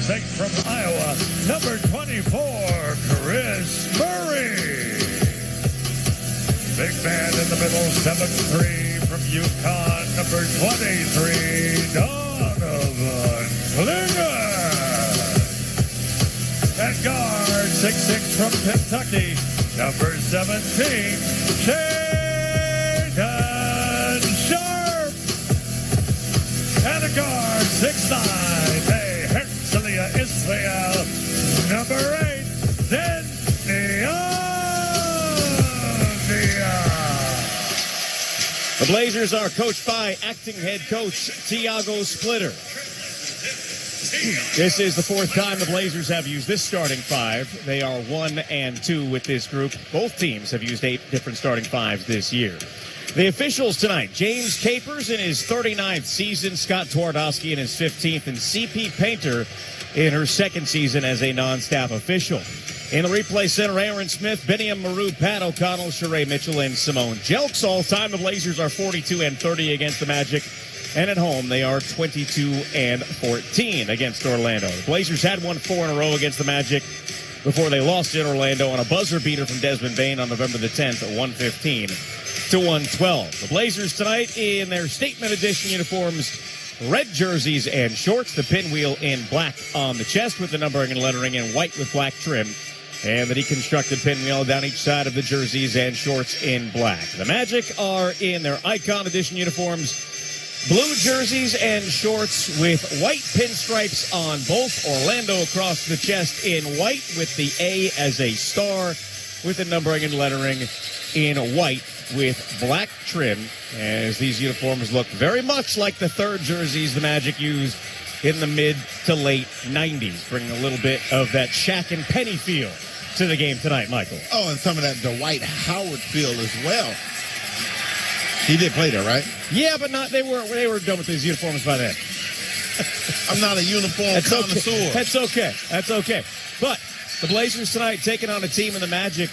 Pick from Iowa, number 24, Chris Murray. Big man in the middle, 7'3", from Yukon, number 23, Donovan Klinger. At guard, 6'6", from Kentucky, number 17, Shaden Sharp. And a guard, 6'9", Herzliya Israel, number 8, then The Blazers are coached by acting head coach Tiago Splitter. This is the fourth time the Blazers have used this starting five. They are 1-2 with this group. Both teams have used 8 different starting fives this year. The officials tonight, James Capers in his 39th season, Scott Twardowski in his 15th, and C.P. Painter in her second season as a non-staff official. In the replay center, Aaron Smith, Beniam Maru, Pat O'Connell, Sheree Mitchell, and Simone Jelks. All time, the Blazers are 42-30 against the Magic. And at home, they are 22-14 against Orlando. The Blazers had won 4 in a row against the Magic before they lost in Orlando on a buzzer beater from Desmond Bane on November the 10th at 115-112. The Blazers tonight in their statement edition uniforms, red jerseys and shorts, the pinwheel in black on the chest with the numbering and lettering in white with black trim, and the deconstructed pinwheel down each side of the jerseys and shorts in black. The Magic are in their Icon Edition uniforms, blue jerseys and shorts with white pinstripes on both. Orlando across the chest in white with the A as a star with the numbering and lettering in white with black trim, as these uniforms look very much like the third jerseys the Magic used in the mid to late 90s, bringing a little bit of that Shaq and Penny feel to the game tonight, Michael. Oh, and some of that Dwight Howard feel as well. He did play there, right? Yeah, but not they were done with these uniforms by then. I'm not a uniform connoisseur. Okay. That's okay. But the Blazers tonight taking on a team in the Magic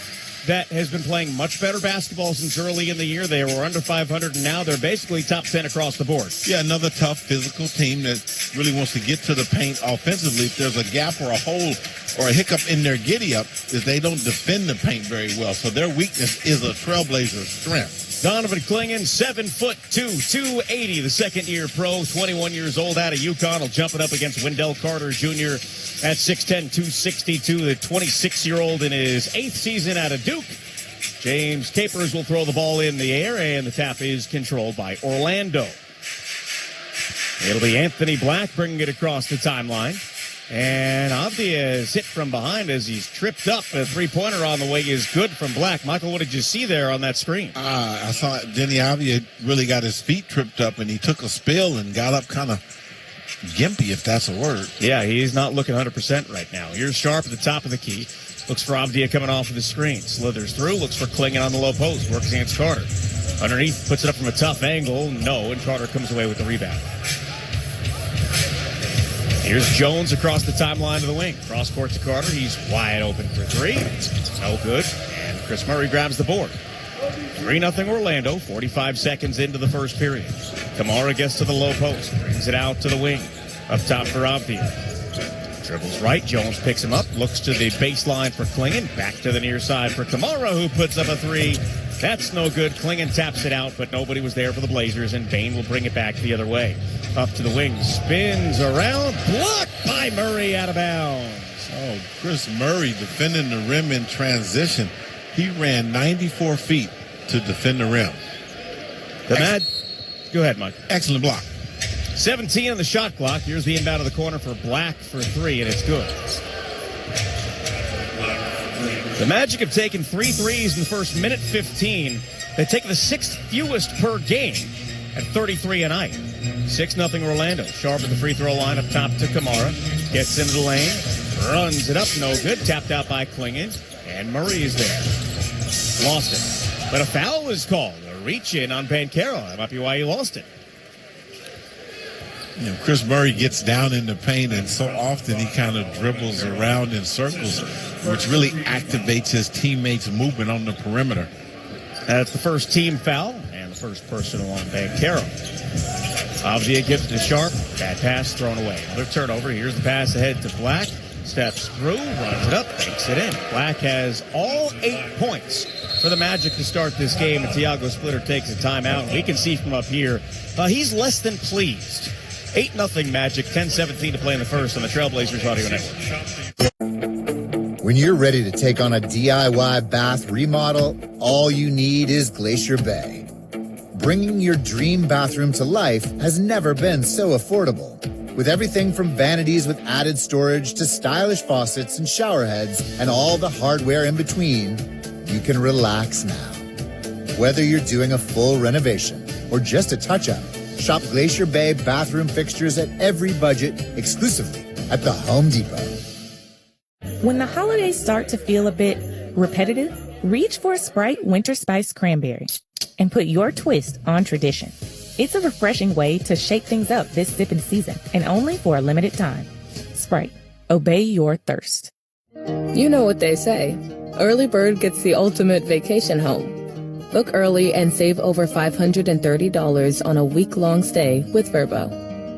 that has been playing much better basketball since early in the year. They were under 500, and now they're basically top 10 across the board. Yeah, another tough physical team that really wants to get to the paint offensively. If there's a gap or a hole or a hiccup in their giddy-up, is they don't defend the paint very well. So their weakness is a Trailblazers' strength. Donovan Klinger, 7'2", 280, the second-year pro, 21 years old, out of UConn, will jump it up against Wendell Carter Jr. at 6'10", 262, the 26-year-old in his 8th season out of Duke. James Capers will throw the ball in the air, and the tap is controlled by Orlando. It'll be Anthony Black bringing it across the timeline. And Avdia is hit from behind as he's tripped up. A three-pointer on the way is good from Black. Michael, what did you see there on that screen? I saw Denny Avdia really got his feet tripped up, and he took a spill and got up kind of gimpy, if that's a word. Yeah, he's not looking 100% right now. Here's Sharp at the top of the key. Looks for Avdia coming off of the screen. Slithers through, looks for Klinger on the low post. Works against Carter. Underneath, puts it up from a tough angle. No, and Carter comes away with the rebound. Here's Jones across the timeline to the wing. Cross court to Carter. He's wide open for three. No good. And Chris Murray grabs the board. 3-0 Orlando, 45 seconds into the first period. Kamara gets to the low post. Brings it out to the wing. Up top for Avdia. Dribbles right. Jones picks him up. Looks to the baseline for Klinger. Back to the near side for Kamara, who puts up a three. That's no good. Klinger taps it out, but nobody was there for the Blazers, and Bane will bring it back the other way. Up to the wing, spins around, blocked by Murray, out of bounds. Oh, Chris Murray defending the rim in transition. He ran 94 feet to defend the rim. Go ahead, Mike. Excellent block. 17 on the shot clock. Here's the inbound of the corner for Black for three, and it's good. The Magic have taken 3 threes in the first minute 15. They take the 6th fewest per game at 33 a night. 6-0 Orlando. Sharp at the free throw line up top to Kamara. Gets into the lane. Runs it up. No good. Tapped out by Klinger. And Murray is there. Lost it. But a foul was called. A reach in on Banchero. That might be why he lost it. You know, Chris Murray gets down in the paint, and so often he kind of dribbles around in circles, which really activates his teammates' movement on the perimeter. That's the first team foul and the first personal on Banchero. Avdia gives it to Sharp. Bad pass thrown away. Another turnover. Here's the pass ahead to Black. Steps through, runs it up, banks it in. Black has all 8 points for the Magic to start this game, and Tiago Splitter takes a timeout. We can see from up here, he's less than pleased. 8-0 Magic, 10:17 to play in the first on the Trailblazers Audio Network. When you're ready to take on a DIY bath remodel, all you need is Glacier Bay. Bringing your dream bathroom to life has never been so affordable. With everything from vanities with added storage to stylish faucets and shower heads and all the hardware in between, you can relax now. Whether you're doing a full renovation or just a touch-up, shop Glacier Bay bathroom fixtures at every budget exclusively at the Home Depot. When the holidays start to feel a bit repetitive, reach for a Sprite Winter Spice Cranberry and put your twist on tradition. It's a refreshing way to shake things up this sipping season, and only for a limited time. Sprite, obey your thirst. You know what they say. Early bird gets the ultimate vacation home. Book early and save over $530 on a week-long stay with Vrbo.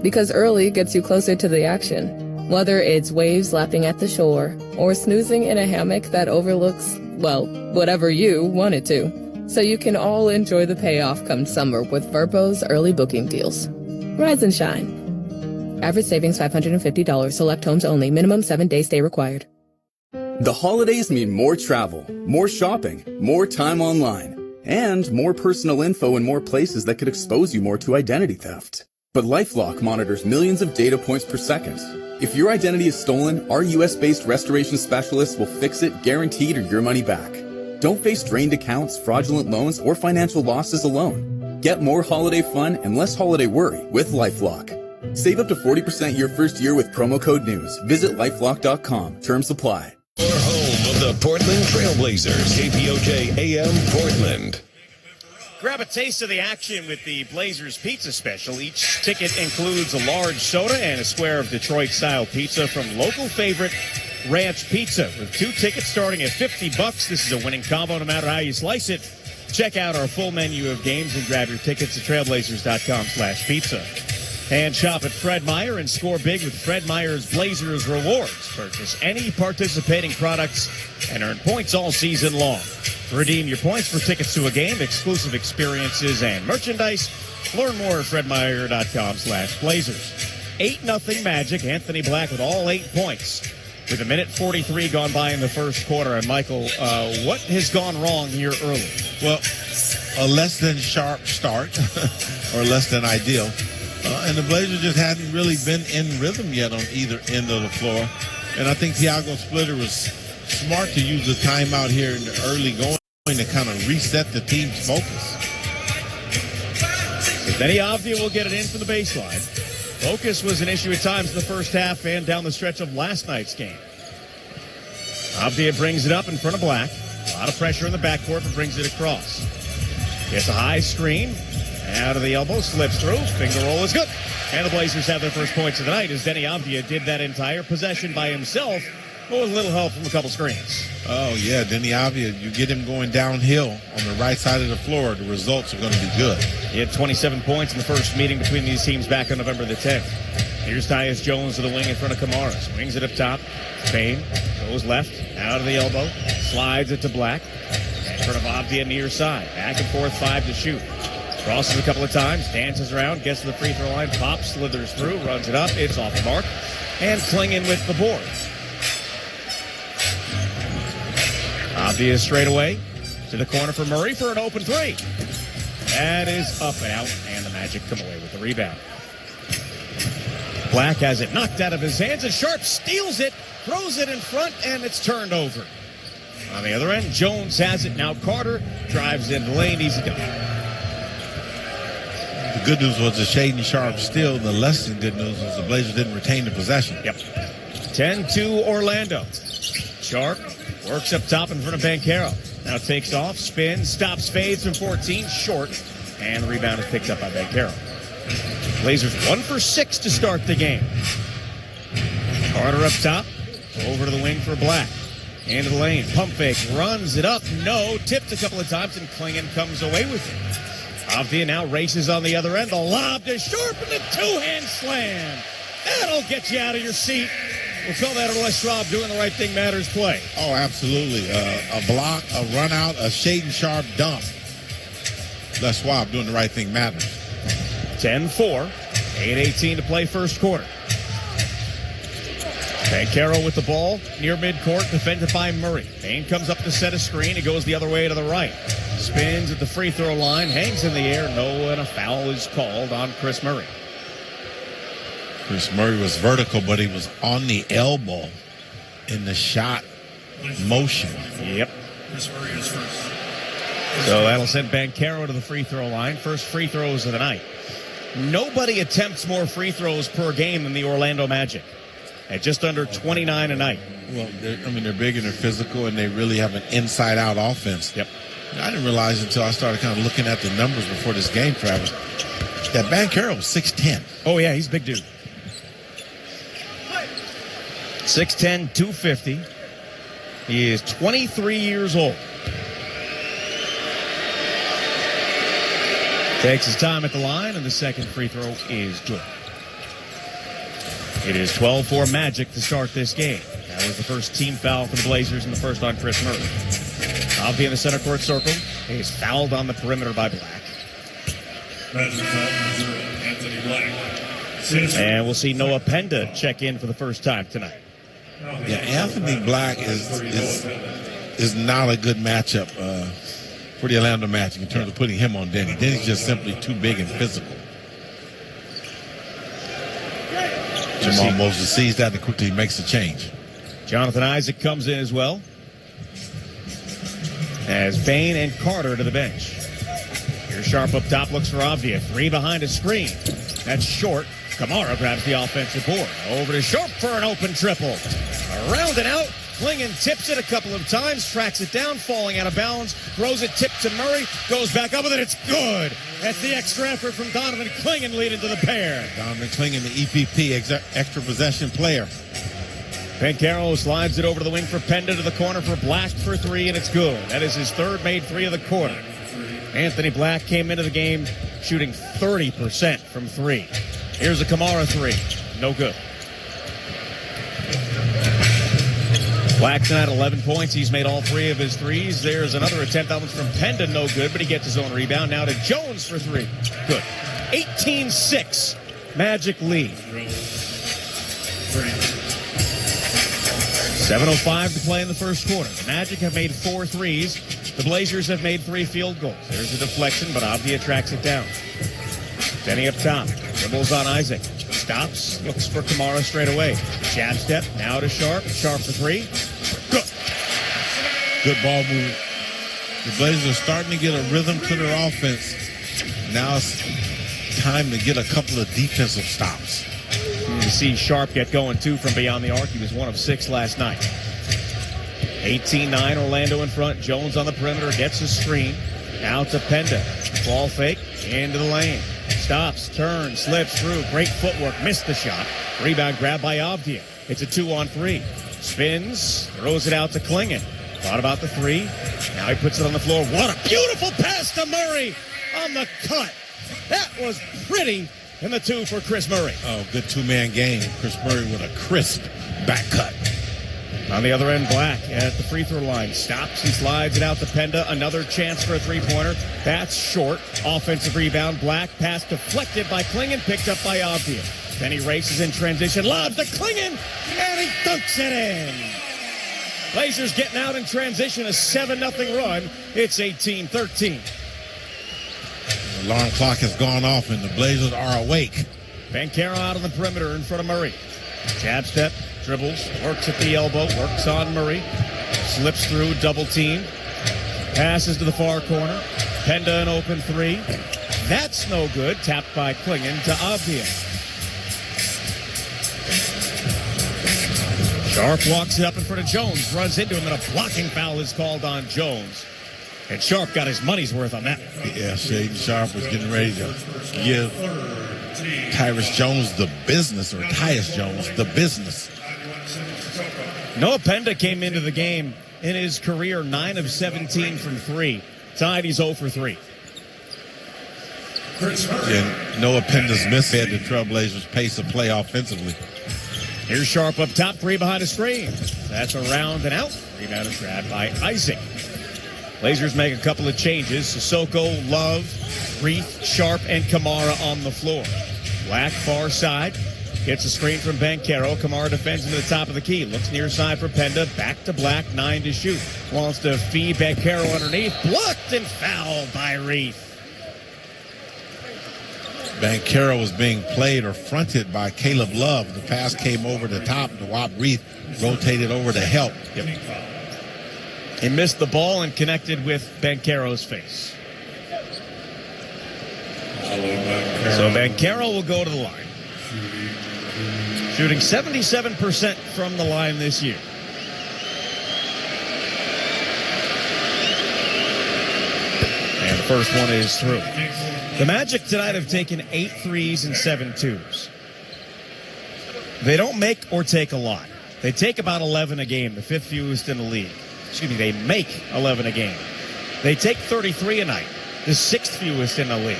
Because early gets you closer to the action. Whether it's waves lapping at the shore or snoozing in a hammock that overlooks, well, whatever you want it to. So you can all enjoy the payoff come summer with Vrbo's early booking deals. Rise and shine. Average savings $550. Select homes only. Minimum 7-day stay required. The holidays mean more travel, more shopping, more time online, and more personal info in more places that could expose you more to identity theft. But LifeLock monitors millions of data points per second. If your identity is stolen, our US-based restoration specialists will fix it, guaranteed, or your money back. Don't face drained accounts, fraudulent loans, or financial losses alone. Get more holiday fun and less holiday worry with LifeLock. Save up to 40% your first year with promo code NEWS. Visit LifeLock.com. Terms apply. Your home of the Portland Trailblazers, KPOJ AM Portland. Grab a taste of the action with the Blazers Pizza Special. Each ticket includes a large soda and a square of Detroit-style pizza from local favorite Ranch Pizza. With 2 tickets starting at $50, this is a winning combo no matter how you slice it. Check out our full menu of games and grab your tickets at trailblazers.com/pizza. And shop at Fred Meyer and score big with Fred Meyer's Blazers Rewards. Purchase any participating products and earn points all season long. Redeem your points for tickets to a game, exclusive experiences, and merchandise. Learn more at fredmeyer.com/blazers. 8-0 Magic. Anthony Black with all 8 points. With 1:43 gone by in the first quarter. And, Michael, what has gone wrong here early? Well, a less than sharp start or less than ideal. And the Blazers just hadn't really been in rhythm yet on either end of the floor. And I think Tiago Splitter was smart to use the timeout here in the early going to kind of reset the team's focus. So Deni Avdia will get it in from the baseline. Focus was an issue at times in the first half and down the stretch of last night's game. Avdia brings it up in front of Black. A lot of pressure in the backcourt, but brings it across. Gets a high screen. Out of the elbow, slips through. Finger roll is good. And the Blazers have their first points of the night as Deni Avdia did that entire possession by himself, but with a little help from a couple screens. Oh, yeah, Deni Avdia, you get him going downhill on the right side of the floor, the results are going to be good. He had 27 points in the first meeting between these teams back on November the 10th. Here's Tyus Jones to the wing in front of Kamara. Swings it up top. Payne goes left, out of the elbow, slides it to Black. In front of Avdia near side. Back and forth, 5 to shoot. Crosses a couple of times, dances around, gets to the free throw line, pops, slithers through, runs it up. It's off the mark. And Klingon with the board. Avdia straight away to the corner for Murray for an open 3. That is up and out, and the Magic come away with the rebound. Black has it knocked out of his hands, and Sharp steals it, throws it in front, and it's turned over. On the other end, Jones has it. Now Carter drives in the lane. Easy go. The good news was the Shaedon Sharp steal. The less than good news was the Blazers didn't retain the possession. Yep. 10-2 Orlando. Sharp works up top in front of Banchero. Now takes off, spins, stops, fades from 14, short, and the rebound is picked up by Banchero. Blazers 1 for 6 to start the game. Carter up top, over to the wing for Black. Into the lane, pump fake, runs it up, no, tipped a couple of times, and Klingon comes away with it. Avdia now races on the other end. The lob to Sharp and the two-hand slam. That'll get you out of your seat. We'll call that a Les Schwab doing the right thing matters play. Oh, absolutely. A block, a run out, a Shaden Sharp dump. Les Schwab doing the right thing matters. 10-4, 8:18 to play first quarter. Banchero with the ball near midcourt, defended by Murray. Bain comes up to set a screen. It goes the other way to the right. Spins at the free throw line, hangs in the air. No, and a foul is called on Chris Murray. Chris Murray was vertical, but he was on the elbow in the shot motion. Yep. Chris Murray is first. So that'll send Banchero to the free throw line. First free throws of the night. Nobody attempts more free throws per game than the Orlando Magic, at just under 29 a night. Well, they're big and they're physical, and they really have an inside-out offense. Yep. I didn't realize until I started kind of looking at the numbers before this game, Travis, that Banchero was 6'10". Oh, yeah, he's a big dude. 6'10", 250. He is 23 years old. Takes his time at the line, and the second free throw is good. It is 12-4 Magic to start this game. That was the first team foul for the Blazers in the first on Chris Murray. Avdia in the center court circle. He is fouled on the perimeter by Black. Magic foul number 0, Anthony Black. And we'll see Noah Penda check in for the first time tonight. Yeah, Anthony Black is not a good matchup for the Orlando Magic in terms of putting him on Denny. Denny's just simply too big and physical. Jamal Mosley sees that and quickly makes a change. Jonathan Isaac comes in as well, as Bain and Carter to the bench. Here's Sharp up top, looks for Avdia. Three behind a screen. That's short. Kamara grabs the offensive board. Over to Sharp for an open triple. Around and out. Clingan tips it a couple of times, tracks it down, falling out of bounds, throws it tipped to Murray, goes back up with it. It's good. That's the extra effort from Donovan Clingan leading to the pair. Donovan Clingan, the EPP, extra possession player. Banchero slides it over to the wing for Penda to the corner for Black for three, and it's good. That is his third made three of the quarter. Anthony Black came into the game shooting 30% from three. Here's a Kamara three. No good. Black tonight, 11 points. He's made all three of his threes. There's another attempt. That one's from Penda. No good, but he gets his own rebound. Now to Jones for three. Good. 18-6. Magic lead. 7:05 to play in the first quarter. The Magic have made 4 threes. The Blazers have made 3 field goals. There's a deflection, but Avdia tracks it down. Denny up top. Dribbles on Isaac. Stops. Looks for Kamara straight away. Jab step. Now to Sharp. Sharp for three. Good. Good ball move. The Blazers are starting to get a rhythm to their offense. Now it's time to get a couple of defensive stops. You see Sharp get going, too, from beyond the arc. He was 1 of 6 last night. 18-9, Orlando in front. Jones on the perimeter, gets a screen. Now to Penda. Ball fake, into the lane. Stops, turns, slips through. Great footwork, missed the shot. Rebound grab by Avdia. It's a 2-on-3. Spins, throws it out to Clingan. Thought about the three. Now he puts it on the floor. What a beautiful pass to Murray on the cut. That was pretty. And the 2 for Chris Murray. Oh, good two-man game. Chris Murray with a crisp back cut. On the other end, Black at the free throw line. Stops. He slides it out to Penda. Another chance for a three-pointer. That's short. Offensive rebound. Black pass deflected by Clingan. Picked up by Avdia. Then he races in transition. Lobs to Clingan. And he dunks it in. Blazers getting out in transition. A 7-0 run. It's 18-13. The alarm clock has gone off, and the Blazers are awake. Banchero out on the perimeter in front of Murray. Jab step, dribbles, works at the elbow, works on Murray. Slips through, double team. Passes to the far corner. Penda an open three. That's no good. Tapped by Clingan to Avdia. Sharp walks it up in front of Jones, runs into him, and a blocking foul is called on Jones. And Sharp got his money's worth on that. Yeah, Shaden Sharp was getting ready to give Tyus Jones the business, or Tyus Jones the business. Noah Penda came into the game in his career 9 of 17 from 3. Tonight he's 0 for 3. Chris Hurd. And Noah Penda's miss fed the Trailblazers' pace of play offensively. Here's Sharp up top, three behind the screen. That's around and out. Rebound is grabbed by Isaac. Blazers make a couple of changes. Sissoko, Love, Reith, Sharp, and Kamara on the floor. Black far side. Gets a screen from Banchero. Kamara defends into the top of the key. Looks near side for Penda. Back to Black. 9 to shoot. Wants to feed Banchero underneath. Blocked and fouled by Reith. Banchero was being played or fronted by Caleb Love. The pass came over the top. Dewap Reith rotated over to help. Yep. He missed the ball and connected with Banchero's face. So Banchero will go to the line. Shooting 77% from the line this year. And the first one is through. The Magic tonight have taken 8 threes and 7 twos. They don't make or take a lot. They take about 11 a game, the 5th fewest in the league. Excuse me, they make 11 a game. They take 33 a night, the 6th fewest in the league.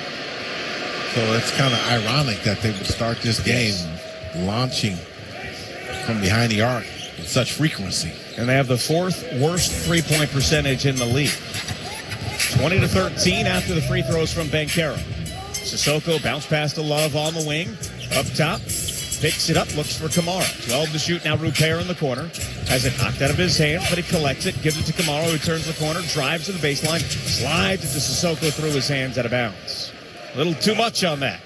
So it's kind of ironic that they would start this game launching from behind the arc with such frequency. And they have the 4th worst three-point percentage in the league. 20 to 13 after the free throws from Banchero. Sissoko bounce pass to Love on the wing. Up top. Picks it up. Looks for Kamara. 12 to shoot. Now Rupert in the corner. Has it knocked out of his hands, but he collects it. Gives it to Kamara, who turns the corner. Drives to the baseline. Slides it to Sissoko through his hands out of bounds. A little too much on that.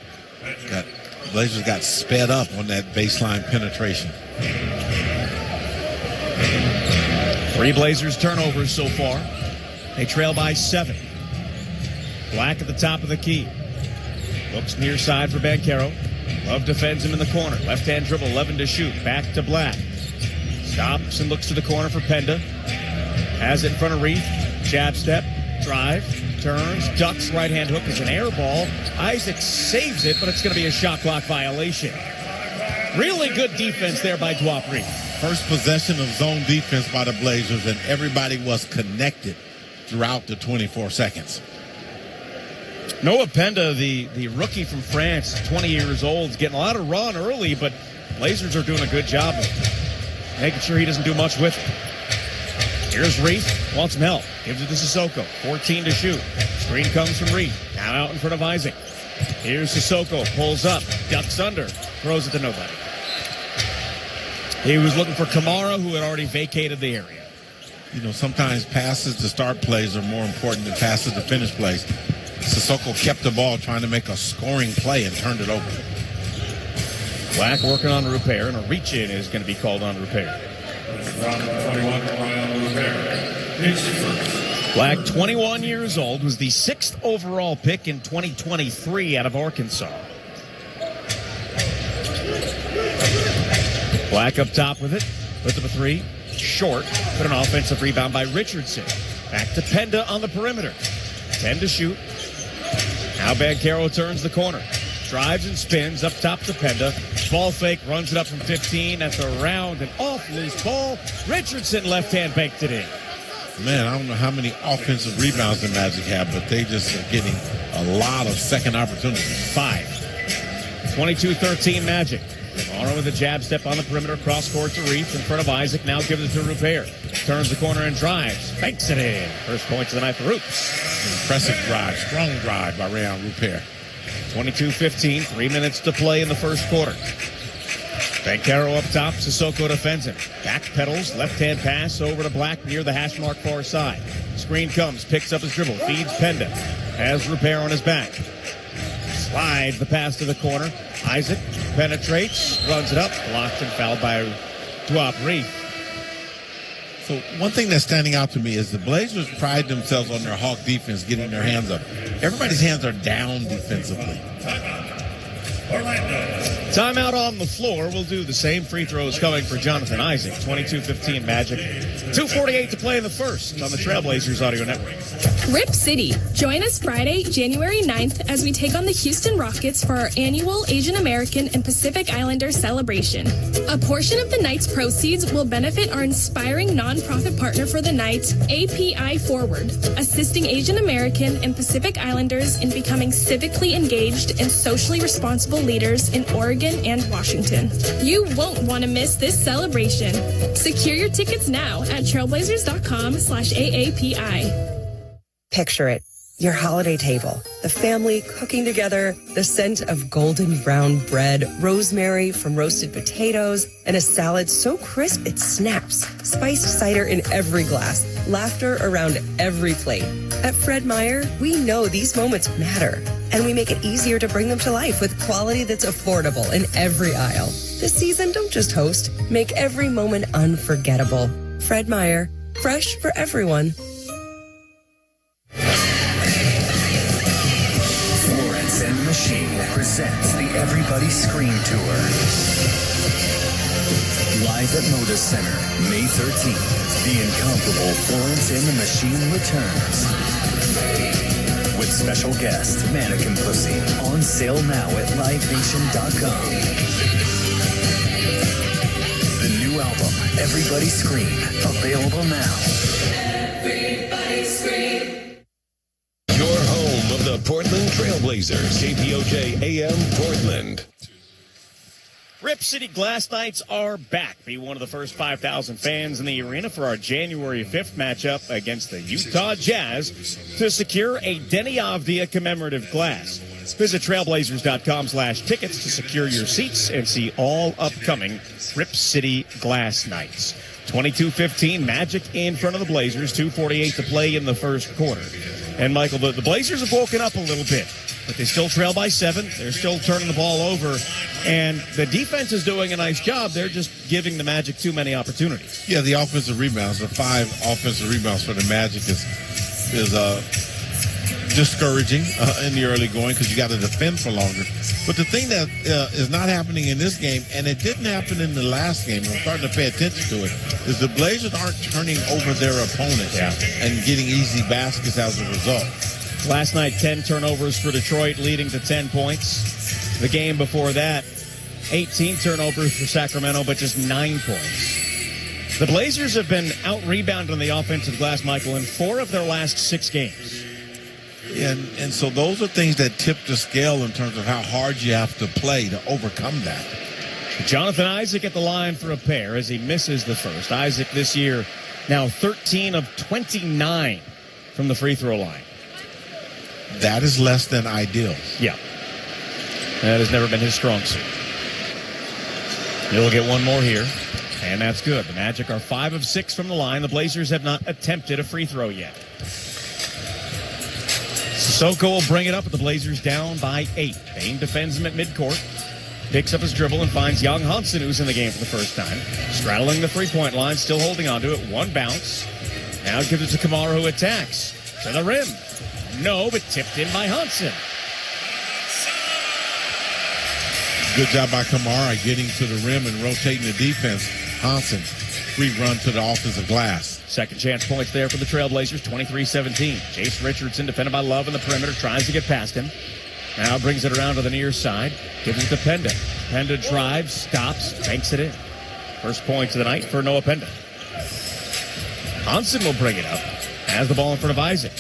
Blazers got sped up on that baseline penetration. 3 Blazers turnovers so far. They trail by 7. Black at the top of the key. Looks near side for Banchero. Love defends him in the corner. Left-hand dribble, 11 to shoot. Back to Black. Stops and looks to the corner for Penda. Has it in front of Reith. Jab step. Drive. Turns. Ducks. Right-hand hook is an air ball. Isaac saves it, but it's going to be a shot clock violation. Really good defense there by Dewap Reith. First possession of zone defense by the Blazers, and everybody was connected throughout the 24 seconds. Noah Penda, the rookie from France, 20 years old, is getting a lot of run early, but Blazers are doing a good job of making sure he doesn't do much with it. Here's Reith, wants some help. Gives it to Sissoko, 14 to shoot. Screen comes from Reith, now out in front of Isaac. Here's Sissoko, pulls up, ducks under, throws it to nobody. He was looking for Kamara, who had already vacated the area. You know, sometimes passes to start plays are more important than passes to finish plays. Sissoko kept the ball trying to make a scoring play and turned it over. Black working on Rupert, and a reach-in is going to be called on Rupert. Black, 21 years old, was the 6th overall pick in 2023 out of Arkansas. Black up top with it. Puts up a 3. Short, but an offensive rebound by Richardson. Back to Penda on the perimeter. 10 to shoot. Now Banchero turns the corner. Drives and spins up top to Penda. Ball fake, runs it up from 15. That's a round and off loose ball. Richardson left-hand banked it in. Man, I don't know how many offensive rebounds the Magic have, but they just are getting a lot of second opportunities. 5. 22-13 Magic. Kamara with a jab step on the perimeter, cross court to Reith in front of Isaac. Now gives it to Rupert. Turns the corner and drives. Banks it in. First points of the night for Roops. Impressive drive, strong drive by Rayon Rupert. 22-15, 3 minutes to play in the first quarter. Banchero up top, Sissoko defends him. Back pedals, left-hand pass over to Black near the hash mark far side. Screen comes, picks up his dribble, feeds Penda. Has Rupert on his back. Slides the pass to the corner. Isaac penetrates, runs it up, blocked and fouled by Dewap Reith. So one thing that's standing out to me is the Blazers pride themselves on their Hawk defense, getting their hands up. Everybody's hands are down defensively. Timeout on the floor. We'll do the same. Free throws coming for Jonathan Isaac. 22-15 Magic. 2:48 to play in the first on the Trailblazers Audio Network. Rip City. Join us Friday, January 9th as we take on the Houston Rockets for our annual Asian American and Pacific Islander celebration. A portion of the night's proceeds will benefit our inspiring nonprofit partner for the night, API Forward, assisting Asian American and Pacific Islanders in becoming civically engaged and socially responsible leaders in Oregon and Washington. You won't want to miss this celebration. Secure your tickets now at trailblazers.com/AAPI. Picture it, your holiday table, the family cooking together, the scent of golden brown bread, rosemary from roasted potatoes, and a salad so crisp it snaps, spiced cider in every glass, laughter around every plate. At Fred Meyer, we know these moments matter, and we make it easier to bring them to life with quality that's affordable in every aisle. This season, don't just host, make every moment unforgettable. Fred Meyer, fresh for everyone. Florence and the Machine presents the Everybody Scream Tour. Live at Moda Center, May 13th, the incomparable Florence and the Machine returns. With special guest, Mannequin Pussy, on sale now at livenation.com. The new album, Everybody Scream, available now. Everybody Scream. Your home of the Portland Trailblazers, KPOJ AM Portland. Rip City Glass Nights are back. Be one of the first 5,000 fans in the arena for our January 5th matchup against the Utah Jazz to secure a Denny Avdia commemorative glass. Visit trailblazers.com/tickets to secure your seats and see all upcoming Rip City Glass Nights. 22-15, Magic in front of the Blazers, 2:48 to play in the first quarter. And, Michael, the Blazers have woken up a little bit, but they still trail by 7. They're still turning the ball over, and the defense is doing a nice job. They're just giving the Magic too many opportunities. Yeah, the offensive rebounds, the 5 offensive rebounds for the Magic is discouraging in the early going because you got to defend for longer. But the thing that is not happening in this game, and it didn't happen in the last game, I'm starting to pay attention to it, is the Blazers aren't turning over their opponents and getting easy baskets as a result. Last night, 10 turnovers for Detroit, leading to 10 points. The game before that, 18 turnovers for Sacramento, but just 9 points. The Blazers have been out-rebounded on the offensive glass, Michael, in 4 of their last 6 games. And so those are things that tip the scale in terms of how hard you have to play to overcome that. Jonathan Isaac at the line for a pair as he misses the first. Isaac this year now 13 of 29 from the free throw line. That is less than ideal. Yeah. That has never been his strong suit. He'll get one more here, and that's good. The Magic are 5 of 6 from the line. The Blazers have not attempted a free throw yet. Sissoko will bring it up with the Blazers down by 8. Bane defends him at midcourt. Picks up his dribble and finds Young Hansen, who's in the game for the first time. Straddling the three-point line, still holding on to it. One bounce. Now gives it to Kamara, who attacks. To the rim. No, but tipped in by Hansen. Good job by Kamara getting to the rim and rotating the defense. Hansen, free run to the offensive glass. Second chance points there for the Trailblazers, 23-17. Jace Richardson, defended by Love in the perimeter, tries to get past him. Now brings it around to the near side. Gives it to Penda. Penda drives, stops, banks it in. First points of the night for Noah Penda. Hansen will bring it up. Has the ball in front of Isaac.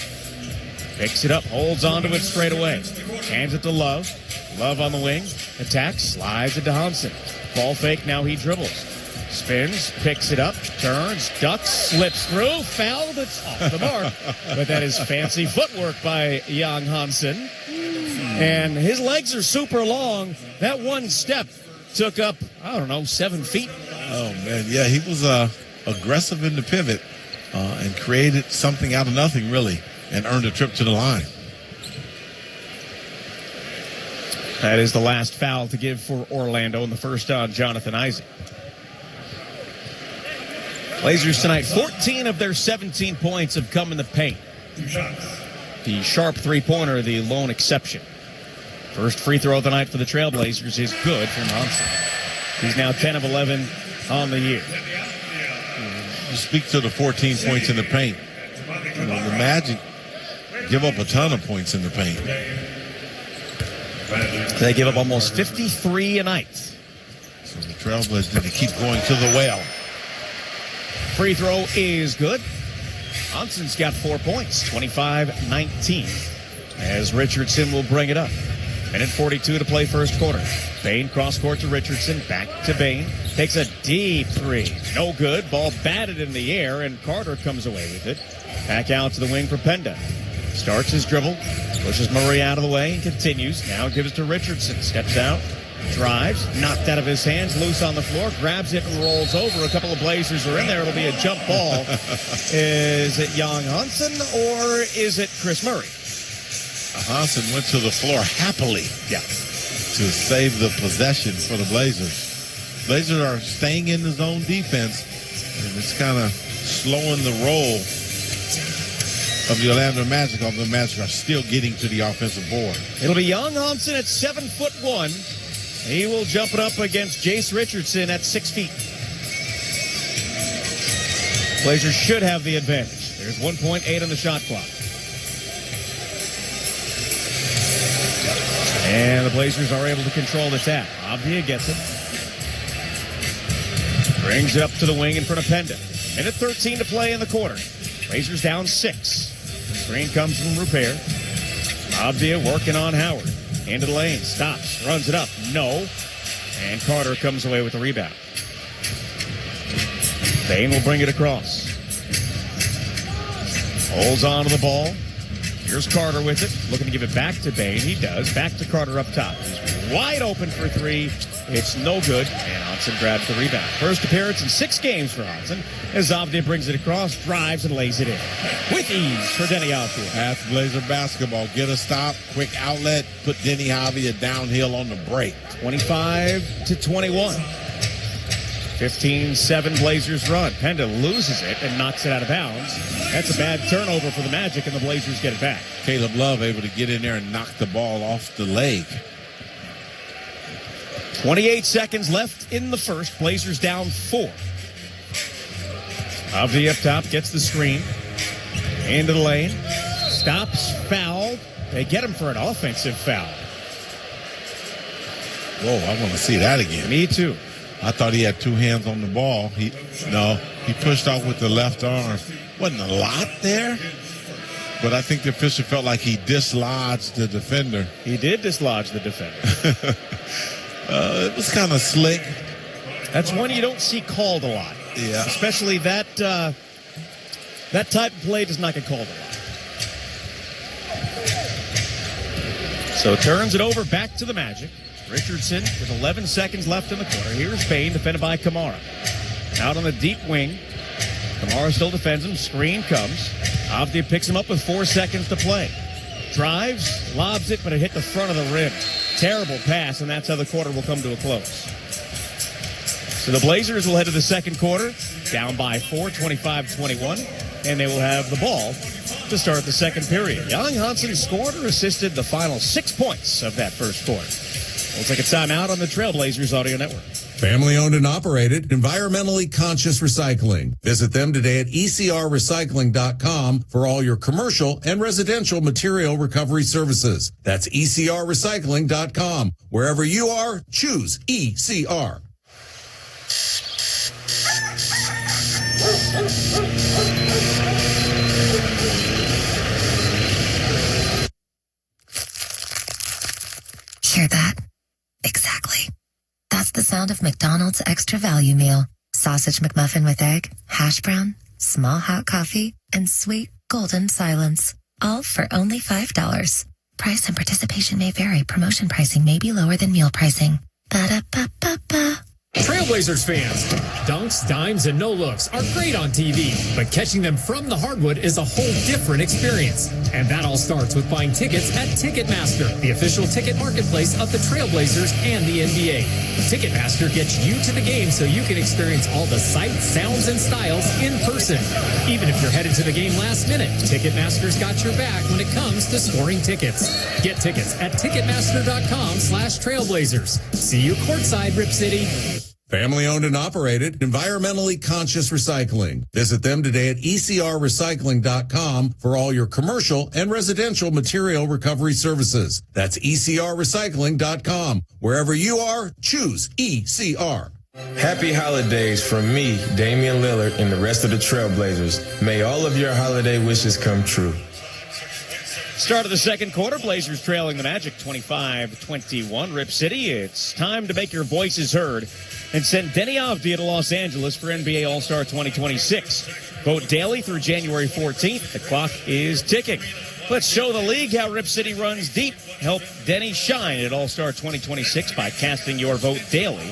Picks it up, holds onto it straight away. Hands it to Love. Love on the wing. Attacks, slides it to Hansen. Ball fake, now he dribbles. Spins, picks it up, turns, ducks, slips through, foul, that's off the mark. But that is fancy footwork by Young Hansen. And his legs are super long. That one step took up, 7 feet. Oh, man, yeah, he was aggressive in the pivot and created something out of nothing, really, and earned a trip to the line. That is the last foul to give for Orlando, and the first on Jonathan Isaac. Blazers tonight, 14 of their 17 points have come in the paint. The sharp three-pointer, the lone exception. First free throw of the night for the Trailblazers is good from Hansen. He's now 10 of 11 on the year. You speak to the 14 points in the paint. The Magic give up a ton of points in the paint. They give up almost 53 a night. So the Trailblazers need to keep going to the well. Free throw is good. Hanson's got 4 points, 25-19, as Richardson will bring it up. Minute 42 to play first quarter. Bain cross court to Richardson, back to Bain. Takes a deep three. No good. Ball batted in the air, and Carter comes away with it. Back out to the wing for Penda. Starts his dribble, pushes Murray out of the way, and continues. Now gives it to Richardson. Steps out, drives, knocked out of his hands, loose on the floor, grabs it and rolls over. A couple of Blazers are in there. It'll be a jump ball. Is it Young Hansen or is it Chris Murray? Hansen went to the floor happily to save the possession for the Blazers. Blazers are staying in the zone defense, and it's kind of slowing the roll of the Orlando Magic, although the Magic are still getting to the offensive board. It'll be Young Hansen at 7'1". He will jump it up against Jace Richardson at 6 feet. Blazers should have the advantage. There's 1.8 on the shot clock. And the Blazers are able to control the tap. Avdia gets it. Brings it up to the wing in front of Penda. Minute 13 to play in the quarter. Blazers down 6. Screen comes from Rupert. Avdia working on Howard. Into the lane. Stops. Runs it up. No. And Carter comes away with the rebound. Bain will bring it across. Holds on to the ball. Here's Carter with it. Looking to give it back to Bain. He does. Back to Carter up top. He's wide open for three. It's no good. And Hansen grabs the rebound. First appearance in 6 games for Hansen. As Avdia brings it across, drives, and lays it in. With ease for Denny Avdia. That's Blazer basketball. Get a stop, quick outlet, put Denny Avdia downhill on the break. 25-21. 15-7 Blazers run. Penda loses it and knocks it out of bounds. That's a bad turnover for the Magic, and the Blazers get it back. Caleb Love able to get in there and knock the ball off the leg. 28 seconds left in the first. Blazers down 4. Avdia up top gets the screen. Into the lane. Stops, foul. They get him for an offensive foul. Whoa, I want to see that again. Me too. I thought he had 2 hands on the ball. He pushed off with the left arm. Wasn't a lot there, but I think the official felt like he dislodged the defender. He did dislodge the defender. It was kind of slick. That's one you don't see called a lot. Yeah. Especially that type of play does not get called a lot. So turns it over back to the Magic. Richardson with 11 seconds left in the quarter. Here's Bain, defended by Kamara. Out on the deep wing. Kamara still defends him. Screen comes. Avdia picks him up with 4 seconds to play. Drives, lobs it, but it hit the front of the rim. Terrible pass, and that's how the quarter will come to a close. So the Blazers will head to the second quarter, down by 4, 25-21, and they will have the ball to start the second period. Young Hansen scored or assisted the final 6 points of that first quarter. We'll take a timeout on the Trailblazers Audio Network. Family owned and operated, environmentally conscious recycling. Visit them today at ecrrecycling.com for all your commercial and residential material recovery services. That's ecrrecycling.com. Wherever you are, choose ECR. Hear that? Exactly. That's the sound of McDonald's Extra Value Meal. Sausage McMuffin with egg, hash brown, small hot coffee, and sweet golden silence. All for only $5. Price and participation may vary. Promotion pricing may be lower than meal pricing. Ba-da-ba-ba-ba. Trailblazers fans, dunks, dimes, and no-looks are great on TV, but catching them from the hardwood is a whole different experience. And that all starts with buying tickets at Ticketmaster, the official ticket marketplace of the Trailblazers and the NBA. Ticketmaster gets you to the game so you can experience all the sights, sounds, and styles in person. Even if you're headed to the game last minute, Ticketmaster's got your back when it comes to scoring tickets. Get tickets at Ticketmaster.com/Trailblazers. See you courtside, Rip City. Family owned and operated, environmentally conscious recycling. Visit them today at ecrrecycling.com for all your commercial and residential material recovery services. That's ecrrecycling.com. Wherever you are, choose ECR. Happy holidays from me, Damian Lillard, and the rest of the Trailblazers. May all of your holiday wishes come true. Start of the second quarter, Blazers trailing the Magic 25-21. Rip City, it's time to make your voices heard and send Deni Avdija to Los Angeles for NBA All-Star 2026. Vote daily through January 14th. The clock is ticking. Let's show the league how Rip City runs deep. Help Deni shine at All-Star 2026 by casting your vote daily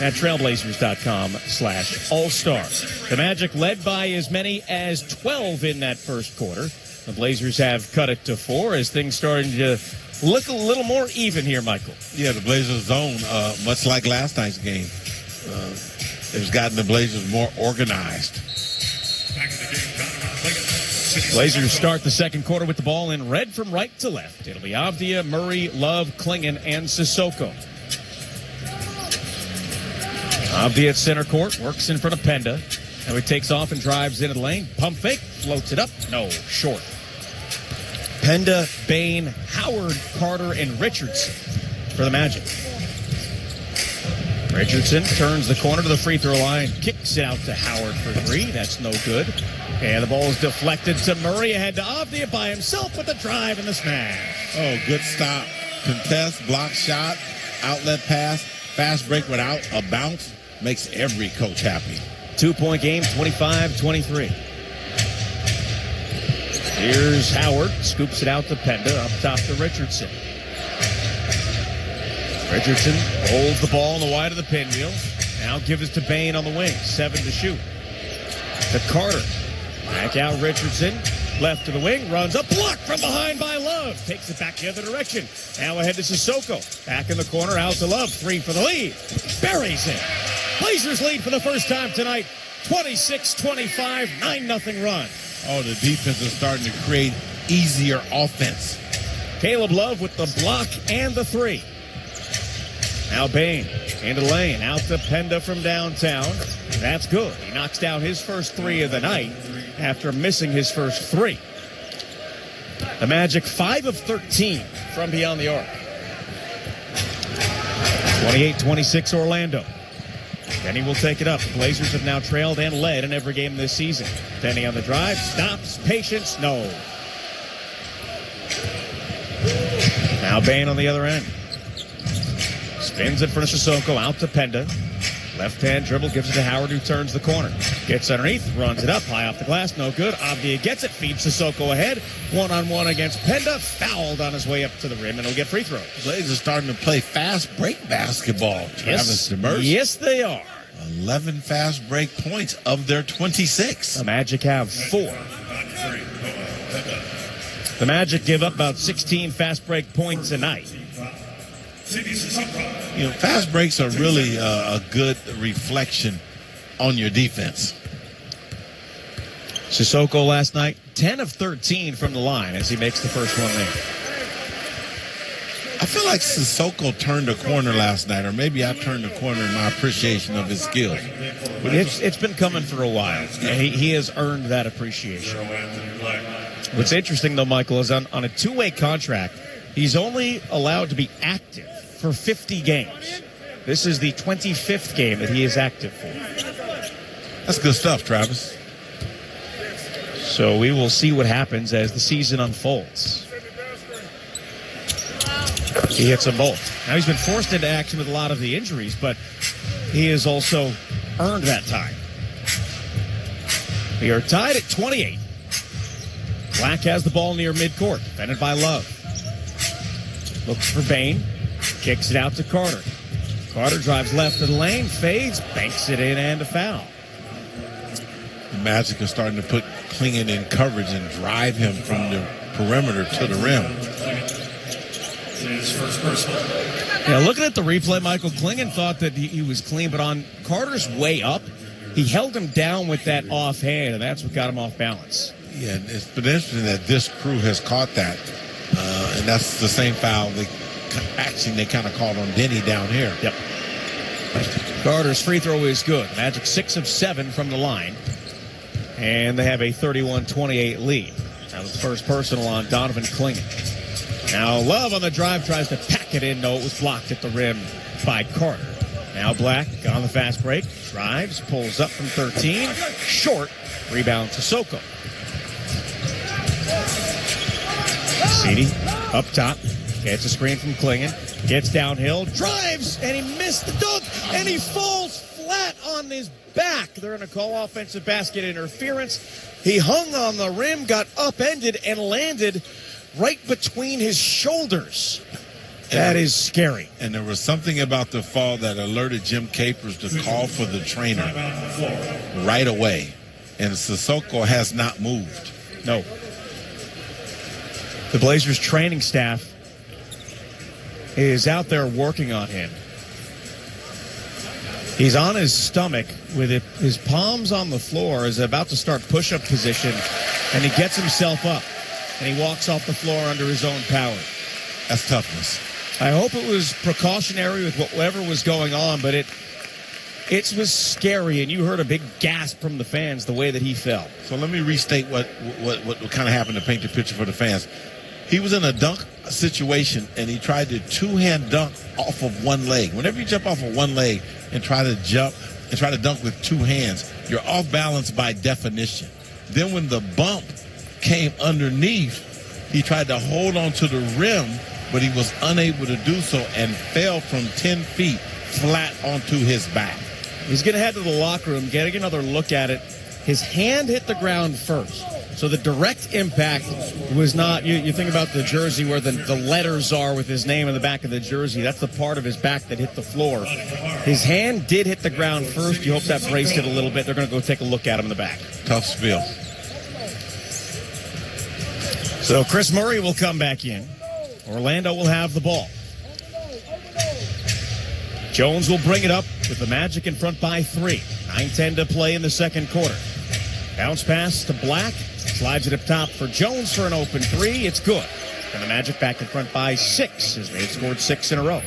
at trailblazers.com/all-star. The Magic led by as many as 12 in that first quarter. The Blazers have cut it to 4 as things starting to look a little more even here, Michael. Yeah, the Blazers zone, much like last night's game, has gotten the Blazers more organized. Blazers start the second quarter with the ball in red from right to left. It'll be Avdija, Murray, Love, Klingon, and Sissoko. Avdija at center court, works in front of Penda. Now he takes off and drives into the lane. Pump fake, floats it up. No, short. Penda, Bain, Howard, Carter, and Richardson for the Magic. Richardson turns the corner to the free throw line, kicks it out to Howard for 3. That's no good. And the ball is deflected to Murray, ahead to Avdija by himself with the drive and the smash. Oh, good stop. Contest, block shot, outlet pass, fast break without a bounce. Makes every coach happy. 2-point game, 25-23. Here's Howard, scoops it out to Penda, up top to Richardson. Richardson holds the ball on the wide of the pinwheel. Now gives it to Bain on the wing, 7 to shoot. To Carter. Back out Richardson, left to the wing, runs up, blocked from behind by Love. Takes it back the other direction. Now ahead to Sissoko. Back in the corner, out to Love. 3 for the lead. Buries it. Blazers lead for the first time tonight. 26-25, 9-0 run. Oh, the defense is starting to create easier offense. Caleb Love with the block and the 3. Now Bain into the lane, out to Penda from downtown. That's good. He knocks down his first 3 of the night after missing his first 3. The Magic 5 of 13 from beyond the arc. 28-26 Orlando. Deni will take it up. The Blazers have now trailed and led in every game this season. Deni on the drive, stops, patience, no. Now Bain on the other end. Spins in front of Sissoko, out to Penda. Left-hand dribble, gives it to Howard, who turns the corner. Gets underneath, runs it up, high off the glass, no good. Avdija gets it, feeds Sissoko ahead. One-on-one against Penda, fouled on his way up to the rim, and he'll get free throws. Blazers are starting to play fast break basketball. Travis Demers. Yes, they are. 11 fast break points of their 26. The Magic have 4. The Magic give up about 16 fast break points a night. You know, fast breaks are really a good reflection on your defense. Sissoko last night, 10 of 13 from the line as he makes the first one there. I feel like Sissoko turned a corner last night, or maybe I turned a corner in my appreciation of his skills. It's been coming for a while, and he has earned that appreciation. What's interesting, though, Michael, is on a 2-way contract, he's only allowed to be active for 50 games. This is the 25th game that he is active for. That's good stuff, Travis. So we will see what happens as the season unfolds. He hits them both. Now he's been forced into action with a lot of the injuries, but he has also earned that time. We are tied at 28. Black has the ball near midcourt, defended by Love. Looks for Bain. Kicks it out to Carter. Carter drives left of the lane, fades, banks it in, and a foul. The Magic are starting to put Klingon in coverage and drive him from the perimeter to the rim. His first personal. Yeah, looking at the replay, Michael, Klingon thought that he was clean, but on Carter's way up, he held him down with that offhand, and that's what got him off balance. Yeah, it's been interesting that this crew has caught that, and that's the same foul they kind of called on Deni down here. Yep. Carter's free throw is good. Magic 6 of 7 from the line. And they have a 31-28 lead. That was first personal on Donovan Clingan. Now Love on the drive tries to pack it in. No, it was blocked at the rim by Carter. Now Black on the fast break. Drives, pulls up from 13. Short. Rebound to Sissoko. Seedy up top. Gets a screen from Clingan. Gets downhill. Drives, and he missed the dunk. And he falls flat on his back. They're going to call offensive basket interference. He hung on the rim, got upended, and landed right between his shoulders. That is scary. And there was something about the fall that alerted Jim Capers to call for the trainer right away. And Sissoko has not moved. No. The Blazers training staff is out there working on him. He's on his stomach with his palms on the floor, is about to start push-up position, and he gets himself up, and he walks off the floor under his own power. That's toughness. I hope it was precautionary with whatever was going on, but it was scary, and you heard a big gasp from the fans the way that he fell. So let me restate what kind of happened to paint the picture for the fans. He was in a dunk situation, and he tried to two-hand dunk off of one leg. Whenever you jump off of one leg and try to dunk with two hands, you're off balance by definition. Then when the bump came underneath, he tried to hold on to the rim, but he was unable to do so and fell from 10 feet flat onto his back. He's going to head to the locker room, getting another look at it. His hand hit the ground first. So the direct impact was not, you think about the jersey where the letters are with his name in the back of the jersey. That's the part of his back that hit the floor. His hand did hit the ground first. You hope that braced it a little bit. They're going to go take a look at him in the back. Tough spill. So Chris Murray will come back in. Orlando will have the ball. Jones will bring it up with the Magic in front by 3. 9:10 to play in the second quarter. Bounce pass to Black. Slides it up top for Jones for an open 3. It's good. And the Magic back in front by 6 as they've scored 6 in a row.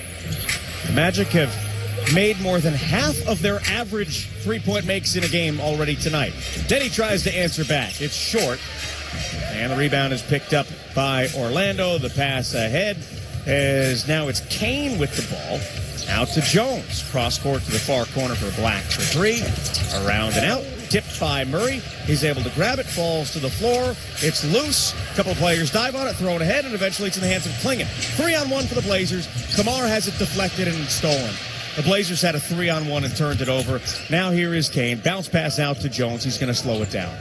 The Magic have made more than half of their average three-point makes in a game already tonight. Denny tries to answer back. It's short. And the rebound is picked up by Orlando. The pass ahead is now it's Kane with the ball. Out to Jones. Cross court to the far corner for Black for 3. Around and out. Tipped by Murray. He's able to grab it. Falls to the floor. It's loose. A couple of players dive on it, throw it ahead, and eventually it's in the hands of Clingan. 3-on-1 for the Blazers. Kamar has it deflected and stolen. The Blazers had a 3-on-1 and turned it over. Now here is Kane. Bounce pass out to Jones. He's going to slow it down.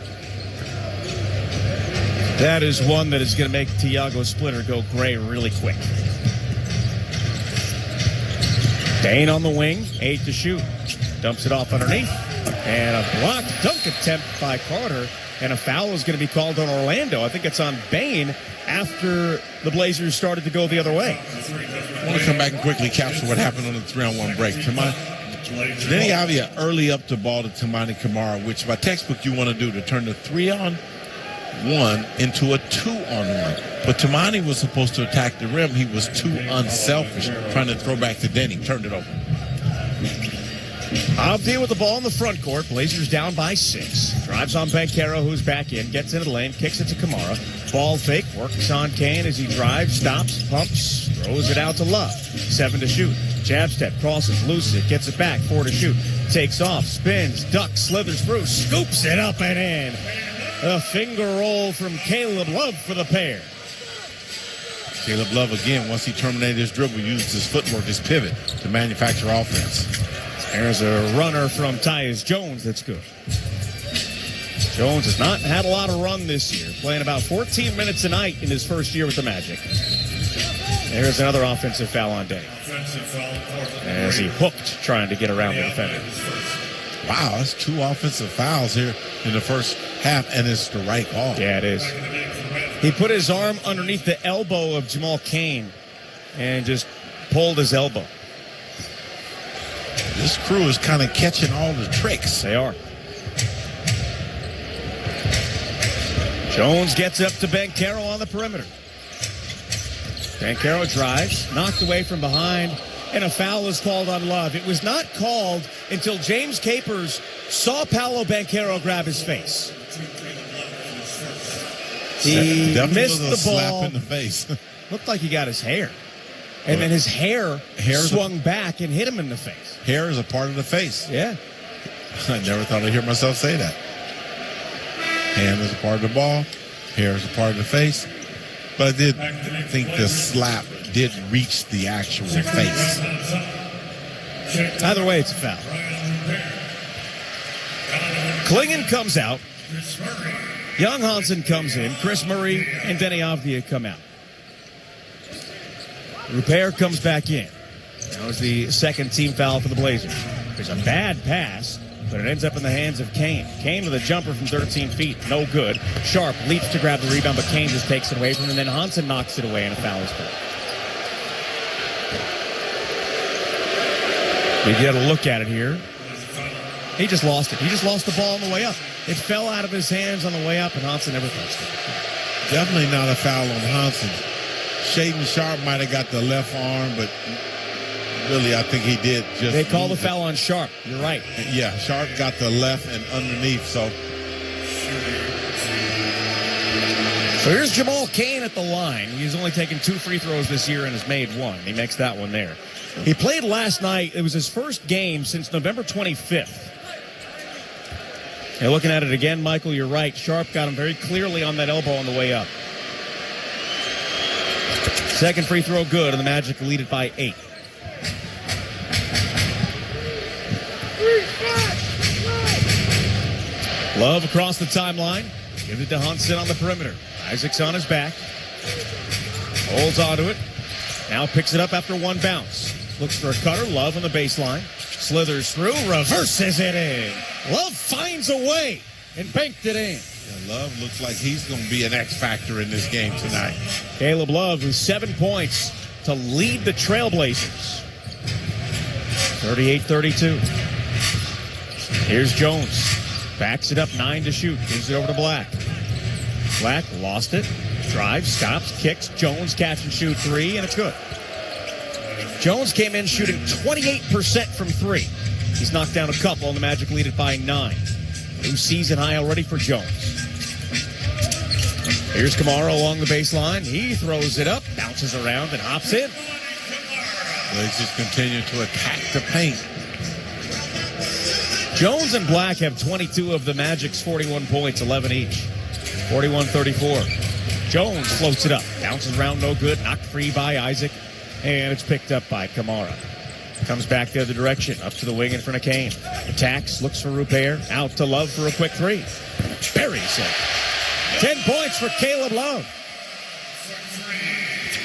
That is one that is going to make Tiago Splitter go gray really quick. Dane on the wing, 8 to shoot. Dumps it off underneath. And a blocked dunk attempt by Carter. And a foul is going to be called on Orlando. I think it's on Bane after the Blazers started to go the other way. I want to come back and quickly capture what happened on the 3-on-1 break. Denny Avia early up the ball to Toumani Camara, which by textbook you want to do to turn the 3-on-1 into a 2-on-1. But Toumani was supposed to attack the rim. He was too unselfish, trying to throw back to Denny. Turned it over. Avdia with the ball in the front court. Blazers down by 6. Drives on Banchero, who's back in. Gets into the lane. Kicks it to Kamara. Ball fake. Works on Kane as he drives. Stops. Pumps. Throws it out to Love. 7 to shoot. Jab step. Crosses. Loses it. Gets it back. 4 to shoot. Takes off. Spins. Ducks. Slithers through. Scoops it up and in. A finger roll from Caleb Love for the pair. Caleb Love, again, once he terminated his dribble, used his footwork, his pivot to manufacture offense. There's a runner from Tyus Jones that's good. Jones has not had a lot of run this year, playing about 14 minutes a night in his first year with the Magic. There's another offensive foul on Denny. As he hooked trying to get around the defender. Wow, that's 2 offensive fouls here in the first half, and it's the right call. Yeah, it is. He put his arm underneath the elbow of Jamal Cain and just pulled his elbow. This crew is kind of catching all the tricks. They are. Jones gets up to Banchero on the perimeter. Banchero drives, knocked away from behind, and a foul is called on Love. It was not called until James Capers saw Paolo Banchero grab his face. He missed the ball. Slap in the face. Looked like he got his hair. And then his hair swung back and hit him in the face. Hair is a part of the face. Yeah. I never thought I'd hear myself say that. Hand is a part of the ball. Hair is a part of the face. But I did think the slap did reach the actual face. Either way, it's a foul. Klingon comes out. Young Hansen comes in. Chris Murray and Denny Avdia come out. Rupert comes back in. That was the second team foul for the Blazers. There's a bad pass, but it ends up in the hands of Kane. Kane with a jumper from 13 feet. No good. Sharp leaps to grab the rebound, but Kane just takes it away from him, and then Hansen knocks it away, and a foul is called. We get a look at it here. He just lost it. He just lost the ball on the way up. It fell out of his hands on the way up, and Hansen never touched it. Definitely not a foul on Hansen. Shaden Sharp might have got the left arm, but really I think he did just... They call the foul on Sharp. You're right. Yeah, Sharp got the left and underneath, so... So here's Jamal Cain at the line. He's only taken 2 free throws this year and has made 1. He makes that one there. He played last night. It was his first game since November 25th. And looking at it again, Michael, you're right. Sharp got him very clearly on that elbow on the way up. Second free throw good, and the Magic lead it by 8. Love across the timeline. Gives it to Hansen on the perimeter. Isaac's on his back. Holds onto it. Now picks it up after one bounce. Looks for a cutter. Love on the baseline. Slithers through. Reverses it in. Love finds a way and banked it in. Yeah, Love looks like he's going to be an X factor in this game tonight. Caleb Love with 7 points to lead the Trailblazers. 38-32. Here's Jones. Backs it up, 9 to shoot. Gives it over to Black. Black lost it. Drives, stops, kicks. Jones catch and shoot 3, and it's good. Jones came in shooting 28% from 3. He's knocked down a couple, and the Magic lead it by 9. New season high already for Jones. Here's Kamara along the baseline. He throws it up, bounces around, and hops in. They just continue to attack the paint. Jones and Black have 22 of the Magic's 41 points, 11 each. 41-34. Jones floats it up, bounces around, no good, knocked free by Isaac, and it's picked up by Kamara. Comes back the other direction, up to the wing in front of Kane. Attacks, looks for Rupert, out to Love for a quick 3. Buries it. 10 points for Caleb Love.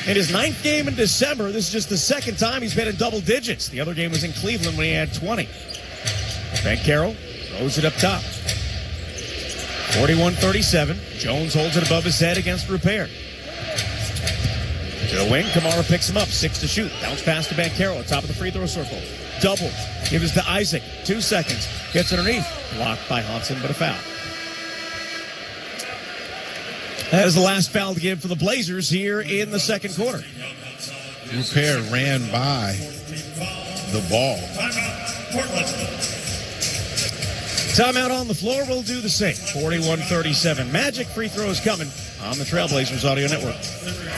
In his 9th game in December, this is just the second time he's been in double digits. The other game was in Cleveland when he had 20. Banchero throws it up top. 41-37. Jones holds it above his head against Rupert. To the wing, Kamara picks him up. 6 to shoot. Bounce pass to Banchero at top of the free throw circle. Double. Gives it to Isaac. 2 seconds. Gets underneath. Blocked by Hansen, but a foul. That is the last foul to give for the Blazers here in the second quarter. Rupert ran by the ball. Timeout on the floor will do the same. 41-37. Magic free throws coming on the Trailblazers Audio Network.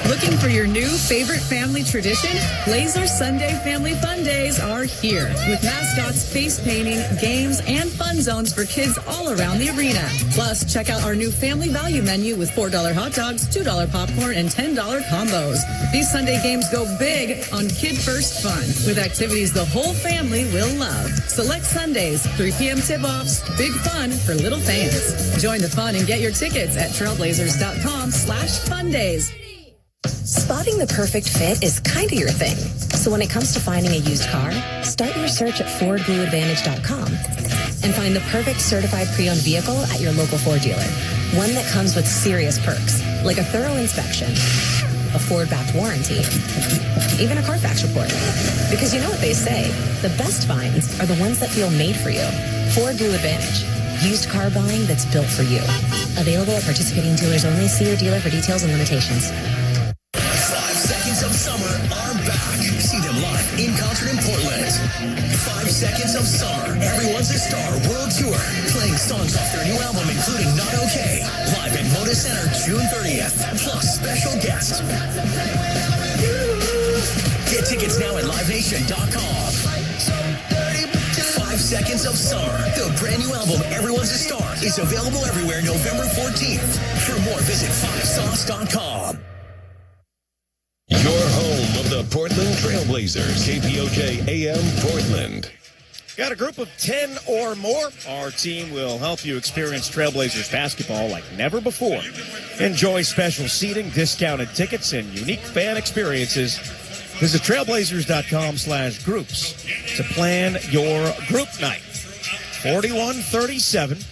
Looking for your new favorite family tradition? Blazer Sunday Family Fun Days are here with mascots, face painting, games, and fun zones for kids all around the arena. Plus, check out our new family value menu with $4 hot dogs, $2 popcorn, and $10 combos. These Sunday games go big on kid-first fun with activities the whole family will love. Select Sundays, 3 p.m. tip-offs, big fun for little fans. Join the fun and get your tickets at trailblazers.com/fundays. Spotting the perfect fit is kind of your thing. So when it comes to finding a used car, start your search at FordBlueAdvantage.com and find the perfect certified pre-owned vehicle at your local Ford dealer. One that comes with serious perks, like a thorough inspection, a Ford-backed warranty, even a Carfax report. Because you know what they say, the best finds are the ones that feel made for you. Ford Blue Advantage. Used car buying that's built for you. Available at participating dealers only. See your dealer for details and limitations. 5 Seconds of Summer are back. See them live in concert in Portland. 5 Seconds of Summer, Everyone's a Star World Tour. Playing songs off their new album, including Not Okay. Live at Moda Center June 30th. Plus special guests. Get tickets now at LiveNation.com. 5 Seconds of Summer, the brand new album Everyone's a Star, is available everywhere November 14th. For more, visit 5sauce.com. Your home of the Portland Trailblazers, KPOJ AM Portland. Got a group of 10 or more? Our team will help you experience Trailblazers basketball like never before. Enjoy special seating, discounted tickets, and unique fan experiences. Visit trailblazers.com/groups to plan your group night. 41-37.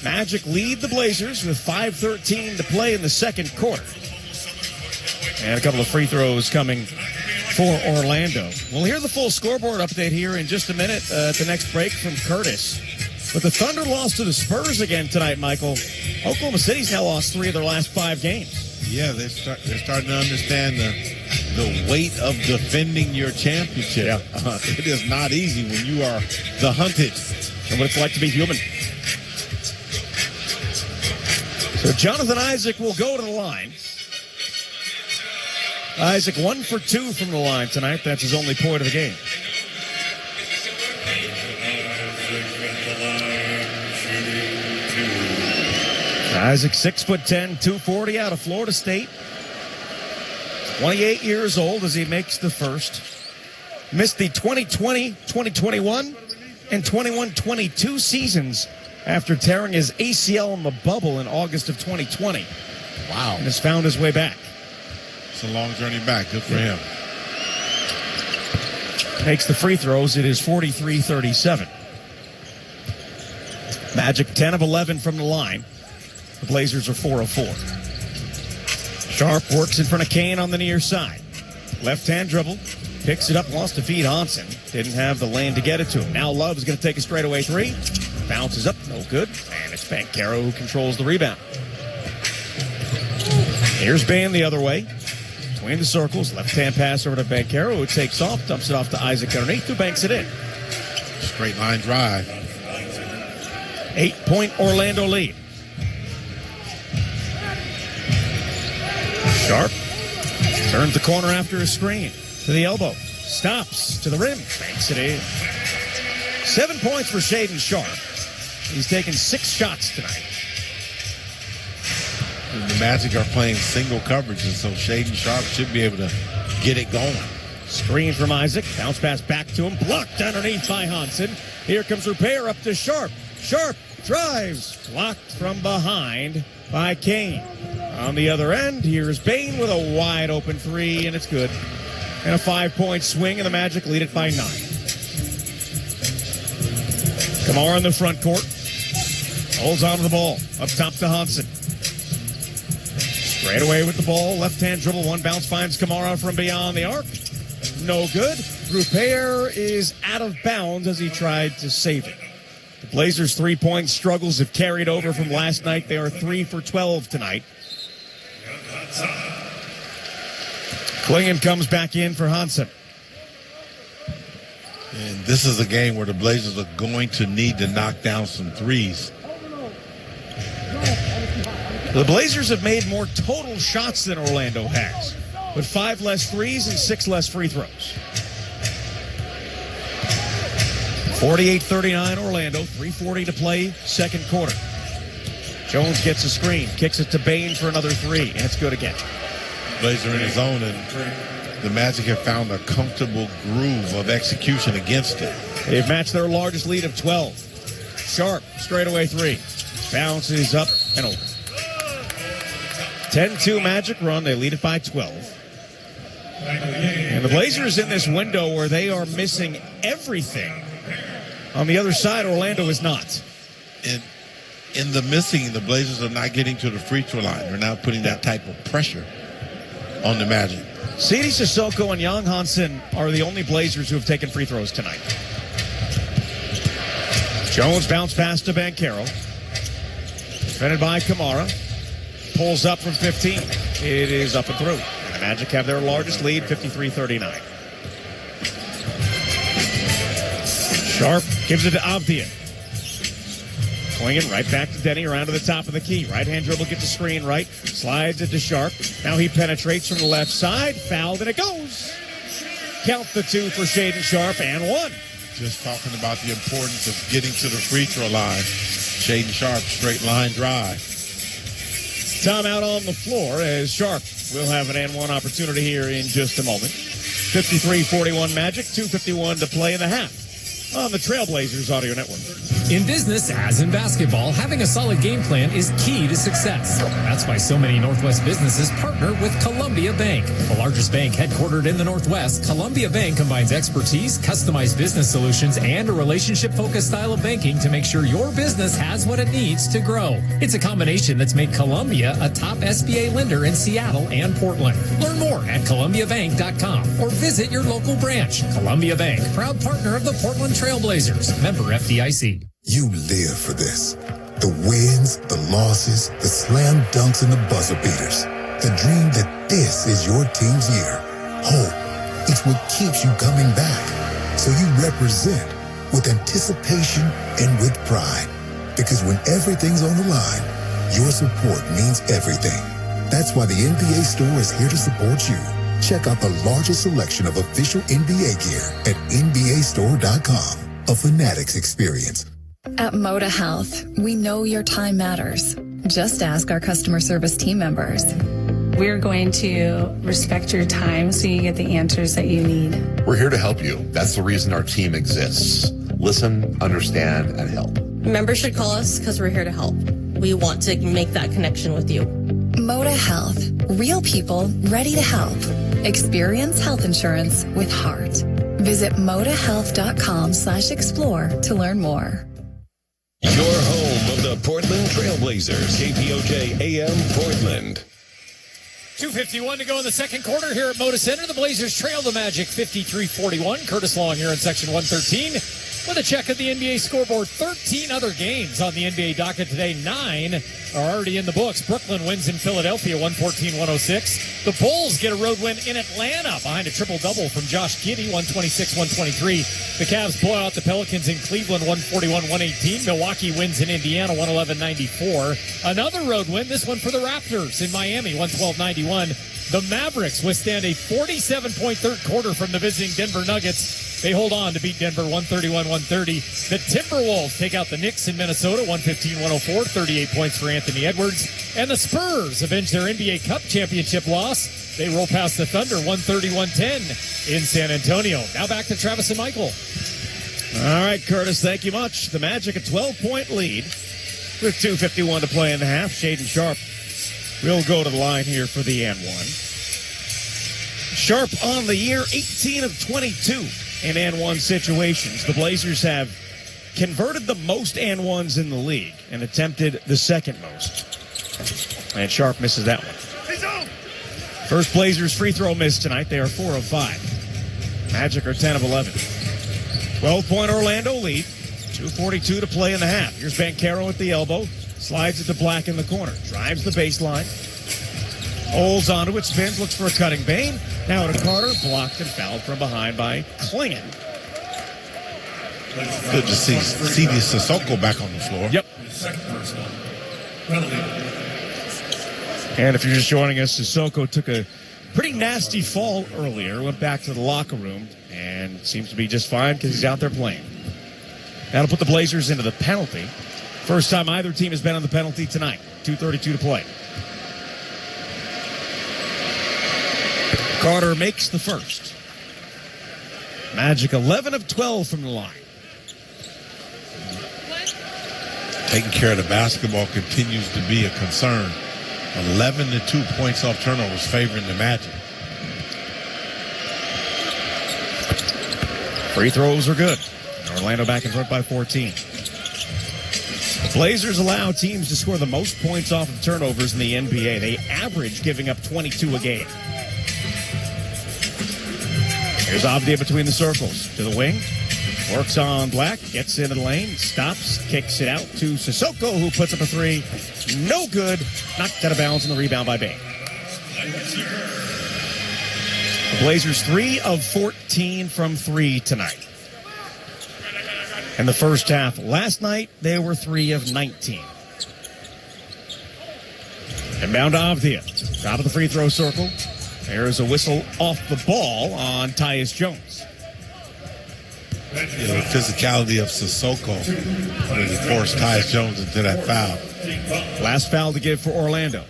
Magic lead the Blazers with 5:13 to play in the second quarter. And a couple of free throws coming for Orlando. We'll hear the full scoreboard update here in just a minute at the next break from Curtis. But the Thunder lost to the Spurs again tonight, Michael. Oklahoma City's now lost 3 of their last 5 games. Yeah, they're starting to understand the weight of defending your championship. Yeah. It is not easy when you are the hunted. And what it's like to be human. So Jonathan Isaac will go to the line. Isaac 1 for 2 from the line tonight. That's his only point of the game. Isaac 6'10", 240 out of Florida State. 28 years old as he makes the first. Missed the 2020, 2021, and 21-22 seasons after tearing his ACL in the bubble in August of 2020. Wow. And has found his way back. It's a long journey back. Good for him. Makes the free throws. It is 43-37. Magic 10 of 11 from the line. The Blazers are 4 of 4. Sharp works in front of Kane on the near side. Left-hand dribble. Picks it up, wants to feed Hansen. Didn't have the lane to get it to him. Now Love's going to take a straightaway 3. Bounces up, no good. And it's Banchero who controls the rebound. Here's Bain the other way. Between the circles, left-hand pass over to Banchero, who takes off, dumps it off to Isaac underneath, who banks it in. Straight line drive. 8-point Orlando lead. Sharp turns the corner after a screen. To the elbow. Stops to the rim. Banks it in. 7 points for Shaedon Sharp. He's taken 6 shots tonight. And the Magic are playing single coverage, and so Shaedon Sharp should be able to get it going. Screen from Isaac. Bounce pass back to him. Blocked underneath by Hansen. Here comes Rupert up to Sharp. Sharp drives. Blocked from behind by Kane. On the other end, here's Bain with a wide open 3, and it's good. And a 5-point swing, and the Magic lead it by 9. Kamara in the front court. Holds on to the ball. Up top to Hansen. Straight away with the ball. Left-hand dribble. One bounce finds Kamara from beyond the arc. No good. Rupert is out of bounds as he tried to save it. The Blazers' three-point struggles have carried over from last night. They are 3 for 12 tonight. Klingon comes back in for Hansen. And this is a game where the Blazers are going to need to knock down some threes. The Blazers have made more total shots than Orlando has, but 5 less threes and 6 less free throws. 48-39 Orlando, 3:40 to play, second quarter. Jones gets a screen, kicks it to Bain for another 3, and it's good again. Blazer in his zone, and the Magic have found a comfortable groove of execution against it. They've matched their largest lead of 12. Sharp, straightaway 3. Bounces up and over. 10-2 Magic run. They lead it by 12. And the Blazers in this window where they are missing everything. On the other side, Orlando is not. In the missing, the Blazers are not getting to the free throw line. They're not putting that type of pressure on the Magic. Sidi Sissoko and Jan Hansen are the only Blazers who have taken free throws tonight. Jones bounce pass to Banchero. Defended by Kamara. Pulls up from 15. It is up and through. And the Magic have their largest lead, 53-39. Sharp gives it to Avdia. Swinging right back to Denny around to the top of the key. Right-hand dribble gets a screen right. Slides it to Sharp. Now he penetrates from the left side. Fouled, and it goes. Count the 2 for Shaden Sharp and 1. Just talking about the importance of getting to the free throw line. Shaden Sharp, straight line drive. Timeout on the floor as Sharp will have an and 1 opportunity here in just a moment. 53-41 Magic, 2:51 to play in the half on the Trailblazers Audio Network. In business, as in basketball, having a solid game plan is key to success. That's why so many Northwest businesses partner with Columbia Bank. The largest bank headquartered in the Northwest, Columbia Bank combines expertise, customized business solutions, and a relationship-focused style of banking to make sure your business has what it needs to grow. It's a combination that's made Columbia a top SBA lender in Seattle and Portland. Learn more at ColumbiaBank.com or visit your local branch. Columbia Bank, proud partner of the Portland Trailblazers, member FDIC. You live for this. The wins, the losses, the slam dunks, and the buzzer beaters. The dream that this is your team's year. Hope, it's what keeps you coming back. So you represent with anticipation and with pride. Because when everything's on the line, your support means everything. That's why the NBA store is here to support you. Check out the largest selection of official NBA gear at NBAstore.com. A Fanatics experience. At Moda Health, we know your time matters. Just ask our customer service team members. We're going to respect your time so you get the answers that you need. We're here to help you. That's the reason our team exists. Listen, understand, and help. Members should call us because we're here to help. We want to make that connection with you. Moda Health. Real people ready to help. Experience health insurance with heart. Visit modahealth.com/explore to learn more. Your home of the Portland Trailblazers, KPOJ AM Portland. 2:51 to go in the second quarter here at Moda Center. The Blazers trail the Magic 53-41. Curtis Long here in section 113 with a check of the NBA scoreboard. 13 other games on the NBA docket today. 9 are already in the books. Brooklyn wins in Philadelphia 114-106. The Bulls get a road win in Atlanta behind a triple-double from Josh Giddey, 126-123. The Cavs blow out the Pelicans in Cleveland 141-118. Milwaukee wins in Indiana 111-94. Another road win, this one for the Raptors in Miami 112-91. The Mavericks withstand a 47-point third quarter from the visiting Denver Nuggets. They hold on to beat Denver 131-130. The Timberwolves take out the Knicks in Minnesota 115-104, 38 points for Anthony Edwards. And the Spurs avenge their NBA Cup championship loss. They roll past the Thunder 130-110 in San Antonio. Now back to Travis and Michael. All right, Curtis, thank you much. The Magic a 12-point lead with 2:51 to play in the half. Shaden Sharp will go to the line here for the and 1. Sharp on the year, 18 of 22 in and 1 situations. The Blazers have converted the most and 1s in the league and attempted the second most. And Sharp misses that one. First Blazers free throw miss tonight. They are 4 of 5. Magic are 10 of 11. 12-point Orlando lead. 2:42 to play in the half. Here's Banchero at the elbow. Slides it to Black in the corner. Drives the baseline. Holds onto it. Spins. Looks for a cutting Bane. Now to Carter. Blocked and fouled from behind by Klingon. Good to see CD Sissoko back on the floor. Yep. And if you're just joining us, Sissoko took a pretty nasty fall earlier. Went back to the locker room and seems to be just fine because he's out there playing. That'll put the Blazers into the penalty. First time either team has been on the penalty tonight. 2:32 to play. Carter makes the first. Magic 11 of 12 from the line. Taking care of the basketball continues to be a concern. 11 to 2 points off turnovers favoring the Magic. Free throws are good. Orlando back in front by 14. The Blazers allow teams to score the most points off of turnovers in the NBA. They average giving up 22 a game. Here's Avdia between the circles. To the wing. Works on Black. Gets into the lane. Stops. Kicks it out to Sissoko, who puts up a three. No good. Knocked out of bounds on the rebound by Bane. The Blazers 3 of 14 from 3 tonight. in the first half. Last night, they were 3 of 19. Inbound to Avdia. Top of the free throw circle. There's a whistle off the ball on Tyus Jones. The physicality of Sissoko when he forced Tyus Jones into that foul. Last foul to give for Orlando.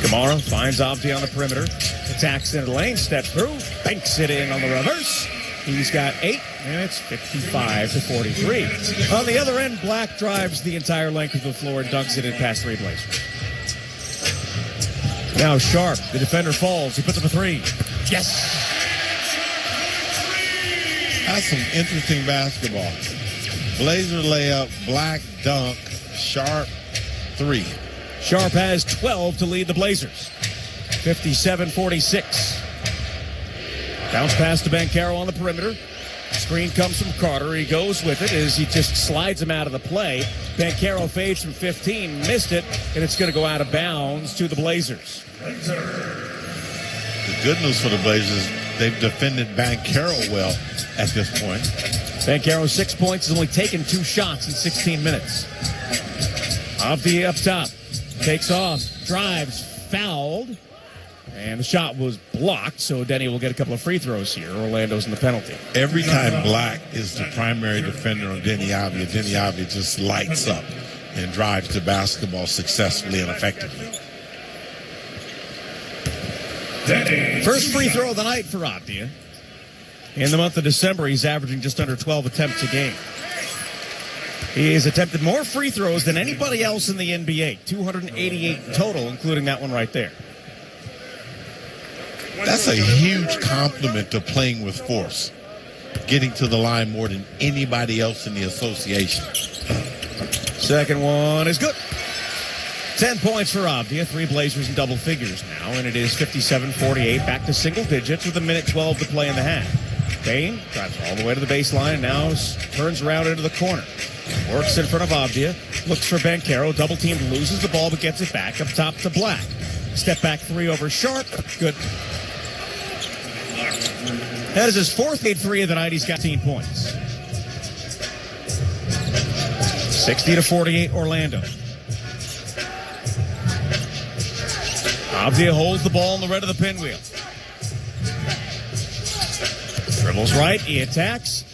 Kamara finds Avdia on the perimeter. Attacks into the lane, steps through, banks it in on the reverse. He's got 8, and it's 55-43. On the other end, Black drives the entire length of the floor and dunks it in past 3 Blazers. Now Sharp, the defender falls. He puts up a 3. Yes! That's some interesting basketball. Blazer layup, Black dunk, Sharp 3. Sharp has 12 to lead the Blazers. 57-46. Bounce pass to Banchero on the perimeter. Screen comes from Carter. He goes with it as he just slides him out of the play. Banchero fades from 15, missed it, and it's going to go out of bounds to the Blazers. The good news for the Blazers, they've defended Banchero well at this point. Banchero 6 points, has only taken 2 shots in 16 minutes. Avdia up top, takes off, drives, fouled. And the shot was blocked, so Denny will get a couple of free throws here. Orlando's in the penalty. Every time Black is the primary defender on Denny Avdia just lights up and drives the basketball successfully and effectively. First free throw of the night for Avdia. In the month of December, he's averaging just under 12 attempts a game. He has attempted more free throws than anybody else in the NBA. 288 total, including that one right there. That's a huge compliment to playing with force. Getting to the line more than anybody else in the association. Second one is good. 10 points for Avdia. 3 Blazers in double figures now, and it is 57-48. Back to single digits with 1:12 to play in the half. Payne drives all the way to the baseline and now turns around into the corner. Works in front of Avdia. Looks for Banchero. Double teamed, loses the ball, but gets it back up top to Black. Step back 3 over Sharp. Good. That is his 4th 8-3 of the night. He's got 18 points. 60-48 Orlando. Avdia holds the ball on the red of the pinwheel. Dribbles right, he attacks,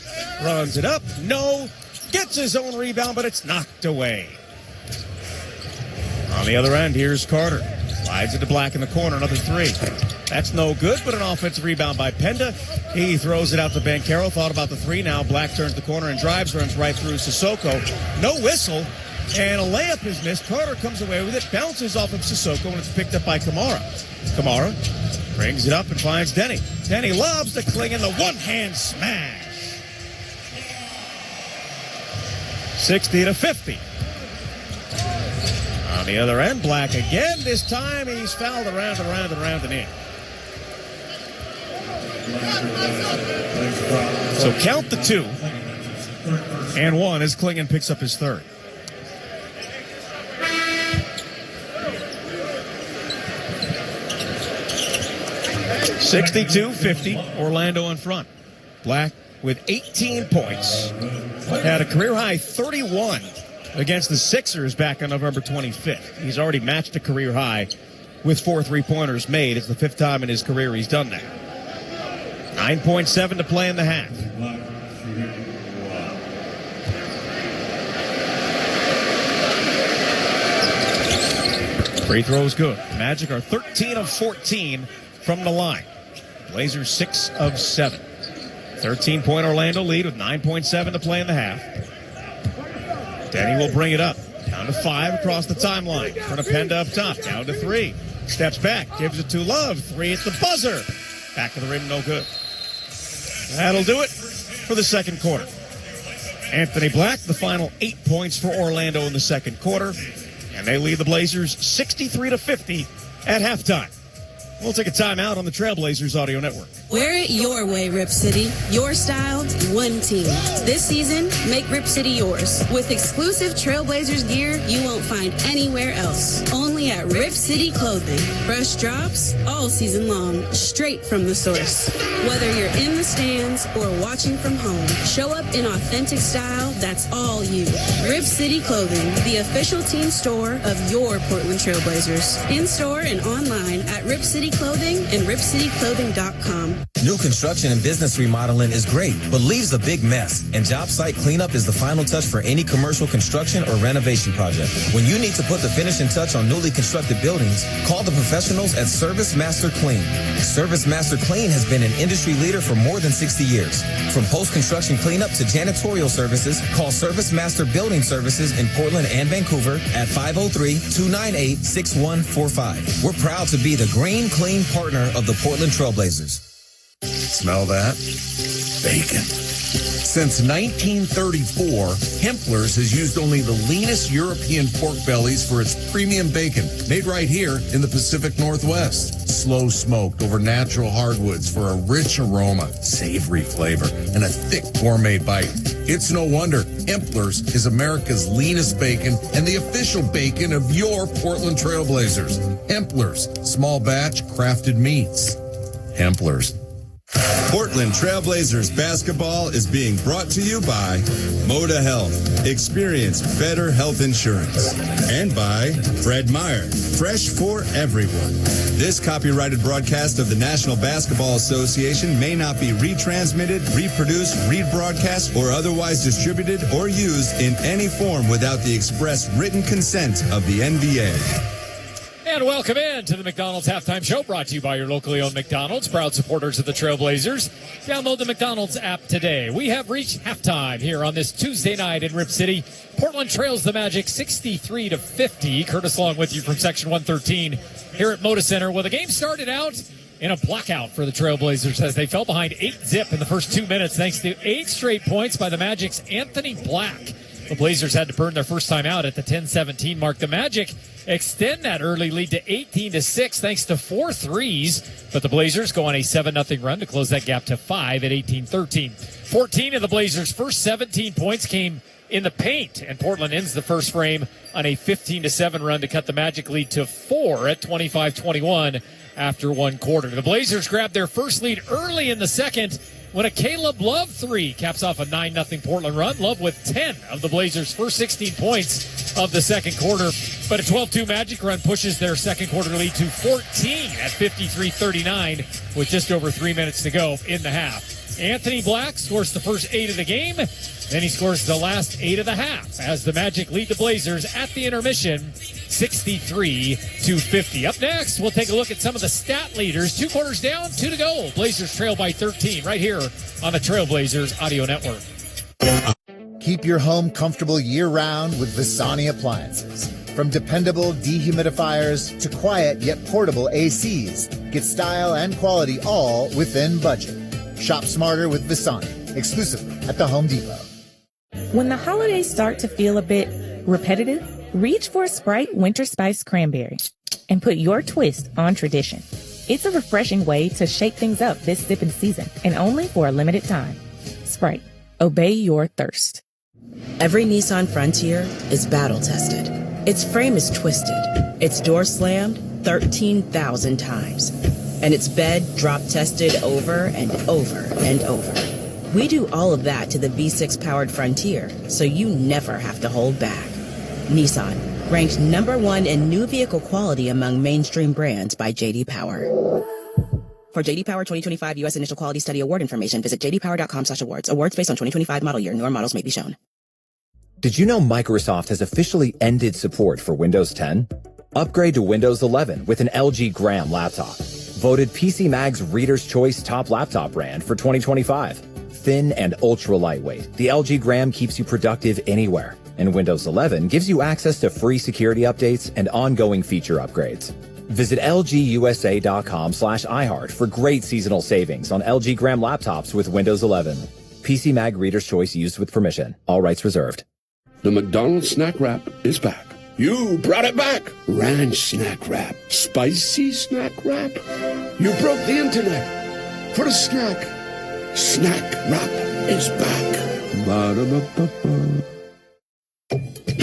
runs it up, no, gets his own rebound, but it's knocked away. On the other end, here's Carter. Slides it to Black in the corner, another 3. That's no good, but an offensive rebound by Penda. He throws it out to Banchero, thought about the 3. Now Black turns the corner and drives, runs right through Sissoko. No whistle, and a layup is missed. Carter comes away with it, bounces off of Sissoko, and it's picked up by Kamara. Kamara brings it up and finds Denny. Denny loves to cling in the one-hand smash. 60-50. On the other end, Black again. This time he's fouled around and in. So count the 2. And 1 as Klingon picks up his 3rd. (62-50) Orlando in front. Black with 18 points. Had a career-high 31 against the Sixers back on November 25th. He's already matched a career high with 4 3-pointers made. It's the 5th time in his career he's done that. 9.7 to play in the half. Free throw is good. Magic are 13 of 14 from the line. Blazers 6 of 7. 13-point Orlando lead with 9.7 to play in the half. Denny will bring it up. Down to 5 across the timeline. In front of Penda up top. Down to 3. Steps back. Gives it to Love. 3 at the buzzer. Back to the rim. No good. That'll do it for the second quarter. Anthony Black, the final 8 points for Orlando in the second quarter. And they lead the Blazers 63-50 at halftime. We'll take a timeout on the Trailblazers Audio Network. Wear it your way, Rip City. Your style, one team. This season, make Rip City yours with exclusive Trailblazers gear you won't find anywhere else. Only at Rip City Clothing. Fresh drops all season long, straight from the source. Whether you're in the stands or watching from home, show up in authentic style that's all you. Rip City Clothing, the official team store of your Portland Trailblazers. In-store and online at Rip City Clothing and ripcityclothing.com. New construction and business remodeling is great, but leaves a big mess. And job site cleanup is the final touch for any commercial construction or renovation project. When you need to put the finishing touch on newly constructed buildings, call the professionals at Service Master Clean. Service Master Clean has been an industry leader for more than 60 years. From post-construction cleanup to janitorial services, call Service Master Building Services in Portland and Vancouver at 503-298-6145. We're proud to be the green, clean partner of the Portland Trailblazers. Smell that? Bacon. Since 1934, Hempler's has used only the leanest European pork bellies for its premium bacon, made right here in the Pacific Northwest. Slow smoked over natural hardwoods for a rich aroma, savory flavor, and a thick gourmet bite. It's no wonder Hempler's is America's leanest bacon and the official bacon of your Portland Trailblazers. Hempler's, small batch crafted meats. Hempler's. Portland Trailblazers basketball is being brought to you by Moda Health. Experience better health insurance. And by Fred Meyer. Fresh for everyone. This copyrighted broadcast of the National Basketball Association may not be retransmitted, reproduced, rebroadcast, or otherwise distributed or used in any form without the express written consent of the NBA. And welcome in to the McDonald's Halftime Show, brought to you by your locally owned McDonald's, proud supporters of the Trailblazers. Download the McDonald's app today. We have reached halftime here on this Tuesday night in Rip City. Portland trails the Magic 63-50. Curtis Long with you from Section 113 here at Moda Center. Well, the game started out in a blackout for the Trailblazers as they fell behind 8-zip in the first 2 minutes thanks to 8 straight points by the Magic's Anthony Black. The Blazers had to burn their first time out at the 10-17 mark. The Magic extend that early lead to 18-6 thanks to 4 threes, but the Blazers go on a 7-0 run to close that gap to 5 at 18-13. 14 of the Blazers' first 17 points came in the paint, and Portland ends the first frame on a 15-7 run to cut the Magic lead to 4 at 25-21 after one quarter. The Blazers grabbed their first lead early in the second when a Caleb Love 3 caps off a 9-0 Portland run. Love with 10 of the Blazers' first 16 points of the second quarter. But a 12-2 Magic run pushes their second quarter lead to 14 at 53-39 with just over 3 minutes to go in the half. Anthony Black scores the first 8 of the game. Then he scores the last 8 of the half as the Magic lead the Blazers at the intermission 63-50. Up next, we'll take a look at some of the stat leaders. 2 quarters down, 2 to go. Blazers trail by 13 right here on the Trailblazers Audio Network. Keep your home comfortable year-round with Visani appliances. From dependable dehumidifiers to quiet yet portable ACs, get style and quality all within budget. Shop smarter with Visani, exclusively at the Home Depot. When the holidays start to feel a bit repetitive, reach for a Sprite Winter Spice Cranberry and put your twist on tradition. It's a refreshing way to shake things up this sipping season, and only for a limited time. Sprite, obey your thirst. Every Nissan Frontier is battle-tested. Its frame is twisted, its door slammed 13,000 times, and its bed drop-tested over and over and over. We do all of that to the V6-powered Frontier, so you never have to hold back. Nissan, ranked #1 in new vehicle quality among mainstream brands by J.D. Power. For J.D. Power 2025 U.S. Initial Quality Study Award information, visit jdpower.com/awards. Awards based on 2025 model year. Newer models may be shown. Did you know Microsoft has officially ended support for Windows 10? Upgrade to Windows 11 with an LG Gram laptop. Voted PC Mag's Reader's Choice Top Laptop Brand for 2025. Thin and ultra lightweight, the LG Gram keeps you productive anywhere. And Windows 11 gives you access to free security updates and ongoing feature upgrades. Visit lgusa.com/iHeart for great seasonal savings on LG Gram laptops with Windows 11. PC Mag Reader's Choice used with permission. All rights reserved. The McDonald's Snack Wrap is back. You brought it back. Ranch Snack Wrap. Spicy Snack Wrap. You broke the internet. for a snack. Snack Wrap is back. Ba-da-ba-ba-ba.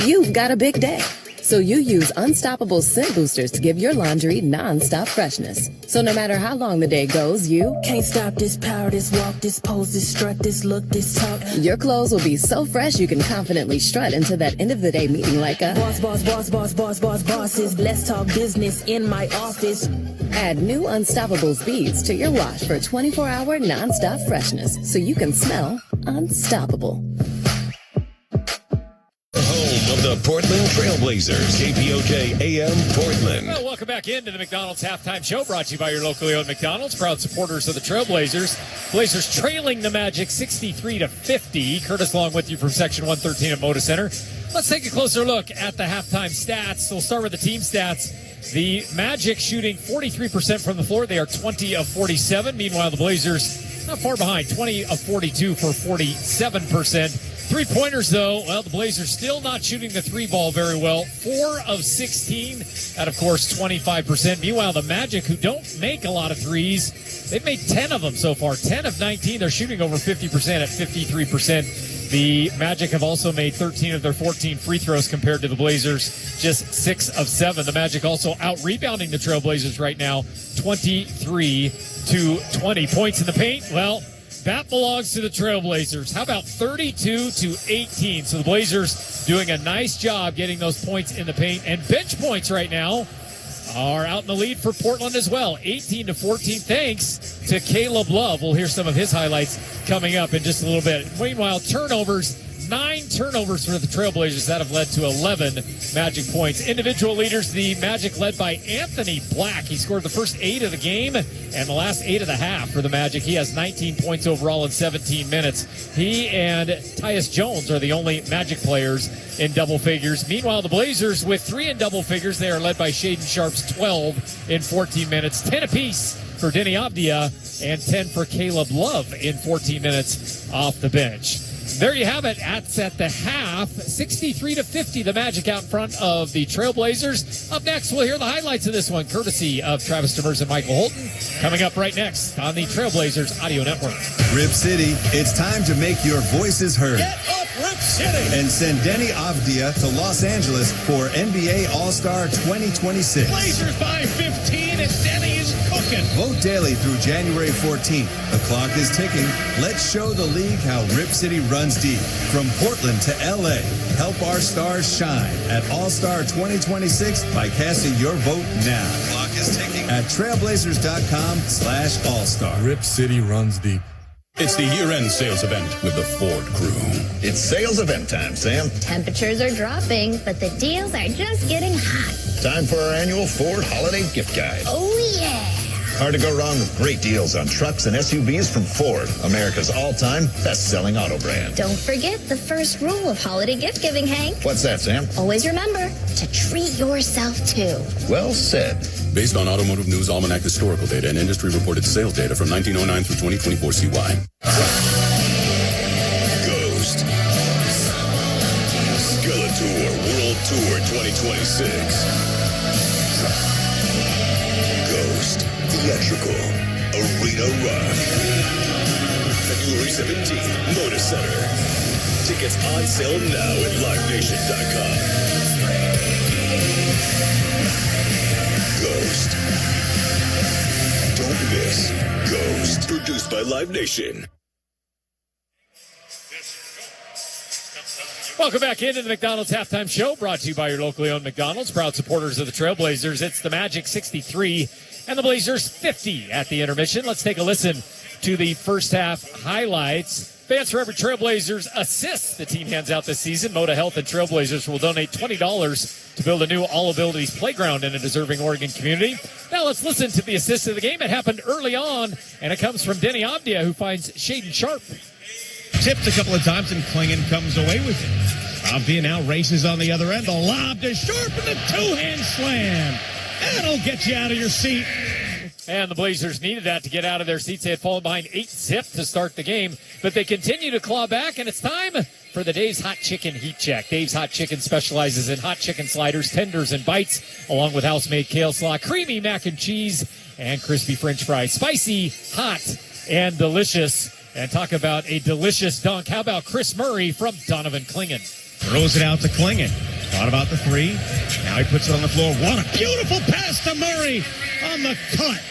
You've got a big day, so you use Unstoppable Scent Boosters to give your laundry non-stop freshness. So no matter how long the day goes, you can't stop this power, this walk, this pose, this strut, this look, this talk. Your clothes will be so fresh you can confidently strut into that end of the day meeting like a bosses. Let's talk business in my office. Add new Unstoppable beads to your wash for 24-hour non-stop freshness so you can smell unstoppable. Home of the Portland Trailblazers, KPOJ AM Portland. Well, welcome back into the McDonald's Halftime Show, brought to you by your locally owned McDonald's, proud supporters of the Trailblazers. Blazers trailing the Magic 63-50. Curtis Long with you from Section 113 at Moda Center. Let's take a closer look at the halftime stats. We'll start with the team stats. The Magic shooting 43% from the floor. They are 20 of 47. Meanwhile, the Blazers not far behind, 20 of 42 for 47%. Three-pointers, though, well, the Blazers still not shooting the three ball very well. 4 of 16 at, of course, 25%. Meanwhile, the Magic, who don't make a lot of threes, they've made 10 of them so far. 10 of 19. They're shooting over 50% at 53%. The Magic have also made 13 of their 14 free throws compared to the Blazers, just 6 of 7. The Magic also out-rebounding the Trailblazers right now, 23-20. Points in the paint, well, that belongs to the Trailblazers. How about 32-18? So the Blazers doing a nice job getting those points in the paint. And bench points right now are out in the lead for Portland as well. 18-14 thanks to Caleb Love. We'll hear some of his highlights coming up in just a little bit. Meanwhile, turnovers. 9 turnovers for the Trailblazers that have led to 11 Magic points. Individual leaders, the Magic led by Anthony Black. He scored the first 8 of the game and the last 8 of the half for the Magic. He has 19 points overall in 17 minutes. He and Tyus Jones are the only Magic players in double figures. Meanwhile, the Blazers with 3 in double figures. They are led by Shaedon Sharp's 12 in 14 minutes. 10 apiece for Denny Avdia and 10 for Caleb Love in 14 minutes off the bench. There you have it. At the half, 63-50, the Magic out in front of the Trailblazers. Up next, we'll hear the highlights of this one, courtesy of Travis Demers and Michael Holton. Coming up right next on the Trailblazers Audio Network. Rip City, it's time to make your voices heard. Get up, Rip City! And send Denny Avdia to Los Angeles for NBA All-Star 2026. Blazers by 15, and Denny is cooking. Vote daily through January 14th. The clock is ticking. Let's show the league how Rip City runs deep. From Portland to LA, help our stars shine at All-Star 2026 by casting your vote now. Clock is ticking at trailblazers.com/all-star. Rip City runs deep. It's the year-end sales event with the Ford crew. It's sales event time, Sam. Temperatures are dropping, but the deals are just getting hot. Time for our annual Ford Holiday Gift Guide. Oh, yeah. Hard to go wrong with great deals on trucks and SUVs from Ford, America's all-time best-selling auto brand. Don't forget the first rule of holiday gift giving, Hank. What's that, Sam? Always remember to treat yourself, too. Well said. Based on Automotive News Almanac historical data and industry-reported sales data from 1909 through 2024 CY. Ghost. Skeletor World Tour 2026. Ghost. Theatrical Arena Rock. February 17th, Moda Center. Tickets on sale now at LiveNation.com. Ghost. Don't miss Ghost. Produced by Live Nation. Welcome back into the McDonald's Halftime Show, brought to you by your locally owned McDonald's, proud supporters of the Trailblazers. It's the Magic 63 and the Blazers 50 at the intermission. Let's take a listen to the first half highlights. Fans for every Trailblazers assist the team hands out this season. Moda Health and Trailblazers will donate $20 to build a new all-abilities playground in a deserving Oregon community. Now let's listen to the assist of the game. It happened early on, and it comes from Denny Avdia, who finds Shaedon Sharp. Tipped a couple of times, and Klingon comes away with it. Avdia now races on the other end. The lob to Sharp and the two-hand slam. That'll get you out of your seat. And the Blazers needed that to get out of their seats. They had fallen behind 8-zip to start the game, but they continue to claw back, and it's time for the Dave's Hot Chicken Heat Check. Dave's Hot Chicken specializes in hot chicken sliders, tenders, and bites, along with house-made kale slaw, creamy mac and cheese, and crispy French fries. Spicy, hot, and delicious. And talk about a delicious dunk. How about Chris Murray from Donovan Clingan? Throws it out to Clingan. Thought about the three. Now he puts it on the floor. What a beautiful pass to Murray on the cut.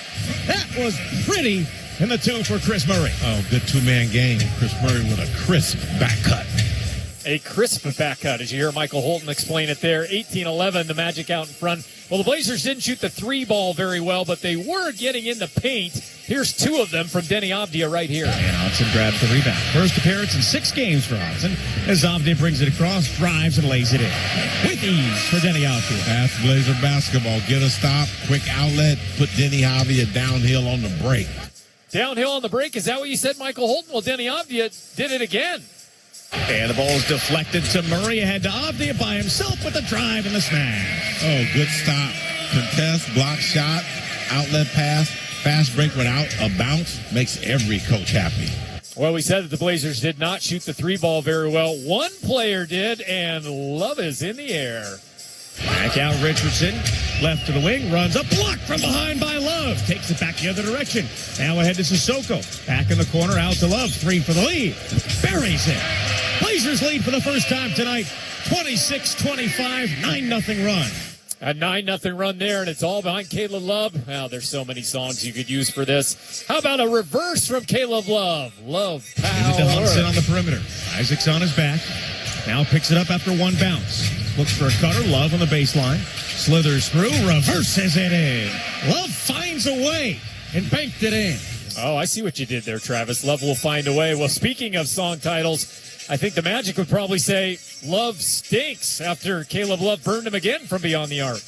That was pretty in the two for Chris Murray. Oh, good two-man game. Chris Murray with a crisp back cut. A crisp back cut, as you hear Michael Holton explain it there. 18-11, the Magic out in front. Well, the Blazers didn't shoot the three ball very well, but they were getting in the paint. Here's two of them from Denny Avdia right here. And Hodgson grabs the rebound. First appearance in 6 games for Hodgson, as Avdia brings it across, drives, and lays it in. With ease for Denny Avdia. That's Blazer basketball. Get a stop, quick outlet, put Denny Avdia downhill on the break. Downhill on the break, is that what you said, Michael Holton? Well, Denny Avdia did it again. And the ball is deflected to Murray. Ahead to Avdia by himself with the drive and the smash. Oh, good stop. Contest, block shot, outlet pass, fast break without a bounce. Makes every coach happy. Well, we said that the Blazers did not shoot the three ball very well. One player did, and Love is in the air. Back out Richardson. Left to the wing. Runs up. Blocked from behind by Love. Takes it back the other direction. Now ahead to Sissoko. Back in the corner. Out to Love. 3 for the lead. Buries it. Blazers lead for the first time tonight. 26-25. 9-0 run. A 9-0 run there, and it's all behind Caleb Love. Wow, there's so many songs you could use for this. How about a reverse from Caleb Love? Love power. Gives it to Hudson on the perimeter. Isaac's on his back. Now picks it up after one bounce. Looks for a cutter. Love on the baseline. Slithers through. Reverses it in. Love finds a way and banked it in. Oh, I see what you did there, Travis. Love will find a way. Well, speaking of song titles, I think the Magic would probably say Love stinks after Caleb Love burned him again from beyond the arc.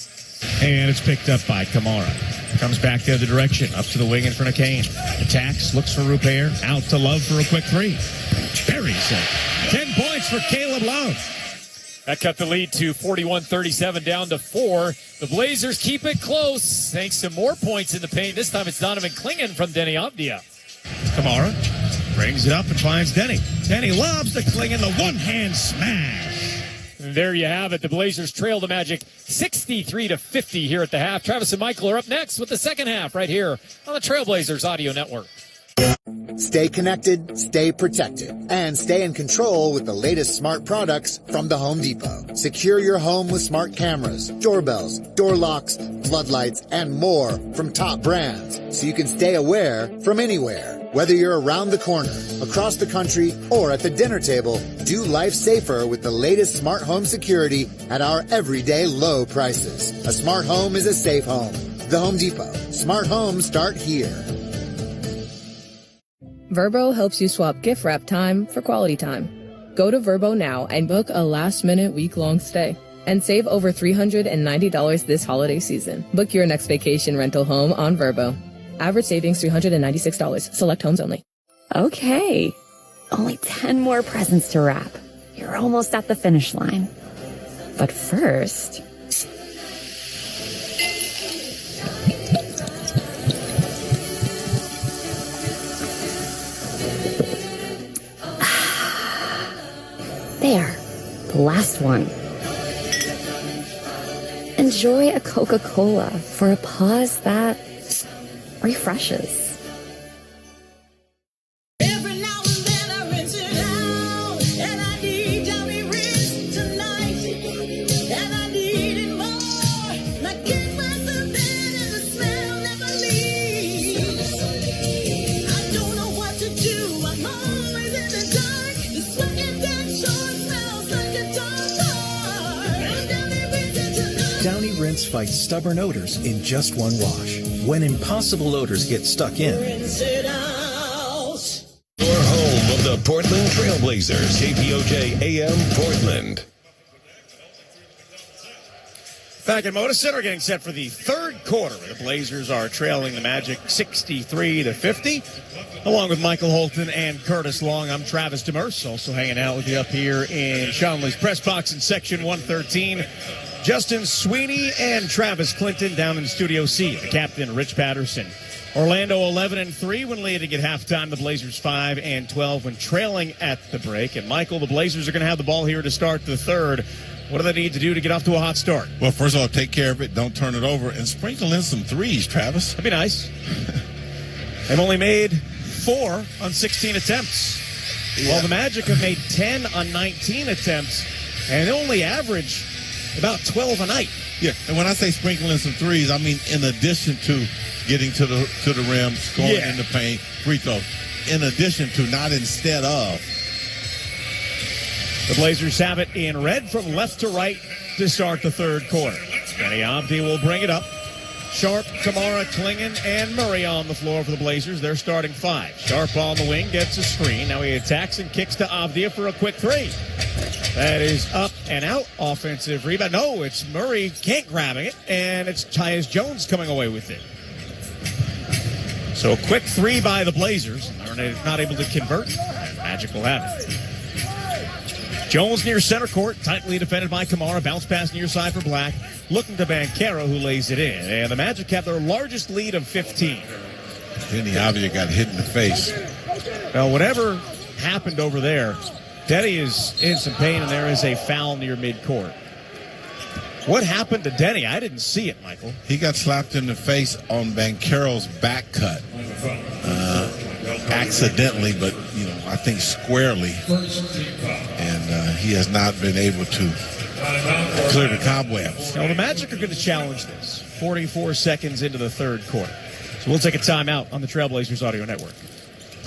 And it's picked up by Kamara. Comes back the other direction, up to the wing in front of Kane. Attacks, looks for Rupert. Out to Love for a quick three. Buries it. 10 points for Caleb Love. That cut the lead to 41-37 down to 4. The Blazers keep it close thanks to more points in the paint. This time it's Donovan Clingan from Denny Avdia. Kamara brings it up and finds Denny. Denny loves the Clingan, the one-hand smash. And there you have it. The Blazers trail the Magic 63-50 here at the half. Travis and Michael are up next with the second half right here on the Trailblazers Audio Network. Stay connected, stay protected, and stay in control with the latest smart products from the Home Depot. Secure your home with smart cameras, doorbells, door locks, floodlights, and more from top brands, so you can stay aware from anywhere. Whether you're around the corner, across the country, or at the dinner table, do life safer with the latest smart home security at our everyday low prices. A smart home is a safe home. The Home Depot. Smart homes start here. Vrbo helps you swap gift wrap time for quality time. Go to Vrbo now and book a last-minute week-long stay and save over $390 this holiday season. Book your next vacation rental home on Vrbo. Average savings $396. Select homes only. Okay, only 10 more presents to wrap. You're almost at the finish line. But first... There, the last one. Enjoy a Coca-Cola for a pause that refreshes. Downy Rinse fights stubborn odors in just one wash. When impossible odors get stuck in, rinse it out. Your home of the Portland Trailblazers, KPOJ AM Portland. Back in Moda Center, getting set for the third quarter. The Blazers are trailing the Magic 63-50. Along with Michael Holton and Curtis Long, I'm Travis Demers, also hanging out with you up here in Shanley's press box in section 113. Justin Sweeney and Travis Clinton down in Studio C. The captain, Rich Patterson. Orlando 11-3 when leading at halftime. The Blazers 5-12 when trailing at the break. And Michael, the Blazers are going to have the ball here to start the third. What do they need to do to get off to a hot start? Well, first of all, take care of it. Don't turn it over. And sprinkle in some threes, Travis. That'd be nice. They've only made 4 on 16 attempts. Yeah. Well, the Magic have made 10 on 19 attempts and only average about 12 a night. Yeah, and when I say sprinkling some threes, I mean in addition to getting to the rim, scoring in the paint, free throws. In addition to, not instead of. The Blazers have it in red from left to right to start the third quarter. Deni Avdija will bring it up. Sharp, Kamara, Clingan, and Murray on the floor for the Blazers. They're starting 5. Sharp on the wing, gets a screen. Now he attacks and kicks to Avdija for a quick 3. That is up and out. Offensive rebound. No, it's Murray can't grabbing it, and it's Tyus Jones coming away with it. So a quick 3 by the Blazers. They're not able to convert. Magic will have it. Jones near center court, tightly defended by Kamara. Bounce pass near side for Black. Looking to Banchero, who lays it in. And the Magic have their largest lead of 15. Deni Avdija got hit in the face. Well, whatever happened over there, Deni is in some pain, and there is a foul near midcourt. What happened to Deni? I didn't see it, Michael. He got slapped in the face on Banchero's back cut. Accidentally, but, I think squarely. And he has not been able to clear the cobwebs. Now, the Magic are going to challenge this 44 seconds into the third quarter. So we'll take a timeout on the Trailblazers Audio Network.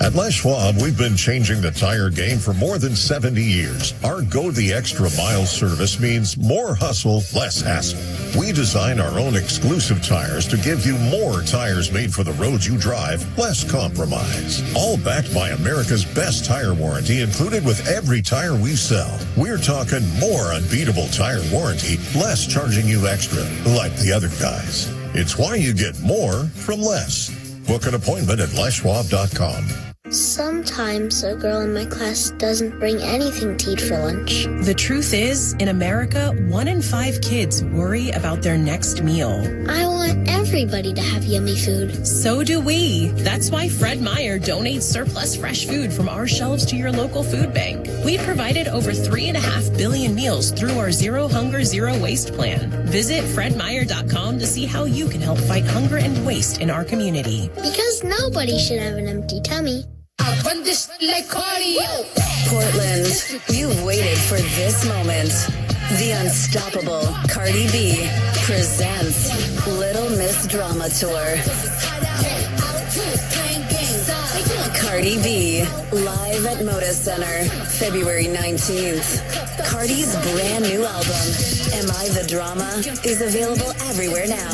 At Les Schwab, we've been changing the tire game for more than 70 years. Our Go the Extra Mile service means more hustle, less hassle. We design our own exclusive tires to give you more tires made for the road you drive, less compromise. All backed by America's best tire warranty included with every tire we sell. We're talking more unbeatable tire warranty, less charging you extra, like the other guys. It's why you get more from less. Book an appointment at leschwab.com. Sometimes a girl in my class doesn't bring anything to eat for lunch. The truth is, in America, 1 in 5 kids worry about their next meal. I want everybody to have yummy food. So do we. That's why Fred Meyer donates surplus fresh food from our shelves to your local food bank. We've provided over 3.5 billion meals through our Zero Hunger, Zero Waste plan. Visit fredmeyer.com to see how you can help fight hunger and waste in our community. Because nobody should have an empty tummy. Portland, you've waited for this moment. The unstoppable Cardi B presents Little Miss Drama Tour. Cardi B, live at Moda Center, February 19th. Cardi's brand new album, Am I the Drama, is available everywhere now.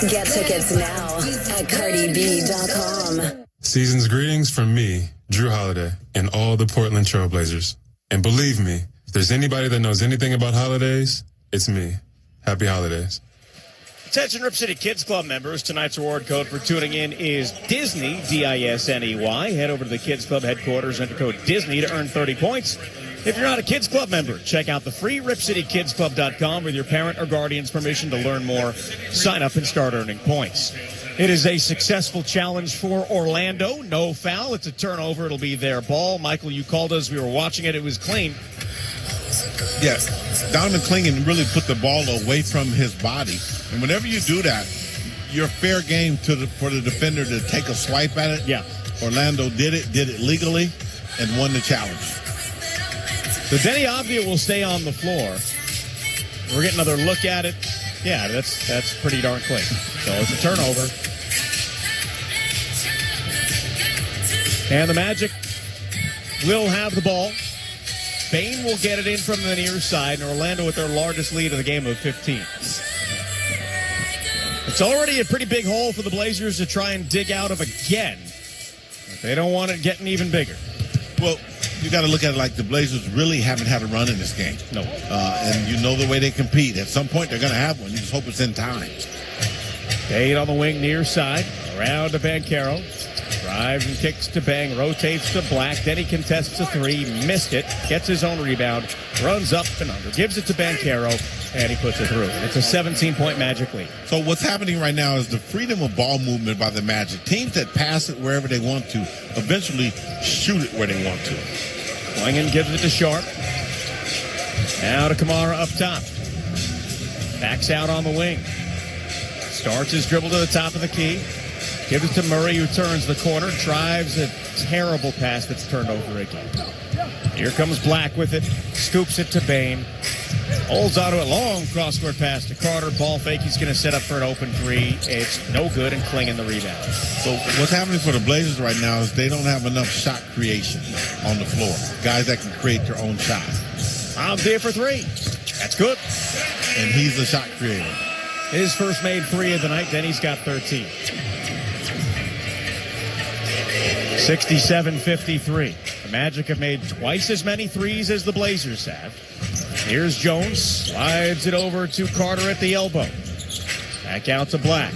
Get tickets now at CardiB.com. Season's greetings from me, Drew Holiday, and all the Portland Trailblazers. And believe me, if there's anybody that knows anything about holidays, it's me. Happy holidays. Attention Rip City Kids Club members. Tonight's reward code for tuning in is Disney, D-I-S-N-E-Y. Head over to the Kids Club headquarters, enter code Disney to earn 30 points. If you're not a Kids Club member, check out the free RipCityKidsClub.com with your parent or guardian's permission to learn more. Sign up and start earning points. It is a successful challenge for Orlando. No foul. It's a turnover. It'll be their ball. Michael, you called us. We were watching it. It was clean. Yes. Donovan Clingan really put the ball away from his body. And whenever you do that, you're fair game for the defender to take a swipe at it. Yeah. Orlando did it legally, and won the challenge. So Deni Avdija will stay on the floor. We're getting another look at it. Yeah, that's pretty darn quick. So it's a turnover. And the Magic will have the ball. Bane will get it in from the near side, and Orlando with their largest lead of the game of 15. It's already a pretty big hole for the Blazers to try and dig out of again. But they don't want it getting even bigger. Well, you got to look at it like the Blazers really haven't had a run in this game. No. And you know the way they compete. At some point, they're going to have one. You just hope it's in time. Bane on the wing near side. Around to Banchero. Drives and kicks to Bang. Rotates to Black. Then he contests a 3. Missed it. Gets his own rebound. Runs up and under. Gives it to Banchero. And he puts it through. It's a 17-point Magic lead. So what's happening right now is the freedom of ball movement by the Magic. Teams that pass it wherever they want to eventually shoot it where they want to. Clingan gives it to Sharp. Now to Kamara up top. Backs out on the wing. Starts his dribble to the top of the key. Gives it to Murray, who turns the corner, drives a terrible pass that's turned over again. Here comes Black with it, scoops it to Bain. Holds onto a long cross-court pass to Carter. Ball fake. He's going to set up for an open three. It's no good, and Klingon the rebound. So what's happening for the Blazers right now is they don't have enough shot creation on the floor. Guys that can create their own shot. Avdia for three. That's good. And he's a shot creator. His first made three of the night. Then he's got 13. 67-53. The Magic have made twice as many threes as the Blazers have. Here's Jones. Slides it over to Carter at the elbow. Back out to Black.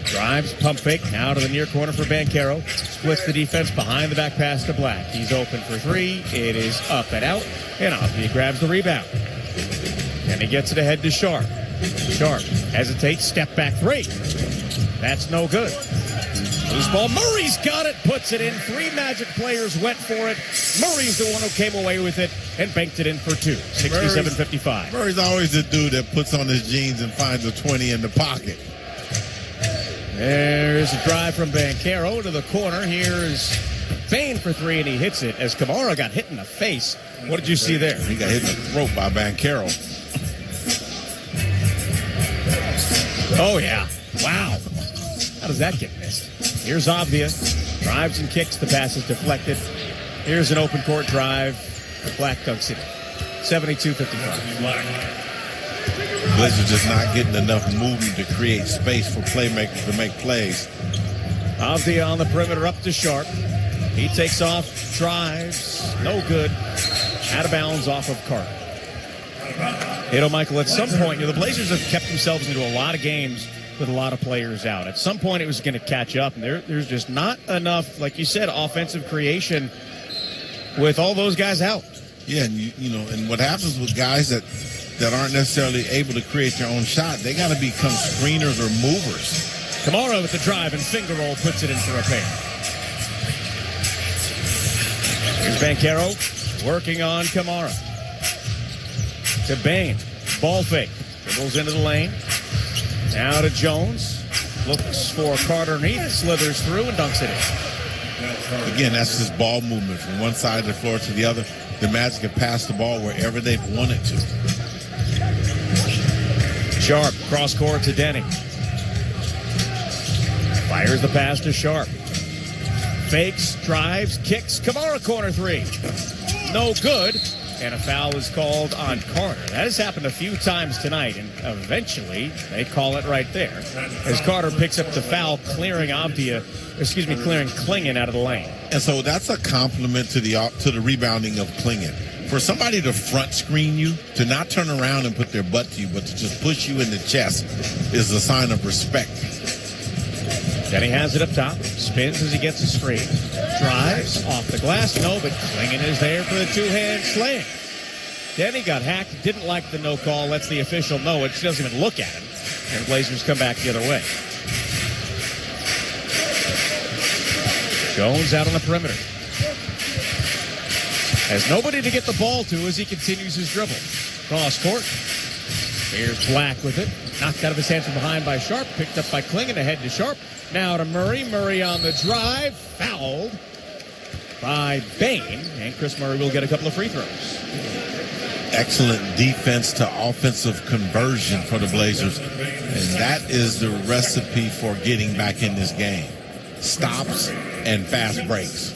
Drives, pump fake. Now to the near corner for Banchero. Splits the defense behind the back pass to Black. He's open for three. It is up and out. And Avdia grabs the rebound. And he gets it ahead to Sharp. Sharp hesitates. Step back three. That's no good. Loose ball. Murray's got it. Puts it in. Three Magic players went for it. Murray's the one who came away with it and banked it in for two. 67-55. Murray's always the dude that puts on his jeans and finds a 20 in the pocket. There's a drive from Banchero to the corner. Here's Bain for three, and he hits it as Kamara got hit in the face. What did you see there? He got hit in the throat by Banchero. Oh, yeah. Wow. How does that get missed? Here's Avdia. Drives and kicks. The pass is deflected. Here's an open court drive. Black dunks it. 72-55. Blazers just not getting enough movement to create space for playmakers to make plays. Avdia on the perimeter up to Sharp. He takes off, drives. No good. Out of bounds off of Carter. Michael, at some point, the Blazers have kept themselves into a lot of games with a lot of players out. At some point, it was going to catch up, and there's just not enough, like you said, offensive creation with all those guys out. Yeah, and and what happens with guys that aren't necessarily able to create their own shot, they got to become screeners or movers. Kamara with the drive and finger roll puts it in for a pair. Here's Banchero working on Kamara. To Bain. Ball fake. Dribbles into the lane. Now to Jones. Looks for Carter underneath. Slithers through and dunks it in. Again, that's just ball movement from one side of the floor to the other. The Magic have passed the ball wherever they've wanted to. Sharp, cross court to Denny. Fires the pass to Sharp. Fakes, drives, kicks. Kamara corner three. No good. And a foul is called on Carter. That has happened a few times tonight, and eventually they call it right there as Carter picks up the foul, clearing Klingon out of the lane. And so that's a compliment to the rebounding of Klingon. For somebody to front screen you, to not turn around and put their butt to you, but to just push you in the chest is a sign of respect. Then he has it up top, spins as he gets a screen, drives off the glass. No, but Klingon is there for the two-hand slam. Denny got hacked, didn't like the no call, lets the official know it. She doesn't even look at him, and Blazers come back the other way. Jones out on the perimeter. Has nobody to get the ball to as he continues his dribble. Cross court. Here's Black with it. Knocked out of his hands from behind by Sharp. Picked up by Klingon, ahead to Sharp. Now to Murray. Murray on the drive. Fouled by Bain. And Chris Murray will get a couple of free throws. Excellent defense to offensive conversion for the Blazers. And that is the recipe for getting back in this game. Stops and fast breaks.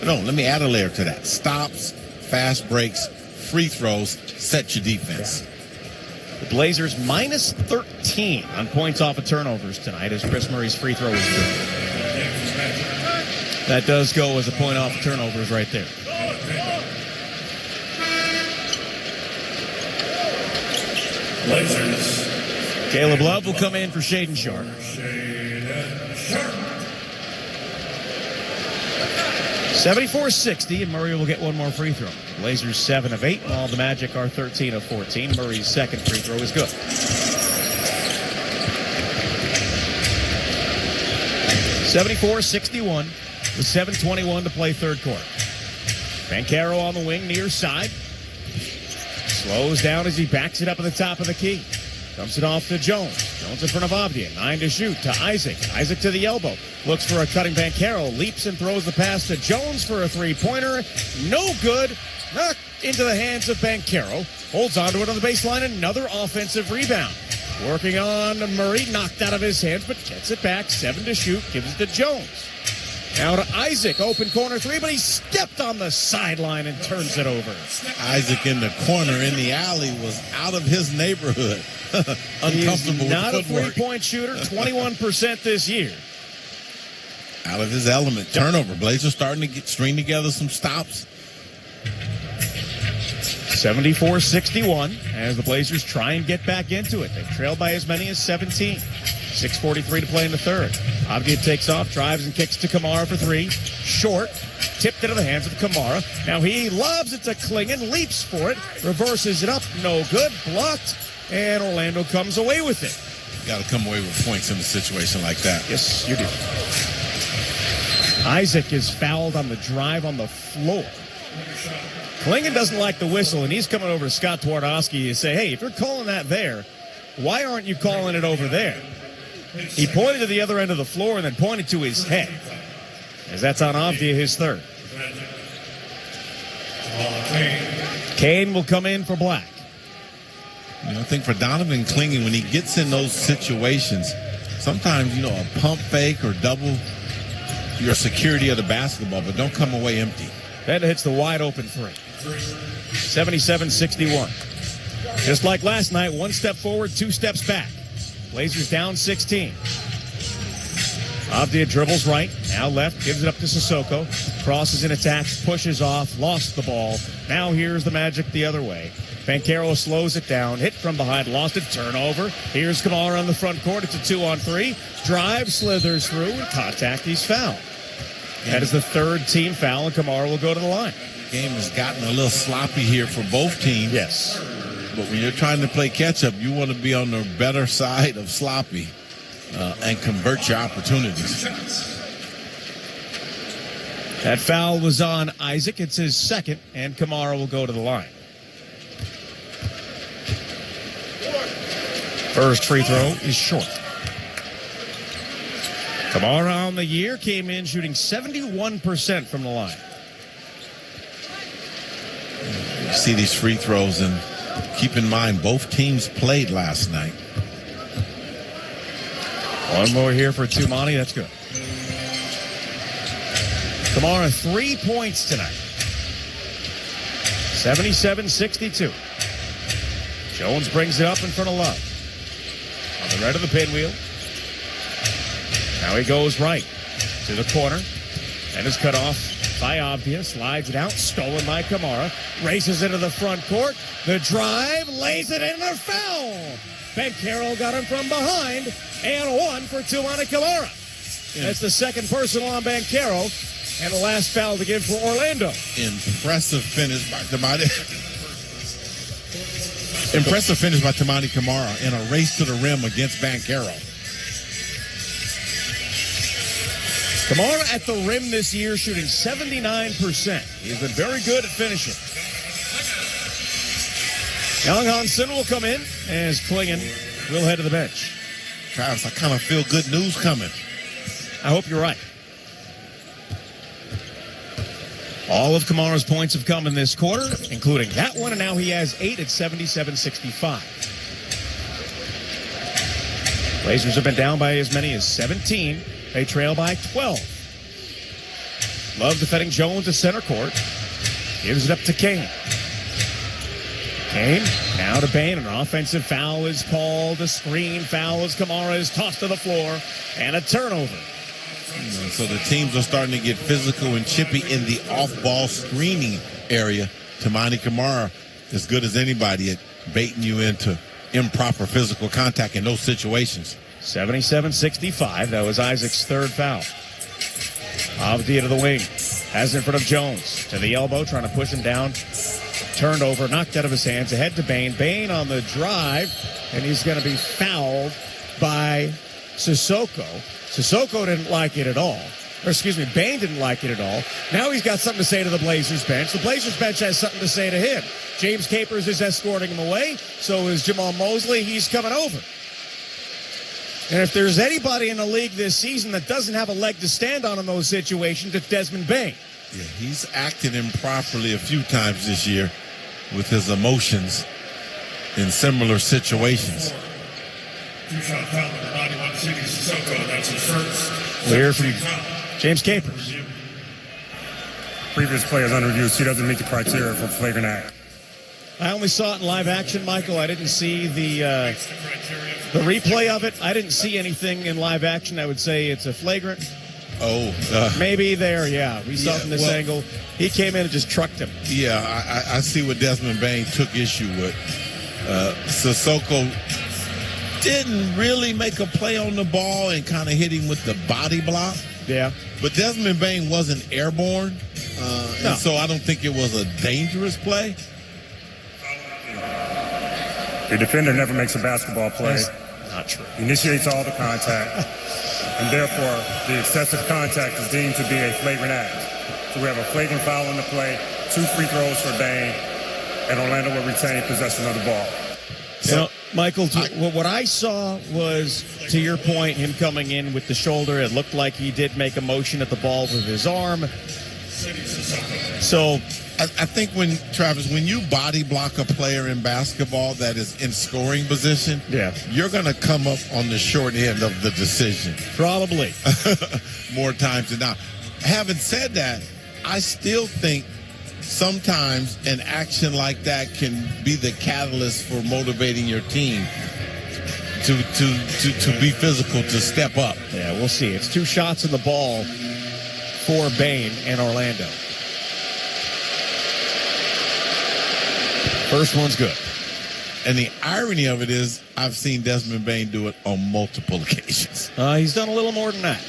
No, let me add a layer to that. Stops, fast breaks, free throws, set your defense. The Blazers minus 13 on points off of turnovers tonight as Chris Murray's free throw is good. That does go as a point off of turnovers right there. Blazers. Caleb Love will come in for Shaedon Sharp. 74-60, and Murray will get one more free throw. Blazers 7 of 8, while the Magic are 13 of 14. Murray's second free throw is good. 74-61 with 7:21 to play third quarter. Banchero on the wing, near side. Slows down as he backs it up at the top of the key. Dumps it off to Jones. Jones in front of Avdia. 9 to shoot to Isaac. Isaac to the elbow. Looks for a cutting Banchero. Leaps and throws the pass to Jones for a three-pointer. No good. Knocked into the hands of Banchero. Holds onto it on the baseline. Another offensive rebound. Working on Murray. Knocked out of his hands, but gets it back. 7 to shoot. Gives it to Jones. Now to Isaac. Open corner three, but he stepped on the sideline and turns it over. Isaac in the corner in the alley was out of his neighborhood. Uncomfortable He's not with a three-point shooter. 21% this year. Out of his element. Turnover. Blazers starting to string together some stops. 74-61 as the Blazers try and get back into it. They trail by as many as 17. 6:43 to play in the third. Avdia takes off, drives and kicks to Kamara for three. Short. Tipped into the hands of Kamara. Now he lobs it to Klingon, leaps for it, reverses it up. No good. Blocked. And Orlando comes away with it. Got to come away with points in a situation like that. Yes, you do. Isaac is fouled on the drive on the floor. Klingon doesn't like the whistle, and he's coming over to Scott Twardowski to say, hey, if you're calling that there, why aren't you calling it over there? He pointed to the other end of the floor and then pointed to his head, as that's on Avdia, his third. Kane will come in for Black. I think for Donovan Klingon, when he gets in those situations, sometimes, a pump fake or double your security of the basketball, but don't come away empty. That hits the wide open three. 77-61. Just like last night, 1 step forward, 2 steps back. Blazers down 16. Avdia dribbles right, now left, gives it up to Sissoko. Crosses in attacks, pushes off, lost the ball. Now here's the Magic the other way. Banchero slows it down, hit from behind, lost it, turnover. Here's Kamara on the front court. It's a 2-on-3. Drive, slithers through, and contact. He's fouled. That is the third team foul, and Kamara will go to the line. The game has gotten a little sloppy here for both teams. Yes. But when you're trying to play catch-up, you want to be on the better side of sloppy and convert your opportunities. That foul was on Isaac. It's his second, and Kamara will go to the line. First free throw is short. Kamara on the year came in shooting 71% from the line. You see these free throws, and keep in mind both teams played last night. One more here for Tumani. That's good. Kamara 3 points tonight. 77-62. Jones brings it up in front of Love. On the right of the pinwheel. Now he goes right to the corner and is cut off by Avdia. Slides it out. Stolen by Kamara. Races into the front court. The drive. Lays it in. A foul. Banchero got him from behind. And one for Tumani Kamara. Yeah. That's the second personal on Banchero. And the last foul to give for Orlando. Impressive finish by Tumani. Impressive finish by Tumani Kamara in a race to the rim against Banchero. Kamara at the rim this year shooting 79%. He's been very good at finishing. Young Hansen will come in as Klingon will head to the bench. Travis, I kind of feel good news coming. I hope you're right. All of Kamara's points have come in this quarter, including that one, and now he has 8 at 77-65. Blazers have been down by as many as 17. They trail by 12. Love defending Jones at center court. Gives it up to Kane. Kane now to Bain. An offensive foul is called. A screen foul as Kamara is tossed to the floor. And a turnover. So the teams are starting to get physical and chippy in the off-ball screening area. Tumani Kamara, as good as anybody at baiting you into improper physical contact in those situations. 77-65. That was Isaac's third foul. Avdia to the wing. Has it in front of Jones. To the elbow, trying to push him down. Turned over, knocked out of his hands. Ahead to Bain. Bain on the drive. And he's going to be fouled by Sissoko. Sissoko didn't like it at all. Bane didn't like it at all. Now he's got something to say to the Blazers bench. The Blazers bench has something to say to him. James Capers is escorting him away. So is Jamal Mosley. He's coming over. And if there's anybody in the league this season that doesn't have a leg to stand on in those situations, it's Desmond Bane. Yeah, he's acted improperly a few times this year with his emotions in similar situations. Two-shot foul number 91, Sidney Sissoko. That's his first. We hear from James Capers. Previous players under review, he doesn't meet the criteria for flagrant act. I only saw it in live action, Michael. I didn't see the replay of it. I didn't see anything in live action. I would say it's a flagrant. Maybe there, yeah. We saw from this angle. He came in and just trucked him. Yeah, I see what Desmond Bane took issue with. Sissoko didn't really make a play on the ball and kind of hit him with the body block. Yeah. But Desmond Bane wasn't airborne, and so I don't think it was a dangerous play. The defender never makes a basketball play. That's not true. He initiates all the contact, and therefore the excessive contact is deemed to be a flagrant act. So we have a flagrant foul on the play, 2 free throws for Bane, and Orlando will retain possession of the ball. So, Michael, what I saw was, to your point, him coming in with the shoulder. It looked like he did make a motion at the ball with his arm. So I think when you body block a player in basketball that is in scoring position, you're going to come up on the short end of the decision. Probably. More times than not. Having said that, I still think sometimes an action like that can be the catalyst for motivating your team to be physical, to step up. Yeah, we'll see. It's 2 shots in the ball for Bane and Orlando. First one's good. And the irony of it is I've seen Desmond Bane do it on multiple occasions. He's done a little more than that.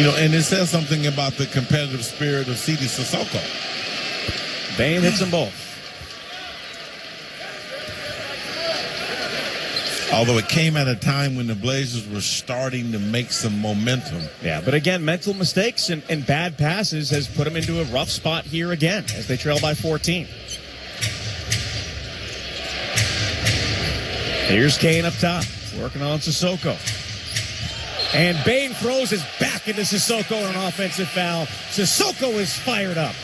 And it says something about the competitive spirit of Sidney Sissoko. Bane hits them both. Although it came at a time when the Blazers were starting to make some momentum. Yeah, but again, mental mistakes and bad passes has put them into a rough spot here again as they trail by 14. Here's Kane up top, working on Sissoko. And Bane throws his back into Sissoko on an offensive foul. Sissoko is fired up.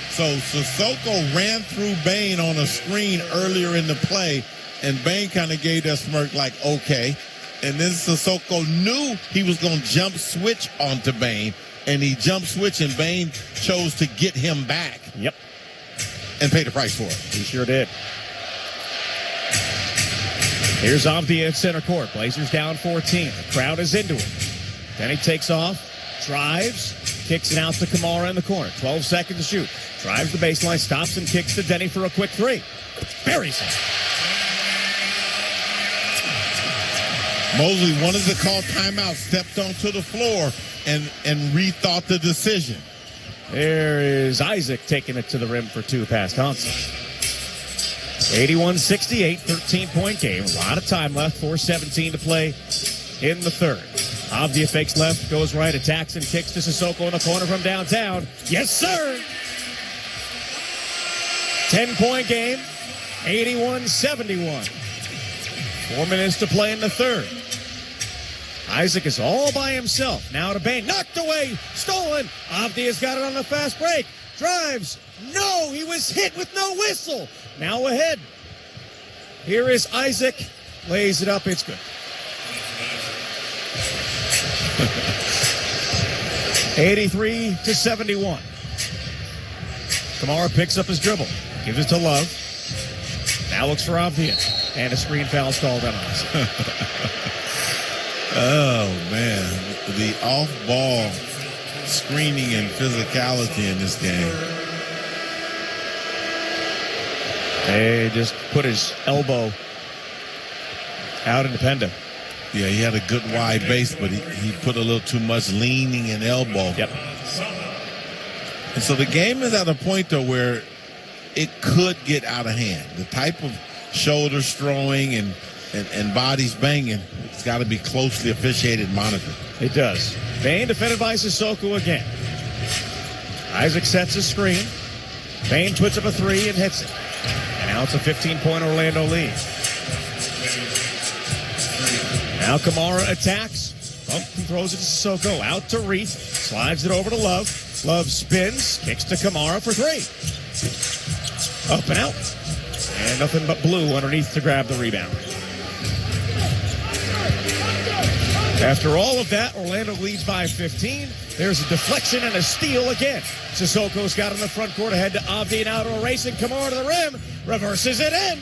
So Sissoko ran through Bane on a screen earlier in the play, and Bane kind of gave that smirk like, okay. And then Sissoko knew he was going to jump switch onto Bane, and he jump switch, and Bane chose to get him back. Yep. And pay the price for it. He sure did. Here's Avdia at center court. Blazers down 14. The crowd is into it. Then he takes off, drives, kicks it out to Kamara in the corner. 12 seconds to shoot. Drives the baseline, stops and kicks to Denny for a quick 3. Buries it. Mosley wanted to call timeout, stepped onto the floor, and rethought the decision. There is Isaac taking it to the rim for 2 past Thompson. 81-68, 13-point game. A lot of time left, 4:17 to play in the third. Avdia fakes left, goes right, attacks and kicks to Sissoko in the corner from downtown. Yes, sir! 10-point game, 81-71. 4 minutes to play in the third. Isaac is all by himself. Now to Bane. Knocked away. Stolen. Avdia's got it on the fast break. Drives. No, he was hit with no whistle. Now ahead. Here is Isaac. Lays it up. It's good. 83-71. Kamara picks up his dribble. Gives it to Love. Now looks for Avdia. And a screen foul called on us. Oh, man. The off-ball screening and physicality in this game. They just put his elbow out in the Penda. Yeah, he had a good wide base, but he put a little too much leaning and elbow. Yep. And so the game is at a point, though, where it could get out of hand. The type of shoulders throwing and and bodies banging, it's got to be closely officiated and monitored. It does. Bane defended by Sissoko again. Isaac sets a screen. Bane puts up a three and hits it. And now it's a 15-point Orlando lead. Now Kamara attacks. Up and throws it to Sissoko. Out to Reith. Slides it over to Love. Love spins. Kicks to Kamara for three. Up and out. And nothing but Blue underneath to grab the rebound. After all of that, Orlando leads by 15. There's a deflection and a steal again. Sissoko's got in the front court ahead to Avdi and Outdoor Racing. Kamara to the rim. Reverses it in.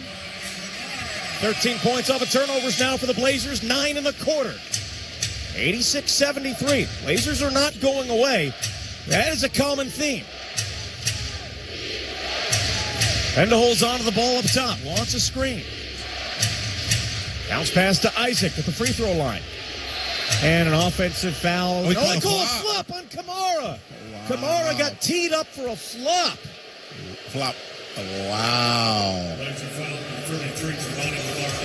13 points off of turnovers now for the Blazers. 9 in the quarter. 86-73. Blazers are not going away. That is a common theme. Penda holds on to the ball up top. Wants a screen. Bounce pass to Isaac at the free throw line. And an offensive foul. They call a flop on Kamara. Wow. Kamara got teed up for a flop. Flop. Wow.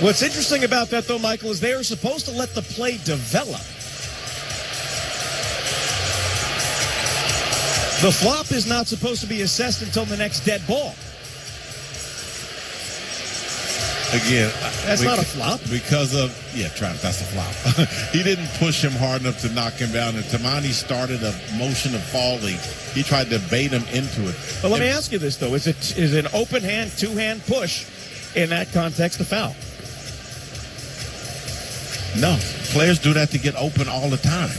What's interesting about that, though, Michael, is they are supposed to let the play develop. The flop is not supposed to be assessed until the next dead ball. Again, that's not a flop. Because of, Travis, that's a flop. He didn't push him hard enough to knock him down. And Tamani started a motion of falling. He tried to bait him into it. But let me ask you this, though. Is an open hand, two-hand push in that context a foul? No. Players do that to get open all the time.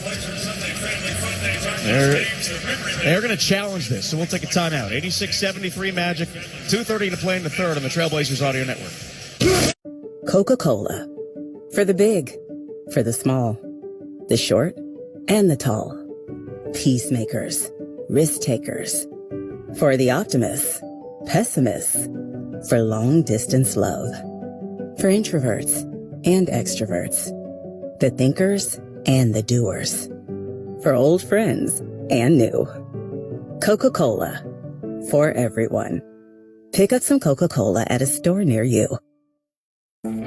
They're going to challenge this, so we'll take a timeout. 86-73 Magic, 2:30 to play in the third on the Trailblazers Audio Network. Coca-Cola. For the big, for the small, the short, and the tall. Peacemakers, risk takers. For the optimists, pessimists. For long distance love. For introverts and extroverts. The thinkers and the doers. For old friends and new. Coca-Cola. For everyone. Pick up some Coca-Cola at a store near you.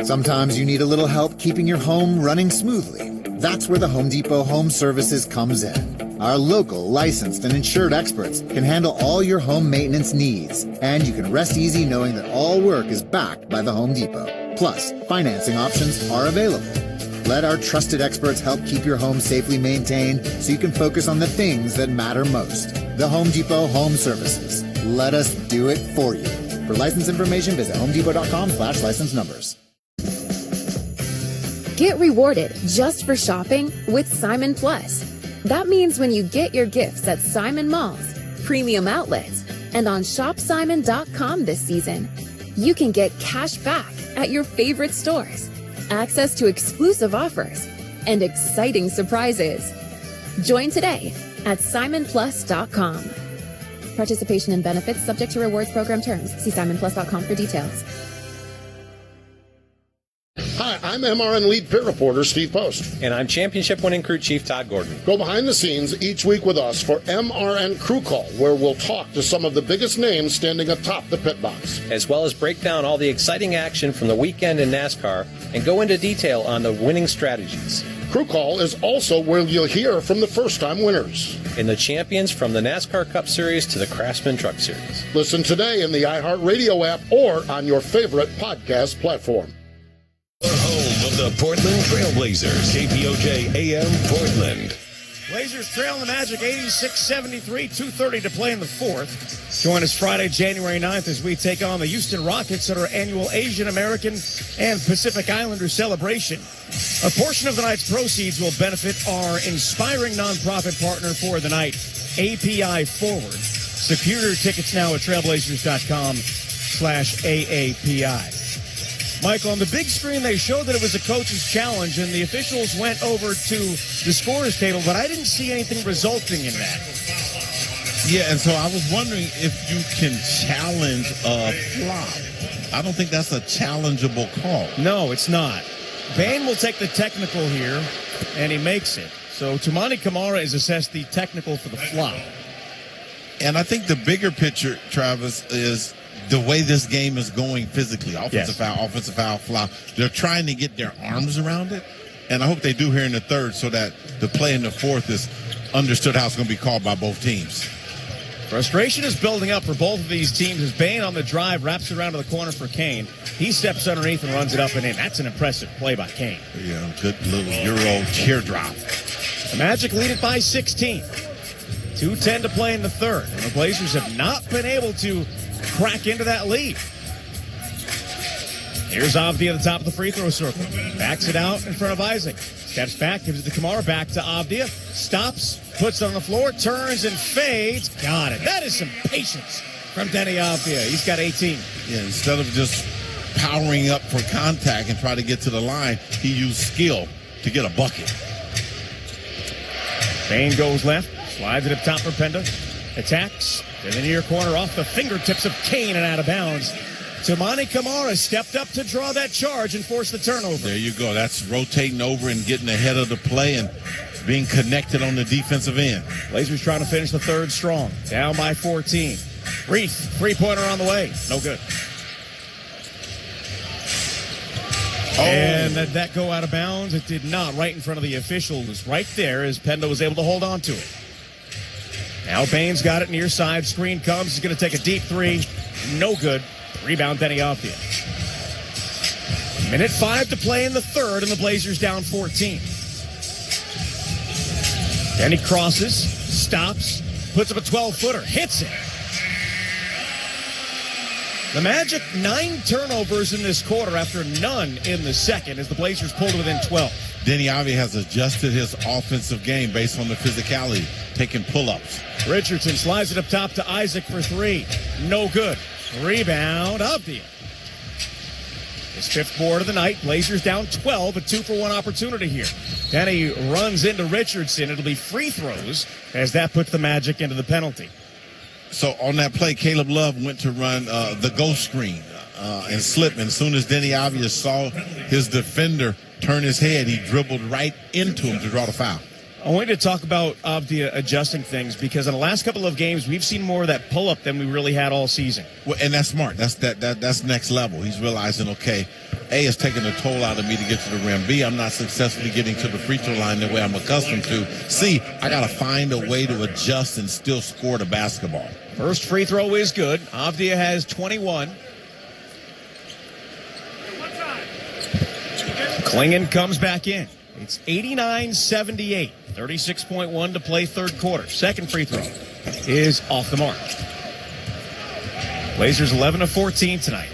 Sometimes you need a little help keeping your home running smoothly. That's where the Home Depot Home Services comes in. Our local, licensed, and insured experts can handle all your home maintenance needs. And you can rest easy knowing that all work is backed by the Home Depot. Plus, financing options are available. Let our trusted experts help keep your home safely maintained so you can focus on the things that matter most. The Home Depot Home Services. Let us do it for you. For license information, visit homedepot.com/license numbers. Get rewarded just for shopping with Simon Plus. That means when you get your gifts at Simon Malls, premium outlets, and on shopsimon.com this season, you can get cash back at your favorite stores, access to exclusive offers, and exciting surprises. Join today at simonplus.com. Participation and benefits subject to rewards program terms. See simonplus.com for details. Hi, I'm MRN lead pit reporter Steve Post. And I'm championship-winning crew chief Todd Gordon. Go behind the scenes each week with us for MRN Crew Call, where we'll talk to some of the biggest names standing atop the pit box. As well as break down all the exciting action from the weekend in NASCAR and go into detail on the winning strategies. Crew Call is also where you'll hear from the first-time winners. And the champions from the NASCAR Cup Series to the Craftsman Truck Series. Listen today in the iHeartRadio app or on your favorite podcast platform. The home of the Portland Trailblazers, KPOJ AM Portland. Blazers trail the Magic 86-73, 2:30 to play in the fourth. Join us Friday, January 9th as we take on the Houston Rockets at our annual Asian American and Pacific Islander celebration. A portion of the night's proceeds will benefit our inspiring nonprofit partner for the night, API Forward. Secure your tickets now at trailblazers.com/AAPI. Michael, on the big screen, they showed that it was a coach's challenge, and the officials went over to the scorer's table, but I didn't see anything resulting in that. Yeah, and so I was wondering if you can challenge a flop. I don't think that's a challengeable call. No, it's not. Bane will take the technical here, and he makes it. So Toumani Camara is assessed the technical for the flop. And I think the bigger picture, Travis, is the way this game is going physically, offensive foul, fly, they're trying to get their arms around it. And I hope they do here in the third so that the play in the fourth is understood how it's going to be called by both teams. Frustration is building up for both of these teams as Bain on the drive wraps it around to the corner for Kane. He steps underneath and runs it up and in. That's an impressive play by Kane. Yeah, good little Euro teardrop. The Magic lead it by 16. 2:10 to play in the third. And the Blazers have not been able to crack into that lead. Here's Avdia at the top of the free throw circle. Backs it out in front of Isaac. Steps back, gives it to Kamara, back to Avdia. Stops, puts it on the floor, turns and fades. Got it. That is some patience from Deni Avdia. He's got 18. Yeah, instead of just powering up for contact and try to get to the line, he used skill to get a bucket. Bain goes left, slides it up top for Penda. Attacks in the near corner off the fingertips of Kane and out of bounds. Toumani Camara stepped up to draw that charge and force the turnover. There you go. That's rotating over and getting ahead of the play and being connected on the defensive end. Blazers trying to finish the third strong. Down by 14. Reith, three-pointer on the way. No good. Oh. And did that go out of bounds? It did not. Right in front of the officials. Right there as Penda was able to hold on to it. Now Bain's got it near side. Screen comes. He's going to take a deep three. No good. Rebound, Deni Avdia. 1:05 to play in the third, and the Blazers down 14. Deni crosses, stops, puts up a 12-footer, hits it. The Magic, 9 turnovers in this quarter after none in the second as the Blazers pulled within 12. Deni Avdia has adjusted his offensive game based on the physicality, taking pull-ups. Richardson slides it up top to Isaac for three. No good. Rebound, Avdia. His fifth board of the night. Blazers down 12, a 2-for-1 opportunity here. Deni runs into Richardson. It'll be free throws as that puts the Magic into the penalty. So on that play, Caleb Love went to run the ghost screen and slip. And as soon as Deni Avdia saw his defender turn his head, he dribbled right into him to draw the foul. I wanted to talk about Avdia adjusting things because in the last couple of games, we've seen more of that pull-up than we really had all season. Well, and that's smart. That's next level. He's realizing, okay, A, it's taking a toll out of me to get to the rim. B, I'm not successfully getting to the free throw line the way I'm accustomed to. C, I got to find a way to adjust and still score the basketball. First free throw is good. Avdia has 21. Klingon comes back in. It's 89-78. 36.1 to play third quarter. Second free throw is off the mark. Blazers 11 of 14 tonight.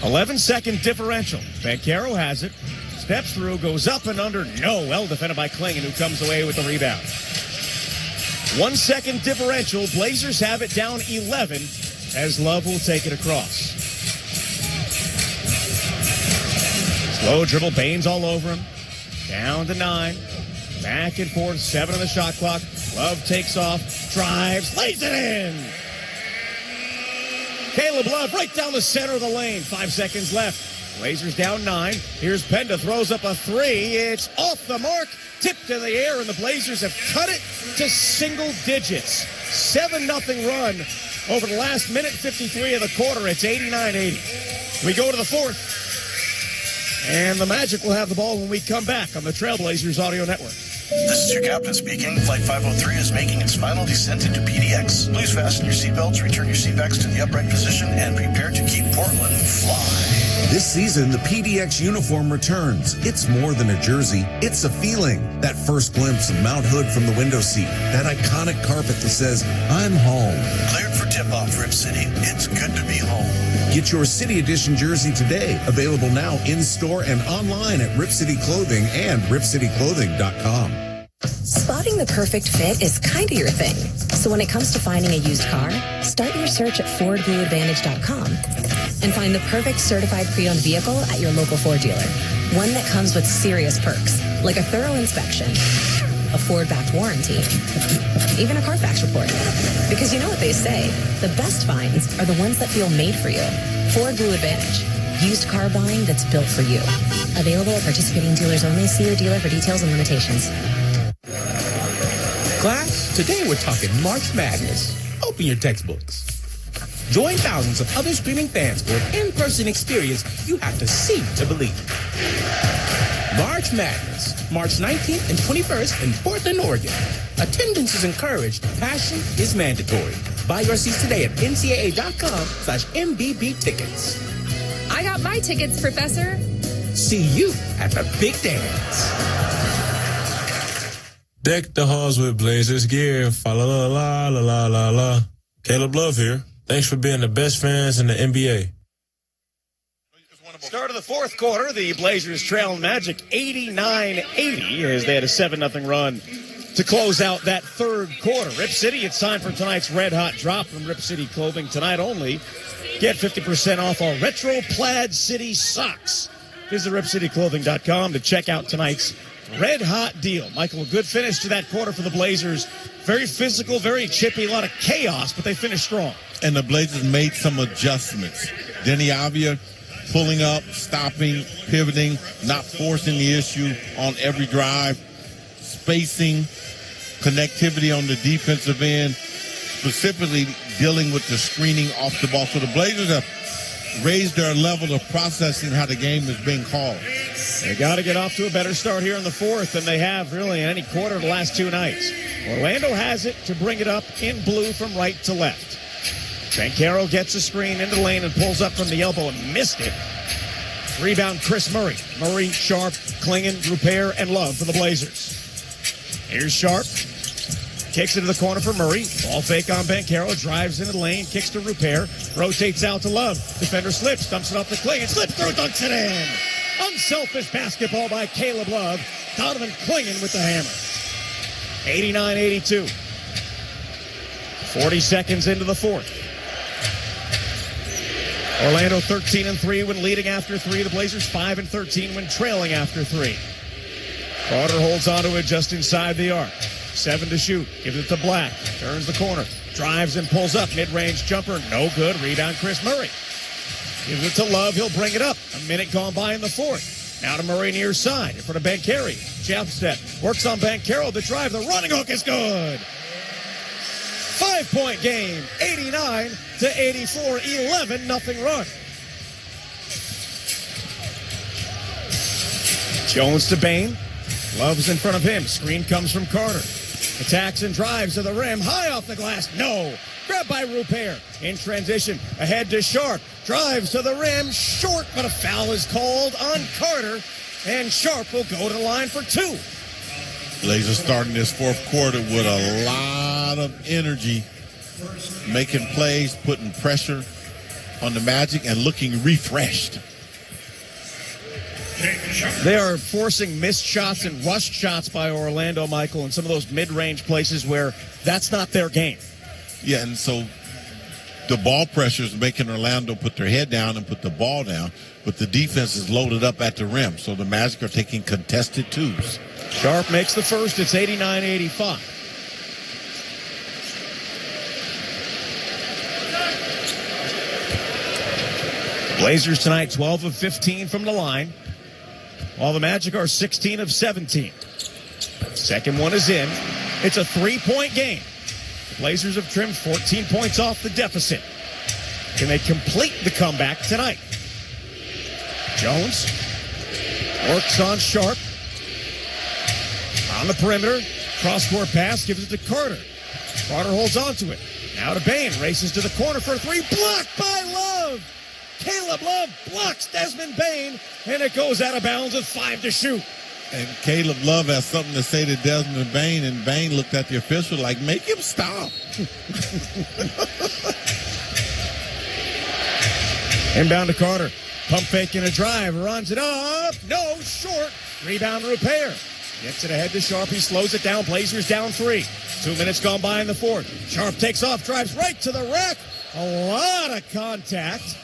11-second differential. Banchero has it. Steps through, goes up and under. No. Well defended by Klingon, who comes away with the rebound. 1 second differential. Blazers have it down 11 as Love will take it across. Slow dribble. Bain's all over him. Down to 9. Back and forth. 7 on the shot clock. Love takes off. Drives. Lays it in. Caleb Love right down the center of the lane. 5 seconds left. Blazers down 9. Here's Penda. Throws up a 3. It's off the mark. Tipped in the air, and the Blazers have cut it to single digits. 7-0 run over the last minute 53 of the quarter. It's 89-80. We go to the fourth. And the Magic will have the ball when we come back on the Trailblazers Audio Network. This is your captain speaking. Flight 503 is making its final descent into PDX. Please fasten your seatbelts, return your seatbacks to the upright position, and prepare to keep Portland fly. This season, the PDX uniform returns. It's more than a jersey. It's a feeling. That first glimpse of Mount Hood from the window seat. That iconic carpet that says, I'm home. Cleared for tip-off, Rip City. It's good to be home. Get your City Edition jersey today. Available now in-store and online at Rip City Clothing and ripcityclothing.com. Spotting the perfect fit is kind of your thing. So when it comes to finding a used car, start your search at FordBlueAdvantage.com and find the perfect certified pre-owned vehicle at your local Ford dealer. One that comes with serious perks, like a thorough inspection, a Ford-backed warranty, even a Carfax report. Because you know what they say, the best finds are the ones that feel made for you. Ford Blue Advantage. Used car buying that's built for you. Available at participating dealers only. See your dealer for details and limitations. Class, today we're talking March Madness. Open your textbooks. Join thousands of other streaming fans for an in-person experience you have to see to believe. March Madness, March 19th and 21st in Portland, Oregon. Attendance is encouraged. Passion is mandatory. Buy your seats today at ncaa.com/MBB tickets. I got my tickets, Professor. See you at the big dance. Deck the halls with Blazers gear. Fa la la la la la la la. Caleb Love here. Thanks for being the best fans in the NBA. Start of the fourth quarter, the Blazers trail Magic 89-80 as they had a 7-0 run to close out that third quarter. Rip City, it's time for tonight's Red Hot Drop from Rip City Clothing. Tonight only, get 50% off our Retro Plaid City socks. Visit ripcityclothing.com to check out tonight's Red Hot deal. Michael, a good finish to that quarter for the Blazers. Very physical, very chippy, a lot of chaos, but they finished strong. And the Blazers made some adjustments. Denny Avia pulling up, stopping, pivoting, not forcing the issue on every drive, spacing, connectivity on the defensive end, specifically dealing with the screening off the ball. So the Blazers have raised their level of processing how the game is being called. They got to get off to a better start here in the fourth than they have really in any quarter of the last two nights. Orlando has it to bring it up in blue from right to left. Banchero gets a screen into the lane and pulls up from the elbow and missed it. Rebound, Chris Murray. Murray, Sharp, Klingon, Rupert, and Love for the Blazers. Here's Sharp. Kicks into the corner for Murray. Ball fake on Banchero. Drives into the lane. Kicks to Rupert. Rotates out to Love. Defender slips. Dumps it off to Klingon. Slips through. Dunks it in. Unselfish basketball by Caleb Love. Donovan Klingon with the hammer. 89-82. 40 seconds into the fourth. Orlando 13-3 when leading after three. The Blazers 5-13 when trailing after three. Carter holds onto it just inside the arc. 7 to shoot. Gives it to Black. Turns the corner. Drives and pulls up. Mid-range jumper. No good. Rebound, Chris Murray. Gives it to Love. He'll bring it up. A minute gone by in the fourth. Now to Murray near side in front of Banchero. Jump step. Works on Banchero. The drive. The running hook is good. 5-point game. 89-84. 11-0 run. Jones to Bane. Love's in front of him. Screen comes from Carter. Attacks and drives to the rim. High off the glass. No. Grabbed by Rupert. In transition. Ahead to Sharp. Drives to the rim. Short, but a foul is called on Carter. And Sharp will go to the line for two. Blazers starting this fourth quarter with a lot of energy. Making plays, putting pressure on the Magic, and looking refreshed. They are forcing missed shots and rushed shots by Orlando, Michael, in some of those mid-range places where that's not their game. Yeah, and so the ball pressure is making Orlando put their head down and put the ball down, but the defense is loaded up at the rim, so the Magic are taking contested twos. Sharp makes the first. It's 89-85. Blazers tonight 12 of 15 from the line, while the Magic are 16 of 17. Second one is in. It's a 3-point game. The Blazers have trimmed 14 points off the deficit. Can they complete the comeback tonight? Jones works on Sharp. On the perimeter, cross-court pass, gives it to Carter. Carter holds on to it. Now to Bane, races to the corner for a three, blocked by Love. Caleb Love blocks Desmond Bane, and it goes out of bounds with 5 to shoot. And Caleb Love has something to say to Desmond Bane, and Bane looked at the official like, make him stop. Inbound to Carter. Pump fake and a drive. Runs it up. No, short. Rebound Rupert. Gets it ahead to Sharp. He slows it down. Blazers down 3. 2 minutes gone by in the fourth. Sharp takes off, drives right to the rack. A lot of contact.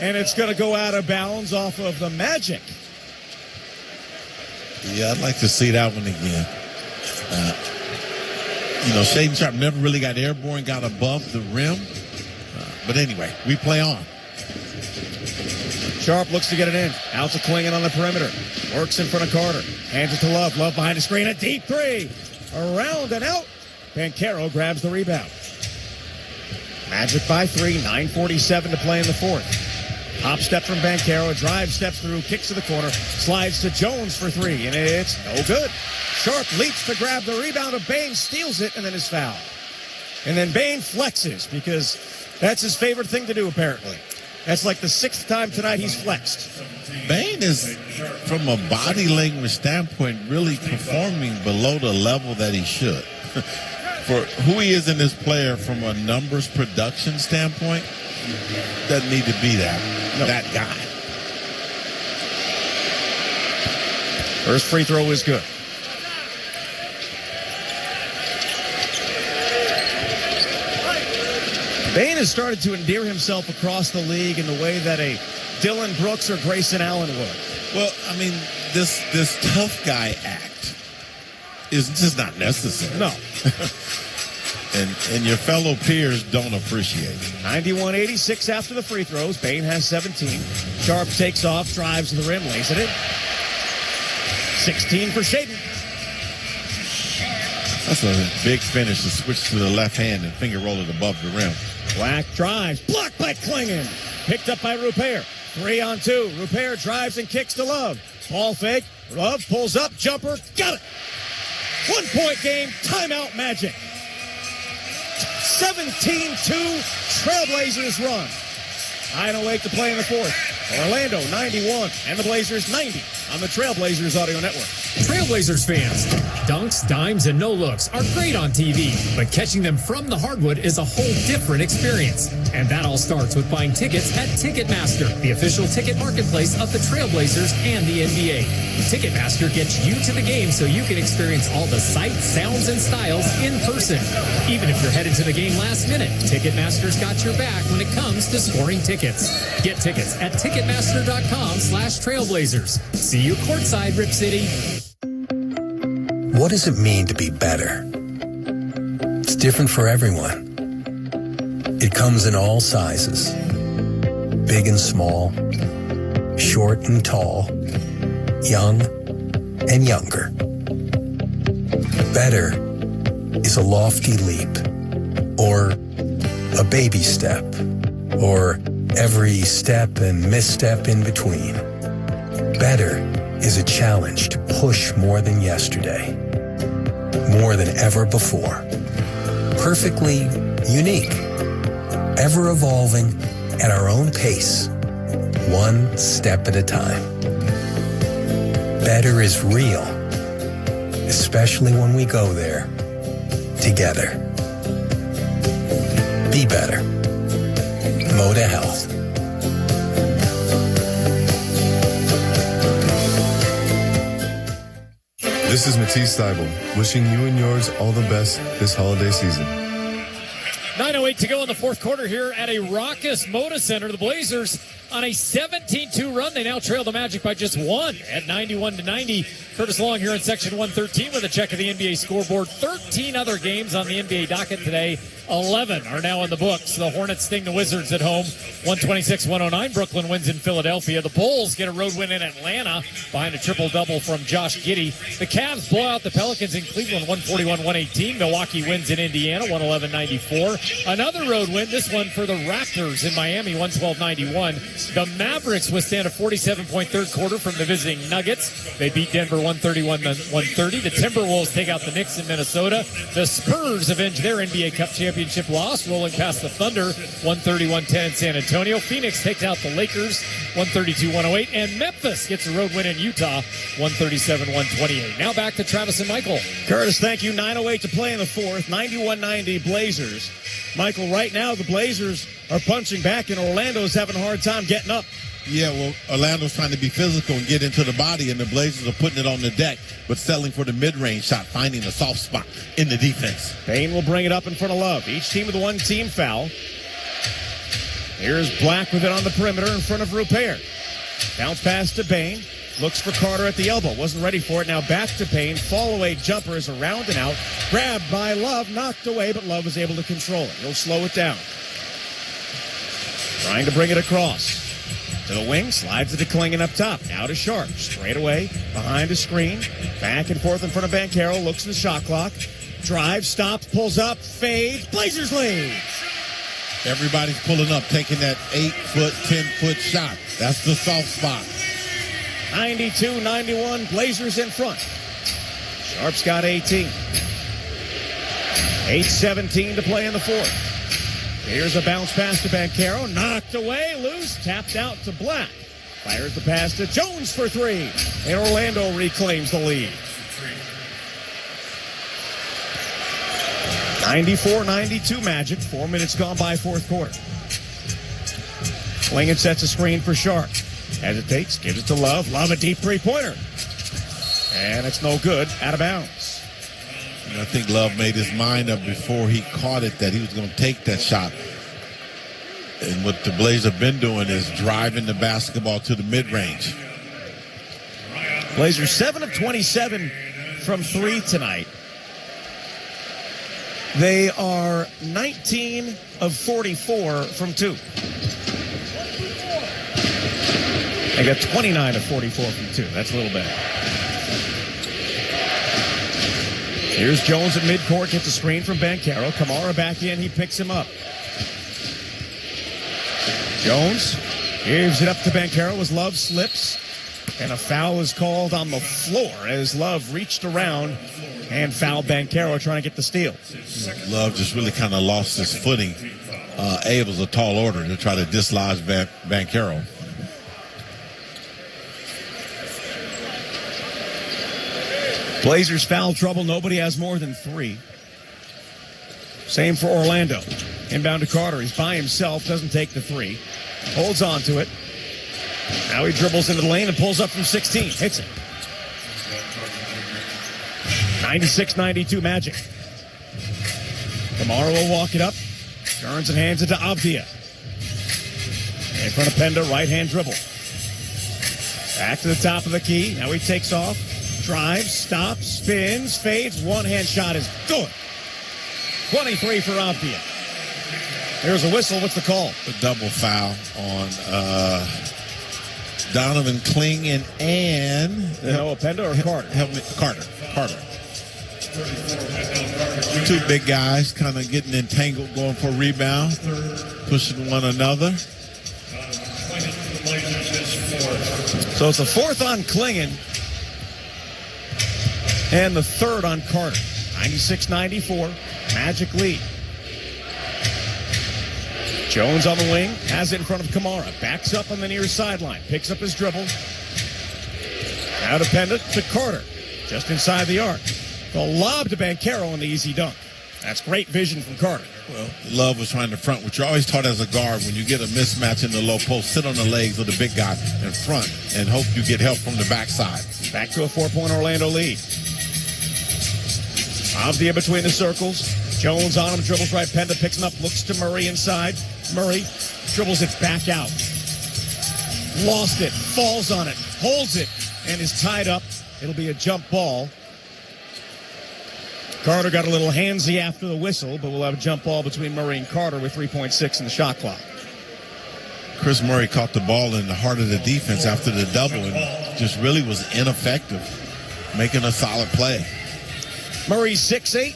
And it's going to go out of bounds off of the Magic. Yeah, I'd like to see that one again. Shaedon Sharp never really got airborne, got above the rim. But anyway, we play on. Sharp looks to get it in. Out to Klingon on the perimeter. Works in front of Carter. Hands it to Love. Love behind the screen. A deep three. Around and out. Banchero grabs the rebound. Magic by 3, 9:47 to play in the fourth. Hop step from Banchero, drive steps through, kicks to the corner, slides to Jones for 3, and it's no good. Sharp leaps to grab the rebound of Bane, steals it, and then is fouled. And then Bane flexes because that's his favorite thing to do, apparently. That's like the 6th time tonight he's flexed. Bane is, from a body language standpoint, really performing below the level that he should. For who he is in this player from a numbers production standpoint, doesn't need to be that guy. First free throw is good. Bane has started to endear himself across the league in the way that a Dylan Brooks or Grayson Allen would. Well, I mean, this tough guy act is just not necessary. No. and your fellow peers don't appreciate it. 91-86 after the free throws. Bane has 17. Sharp takes off, drives to the rim, lays it in. 16 for Shaden. That's a big finish to switch to the left hand and finger roll it above the rim. Black drives, blocked by Klingon. Picked up by Rupert. 3-on-2. Rupert drives and kicks to Love. Ball fake. Love pulls up, jumper, got it. 1-point game, timeout Magic. 17-2, Trailblazers run. 9:08 to play in the fourth. Orlando 91 and the Blazers 90 on the Trailblazers Audio Network. Trailblazers fans, dunks, dimes, and no-looks are great on TV, but catching them from the hardwood is a whole different experience. And that all starts with buying tickets at Ticketmaster, the official ticket marketplace of the Trailblazers and the NBA. Ticketmaster gets you to the game so you can experience all the sights, sounds, and styles in person. Even if you're headed to the game last minute, Ticketmaster's got your back when it comes to scoring tickets. Get tickets at Ticketmaster.com/Trailblazers. See you courtside, Rip City. What does it mean to be better? It's different for everyone. It comes in all sizes, big and small, short and tall, young and younger. Better is a lofty leap, or a baby step, or every step and misstep in between. Better is a challenge to push more than yesterday, more than ever before. Perfectly unique, ever evolving at our own pace, one step at a time. Better is real, especially when we go there together. Be better. Moda Health. This is Matisse Steibel, wishing you and yours all the best this holiday season. 9:08 to go in the fourth quarter here at a raucous Moda Center. The Blazers on a 17-2 run. They now trail the Magic by just 1 at 91-90. Curtis Long here in section 113 with a check of the NBA scoreboard. 13 other games on the NBA docket today. 11 are now in the books. The Hornets sting the Wizards at home, 126-109. Brooklyn wins in Philadelphia. The Bulls get a road win in Atlanta behind a triple-double from Josh Giddey. The Cavs blow out the Pelicans in Cleveland, 141-118. Milwaukee wins in Indiana, 111-94. Another road win, this one for the Raptors in Miami, 112-91. The Mavericks withstand a 47-point third quarter from the visiting Nuggets. They beat Denver 131-130. The Timberwolves take out the Knicks in Minnesota. The Spurs avenge their NBA Cup championship loss, rolling past the Thunder, 130-110 in San Antonio. Phoenix takes out the Lakers, 132-108. And Memphis gets a road win in Utah, 137-128. Now back to Travis and Michael. Curtis, thank you. 9:08 to play in the fourth. 91-90 Blazers. Michael, right now the Blazers are punching back, and Orlando's having a hard time getting up. Yeah, well, Orlando's trying to be physical and get into the body, and the Blazers are putting it on the deck, but settling for the mid-range shot, finding a soft spot in the defense. Bane will bring it up in front of Love. Each team with a one-team foul. Here's Black with it on the perimeter in front of Rupert. Bounce pass to Bane. Looks for Carter at the elbow. Wasn't ready for it. Now back to Bane. Fall-away jumper is around and out. Grabbed by Love. Knocked away, but Love was able to control it. He'll slow it down. Trying to bring it across. To the wing, slides it to Klingon up top. Now to Sharp. Straight away, behind a screen. Back and forth in front of Banchero. Looks at the shot clock. Drive, stops, pulls up, fades. Blazers lead. Everybody's pulling up, taking that 8-foot, 10-foot shot. That's the soft spot. 92-91, Blazers in front. Sharp's got 18. 8:17 to play in the fourth. Here's a bounce pass to Banchero. Knocked away, loose, tapped out to Black. Fires the pass to Jones for three. And Orlando reclaims the lead. 94-92 Magic. 4 minutes gone by fourth quarter. Clingan sets a screen for Sharp. Hesitates, gives it to Love. Love a deep three-pointer. And it's no good. Out of bounds. And I think Love made his mind up before he caught it that he was going to take that shot. And what the Blazers have been doing is driving the basketball to the mid-range. Blazers 7 of 27 from three tonight. They are 19 of 44 from two. They got 29 of 44 from two. That's a little better. Here's Jones at midcourt, gets a screen from Banchero. Kamara back in, he picks him up. Jones gives it up to Banchero as Love slips. And a foul is called on the floor as Love reached around and fouled Banchero trying to get the steal. Love just really kind of lost his footing. It was a tall order to try to dislodge Banchero. Blazers foul trouble. Nobody has more than three. Same for Orlando. Inbound to Carter. He's by himself. Doesn't take the three. Holds on to it. Now he dribbles into the lane and pulls up from 16. Hits it. 96-92 Magic. Kamara will walk it up. Turns and hands it to Avdia. In front of Penda, right-hand dribble. Back to the top of the key. Now he takes off. Drives, stops, spins, fades. One-hand shot is good. 23 for Avdia. There's a whistle. What's the call? A double foul on Donovan Clingan and... No, Penda or Carter? Carter. Two big guys kind of getting entangled, going for a rebound, pushing one another. So it's the fourth on Clingan and the third on Carter. 96-94, Magic lead. Jones on the wing, has it in front of Kamara. Backs up on the near sideline, picks up his dribble. Now to Penda to Carter, just inside the arc. The lob to Banchero on the easy dunk. That's great vision from Carter. Well, Love was trying to front, which you're always taught as a guard. When you get a mismatch in the low post, sit on the legs of the big guy in front and hope you get help from the backside. Back to a 4-point Orlando lead. Avdia between the circles. Jones on him, dribbles right. Penda picks him up, looks to Murray inside. Murray dribbles it back out. Lost it, falls on it, holds it, and is tied up. It'll be a jump ball. Carter got a little handsy after the whistle, but we'll have a jump ball between Murray and Carter with 3.6 in the shot clock. Chris Murray caught the ball in the heart of the defense after the double and just really was ineffective, making a solid play. Murray's 6'8",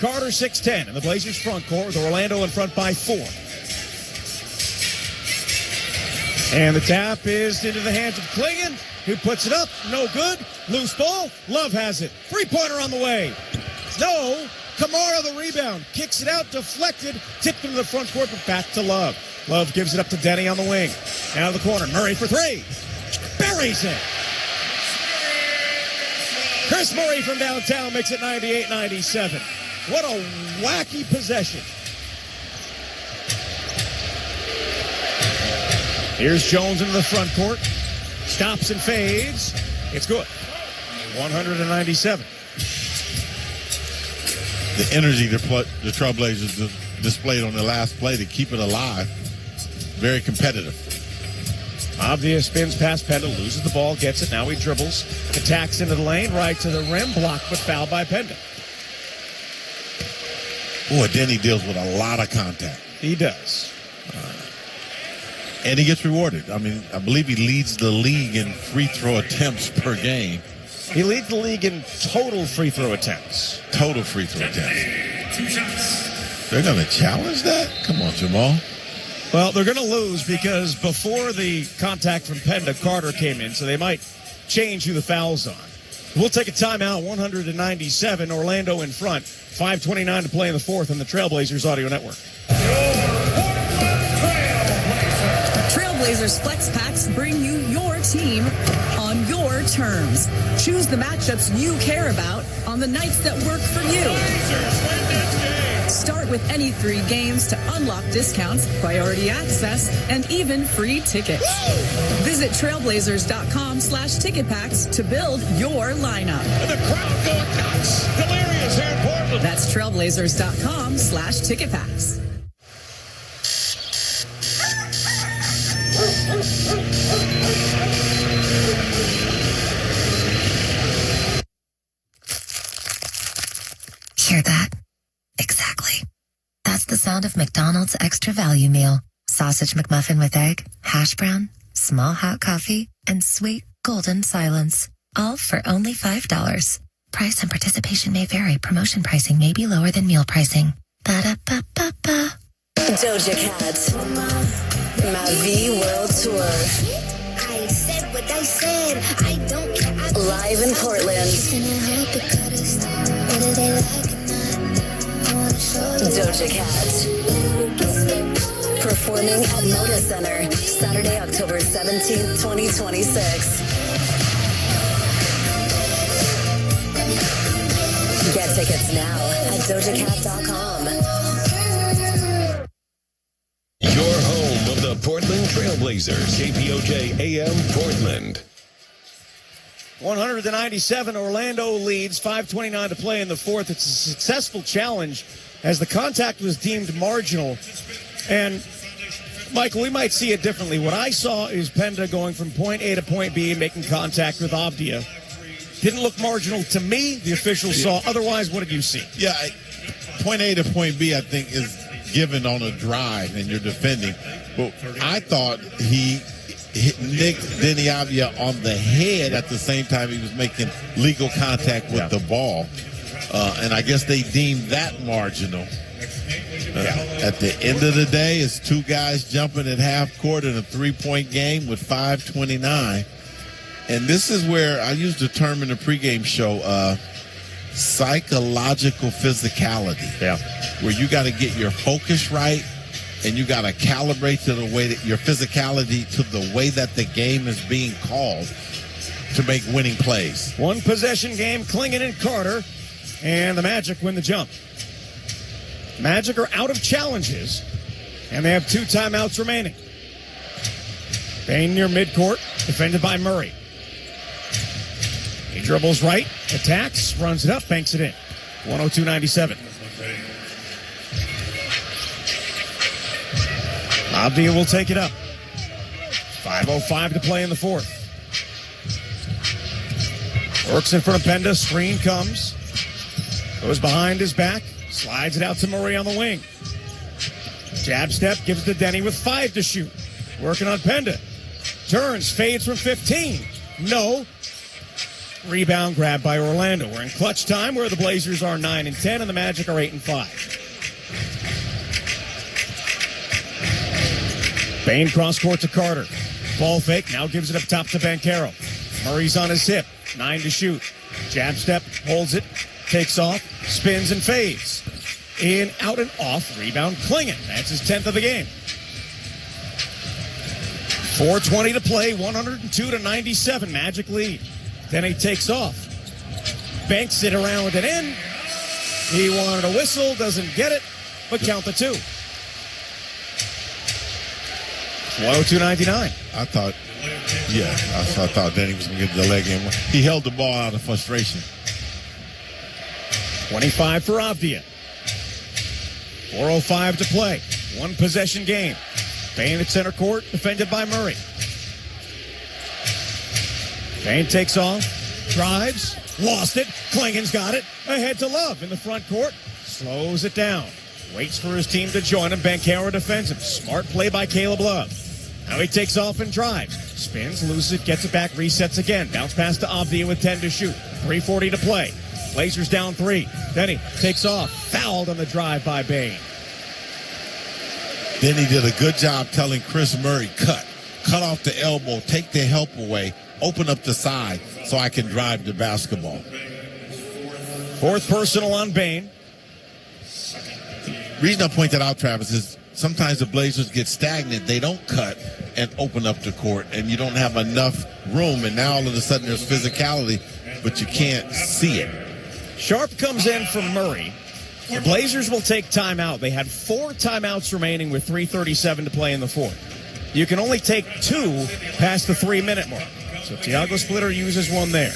Carter 6'10", and the Blazers front court with Orlando in front by 4. And the tap is into the hands of Clingan, who puts it up. No good. Loose ball. Love has it. Three-pointer on the way. No. Kamara the rebound. Kicks it out. Deflected. Tipped into the front court, but back to Love. Love gives it up to Denny on the wing. Out of the corner. Murray for three. Buries it. Chris Murray from downtown makes it 98-97. What a wacky possession. Here's Jones into the front court. Stops and fades. It's good. 197. The energy the Trailblazers displayed on the last play to keep it alive. Very competitive. Avdia spins past Penda, loses the ball, gets it. Now he dribbles, attacks into the lane, right to the rim, blocked but fouled by Penda. Boy, Denny deals with a lot of contact. He does. And he gets rewarded. I mean, I believe he leads the league in free throw attempts per game. He leads the league in total free throw attempts. Total free throw attempts. They're going to challenge that? Come on, Jamal. Well, they're going to lose because before the contact from Penda, Carter came in, so they might change who the foul's on. We'll take a timeout, 197, Orlando in front. 5:29 to play in the fourth on the Trailblazers Audio Network. Trailblazers Flex Packs bring you your team on your terms. Choose the matchups you care about on the nights that work for you. Start with any 3 games to unlock discounts, priority access, and even free tickets. Visit trailblazers.com/ticket packs to build your lineup. And the crowd going nuts. Delirious here in Portland. That's trailblazers.com/ticket packs. Hear that? Exactly. That's the sound of McDonald's Extra Value Meal. Sausage McMuffin with egg, hash brown, small hot coffee, and sweet golden silence. All for only $5. Price and participation may vary. Promotion pricing may be lower than meal pricing. Ba-da-ba-ba-ba. Doja Cat. Ma Vie World Tour. I said what I said. I don't care. Live in Portland. Doja Cat. Performing at Moda Center, Saturday, October 17th, 2026. Get tickets now at dojacat.com. Your home of the Portland Trailblazers, KPOJ AM Portland. 197, Orlando leads, 5:29 to play in the fourth. It's a successful challenge as the contact was deemed marginal. And, Michael, we might see it differently. What I saw is Penda going from point A to point B and making contact with Avdia. Didn't look marginal to me. The officials saw. Otherwise, what did you see? Yeah, point A to point B, I think, is given on a drive and you're defending. But I thought he nicked Denny Avdia on the head at the same time he was making legal contact with the ball. And I guess they deemed that marginal. At the end of the day, it's 2 guys jumping at half court in a 3-point game with 5:29. And this is where I used the term in the pregame show, psychological physicality. Yeah. Where you got to get your focus right and you got to calibrate to the way that your physicality to the way that the game is being called to make winning plays. One possession game, Clingan and Carter, and the Magic win the jump. Magic are out of challenges, and they have 2 timeouts remaining. Payne near midcourt, defended by Murray. He dribbles right, attacks, runs it up, banks it in. 102-97. Avdia will take it up. 5:05 to play in the fourth. Works in front of Penda, screen comes. Goes behind his back, slides it out to Murray on the wing. Jab step, gives it to Denny with 5 to shoot. Working on Penda. Turns, fades from 15. No. Rebound grab by Orlando. We're in clutch time where the Blazers are 9-10 and the Magic are 8-5. Payne cross court to Carter. Ball fake, now gives it up top to Banchero. Murray's on his hip, 9 to shoot. Jab step, holds it, takes off, spins and fades. In, out and off, rebound Clingan. That's his 10th of the game. 4:20 to play, 102-97, Magic lead. Then he takes off. Banks it around and in. He wanted a whistle, doesn't get it, but count the 2. 102-99. I thought Denny was going to get the leg in. He held the ball out of frustration. 25 for Avdia. 4:05 to play. 1 possession game. Payne at center court, defended by Murray. Payne takes off, drives, lost it. Clingan's got it. Ahead to Love in the front court. Slows it down. Waits for his team to join him. Banchero defends him. Smart play by Caleb Love. Now he takes off and drives. Spins, loses it, gets it back, resets again. Bounce pass to Avdia with 10 to shoot. 3:40 to play. Blazers down 3. Denny takes off. Fouled on the drive by Payne. Then he did a good job telling Chris Murray, cut off the elbow, take the help away, open up the side so I can drive the basketball. Fourth personal on Bane. Reason I point that out, Travis, is sometimes the Blazers get stagnant. They don't cut and open up the court, and you don't have enough room, and now all of a sudden there's physicality, but you can't see it. Sharp comes in for Murray. The Blazers will take timeout. They had 4 timeouts remaining with 3:37 to play in the fourth. You can only take 2 past the 3-minute mark. So Tiago Splitter uses one there.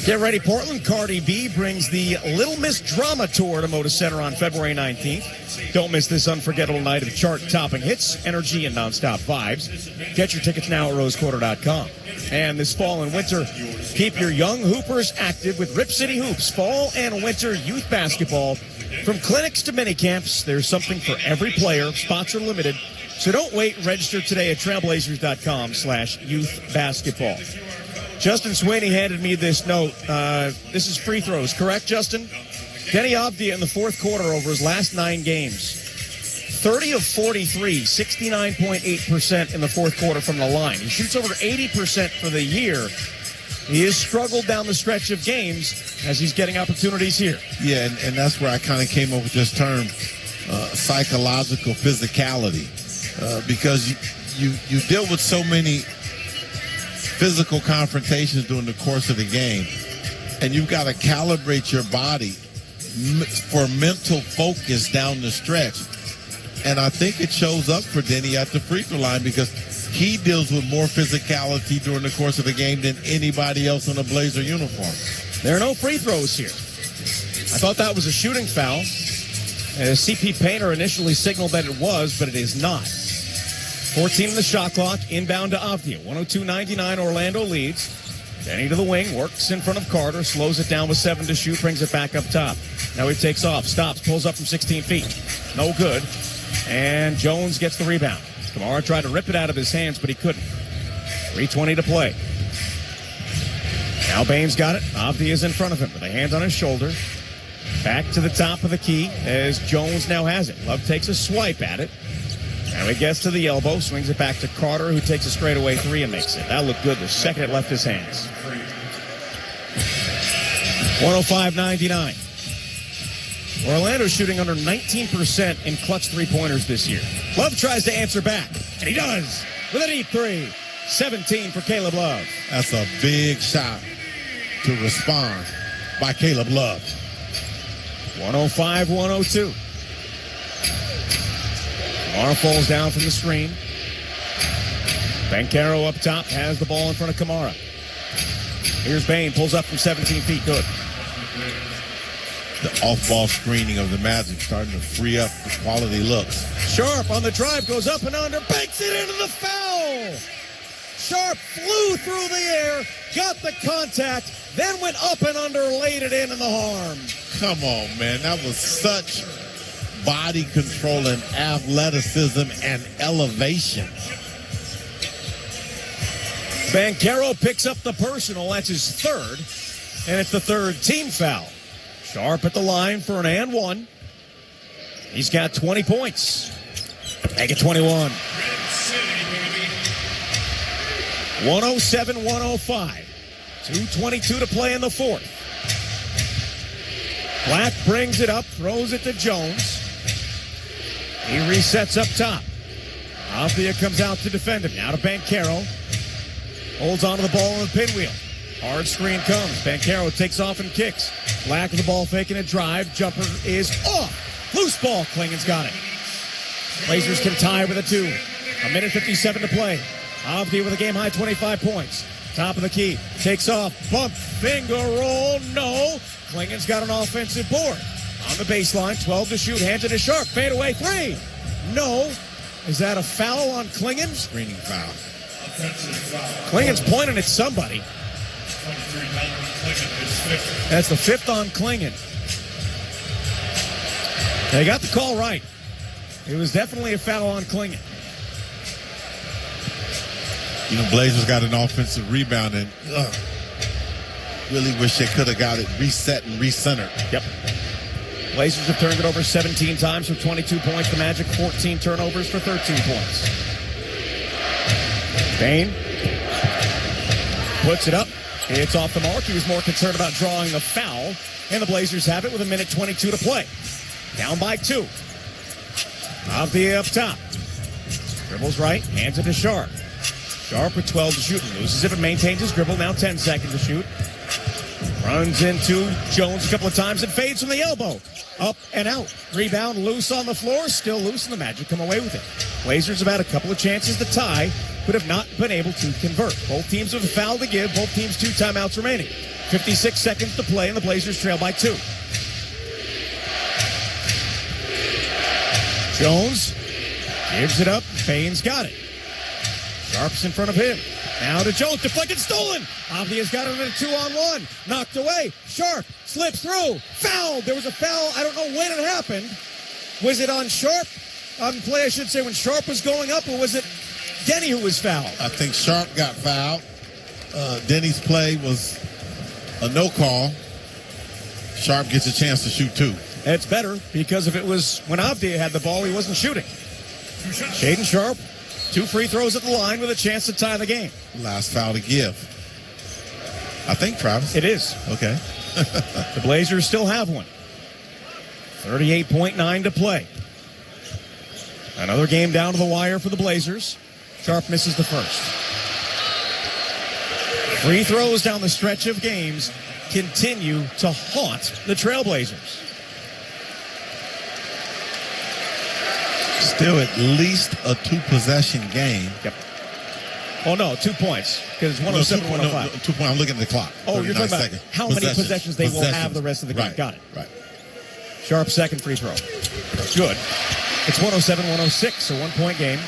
Get ready, Portland. Cardi B brings the Little Miss Drama Tour to Moda Center on February 19th. Don't miss this unforgettable night of chart-topping hits, energy, and nonstop vibes. Get your tickets now at rosequarter.com. And this fall and winter, keep your young hoopers active with Rip City Hoops fall and winter youth basketball. From clinics to mini camps, there's something for every player. Spots are limited, so don't wait. Register today at trailblazers.com/youth basketball. Justin Sweeney handed me this note. This is free throws, correct, Justin? Denny Avdia in the fourth quarter over his last 9 games. 30 of 43, 69.8% in the fourth quarter from the line. He shoots over 80% for the year. He has struggled down the stretch of games as he's getting opportunities here. Yeah, and that's where I kind of came up with this term, psychological physicality, because you deal with so many physical confrontations during the course of the game, and you've got to calibrate your body for mental focus down the stretch. And I think it shows up for Denny at the free throw line because he deals with more physicality during the course of the game than anybody else in a Blazer uniform. There are no free throws here. I thought that was a shooting foul. CP Painter initially signaled that it was, but it is not. 14 in the shot clock, inbound to Avdia. 102-99, Orlando leads. Denny to the wing, works in front of Carter, slows it down with 7 to shoot, brings it back up top. Now he takes off, stops, pulls up from 16 feet. No good. And Jones gets the rebound. Kamara tried to rip it out of his hands, but he couldn't. 3:20 to play. Now Bane's got it. Avdia is in front of him with a hand on his shoulder. Back to the top of the key as Jones now has it. Love takes a swipe at it. Now he gets to the elbow, swings it back to Carter, who takes a straightaway 3 and makes it. That looked good the second it left his hands. 105-99. Orlando shooting under 19% in clutch three-pointers this year. Love tries to answer back, and he does with a deep 3. 17 for Caleb Love. That's a big shot to respond by Caleb Love. 105-102. Kamara falls down from the screen. Banchero up top has the ball in front of Kamara. Here's Bane, pulls up from 17 feet. Good. The off-ball screening of the Magic starting to free up the quality looks. Sharp on the drive, goes up and under, banks it into the foul. Sharp flew through the air, got the contact, then went up and under, laid it in the harm. Come on, man. That was such body control and athleticism and elevation. Banchero picks up the personal. That's his third, and it's the third team foul. Sharp at the line for an and one. He's got 20 points. Make it 21. 107-105. 2:22 to play in the fourth. Black brings it up, throws it to Jones. He resets up top. Avdia comes out to defend him. Now to Banchero. Holds onto the ball on the pinwheel. Hard screen comes. Banchero takes off and kicks. Black of the ball faking a drive. Jumper is off. Loose ball. Klingen's got it. Blazers can tie with a 2. 1:57 to play. Avdia with a game-high 25 points. Top of the key. Takes off. Bump. Finger roll. No. Klingen's got an offensive board. On the baseline. 12 to shoot. Hands it to Sharp. Fade away 3. No. Is that a foul on Klingen? Screening foul. Klingen's pointing at somebody. That's the 5th on Klingen. They got the call right. It was definitely a foul on Klingen. You know, Blazers got an offensive rebound and really wish they could have got it reset and recentered. Yep. Blazers have turned it over 17 times for 22 points. The Magic 14 turnovers for 13 points. Bane puts it up. It's off the mark. He was more concerned about drawing the foul. And the Blazers have it with 1:22 to play. Down by 2. Avdija up top. Dribbles right, hands it to Sharp. Sharp with 12 to shoot and loses it, but maintains his dribble. Now 10 seconds to shoot. Runs into Jones a couple of times and fades from the elbow. Up and out. Rebound loose on the floor. Still loose, and the Magic come away with it. Blazers have had a couple of chances to tie, but have not been able to convert. Both teams have a foul to give. Both teams 2 timeouts remaining. 56 seconds to play, and the Blazers trail by 2. Jones gives it up. Bane's got it. Sharp's in front of him. Now to Jones. Deflected, stolen. Avdija's got him in a 2-on-1. Knocked away. Sharp slips through. Fouled. There was a foul. I don't know when it happened. Was it on Sharp? On play, I should say, when Sharp was going up, or was it Denny who was fouled? I think Sharp got fouled. Denny's play was a no call. Sharp gets a chance to shoot 2. That's better, because if it was when Avdija had the ball, he wasn't shooting. Shaedon Sharp, 2 free throws at the line with a chance to tie the game. Last foul to give. I think, Travis. It is. Okay. The Blazers still have one. 38.9 to play. Another game down to the wire for the Blazers. Sharp misses the first. Free throws down the stretch of games continue to haunt the Trailblazers. Still at least a 2-possession game. Yep. Oh, no, 2 points, because it's 107 105. 2 points. I'm looking at the clock. Oh, you're talking about how many possessions they will have the rest of the game. Right. Got it. Right. Sharp second free throw. Good. It's 107-106, so 1-point game.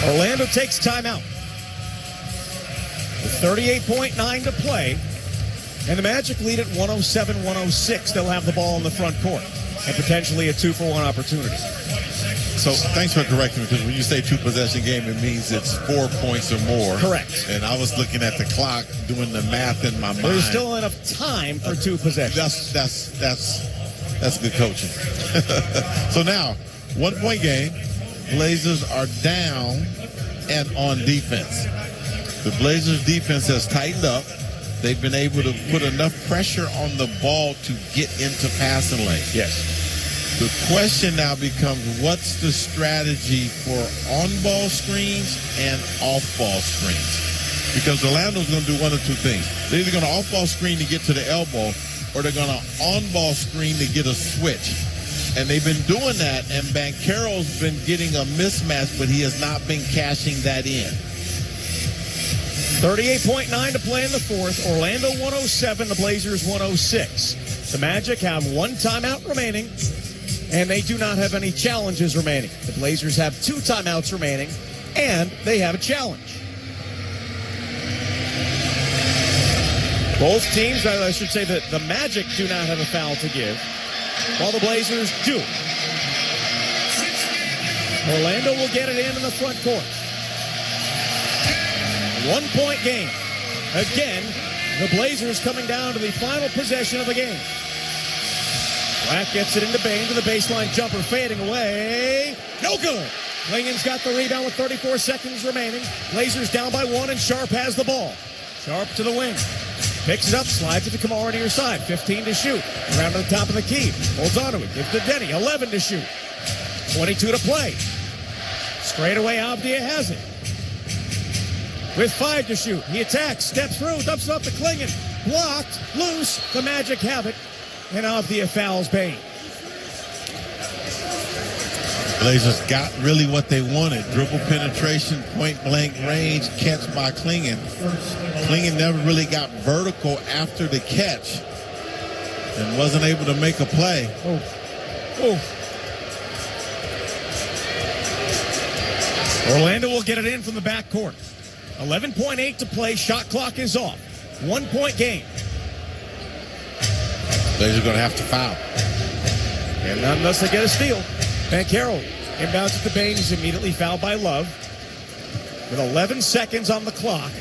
Orlando takes timeout. With 38.9 to play, and the Magic lead at 107-106. They'll have the ball in the front court and potentially a 2-for-1 opportunity. So thanks for correcting me, because when you say 2-possession game, it means it's 4 points or more. Correct. And I was looking at the clock, doing the math in my mind. There's still enough time for 2 possessions. That's good coaching. So now, 1-point game. Blazers are down and on defense. The Blazers defense has tightened up. They've been able to put enough pressure on the ball to get into passing lane. Yes. The question now becomes, what's the strategy for on-ball screens and off-ball screens? Because Orlando's going to do one of 2 things. They're either going to off-ball screen to get to the elbow, or they're going to on-ball screen to get a switch. And they've been doing that, and Banchero's been getting a mismatch, but he has not been cashing that in. 38.9 to play in the fourth. Orlando 107, the Blazers 106. The Magic have 1 timeout remaining, and they do not have any challenges remaining. The Blazers have 2 timeouts remaining, and they have a challenge. Both teams, I should say that the Magic do not have a foul to give, while the Blazers do. Orlando will get it in the front court. 1-point game. Again, the Blazers coming down to the final possession of the game. Black gets it into Bane to the baseline jumper, fading away. No good. Klingen's got the rebound with 34 seconds remaining. Blazers down by 1, and Sharp has the ball. Sharp to the wing. Picks it up, slides it to Kamara to your side. 15 to shoot. Around to the top of the key. Holds on to it. Gives to Denny. 11 to shoot. 22 to play. Straight away, Avdija has it. With 5 to shoot. He attacks, steps through, dumps it up to Klingen. Blocked, loose. The Magic have it. And Avdija fouls Bane. Blazers got really what they wanted. Dribble penetration, point-blank range, catch by Klingen. Klingen never really got vertical after the catch and wasn't able to make a play. Orlando will get it in from the backcourt. 11.8 to play. Shot clock is off. 1-point game. Blazers are going to have to foul. And not unless they get a steal. Banchero inbounds it to Bane. He's immediately fouled by Love. With 11 seconds on the clock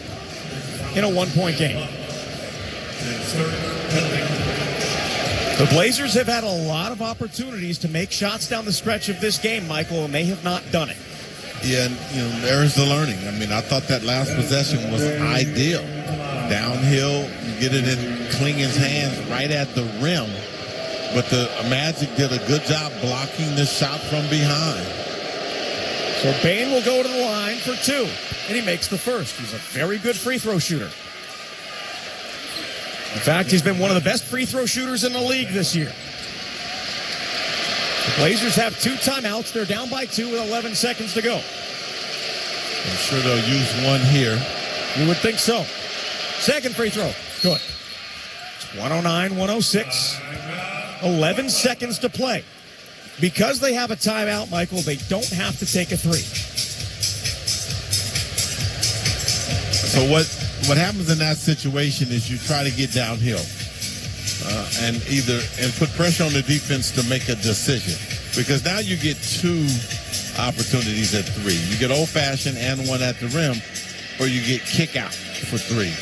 in a 1-point game. The Blazers have had a lot of opportunities to make shots down the stretch of this game, Michael, and they have not done it. Yeah, and, there's the learning. I mean, I thought that last possession was ideal. Downhill, you get it in Klingen's hands right at the rim. But the Magic did a good job blocking the shot from behind. So Bane will go to the line for 2, and he makes the first. He's a very good free throw shooter. In fact, he's been one of the best free throw shooters in the league this year. The Blazers have 2 timeouts. They're down by 2 with 11 seconds to go. I'm sure they'll use one here. You would think so. Second free throw. Good. It's 109-106. 11 seconds to play. Because they have a timeout, Michael, they don't have to take a 3. So what happens in that situation is you try to get downhill and put pressure on the defense to make a decision. Because now you get 2 opportunities at 3. You get old-fashioned and one at the rim, or you get kick out for 3.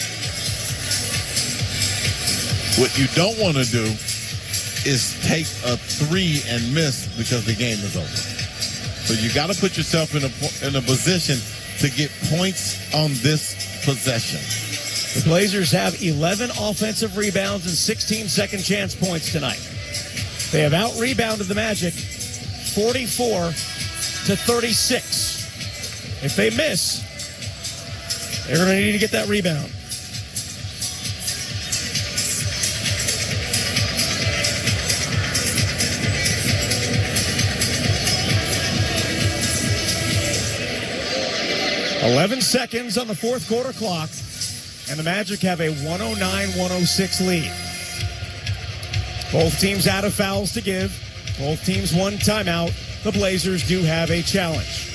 What you don't want to do is take a 3 and miss because the game is over. So you got to put yourself in a position to get points on this possession. The Blazers have 11 offensive rebounds and 16 second chance points tonight. They have out-rebounded the Magic 44-36. If they miss, they're going to need to get that rebound. $11 seconds on the fourth quarter clock, and the Magic have a 109-106 lead. Both teams out of fouls to give. Both teams 1 timeout. The Blazers do have a challenge.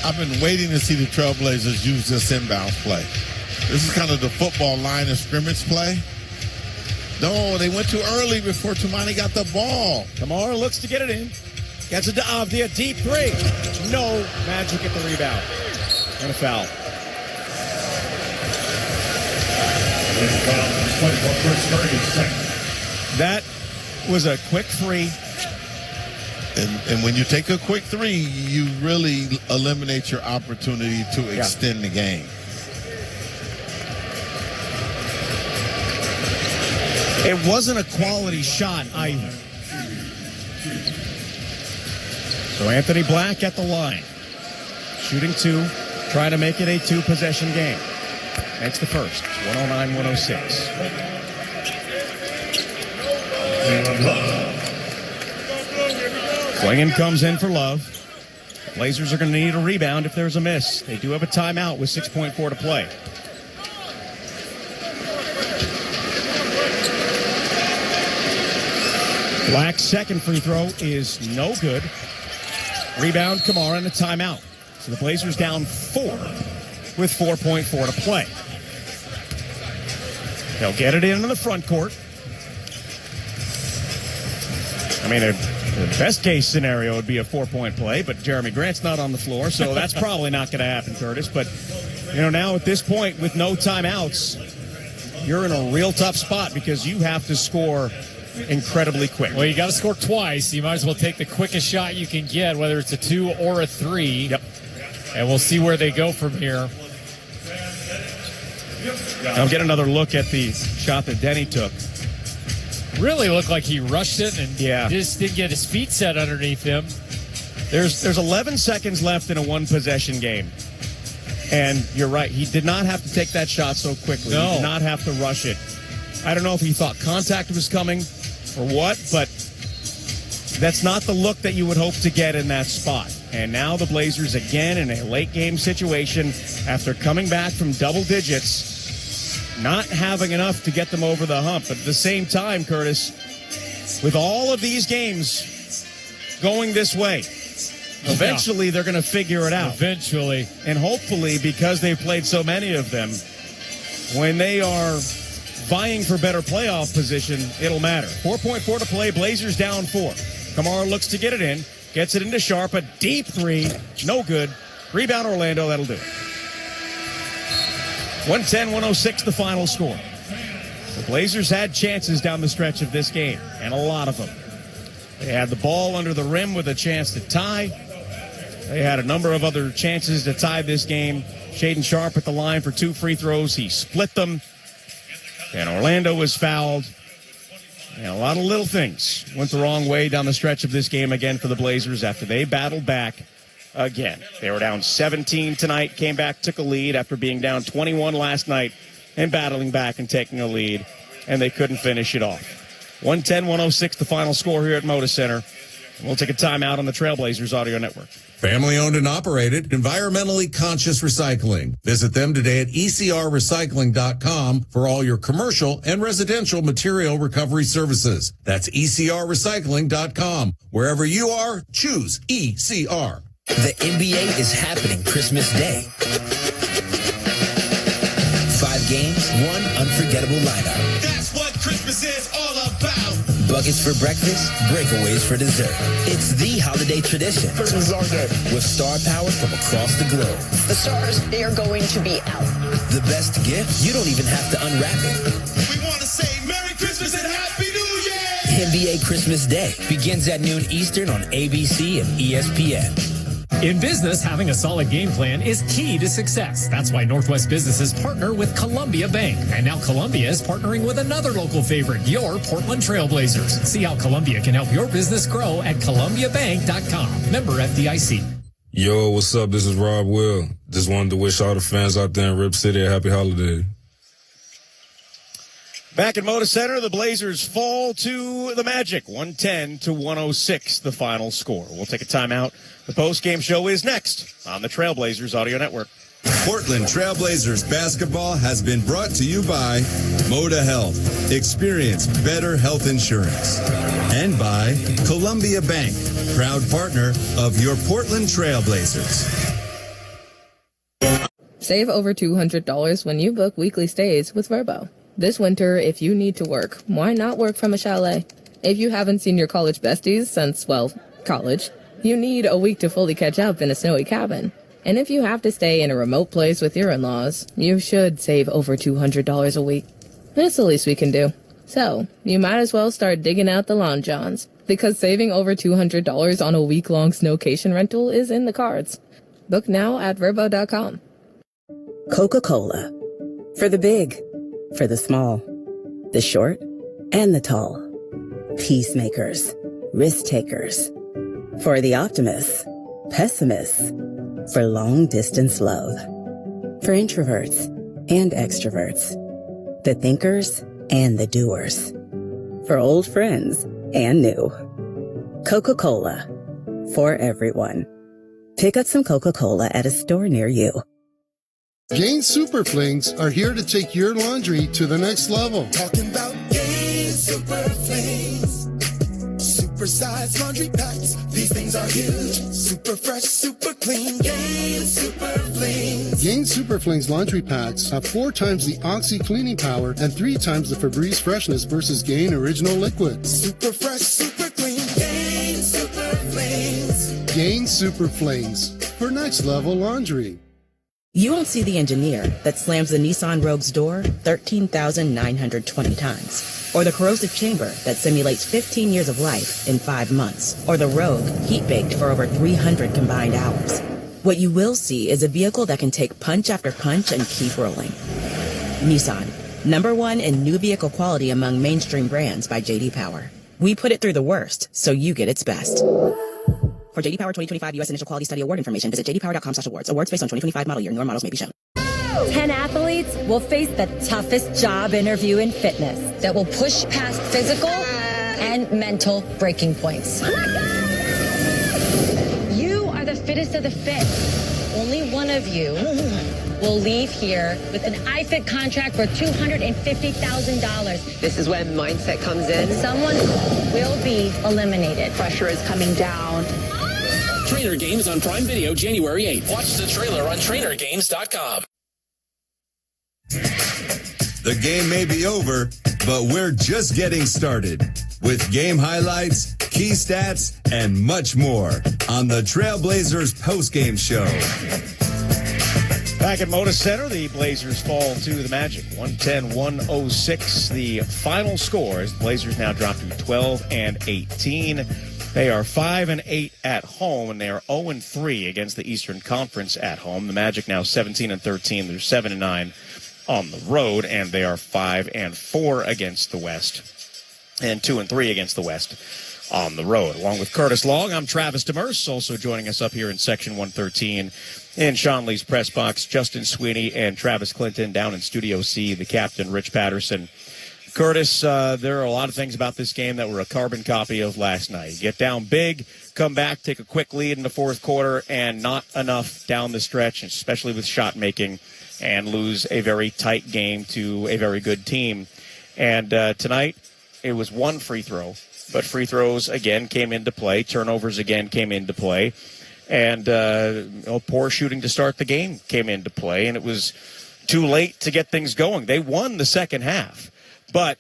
I've been waiting to see the Trailblazers use this inbound play. This is kind of the football line of scrimmage play. No, they went too early before Toumani got the ball. Kamara looks to get it in. Gets it to Avdia, deep 3. No, Magic at the rebound. And a foul. That was a quick 3. And when you take a quick 3, you really eliminate your opportunity to extend the game. It wasn't a quality shot either. So Anthony Black at the line. Shooting 2, trying to make it a 2-possession game. Makes the first. 109-106. Klingen comes in for Love. Blazers are going to need a rebound if there's a miss. They do have a timeout with 6.4 to play. Black's second free throw is no good. Rebound, Kamara, and a timeout. So the Blazers down 4 with 4.4 to play. They'll get it into the front court. I mean, the best case scenario would be a 4-point play, but Jeremy Grant's not on the floor, so that's probably not going to happen, Curtis. But, now at this point with no timeouts, you're in a real tough spot because you have to score incredibly quick. Well, you got to score twice. You might as well take the quickest shot you can get, whether it's a 2 or a 3. Yep. And we'll see where they go from here. I'll get another look at the shot that Denny took. Really looked like he rushed it and just didn't get his feet set underneath him. There's 11 seconds left in a 1-possession game. And you're right. He did not have to take that shot so quickly. No. He did not have to rush it. I don't know if he thought contact was coming or what, but that's not the look that you would hope to get in that spot. And now the Blazers again in a late game situation after coming back from double digits, not having enough to get them over the hump. But at the same time, Curtis, with all of these games going this way, eventually they're going to figure it out. Eventually. And hopefully, because they've played so many of them, when they are vying for better playoff position, it'll matter. 4.4 to play, Blazers down 4. Kamara looks to get it in, gets it into Sharp, a deep 3, no good. Rebound Orlando, that'll do it. 110-106 the final score. The Blazers had chances down the stretch of this game, and a lot of them. They had the ball under the rim with a chance to tie. They had a number of other chances to tie this game. Shaedon Sharpe at the line for 2 free throws. He split them. And Orlando was fouled. And a lot of little things went the wrong way down the stretch of this game again for the Blazers after they battled back again. They were down 17 tonight, came back, took a lead after being down 21 last night and battling back and taking a lead, and they couldn't finish it off. 110-106 the final score here at Moda Center. We'll take a timeout on the Trailblazers Audio Network. Family owned and operated, environmentally conscious recycling. Visit them today at ecrrecycling.com for all your commercial and residential material recovery services. That's ecrrecycling.com. Wherever you are, choose ECR. The NBA is happening Christmas Day. 5 games, 1 unforgettable lineup. That's what Christmas is all about. Buckets for breakfast, breakaways for dessert. It's the holiday tradition. Christmas is our day. With star power from across the globe. The stars, they are going to be out. The best gift, you don't even have to unwrap it. We want to say Merry Christmas and Happy New Year! NBA Christmas Day begins at noon Eastern on ABC and ESPN. In business, having a solid game plan is key to success. That's why Northwest businesses partner with Columbia Bank. And now Columbia is partnering with another local favorite, your Portland Trailblazers. See how Columbia can help your business grow at columbiabank.com. Member FDIC. Yo, what's up? This is Rob Will. Just wanted to wish all the fans out there in Rip City a happy holiday. Back at Moda Center, the Blazers fall to the Magic, 110-106, the final score. We'll take a timeout. The post-game show is next on the Trailblazers Audio Network. Portland Trailblazers basketball has been brought to you by Moda Health. Experience better health insurance. And by Columbia Bank, proud partner of your Portland Trailblazers. Save over $200 when you book weekly stays with Vrbo. This winter, if you need to work, why not work from a chalet? If you haven't seen your college besties since, well, college, you need a week to fully catch up in a snowy cabin. And if you have to stay in a remote place with your in-laws, you should save over $200 a week. It's the least we can do. So, you might as well start digging out the lawn johns, because saving over $200 on a week-long snowcation rental is in the cards. Book now at Vrbo.com. Coca-Cola. For the big, for the small, the short, and the tall. Peacemakers, risk-takers. For the optimists, pessimists. For long-distance love. For introverts and extroverts. The thinkers and the doers. For old friends and new. Coca-Cola. For everyone. Pick up some Coca-Cola at a store near you. Gain Super Flings are here to take your laundry to the next level. Talking about Gain Super Flings. Super-sized laundry packs. These things are huge. Super fresh, super clean. Gain Super Flings. Gain Super Flings laundry packs have 4 times the Oxy cleaning power and 3 times the Febreze freshness versus Gain Original Liquid. Super fresh, super clean. Gain Super Flings. Gain Super Flings for next level laundry. You won't see the engineer that slams the Nissan Rogue's door 13,920 times. Or the corrosive chamber that simulates 15 years of life in 5 months. Or the Rogue heat-baked for over 300 combined hours. What you will see is a vehicle that can take punch after punch and keep rolling. Nissan, #1 in new vehicle quality among mainstream brands by J.D. Power. We put it through the worst, so you get its best. For J.D. Power 2025 U.S. Initial Quality Study Award information, visit jdpower.com/awards. Awards based on 2025 model year. Newer models may be shown. 10 athletes will face the toughest job interview in fitness that will push past physical and mental breaking points. You are the fittest of the fit. Only one of you will leave here with an iFit contract for $250,000. This is when mindset comes in. Someone will be eliminated. Pressure is coming down. Trainer Games on Prime Video January 8th. Watch the trailer on trainergames.com. The game may be over, but we're just getting started with game highlights, key stats, and much more on the Trailblazers postgame show. Back at Moda Center, the Blazers fall to the Magic. 110-106, the final score, as the Blazers now drop to 12-18. They are 5-8 at home, and they are 0-3 against the Eastern Conference at home. The Magic now 17-13. They're 7-9 on the road, and they are 5-4 against the West, and 2-3 against the West on the road. Along with Curtis Long, I'm Travis Demers, also joining us up here in Section 113 in Sean Lee's press box. Justin Sweeney and Travis Clinton down in Studio C, the captain, Rich Patterson. Curtis, there are a lot of things about this game that were a carbon copy of last night. You get down big, come back, take a quick lead in the fourth quarter, and not enough down the stretch, especially with shot making, and lose a very tight game to a very good team. And tonight, it was one free throw, but free throws again came into play. Turnovers again came into play. And poor shooting to start the game came into play, and it was too late to get things going. They won the second half, but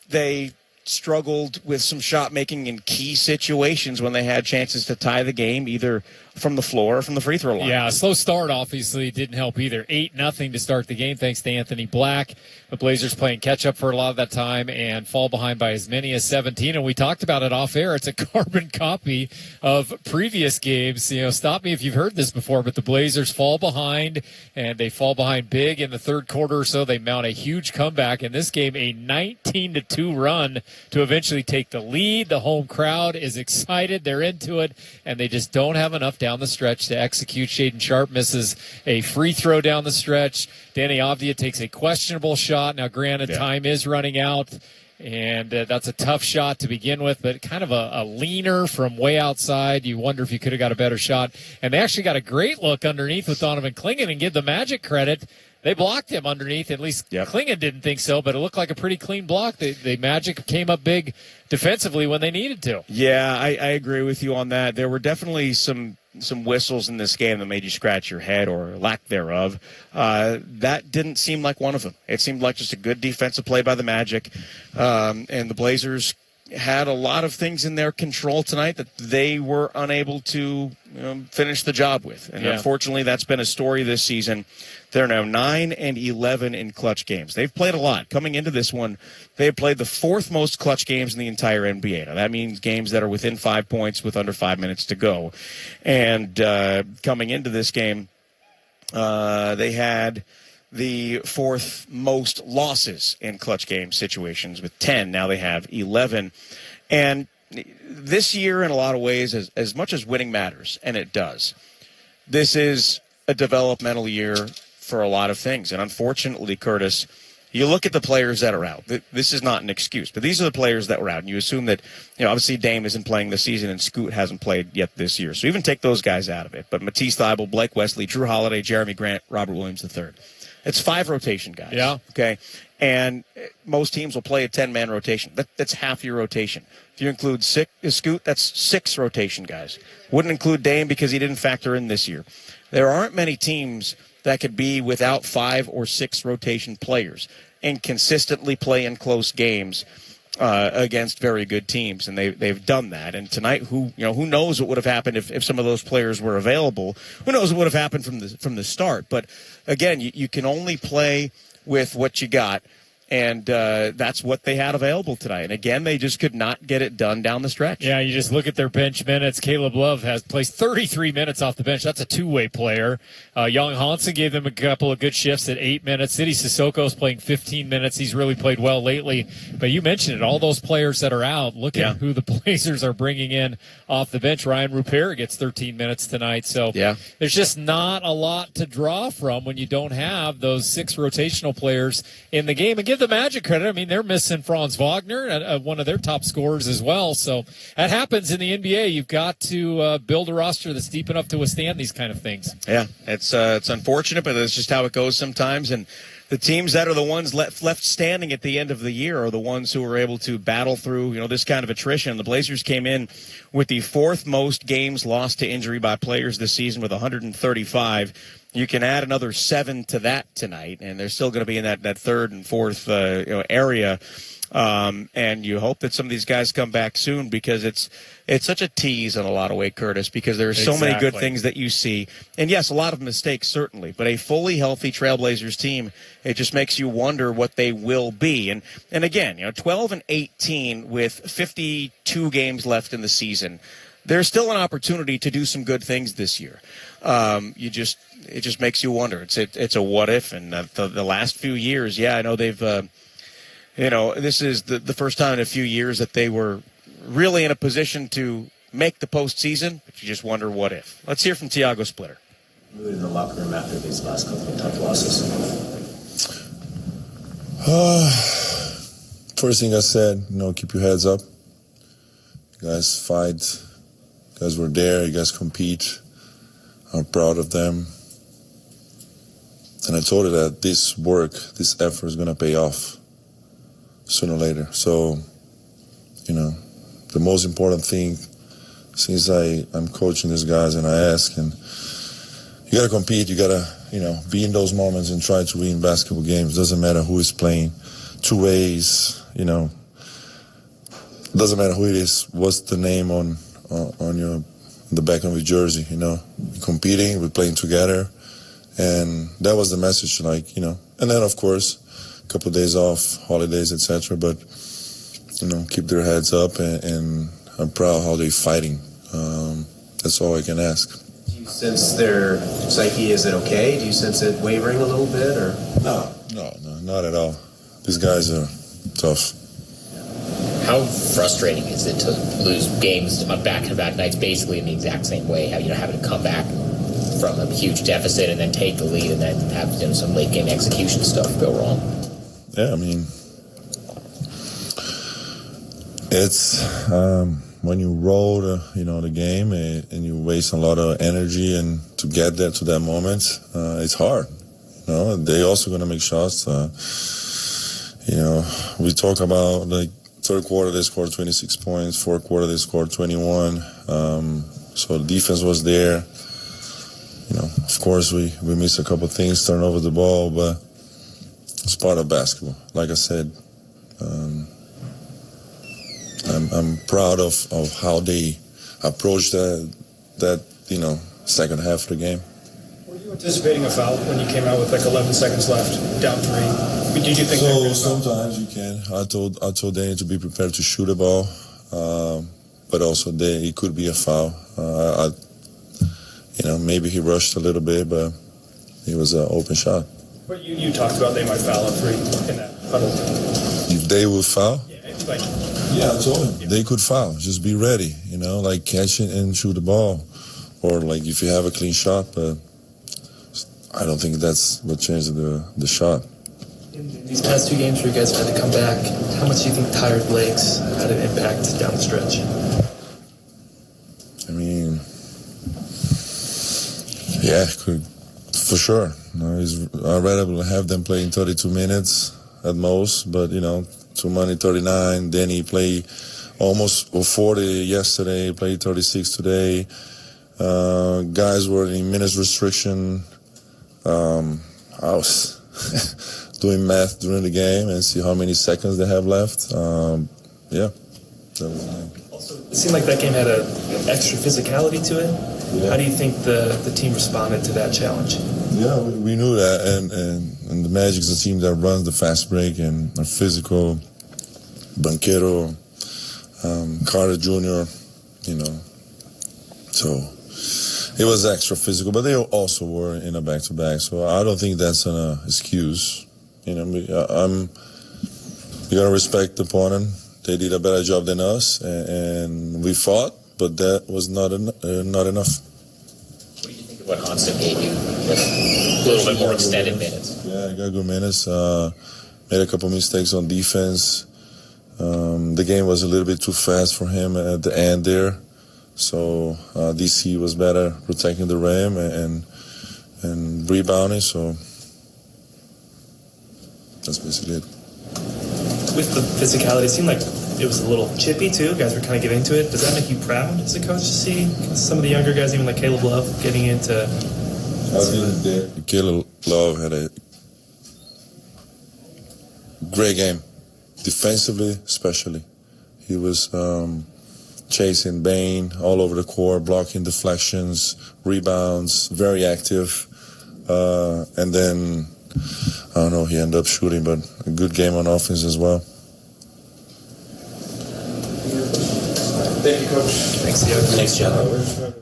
they struggled with some shot making in key situations when they had chances to tie the game, either from the floor or from the free throw line. Yeah, a slow start obviously didn't help either. 8-0 to start the game thanks to Anthony Black. The Blazers playing catch-up for a lot of that time and fall behind by as many as 17. And we talked about it off air. It's a carbon copy of previous games. You know, stop me if you've heard this before, but the Blazers fall behind, and they fall behind big in the third quarter or so. They mount a huge comeback. In this game, a 19-2 run to eventually take the lead. The home crowd is excited. They're into it, and they just don't have enough down the stretch to execute. Shaedon Sharpe misses a free throw down the stretch. Danny Avdija takes a questionable shot. Now, granted, time is running out, and that's a tough shot to begin with, but kind of a leaner from way outside. You wonder if you could have got a better shot. And they actually got a great look underneath with Donovan Clingan, and give the Magic credit. They blocked him underneath. At least Clingan didn't think so, but it looked like a pretty clean block. The Magic came up big defensively when they needed to. Yeah, I agree with you on that. There were definitely some whistles in this game that made you scratch your head, or lack thereof. That didn't seem like one of them. It seemed like just a good defensive play by the Magic. And the Blazers had a lot of things in their control tonight that they were unable to finish the job with. And unfortunately, that's been a story this season. They're now 9-11 in clutch games. They've played a lot. Coming into this one, they have played the fourth most clutch games in the entire NBA. Now, that means games that are within 5 points with under 5 minutes to go. And coming into this game, they had the fourth most losses in clutch game situations with 10. Now they have 11. And this year, in a lot of ways, as much as winning matters, and it does, this is a developmental year for a lot of things. And unfortunately, Curtis, you look at the players that are out. This is not an excuse, but these are the players that were out. And you assume that, obviously Dame isn't playing this season and Scoot hasn't played yet this year. So even take those guys out of it. But Matisse Thybulle, Blake Wesley, Drew Holiday, Jeremy Grant, Robert Williams III. It's 5 rotation guys. Yeah. Okay. And most teams will play a 10-man rotation. That's half your rotation. If you include Scoot, that's 6 rotation guys. Wouldn't include Dame because he didn't factor in this year. There aren't many teams that could be without 5 or 6 rotation players and consistently play in close games against very good teams, and they've done that. And tonight, who knows what would have happened if some of those players were available? Who knows what would have happened from the start? But again, you can only play with what you got. And that's what they had available tonight. And again, they just could not get it done down the stretch. Yeah, you just look at their bench minutes. Caleb Love has placed 33 minutes off the bench. That's a two-way player. Young Hansen gave them a couple of good shifts at 8 minutes. Sidy Sissoko's playing 15 minutes. He's really played well lately. But you mentioned it, all those players that are out. Look at who the Blazers are bringing in off the bench. Ryan Rupert gets 13 minutes tonight. So there's just not a lot to draw from when you don't have those 6 rotational players in the game. And give the Magic credit. I mean, they're missing Franz Wagner, one of their top scorers as well. So that happens in the NBA. You've got to build a roster that's deep enough to withstand these kind of things. Yeah, it's unfortunate, but it's just how it goes sometimes. And the teams that are the ones left standing at the end of the year are the ones who are able to battle through, this kind of attrition. The Blazers came in with the 4th most games lost to injury by players this season with 135. You can add another 7 to that tonight, and they're still going to be in that 3rd and 4th area. And you hope that some of these guys come back soon, because it's such a tease in a lot of ways, Curtis, because there are so many good things that you see. And yes, a lot of mistakes, certainly, but a fully healthy Trailblazers team, it just makes you wonder what they will be. And again, 12-18 with 52 games left in the season. There's still an opportunity to do some good things this year. It just makes you wonder. It's a what if, and the last few years, I know they've, this is the first time in a few years that they were really in a position to make the postseason, but you just wonder what if. Let's hear from Tiago Splitter. Mood in the locker room after these last couple of tough losses. First thing I said, keep your heads up. You guys fight. You guys were there. You guys compete. I'm proud of them. And I told her that this work, this effort is going to pay off sooner or later. So, the most important thing, since I'm coaching these guys and I ask, and you got to compete, you got to, be in those moments and try to win basketball games. Doesn't matter who is playing, two ways, doesn't matter who it is, what's the name on the back of your jersey, we're competing, we're playing together. And that was the message, and then, of course, a couple of days off, holidays, etc. But, keep their heads up, and I'm proud how they're fighting. That's all I can ask. Do you sense their psyche? Is it okay? Do you sense it wavering a little bit, or? No, not at all. These guys are tough. How frustrating is it to lose games on back-to-back nights, basically in the exact same way? How having to come back from a huge deficit and then take the lead and then have some late game execution stuff go wrong? Yeah, it's when you roll the game and you waste a lot of energy, and to get there to that moment, it's hard. They also going to make shots. We talk about third quarter they scored 26 points, fourth quarter they scored 21. So the defense was there. Of course, we missed a couple things, turn over the ball, but it's part of basketball. Like I said, I'm proud of how they approached that second half of the game. Were you anticipating a foul when you came out with 11 seconds left, down 3? Did you think? So sometimes you can. I told Danny to be prepared to shoot a ball, but also it could be a foul. Maybe he rushed a little bit, but it was an open shot. But you talked about they might foul at 3 in that huddle. If they would foul? Yeah, I told him. They could foul. Just be ready, catch it and shoot the ball. Or, if you have a clean shot, but I don't think that's what changed the shot. In these past 2 games where you guys had to come back, how much do you think tired legs had an impact down the stretch? Yeah, for sure. I'd rather have them playing 32 minutes at most, but, Tumani 39, Danny played almost 40 yesterday, played 36 today. Guys were in minutes restriction. I was doing math during the game and see how many seconds they have left. That was Also, it seemed like that game had an extra physicality to it. Yeah. How do you think the team responded to that challenge? Yeah, we knew that, and the Magic is a team that runs the fast break and are physical. Banchero, Carter Jr., so it was extra physical, but they also were in a back-to-back, so I don't think that's an excuse. You gotta respect the opponent. They did a better job than us, and we fought, but that was not enough. What do you think of what Hansen gave you? A little bit more extended minutes. Yeah, I got good minutes. Made a couple mistakes on defense. The game was a little bit too fast for him at the end there. So DC was better protecting the rim and rebounding. So that's basically it. With the physicality, it seemed like it was a little chippy too. Guys were kind of getting into it. Does that make you proud as a coach to see some of the younger guys, even like Caleb Love, getting into? I think Caleb Love had a great game. defensively especially. He was chasing Bane all over the court, blocking deflections, rebounds, very active. And then, I don't know, he ended up shooting, but a good game on offense as well. Thank you, Coach. Thanks, Thiago. Thanks, Joe.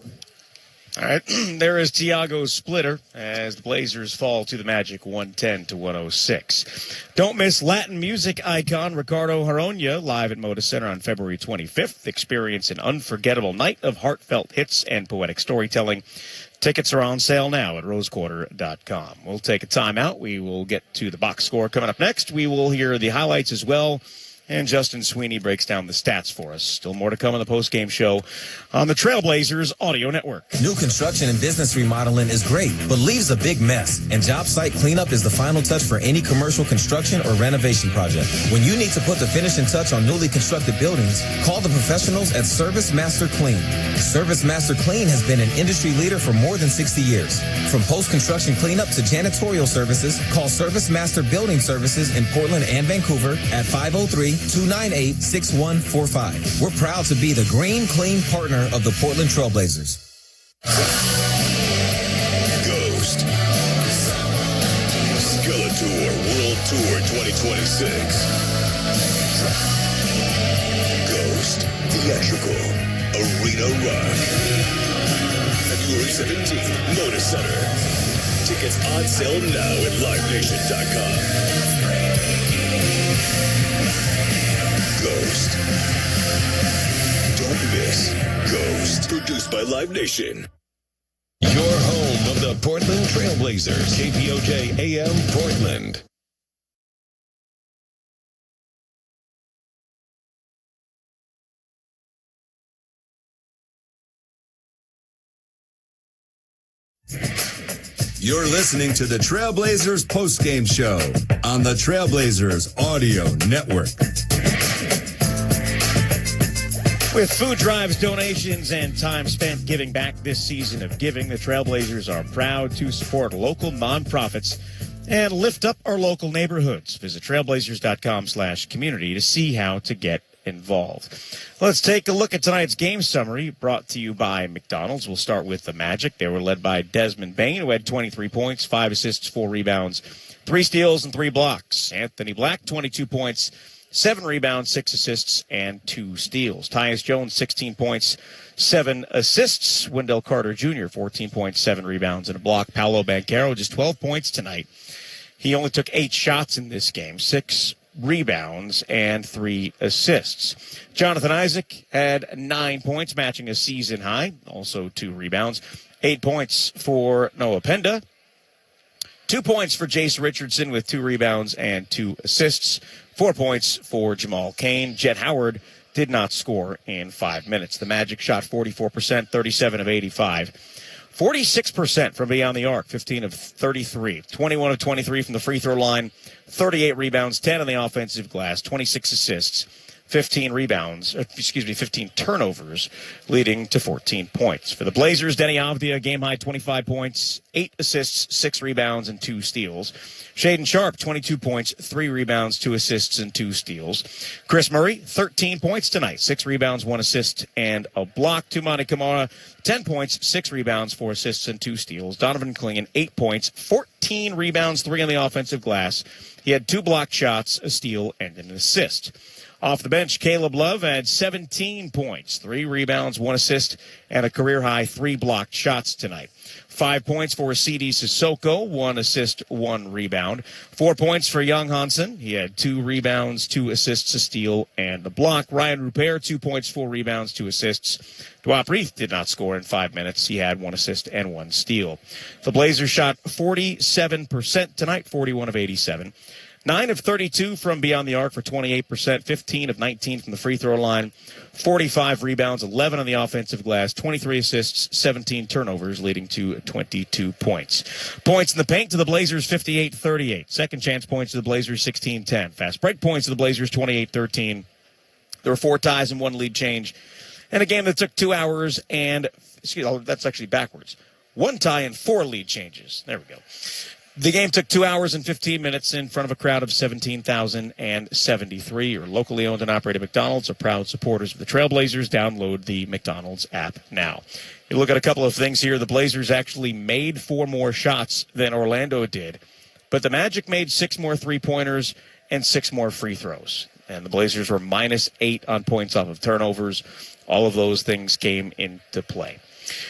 All right, there is Thiago's splitter as the Blazers fall to the Magic 110-106. Don't miss Latin music icon Ricardo Haronia live at Moda Center on February 25th. Experience an unforgettable night of heartfelt hits and poetic storytelling. Tickets are on sale now at rosequarter.com. We'll take a timeout. We will get to the box score coming up next. We will hear the highlights as well. And Justin Sweeney breaks down the stats for us. Still more to come on the post-game show on the Trailblazers Audio Network. New construction and business remodeling is great, but leaves a big mess. And job site cleanup is the final touch for any commercial construction or renovation project. When you need to put the finishing touch on newly constructed buildings, call the professionals at Service Master Clean. Service Master Clean has been an industry leader for more than 60 years. From post-construction cleanup to janitorial services, call Service Master Building Services in Portland and Vancouver at 503-298-6145. We're proud to be the green, clean partner of the Portland Trailblazers. Ghost. Skeletor World Tour 2026. Ghost. Theatrical. Arena Rock. February 17th, Moda Center. Tickets on sale now at LiveNation.com. Ghost. Don't miss Ghost. Produced by Live Nation. Your home of the Portland Trailblazers. KPOJ AM Portland. You're listening to the Trailblazers postgame show on the Trailblazers Audio Network. With food drives, donations, and time spent giving back this season of giving, the Trailblazers are proud to support local nonprofits and lift up our local neighborhoods. Visit trailblazers.com/community to see how to get involved. Let's take a look at tonight's game summary brought to you by McDonald's. We'll start with the Magic. They were led by Desmond Bane, who had 23 points, 5 assists, 4 rebounds, 3 steals, and 3 blocks. Anthony Black, 22 points, 7 rebounds, 6 assists, and 2 steals. Tyus Jones, 16 points, 7 assists. Wendell Carter Jr., 14 points, 7 rebounds, and a block. Paolo Banchero, just 12 points tonight. He only took 8 shots in this game, 6 rebounds, and 3 assists. Jonathan Isaac had 9 points, matching a season high, also 2 rebounds. 8 points for Noah Penda. 2 points for Jace Richardson with 2 rebounds and 2 assists. 4 points for Jamal Cain. Jet Howard did not score in 5 minutes. The Magic shot 44%, 37 of 85. 46% from beyond the arc, 15 of 33. 21 of 23 from the free throw line, 38 rebounds, 10 on the offensive glass, 26 assists, 15 turnovers, leading to 14 points. For the Blazers, Denny Avdia, game-high 25 points, 8 assists, 6 rebounds, and 2 steals. Shaden Sharp, 22 points, 3 rebounds, 2 assists, and 2 steals. Chris Murray, 13 points tonight, 6 rebounds, 1 assist, and a block. Tumani Kamara, 10 points, 6 rebounds, 4 assists, and 2 steals. Donovan Clingan, 8 points, 14 rebounds, 3 on the offensive glass. He had 2 blocked shots, a steal, and an assist. Off the bench, Caleb Love had 17 points, 3 rebounds, 1 assist, and a career-high 3 blocked shots tonight. 5 points for C.D. Sissoko, 1 assist, 1 rebound. 4 points for Young Hansen. He had 2 rebounds, 2 assists, a steal, and a block. Ryan Rupert, 2 points, 4 rebounds, 2 assists. Dwap Reith did not score in 5 minutes. He had 1 assist and 1 steal. The Blazers shot 47% tonight, 41 of 87. 9 of 32 from beyond the arc for 28%, 15 of 19 from the free throw line, 45 rebounds, 11 on the offensive glass, 23 assists, 17 turnovers, leading to 22 points. Points in the paint to the Blazers, 58-38. Second chance points to the Blazers, 16-10. Fast break points to the Blazers, 28-13. There were 4 ties and 1 lead change. And a game that took 2 hours and, that's actually backwards. 1 tie and 4 lead changes. There we go. The game took 2 hours and 15 minutes in front of a crowd of 17,073. Your locally owned and operated McDonald's are proud supporters of the Trailblazers. Download the McDonald's app now. You look at a couple of things here. The Blazers actually made 4 more shots than Orlando did, but the Magic made 6 more three-pointers and 6 more free throws. And the Blazers were -8 on points off of turnovers. All of those things came into play.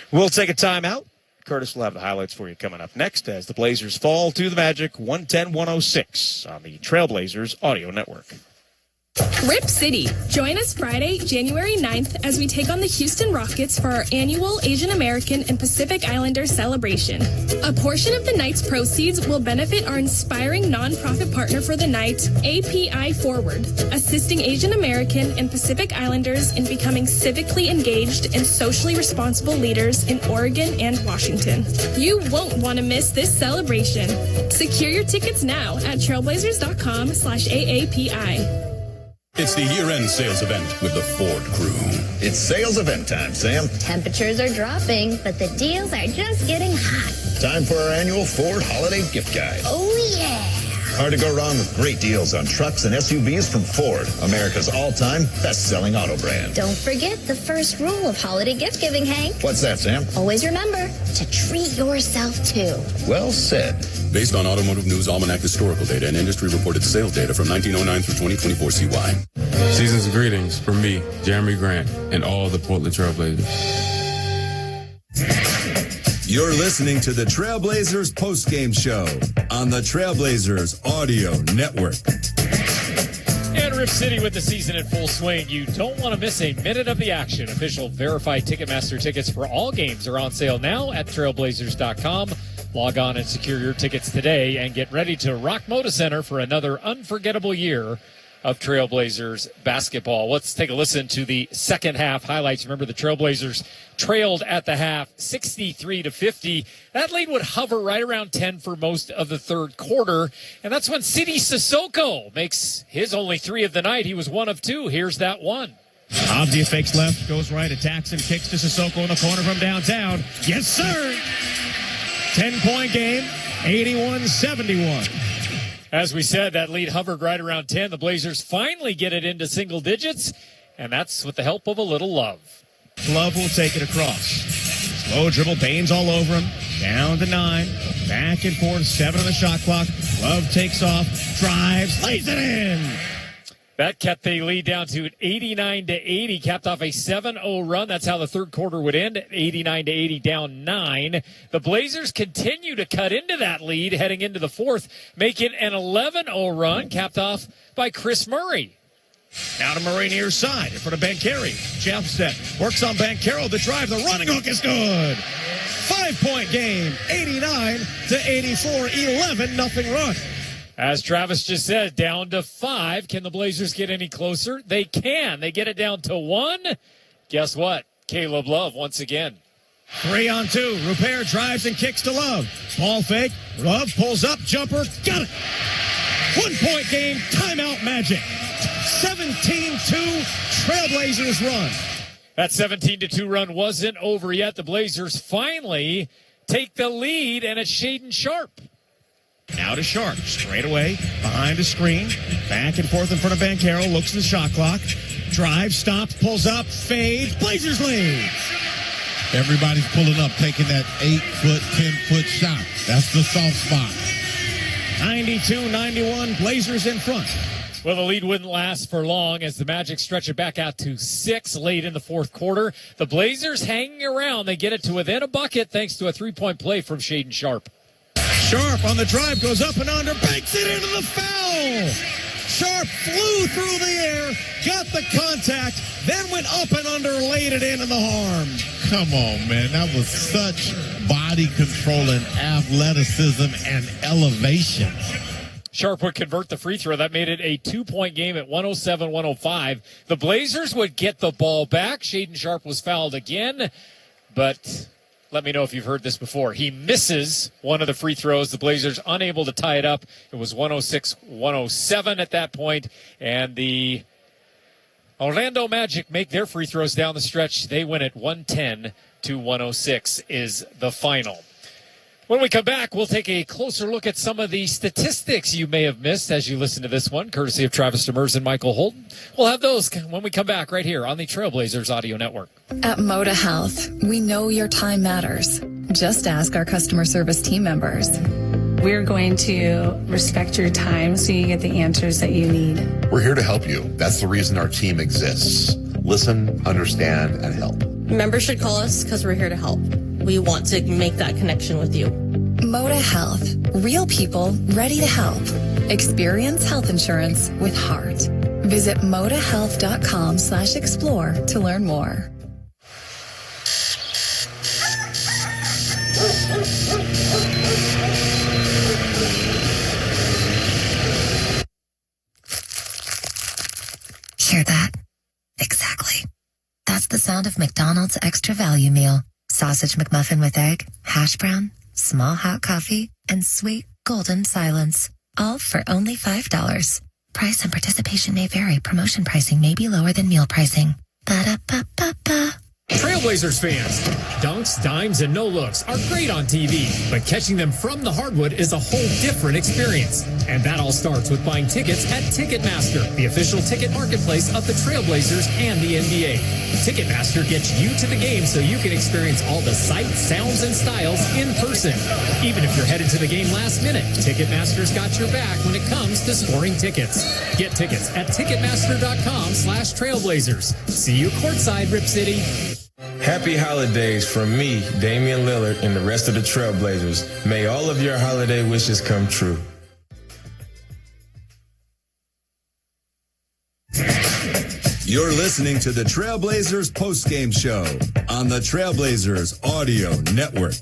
We'll take a timeout. Curtis will have the highlights for you coming up next as the Blazers fall to the Magic 110-106 on the Trailblazers Audio Network. Rip City. Join us Friday, January 9th, as we take on the Houston Rockets for our annual Asian American and Pacific Islander celebration. A portion of the night's proceeds will benefit our inspiring nonprofit partner for the night, API Forward, assisting Asian American and Pacific Islanders in becoming civically engaged and socially responsible leaders in Oregon and Washington. You won't want to miss this celebration. Secure your tickets now at trailblazers.com/AAPI. It's the year-end sales event with the Ford crew. It's sales event time, Sam. Temperatures are dropping, but the deals are just getting hot. Time for our annual Ford Holiday Gift Guide. Oh, yeah. Hard to go wrong with great deals on trucks and SUVs from Ford, America's all-time best-selling auto brand. Don't forget the first rule of holiday gift giving, Hank. What's that, Sam? Always remember to treat yourself, too. Well said. Based on Automotive News Almanac historical data and industry-reported sales data from 1909 through 2024 CY. Season's greetings from me, Jeremy Grant, and all the Portland Trailblazers. You're listening to the Trailblazers postgame show on the Trailblazers Audio Network. And Rip City with the season in full swing. You don't want to miss a minute of the action. Official verified Ticketmaster tickets for all games are on sale now at trailblazers.com. Log on and secure your tickets today and get ready to rock Moda Center for another unforgettable year of Trailblazers basketball. Let's take a listen to the second half highlights. Remember, the Trailblazers trailed at the half 63-50. That lead would hover right around 10 for most of the third quarter. And that's when Sidy Cissoko makes his only 3 of the night. He was 1 of 2. Here's that one. Avdia fakes left, goes right, attacks and kicks to Cissoko in the corner from downtown. Yes, sir! 10-point game, 81-71. As we said, that lead hovered right around 10. The Blazers finally get it into single digits, and that's with the help of a little Love. Love will take it across. Slow dribble, Baines all over him. Down to 9. Back and forth, 7 on the shot clock. Love takes off, drives, lays it in. That kept the lead down to 89-80, capped off a 7-0 run. That's how the third quarter would end, 89-80, down 9. The Blazers continue to cut into that lead heading into the fourth, making an 11-0 run, capped off by Chris Murray. Now to Murray near side in front of Banchero. Jump step, works on Banchero. The drive, the running hook is good. 5-point game, 89-84, 11-0 run. As Travis just said, down to 5. Can the Blazers get any closer? They can. They get it down to 1. Guess what? Caleb Love once again. 3-on-2. Rupert drives and kicks to Love. Ball fake. Love pulls up. Jumper. Got it. 1-point game. Timeout Magic. 17-2. Trailblazers run. That 17-2 run wasn't over yet. The Blazers finally take the lead, and it's Shaedon Sharpe. Now to Sharpe, straight away, behind the screen, back and forth in front of Banchero, looks at the shot clock, drives, stops, pulls up, fades, Blazers lead. Everybody's pulling up, taking that 8-foot, 10-foot shot. That's the soft spot. 92-91, Blazers in front. Well, the lead wouldn't last for long as the Magic stretch it back out to 6 late in the fourth quarter. The Blazers hanging around. They get it to within a bucket thanks to a 3-point play from Shaedon Sharpe. Sharpe on the drive, goes up and under, banks it into the foul. Sharpe flew through the air, got the contact, then went up and under, laid it in the harm. Come on, man. That was such body control and athleticism and elevation. Sharpe would convert the free throw. That made it a 2-point game at 107-105. The Blazers would get the ball back. Shaedon Sharpe was fouled again, but let me know if you've heard this before. He misses one of the free throws. The Blazers unable to tie it up. It was 106-107 at that point, and the Orlando Magic make their free throws down the stretch. They win it 110-106 is the final. When we come back, we'll take a closer look at some of the statistics you may have missed as you listen to this one, courtesy of Travis Demers and Michael Holton. We'll have those when we come back right here on the Trailblazers Audio Network. At Moda Health, we know your time matters. Just ask our customer service team members. We're going to respect your time so you get the answers that you need. We're here to help you. That's the reason our team exists. Listen, understand, and help. Members should call us because we're here to help. We want to make that connection with you. Moda Health. Real people ready to help. Experience health insurance with heart. Visit modahealth.com/explore to learn more. Hear that? Exactly. That's the sound of McDonald's Extra Value Meal. Sausage McMuffin with egg, hash brown, small hot coffee, and sweet golden silence. All for only $5. Price and participation may vary. Promotion pricing may be lower than meal pricing. Ba-da-ba-ba-ba. Trailblazers fans, dunks, dimes, and no-looks are great on TV, but catching them from the hardwood is a whole different experience. And that all starts with buying tickets at Ticketmaster, the official ticket marketplace of the Trailblazers and the NBA. Ticketmaster gets you to the game so you can experience all the sights, sounds, and styles in person. Even if you're headed to the game last minute, Ticketmaster's got your back when it comes to scoring tickets. Get tickets at Ticketmaster.com/Trailblazers. See you courtside, Rip City. Happy holidays from me, Damian Lillard, and the rest of the Trailblazers. May all of your holiday wishes come true. You're listening to the Trailblazers postgame show on the Trailblazers Audio Network.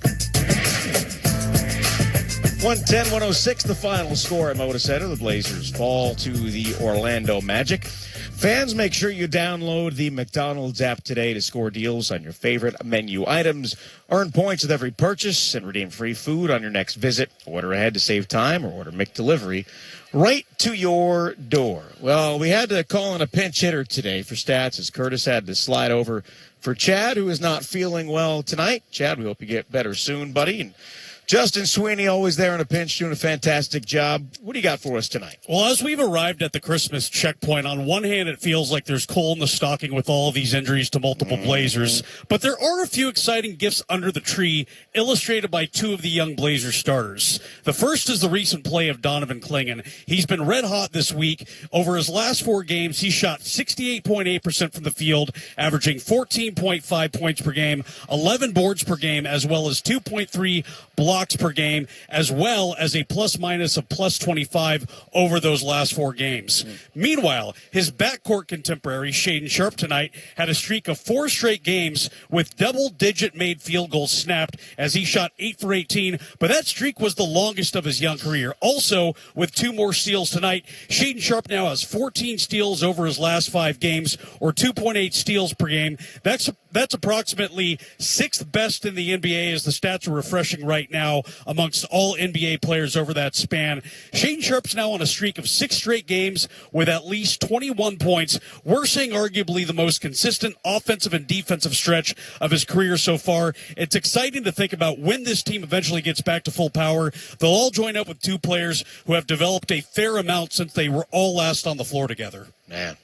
110-106, the final score at Moda Center. The Blazers fall to the Orlando Magic. Fans, make sure you download the McDonald's app today to score deals on your favorite menu items. Earn points with every purchase and redeem free food on your next visit. Order ahead to save time or order McDelivery right to your door. Well, we had to call in a pinch hitter today for stats as Curtis had to slide over for Chad, who is not feeling well tonight. Chad, we hope you get better soon, buddy. And Justin Sweeney, always there in a pinch, doing a fantastic job. What do you got for us tonight? Well, as we've arrived at the Christmas checkpoint, on one hand, it feels like there's coal in the stocking with all of these injuries to multiple Blazers. But there are a few exciting gifts under the tree, illustrated by two of the young Blazer starters. The first is the recent play of Donovan Clingan. He's been red hot this week. Over his last 4 games, he shot 68.8% from the field, averaging 14.5 points per game, 11 boards per game, as well as 2.3 blocks per game, as well as a plus-minus of plus 25 over those last 4 games. Meanwhile, his backcourt contemporary, Shaedon Sharpe, tonight had a streak of 4 straight games with double-digit made field goals snapped as he shot 8 for 18, but that streak was the longest of his young career. Also, with 2 more steals tonight, Shaedon Sharpe now has 14 steals over his last 5 games, or 2.8 steals per game. That's approximately 6th best in the NBA, as the stats are refreshing right now amongst all NBA players over that span. Shaedon Sharpe's now on a streak of 6 straight games with at least 21 points. We're seeing arguably the most consistent offensive and defensive stretch of his career so far. It's exciting to think about when this team eventually gets back to full power. They'll all join up with 2 players who have developed a fair amount since they were all last on the floor together. Man.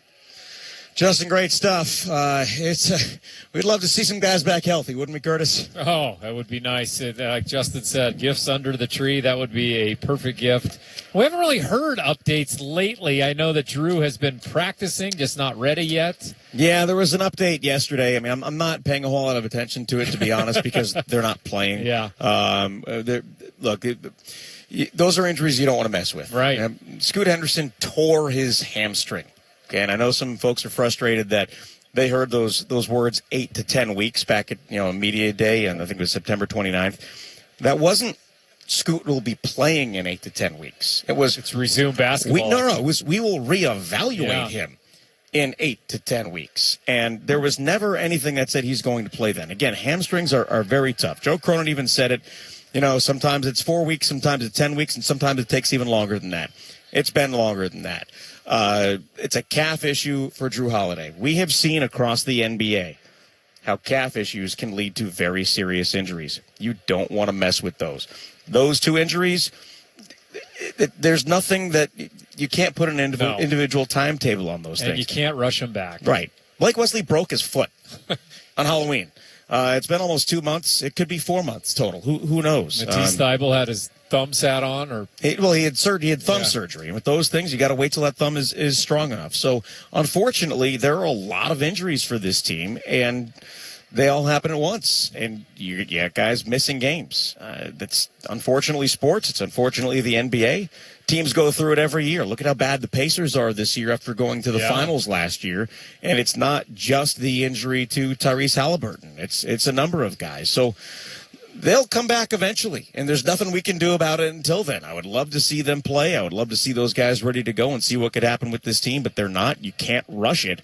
Justin, great stuff. We'd love to see some guys back healthy, wouldn't we, Curtis? Oh, that would be nice. Like Justin said, gifts under the tree, that would be a perfect gift. We haven't really heard updates lately. I know that Drew has been practicing, just not ready yet. Yeah, there was an update yesterday. I mean, I'm not paying a whole lot of attention to it, to be honest, because they're not playing. Yeah. Look, those are injuries you don't want to mess with. Right. Scoot Henderson tore his hamstring. Okay, and I know some folks are frustrated that they heard those words 8 to 10 weeks back at media day, and I think it was September 29th. That wasn't Scoot will be playing in 8 to 10 weeks. It's resume basketball. It was we will reevaluate him in 8 to 10 weeks. And there was never anything that said he's going to play then. Again, hamstrings are very tough. Joe Cronin even said it. Sometimes it's 4 weeks, sometimes it's 10 weeks, and sometimes it takes even longer than that. It's been longer than that. It's a calf issue for Drew Holiday. We have seen across the NBA how calf issues can lead to very serious injuries. You don't want to mess with those. Those 2 injuries, there's nothing that you can't put an individual timetable on those and things. You can't rush them back. Right. Blake Wesley broke his foot on Halloween. It's been almost 2 months. It could be 4 months total. Who knows? Matisse Thybulle had his thumb sat on, or he had thumb surgery, and with those things, you got to wait till that thumb is strong enough. So, unfortunately, there are a lot of injuries for this team, and they all happen at once. And you got guys missing games. That's unfortunately sports. It's unfortunately the NBA. Teams go through it every year. Look at how bad the Pacers are this year after going to the finals last year. And it's not just the injury to Tyrese Halliburton. It's a number of guys. So they'll come back eventually, and there's nothing we can do about it until then. I would love to see them play. I would love to see those guys ready to go and see what could happen with this team, but they're not. You can't rush it.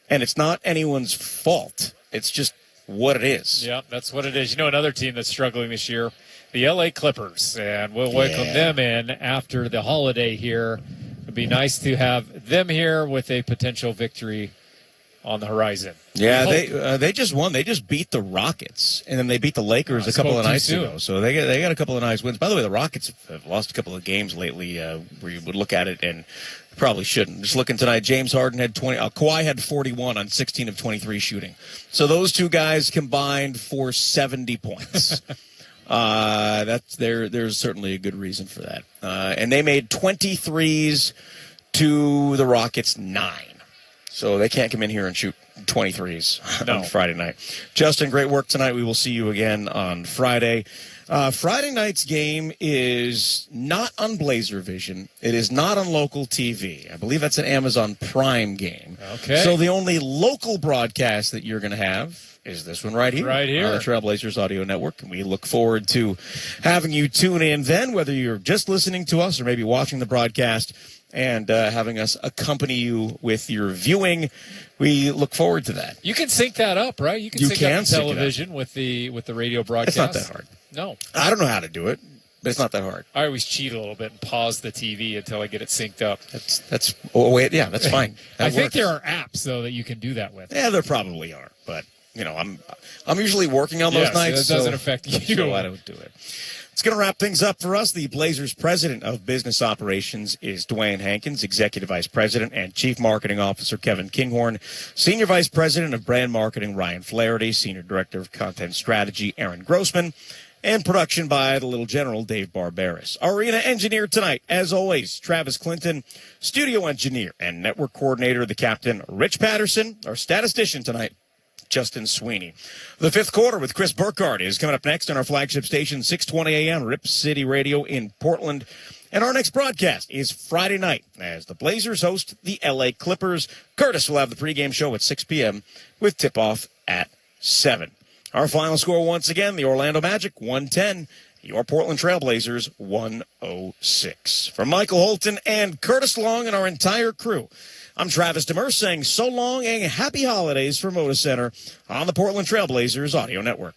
And it's not anyone's fault. It's just what it is. Yeah, that's what it is. You know, another team that's struggling this year, the LA Clippers, and we'll welcome them in after the holiday here. It'd be nice to have them here with a potential victory on the horizon. Yeah, they just won. They just beat the Rockets, and then they beat the Lakers a couple of nights ago. So they got a couple of nice wins. By the way, the Rockets have lost a couple of games lately where you would look at it and probably shouldn't. Just looking tonight, James Harden had 20. Kawhi had 41 on 16 of 23 shooting. So those two guys combined for 70 points. There's certainly a good reason for that. And they made 23s to the Rockets 9. So they can't come in here and shoot 23s on Friday night. Justin, great work tonight. We will see you again on Friday. Friday night's game is not on Blazer Vision. It is not on local TV. I believe that's an Amazon Prime game. Okay. So the only local broadcast that you're going to have is this one right here. Right here. On the Trailblazers Audio Network. And we look forward to having you tune in then, whether you're just listening to us or maybe watching the broadcast and having us accompany you with your viewing. We look forward to that. You can sync that up, right? You can sync up the television with the radio broadcast. It's not that hard. No. I don't know how to do it, but it's not that hard. I always cheat a little bit and pause the TV until I get it synced up. That's fine. I think there are apps though that you can do that with. Yeah, there probably are, but you know, I'm usually working on those nights. So it doesn't affect you. So I don't do it. It's going to wrap things up for us. The Blazers President of Business Operations is Dwayne Hankins, Executive Vice President and Chief Marketing Officer Kevin Kinghorn, Senior Vice President of Brand Marketing Ryan Flaherty, Senior Director of Content Strategy Aaron Grossman, and production by the Little General Dave Barbaras. Our arena engineer tonight, as always, Travis Clinton, studio engineer and network coordinator, the captain, Rich Patterson. Our statistician tonight, Justin Sweeney. The fifth quarter with Chris Burkhardt is coming up next on our flagship station, 620 a.m., Rip City Radio in Portland. And our next broadcast is Friday night as the Blazers host the L.A. Clippers. Curtis will have the pregame show at 6 p.m. with tip-off at 7. Our final score once again, the Orlando Magic 110, your Portland Trailblazers 106. From Michael Holton and Curtis Long and our entire crew, I'm Travis Demers saying so long and happy holidays from Moda Center on the Portland Trailblazers Audio Network.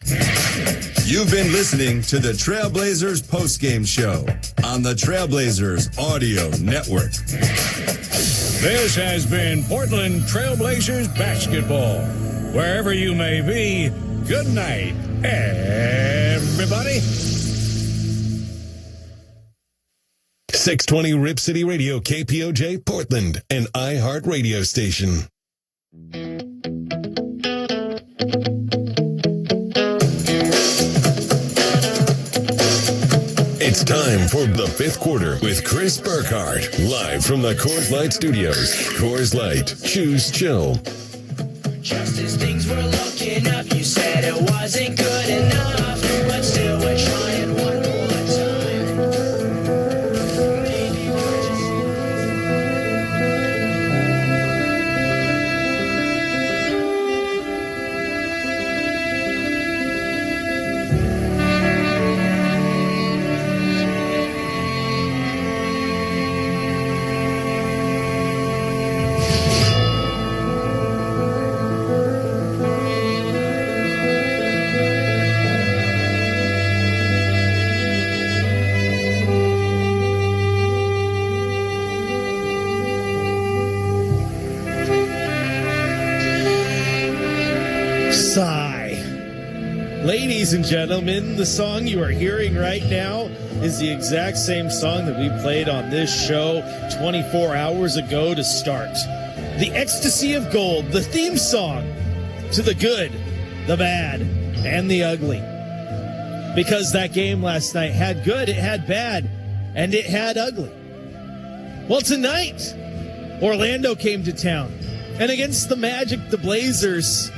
You've been listening to the Trailblazers postgame show on the Trailblazers Audio Network. This has been Portland Trailblazers basketball. Wherever you may be, good night, everybody. 620 Rip City Radio, KPOJ, Portland, an iHeart radio station. It's time for the fifth quarter with Chris Burkhardt, live from the Coors Light Studios. Coors Light, choose chill. Just as things were looking up, you said it wasn't good enough, but still we're trying one more time. Maybe we're Ladies and gentlemen, the song you are hearing right now is the exact same song that we played on this show 24 hours ago to start. The Ecstasy of Gold, the theme song to the good, the bad, and the ugly. Because that game last night had good, it had bad, and it had ugly. Well, tonight, Orlando came to town, and against the Magic, the Blazers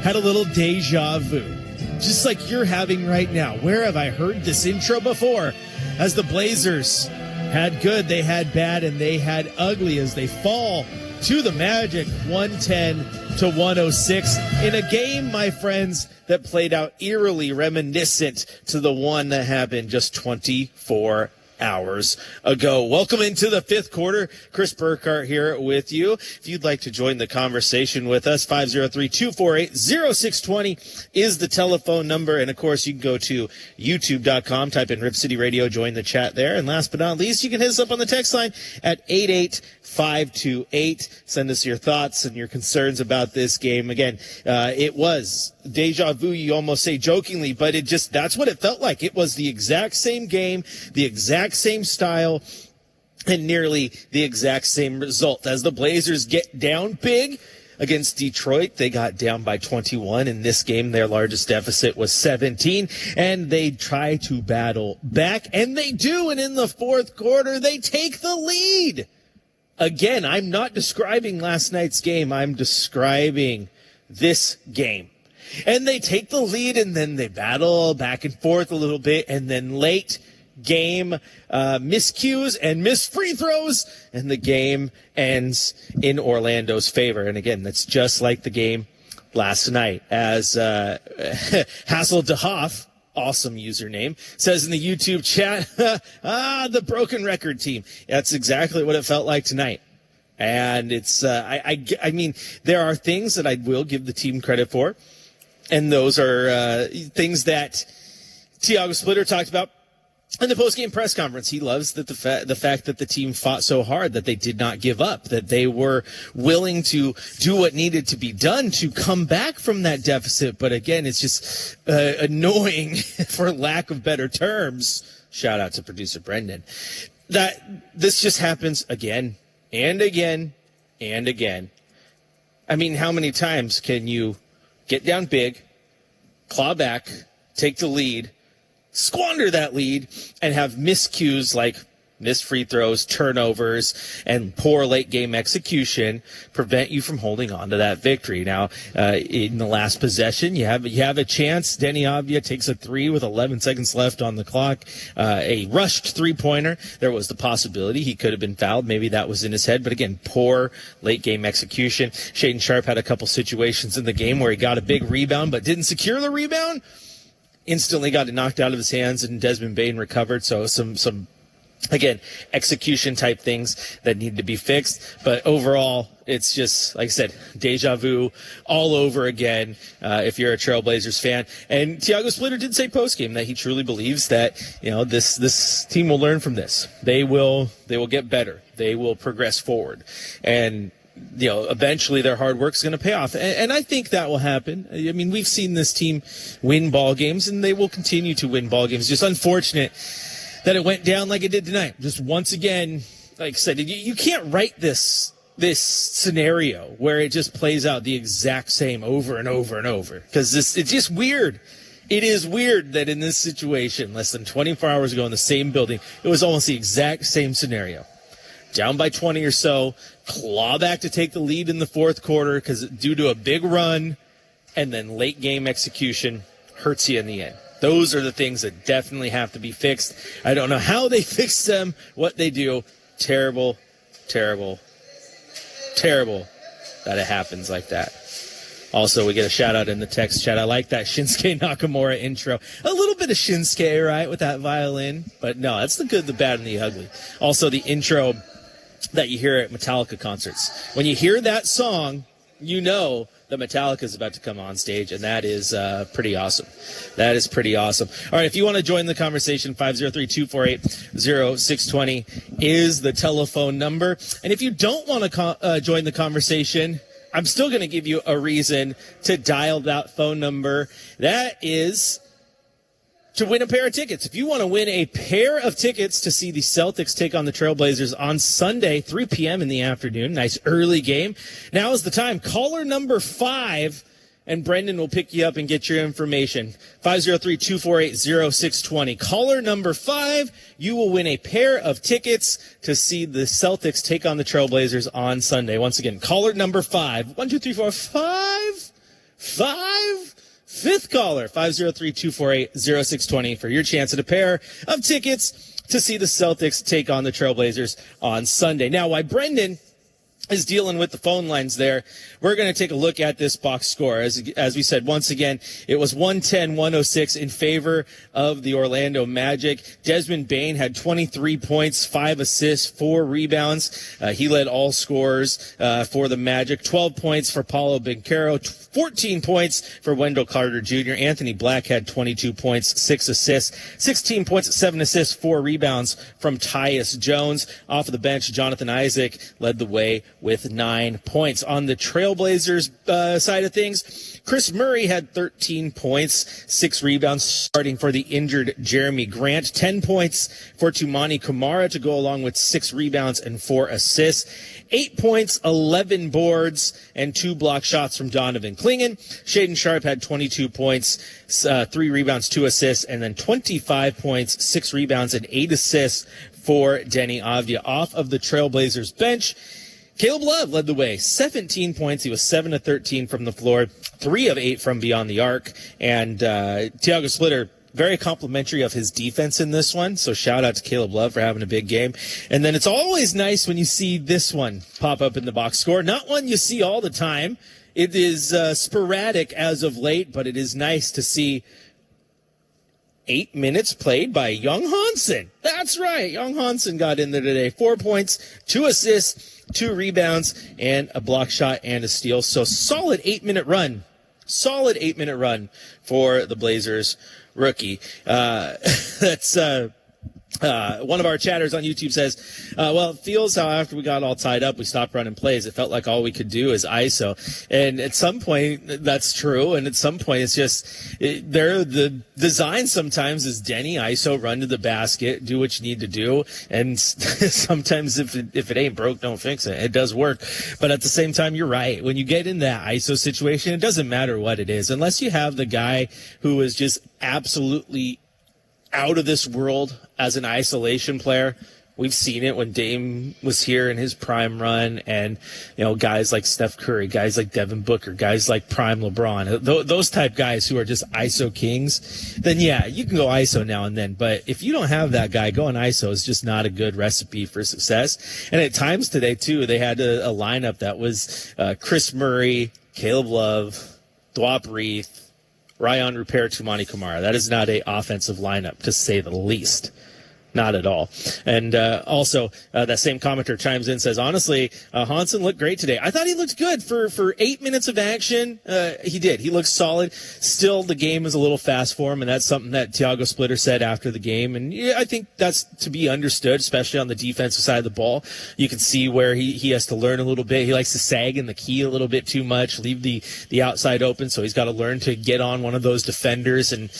had a little deja vu, just like you're having right now. Where have I heard this intro before? As the Blazers had good, they had bad, and they had ugly as they fall to the Magic 110-106 in a game, my friends, that played out eerily reminiscent to the one that happened just 24 hours ago. Welcome into the fifth quarter. Chris Burkhardt here with you. If you'd like to join the conversation with us, 503-248-0620 is the telephone number. And of course, you can go to youtube.com, type in Rip City Radio, join the chat there. And last but not least, you can hit us up on the text line at 88528. Send us your thoughts and your concerns about this game. Again, it was deja vu, you almost say jokingly, but that's what it felt like. It was the exact same game, the exact same style, and nearly the exact same result. As the Blazers get down big against Detroit, they got down by 21. In this game, their largest deficit was 17, and they try to battle back, and they do, and in the fourth quarter, they take the lead. Again, I'm not describing last night's game. I'm describing this game. And they take the lead, and then they battle back and forth a little bit, and then late game miscues and missed free throws, and the game ends in Orlando's favor. And again, that's just like the game last night, as Hassel DeHoff, awesome username, says in the YouTube chat, the broken record team. That's exactly what it felt like tonight. And it's, I mean, there are things that I will give the team credit for, and those are things that Tiago Splitter talked about in the post-game press conference. He loves that the fact that the team fought so hard, that they did not give up, that they were willing to do what needed to be done to come back from that deficit. But again, it's just annoying, for lack of better terms. Shout out to producer Brendan. That this just happens again and again and again. I mean, how many times can you get down big, claw back, take the lead, squander that lead, and have miscues like missed free throws, turnovers, and poor late game execution prevent you from holding on to that victory? Now, in the last possession, you have a chance. Denny Avdia takes a three with 11 seconds left on the clock. A rushed three-pointer. There was the possibility he could have been fouled. Maybe that was in his head. But again, poor late game execution. Shaedon Sharpe had a couple situations in the game where he got a big rebound but didn't secure the rebound. Instantly got it knocked out of his hands, and Desmond Bane recovered. So some again, execution type things that need to be fixed. But overall, it's just, like I said, deja vu all over again, if you're a Trailblazers fan. And Tiago Splitter did say postgame that he truly believes that, this team will learn from this. They will get better. They will progress forward. And eventually their hard work is going to pay off. And I think that will happen. I mean, we've seen this team win ball games, and they will continue to win ball games. Just unfortunate that it went down like it did tonight. Just once again, like I said, you can't write this scenario where it just plays out the exact same over and over and over, because it's just weird. It is weird that in this situation, less than 24 hours ago in the same building, it was almost the exact same scenario. Down by 20 or so, claw back to take the lead in the fourth quarter because due to a big run, and then late game execution hurts you in the end. Those are the things that definitely have to be fixed. I don't know how they fix them, what they do. Terrible, terrible, terrible that it happens like that. Also, we get a shout-out in the text chat. I like that Shinsuke Nakamura intro. A little bit of Shinsuke, right, with that violin. But no, that's the good, the bad, and the ugly. Also, the intro that you hear at Metallica concerts. When you hear that song, you know that Metallica is about to come on stage, and that is pretty awesome. That is pretty awesome. All right, if you want to join the conversation, 503-248-0620 is the telephone number. And if you don't want to join the conversation, I'm still going to give you a reason to dial that phone number. That is to win a pair of tickets. If you want to win a pair of tickets to see the Celtics take on the Trailblazers on Sunday, 3 p.m. in the afternoon, nice early game, now is the time. Caller number 5, and Brendan will pick you up and get your information. 503-248-0620. Caller number 5, you will win a pair of tickets to see the Celtics take on the Trailblazers on Sunday. Once again, caller number 5. 1, 2, 3, 4, 5. 5. Fifth caller, 503-248-0620 for your chance at a pair of tickets to see the Celtics take on the Trailblazers on Sunday. Now, while Brendan is dealing with the phone lines there, we're going to take a look at this box score. As we said, once again, it was 110-106 in favor of the Orlando Magic. Desmond Bane had 23 points, 5 assists, 4 rebounds. He led all scorers for the Magic. 12 points for Paulo Banchero, 14 points for Wendell Carter Jr. Anthony Black had 22 points, 6 assists, 16 points, 7 assists, 4 rebounds from Tyus Jones. Off of the bench, Jonathan Isaac led the way with 9 points. On the Trailblazers side of things, Chris Murray had 13 points, 6 rebounds, starting for the injured Jeremy Grant. 10 points for Toumani Camara to go along with 6 rebounds and 4 assists. 8 points, 11 boards, and 2 block shots from Donovan Clingan. Shaedon Sharpe had 22 points, 3 rebounds, 2 assists, and then 25 points, 6 rebounds, and 8 assists for Deni Avdija. Off of the Trailblazers bench, Caleb Love led the way, 17 points. He was 7 of 13 from the floor, 3 of 8 from beyond the arc. And Tiago Splitter, very complimentary of his defense in this one. So shout out to Caleb Love for having a big game. And then it's always nice when you see this one pop up in the box score. Not one you see all the time. It is sporadic as of late, but it is nice to see 8 minutes played by Young Hansen. That's right. Young Hansen got in there today. 4 points, 2 assists, 2 rebounds, and a block shot and a steal. So solid 8-minute run. Solid 8-minute run for the Blazers rookie. That's one of our chatters on YouTube says, well, it feels how after we got all tied up, we stopped running plays. It felt like all we could do is ISO. And at some point, that's true. And at some point, it's just, the design sometimes is Deni, ISO, run to the basket, do what you need to do. And sometimes if it ain't broke, don't fix it. It does work. But at the same time, you're right. When you get in that ISO situation, it doesn't matter what it is. Unless you have the guy who is just absolutely out of this world as an isolation player. We've seen it when Dame was here in his prime run, and guys like Steph Curry, guys like Devin Booker, guys like prime LeBron, those type guys who are just ISO kings. Then yeah, you can go ISO now and then, but if you don't have that guy, going ISO is just not a good recipe for success. And at times today too, they had a lineup that was Chris Murray, Caleb Love, Dwap Reith, Ryan Rupert, Toumani Camara. That is not an offensive lineup, to say the least. Not at all. And also, that same commenter chimes in, says, honestly, Hansen looked great today. I thought he looked good for 8 minutes of action. He did. He looked solid. Still, the game is a little fast for him, and that's something that Tiago Splitter said after the game. And yeah, I think that's to be understood, especially on the defensive side of the ball. You can see where he has to learn a little bit. He likes to sag in the key a little bit too much, leave the outside open, so he's got to learn to get on one of those defenders and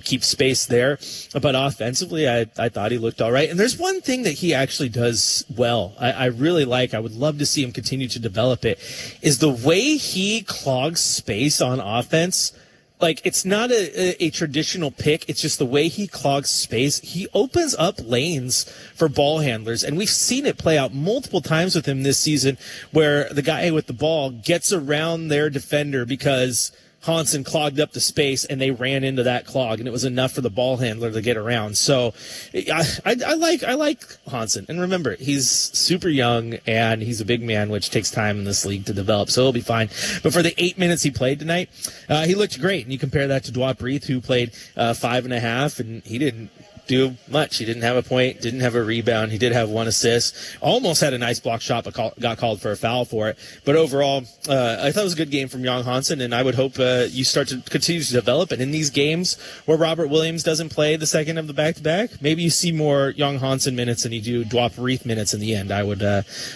keep space there. But offensively, I thought he looked all right. And there's one thing that he actually does well. I really like. I would love to see him continue to develop it. Is the way he clogs space on offense. Like, it's not a traditional pick. It's just the way he clogs space. He opens up lanes for ball handlers, and we've seen it play out multiple times with him this season, where the guy with the ball gets around their defender because Hansen clogged up the space, and they ran into that clog, and it was enough for the ball handler to get around. So I like Hansen. And remember, he's super young, and he's a big man, which takes time in this league to develop, so he'll be fine. But for the 8 minutes he played tonight, he looked great. And you compare that to Dwap Reith, who played 5.5, and he didn't do much. He didn't have a point, didn't have a rebound. He did have 1 assist. Almost had a nice block shot, but got called for a foul for it. But overall, I thought it was a good game from Young Hansen, and I would hope you start to continue to develop. And in these games where Robert Williams doesn't play the second of the back-to-back, maybe you see more Young Hansen minutes than you do Dwap Reith minutes in the end. I would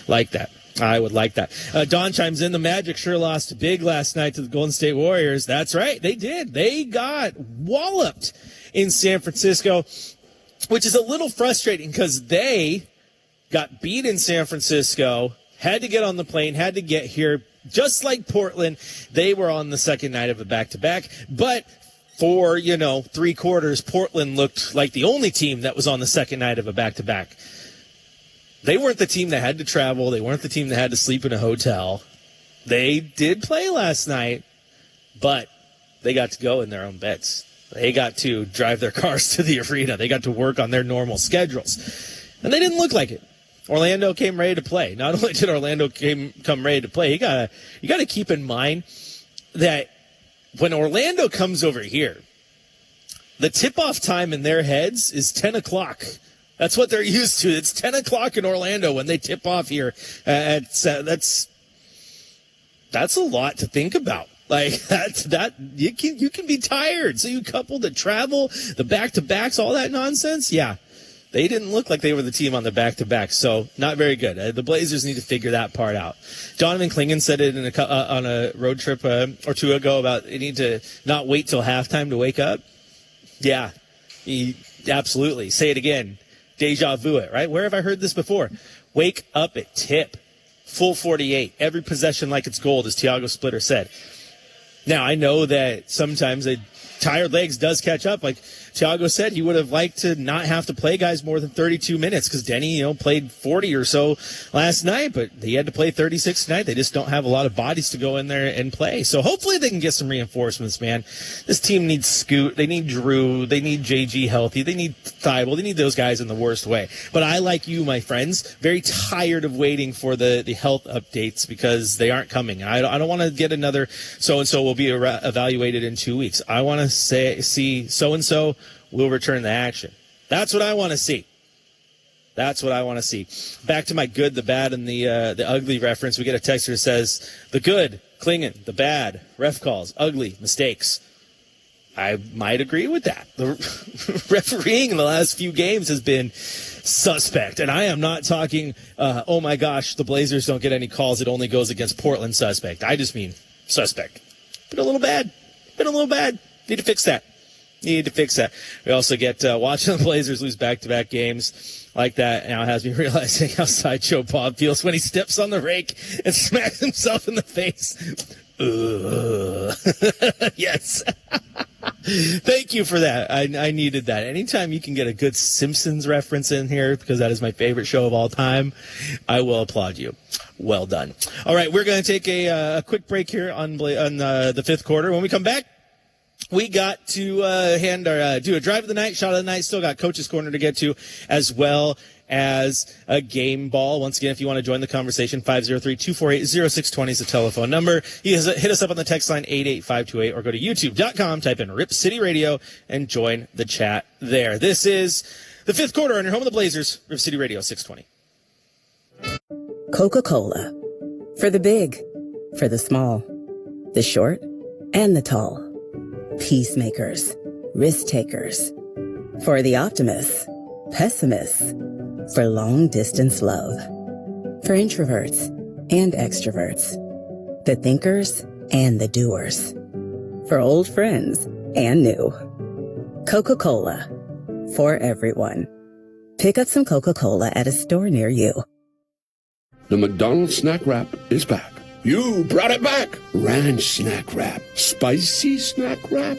like that. I would like that. Don chimes in, the Magic sure lost big last night to the Golden State Warriors. That's right, they did. They got walloped in San Francisco, which is a little frustrating because they got beat in San Francisco, had to get on the plane, had to get here. Just like Portland, they were on the second night of a back-to-back. But for, 3 quarters, Portland looked like the only team that was on the second night of a back-to-back. They weren't the team that had to travel. They weren't the team that had to sleep in a hotel. They did play last night, but they got to go in their own beds. They got to drive their cars to the arena. They got to work on their normal schedules. And they didn't look like it. Orlando came ready to play. Not only did Orlando come ready to play, you gotta keep in mind that when Orlando comes over here, the tip-off time in their heads is 10 o'clock. That's what they're used to. It's 10 o'clock in Orlando when they tip off here. That's a lot to think about. Like that you can be tired. So you couple the travel, the back-to-backs, all that nonsense. Yeah, they didn't look like they were the team on the back-to-back. So not very good. The Blazers need to figure that part out. Donovan Clingan said it on a road trip or two ago about they need to not wait till halftime to wake up. Yeah, absolutely. Say it again. Deja vu it, right? Where have I heard this before? Wake up at tip. Full 48. Every possession like it's gold, as Tiago Splitter said. Now, I know that sometimes tired legs does catch up. Like Tiago said, he would have liked to not have to play guys more than 32 minutes because Denny, played 40 or so last night, but he had to play 36 tonight. They just don't have a lot of bodies to go in there and play. So hopefully they can get some reinforcements, man. This team needs Scoot. They need Drew. They need JG healthy. They need Thibault. They need those guys in the worst way. But I, like you, my friends, very tired of waiting for the health updates because they aren't coming. I don't want to get another so-and-so will be evaluated in 2 weeks. I want to see so-and-so will return to action. That's what I want to see. That's what I want to see. Back to my good, the bad, and the ugly reference. We get a texter that says, the good, Clingan, the bad, ref calls, ugly, mistakes. I might agree with that. The refereeing in the last few games has been suspect. And I am not talking, oh my gosh, the Blazers don't get any calls. It only goes against Portland suspect. I just mean suspect. Been a little bad. Need to fix that. We also get watching the Blazers lose back-to-back games like that now has me realizing how Sideshow Bob feels when he steps on the rake and smacks himself in the face. Yes. Thank you for that. I needed that. Anytime you can get a good Simpsons reference in here, because that is my favorite show of all time, I will applaud you. Well done. All right, we're going to take a quick break here on the fifth quarter. When we come back, we got to do a drive of the night, shot of the night. Still got Coach's Corner to get to, as well as a game ball. Once again, if you want to join the conversation, 503-248-0620 is the telephone number. You hit us up on the text line 88528 or go to youtube.com, type in Rip City Radio, and join the chat there. This is the fifth quarter on your home of the Blazers, Rip City Radio 620. Coca-Cola. For the big, for the small, the short, and the tall. Peacemakers, risk takers. For the optimists, pessimists. For long distance love. For introverts and extroverts. The thinkers and the doers. For old friends and new. Coca-Cola. For everyone. Pick up some Coca-Cola at a store near you. The McDonald's Snack Wrap is back. You brought it back. Ranch Snack Wrap. Spicy Snack Wrap.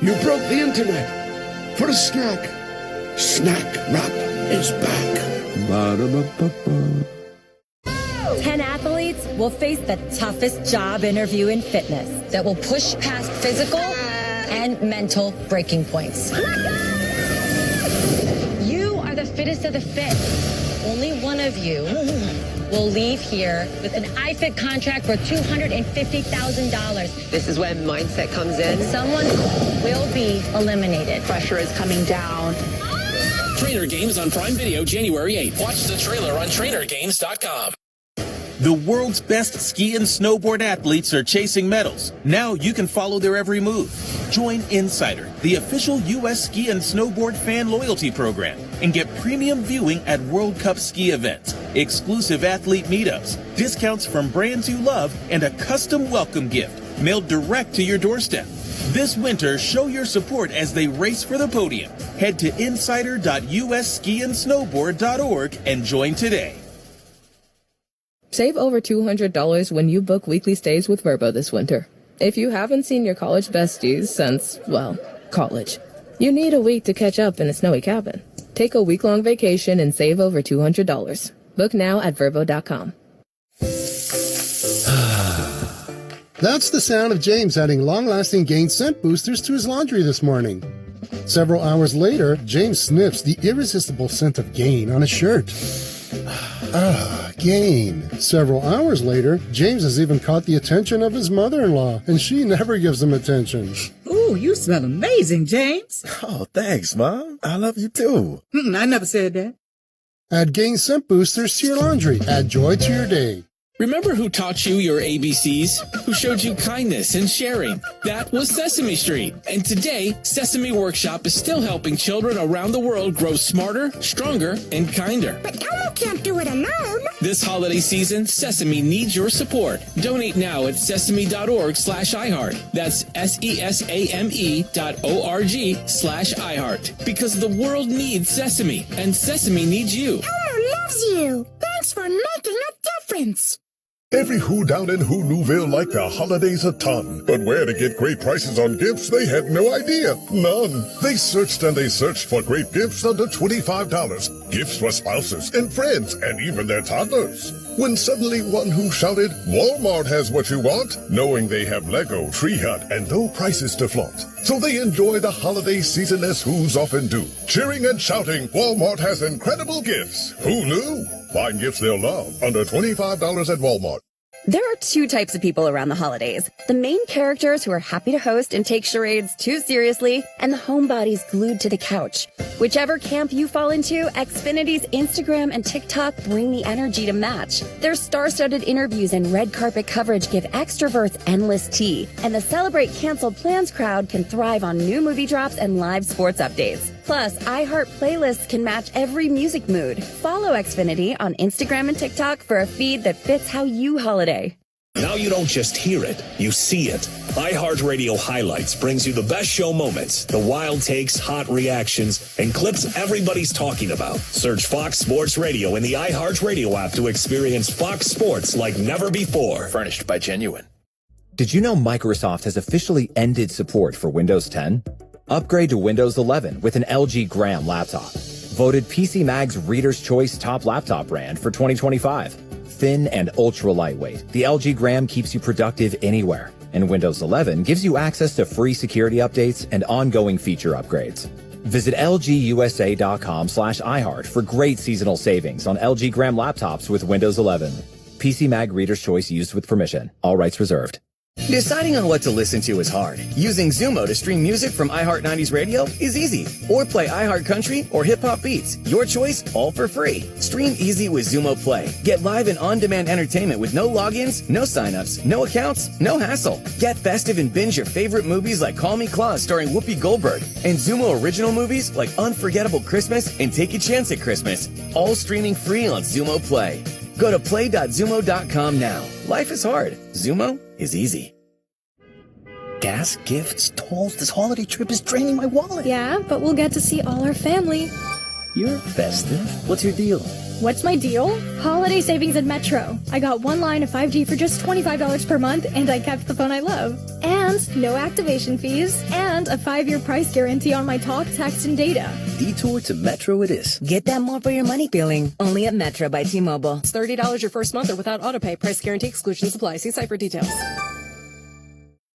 You broke the internet for a snack. Snack Wrap is back. Ba-da-ba-ba-ba. 10 athletes will face the toughest job interview in fitness that will push past physical and mental breaking points. You are the fittest of the fit. Only one of you will leave here with an iFit contract for $250,000. This is when mindset comes in. Someone will be eliminated. Pressure is coming down. Trainer Games on Prime Video January 8th. Watch the trailer on trainergames.com. The world's best ski and snowboard athletes are chasing medals. Now you can follow their every move. Join Insider, the official U.S. ski and snowboard fan loyalty program, and get premium viewing at World Cup ski events, exclusive athlete meetups, discounts from brands you love, and a custom welcome gift mailed direct to your doorstep. This winter, show your support as they race for the podium. Head to insider.usskiandsnowboard.org and join today. Save over $200 when you book weekly stays with Vrbo this winter. If you haven't seen your college besties since, well, college, you need a week to catch up in a snowy cabin. Take a week-long vacation and save over $200. Book now at Vrbo.com. That's the sound of James adding long-lasting Gain scent boosters to his laundry this morning. Several hours later, James sniffs the irresistible scent of Gain on his shirt. Gain. Several hours later, James has even caught the attention of his mother-in-law, and she never gives him attention. Ooh, you smell amazing, James. Oh, thanks, Mom. I love you too. I never said that. Add Gain scent boosters to your laundry. Add joy to your day. Remember who taught you your ABCs? Who showed you kindness and sharing? That was Sesame Street. And today, Sesame Workshop is still helping children around the world grow smarter, stronger, and kinder. But Elmo can't do it alone. This holiday season, Sesame needs your support. Donate now at sesame.org/iHeart. That's SESAME.org/iHeart. Because the world needs Sesame, and Sesame needs you. Elmo loves you. Thanks for making a difference. Every Who down in Who Newville liked the holidays a ton. But where to get great prices on gifts, they had no idea. None. They searched and they searched for great gifts under $25. Gifts for spouses and friends and even their toddlers. When suddenly one Who shouted, Walmart has what you want, knowing they have Lego, Tree Hut, and no prices to flaunt. So they enjoy the holiday season as Who's often do. Cheering and shouting, Walmart has incredible gifts. Who knew? Find gifts they'll love under $25 at Walmart. There are two types of people around the holidays. The main characters who are happy to host and take charades too seriously, and the homebodies glued to the couch. Whichever camp you fall into, Xfinity's Instagram and TikTok bring the energy to match. Their star-studded interviews and red carpet coverage give extroverts endless tea. And the Celebrate Canceled Plans crowd can thrive on new movie drops and live sports updates. Plus, iHeart playlists can match every music mood. Follow Xfinity on Instagram and TikTok for a feed that fits how you holiday. Now you don't just hear it, you see it. iHeartRadio Highlights brings you the best show moments, the wild takes, hot reactions, and clips everybody's talking about. Search Fox Sports Radio in the iHeartRadio app to experience Fox Sports like never before. Furnished by Genuine. Did you know Microsoft has officially ended support for Windows 10? Upgrade to Windows 11 with an LG Gram laptop. Voted PC Mag's Reader's Choice Top Laptop Brand for 2025. Thin and ultra lightweight, the LG Gram keeps you productive anywhere. And Windows 11 gives you access to free security updates and ongoing feature upgrades. Visit lgusa.com/iHeart for great seasonal savings on LG Gram laptops with Windows 11. PC Mag Reader's Choice used with permission. All rights reserved. Deciding on what to listen to is hard. Using Zumo to stream music from iHeart 90s Radio is easy. Or play iHeart Country or Hip Hop Beats. Your choice, all for free. Stream easy with Zumo Play. Get live and on-demand entertainment with no logins, no signups, no accounts, no hassle. Get festive and binge your favorite movies like Call Me Claus starring Whoopi Goldberg. And Zumo original movies like Unforgettable Christmas and Take a Chance at Christmas. All streaming free on Zumo Play. Go to play.zumo.com now. Life is hard. Zumo is easy. Gas, gifts, tolls. This holiday trip is draining my wallet. Yeah, but we'll get to see all our family. You're festive. What's your deal? What's my deal? Holiday savings at Metro. I got one line of 5G for just $25 per month, and I kept the phone I love. And no activation fees, and a 5-year price guarantee on my talk, text, and data. Detour to Metro it is. Get that more for your money feeling. Only at Metro by T-Mobile. It's $30 your first month or without autopay. Price guarantee exclusions apply. See site for details.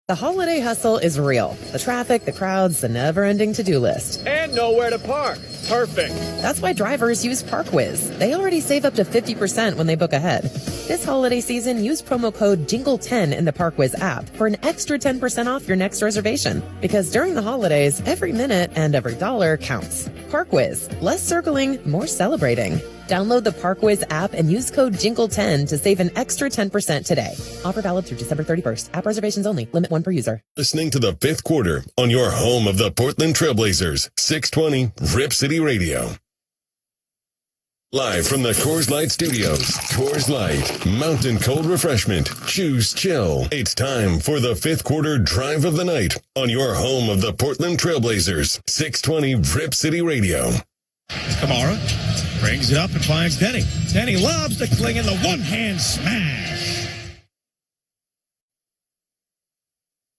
The holiday hustle is real. The traffic, the crowds, the never-ending to-do list. And nowhere to park. Perfect. That's why drivers use ParkWiz. They already save up to 50% when they book ahead. This holiday season, use promo code JINGLE10 in the Parkwiz app for an extra 10% off your next reservation. Because during the holidays, every minute and every dollar counts. Parkwiz, less circling, more celebrating. Download the Parkwiz app and use code JINGLE10 to save an extra 10% today. Offer valid through December 31st. App reservations only. Limit 1 per user. Listening to the fifth quarter on your home of the Portland Trailblazers, 620 Rip City Radio. Live from the Coors Light Studios, Coors Light, mountain cold refreshment, choose chill. It's time for the fifth quarter drive of the night on your home of the Portland Trailblazers, 620 Rip City Radio. Kamara brings it up and finds Denny. Denny lobs to Kling in the one-hand smash.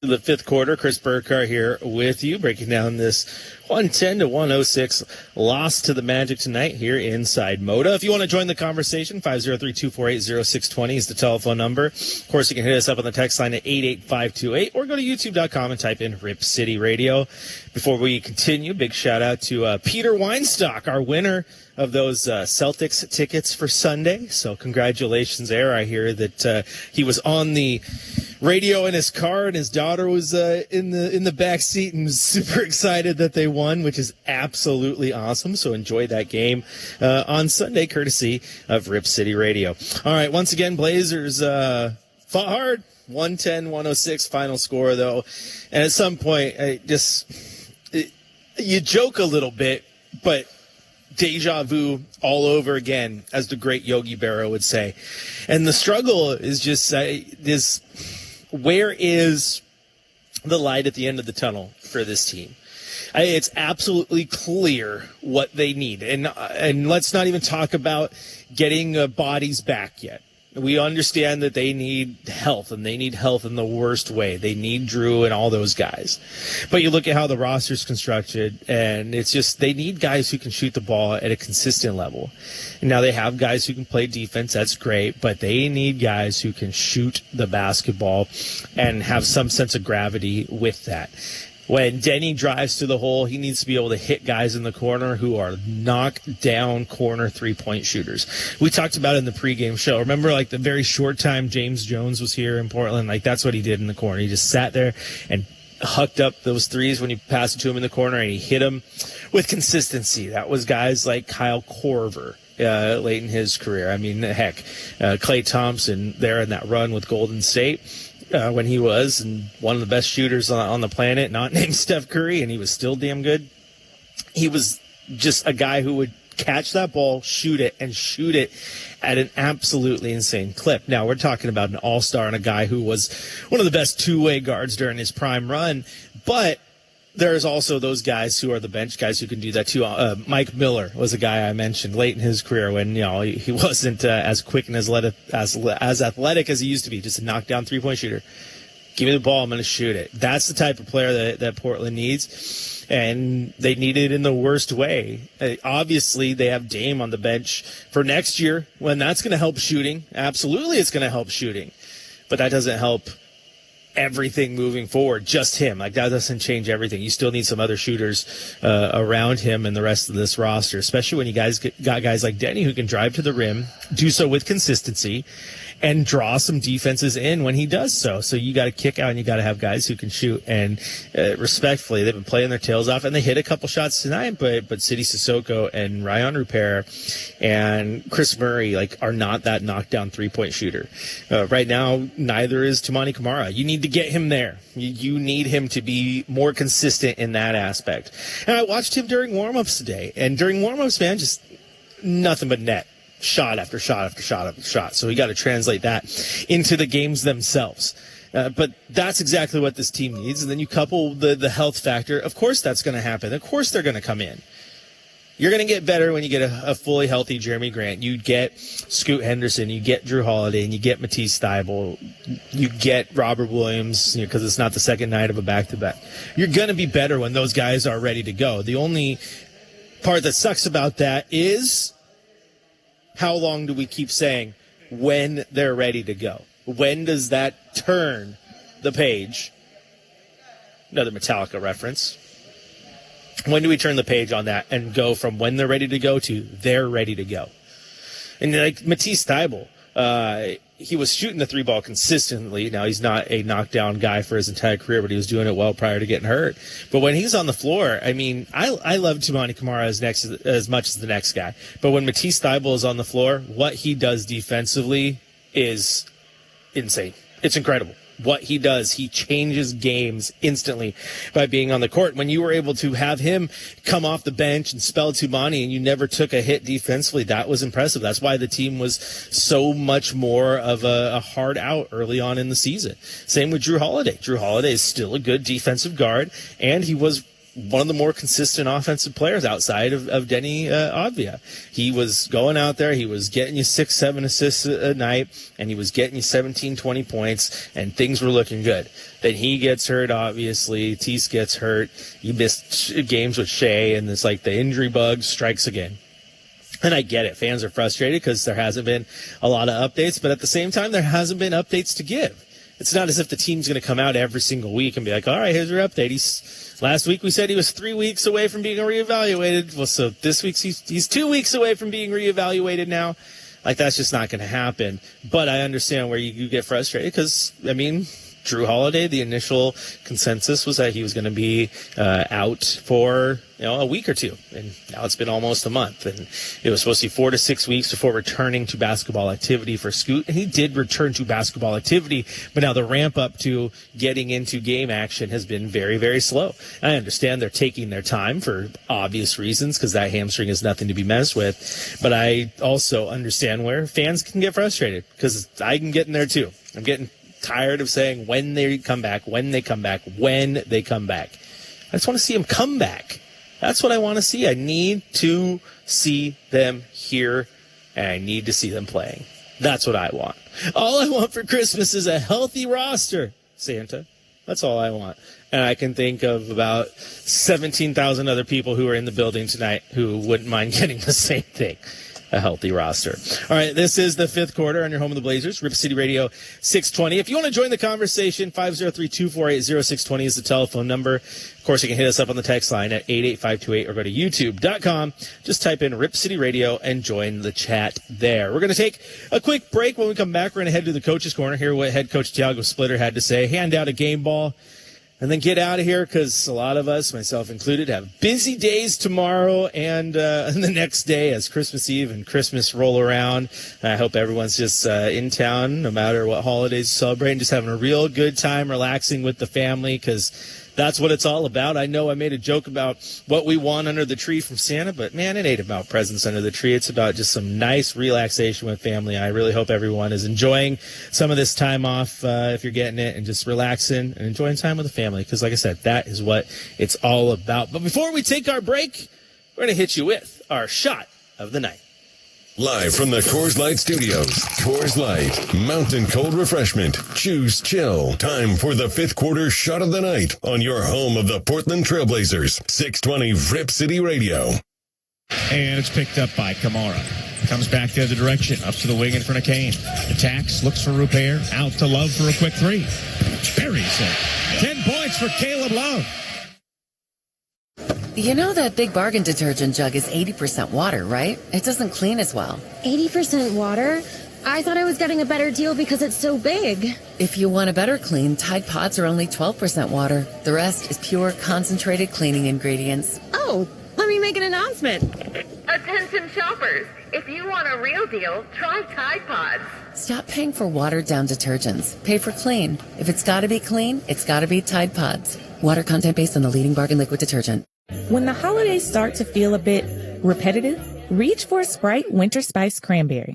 The fifth quarter, Chris Burkhardt here with you, breaking down this 110-106 loss to the Magic tonight here inside Moda. If you want to join the conversation, 503-248-0620 is the telephone number. Of course, you can hit us up on the text line at 88528 or go to youtube.com and type in Rip City Radio. Before we continue, big shout out to Peter Weinstock, our winner of those Celtics tickets for Sunday. So congratulations there. I hear that he was on the radio in his car and his daughter was in the back seat and was super excited that they won, which is absolutely awesome. So enjoy that game on Sunday, courtesy of Rip City Radio. All right, once again, Blazers fought hard. 110-106 final score, though. And at some point, you joke a little bit, but deja vu all over again, as the great Yogi Berra would say. And the struggle is just where is the light at the end of the tunnel for this team? It's absolutely clear what they need. And let's not even talk about getting bodies back yet. We understand that they need health, and they need health in the worst way. They need Drew and all those guys. But you look at how the roster's constructed, and it's just they need guys who can shoot the ball at a consistent level. And now they have guys who can play defense. That's great. But they need guys who can shoot the basketball and have some sense of gravity with that. When Denny drives to the hole, he needs to be able to hit guys in the corner who are knock-down corner three-point shooters. We talked about it in the pregame show. Remember, like, the very short time James Jones was here in Portland? Like, that's what he did in the corner. He just sat there and hucked up those threes when you passed it to him in the corner, and he hit them with consistency. That was guys like Kyle Korver late in his career. I mean, heck, Klay Thompson there in that run with Golden State. When he was and one of the best shooters on the planet, not named Steph Curry, and he was still damn good. He was just a guy who would catch that ball, shoot it at an absolutely insane clip. Now, we're talking about an all-star and a guy who was one of the best two-way guards during his prime run, but there's also those guys who are the bench guys who can do that too. Mike Miller was a guy I mentioned late in his career when he wasn't as quick and as athletic as he used to be. Just a knockdown three-point shooter. Give me the ball, I'm going to shoot it. That's the type of player that Portland needs, and they need it in the worst way. Obviously, they have Dame on the bench for next year when that's going to help shooting. Absolutely, it's going to help shooting, but that doesn't help everything moving forward. Just him, like, that doesn't change everything. You still need some other shooters around him and the rest of this roster, especially when you got guys like Denny who can drive to the rim, do so with consistency, and draw some defenses in when he does so. So you got to kick out, and you got to have guys who can shoot. And respectfully, they've been playing their tails off, and they hit a couple shots tonight. But Sidi Sissoko and Ryan Rupert and Chris Murray are not that knockdown three-point shooter right now. Neither is Toumani Camara. You need to get him there. You need him to be more consistent in that aspect. And I watched him during warm-ups today, and during warm-ups, man, just nothing but net. Shot after shot after shot after shot. So we got to translate that into the games themselves. But that's exactly what this team needs. And then you couple the health factor. Of course that's going to happen. Of course they're going to come in. You're going to get better when you get a fully healthy Jeremy Grant. You get Scoot Henderson. You get Drew Holiday. And you get Matisse Thybulle. You get Robert Williams, because it's not the second night of a back-to-back. You're going to be better when those guys are ready to go. The only part that sucks about that is, how long do we keep saying when they're ready to go? When does that turn the page? Another Metallica reference. When do we turn the page on that and go from when they're ready to go to they're ready to go? And like Matisse Thybulle, he was shooting the 3-ball consistently. Now, he's not a knockdown guy for his entire career, but he was doing it well prior to getting hurt. But when he's on the floor, I mean, I love Toumani Camara as much as the next guy. But when Matisse Thybulle is on the floor, what he does defensively is insane. It's incredible. What he does, he changes games instantly by being on the court. When you were able to have him come off the bench and spell Toumani and you never took a hit defensively, that was impressive. That's why the team was so much more of a hard out early on in the season. Same with Drew Holiday. Drew Holiday is still a good defensive guard, and he was one of the more consistent offensive players outside of Deni Avdija. He was going out there, he was getting you 6-7 assists a night, and he was getting you 17, 20 points, and things were looking good. Then he gets hurt, obviously. Tease gets hurt. You missed games with Shea, and it's like the injury bug strikes again. And I get it. Fans are frustrated because there hasn't been a lot of updates, but at the same time, there hasn't been updates to give. It's not as if the team's going to come out every single week and be like, all right, here's your update. Last week we said he was 3 weeks away from being reevaluated. Well, so this week he's 2 weeks away from being reevaluated now. Like, that's just not going to happen. But I understand where you get frustrated because, I mean, Drew Holiday, the initial consensus was that he was going to be out for a week or two, and now it's been almost a month, and it was supposed to be 4 to 6 weeks before returning to basketball activity for Scoot, and he did return to basketball activity, but now the ramp up to getting into game action has been very, very slow. I understand they're taking their time for obvious reasons because that hamstring is nothing to be messed with, but I also understand where fans can get frustrated because I can get in there too. I'm getting tired of saying when they come back. I just want to see them come back. That's what I want to see. I need to see them here, and I need to see them playing. That's what I want. All I want for Christmas is a healthy roster, Santa. That's all I want. And I can think of about 17,000 other people who are in the building tonight who wouldn't mind getting the same thing. A healthy roster. All right, this is the fifth quarter on your home of the Blazers, Rip City Radio 620. If you want to join the conversation, 503-248-0620 is the telephone number. Of course, you can hit us up on the text line at 88528 or go to youtube.com. Just type in Rip City Radio and join the chat there. We're going to take a quick break. When we come back, we're going to head to the coach's corner, hear what head coach Tiago Splitter had to say, hand out a game ball, and then get out of here because a lot of us, myself included, have busy days tomorrow and the next day as Christmas Eve and Christmas roll around. I hope everyone's just in town, no matter what holidays you celebrate, just having a real good time relaxing with the family because that's what it's all about. I know I made a joke about what we want under the tree from Santa, but, man, it ain't about presents under the tree. It's about just some nice relaxation with family. I really hope everyone is enjoying some of this time off if you're getting it and just relaxing and enjoying time with the family because, like I said, that is what it's all about. But before we take our break, we're going to hit you with our shot of the night. Live from the Coors Light Studios, Coors Light, mountain cold refreshment. Choose chill. Time for the fifth quarter shot of the night on your home of the Portland Trailblazers, 620 Rip City Radio. And it's picked up by Camara. Comes back the other direction, up to the wing in front of Kane. Attacks, looks for Rupert, out to Love for a quick three. Buries it. 10 points for Caleb Love. You know that Big Bargain detergent jug is 80% water, right? It doesn't clean as well. 80% water? I thought I was getting a better deal because it's so big. If you want a better clean, Tide Pods are only 12% water. The rest is pure, concentrated cleaning ingredients. Oh, let me make an announcement. Attention shoppers, if you want a real deal, try Tide Pods. Stop paying for watered-down detergents. Pay for clean. If it's got to be clean, it's got to be Tide Pods. Water content based on the leading Bargain liquid detergent. When the holidays start to feel a bit repetitive, reach for Sprite Winter Spice Cranberry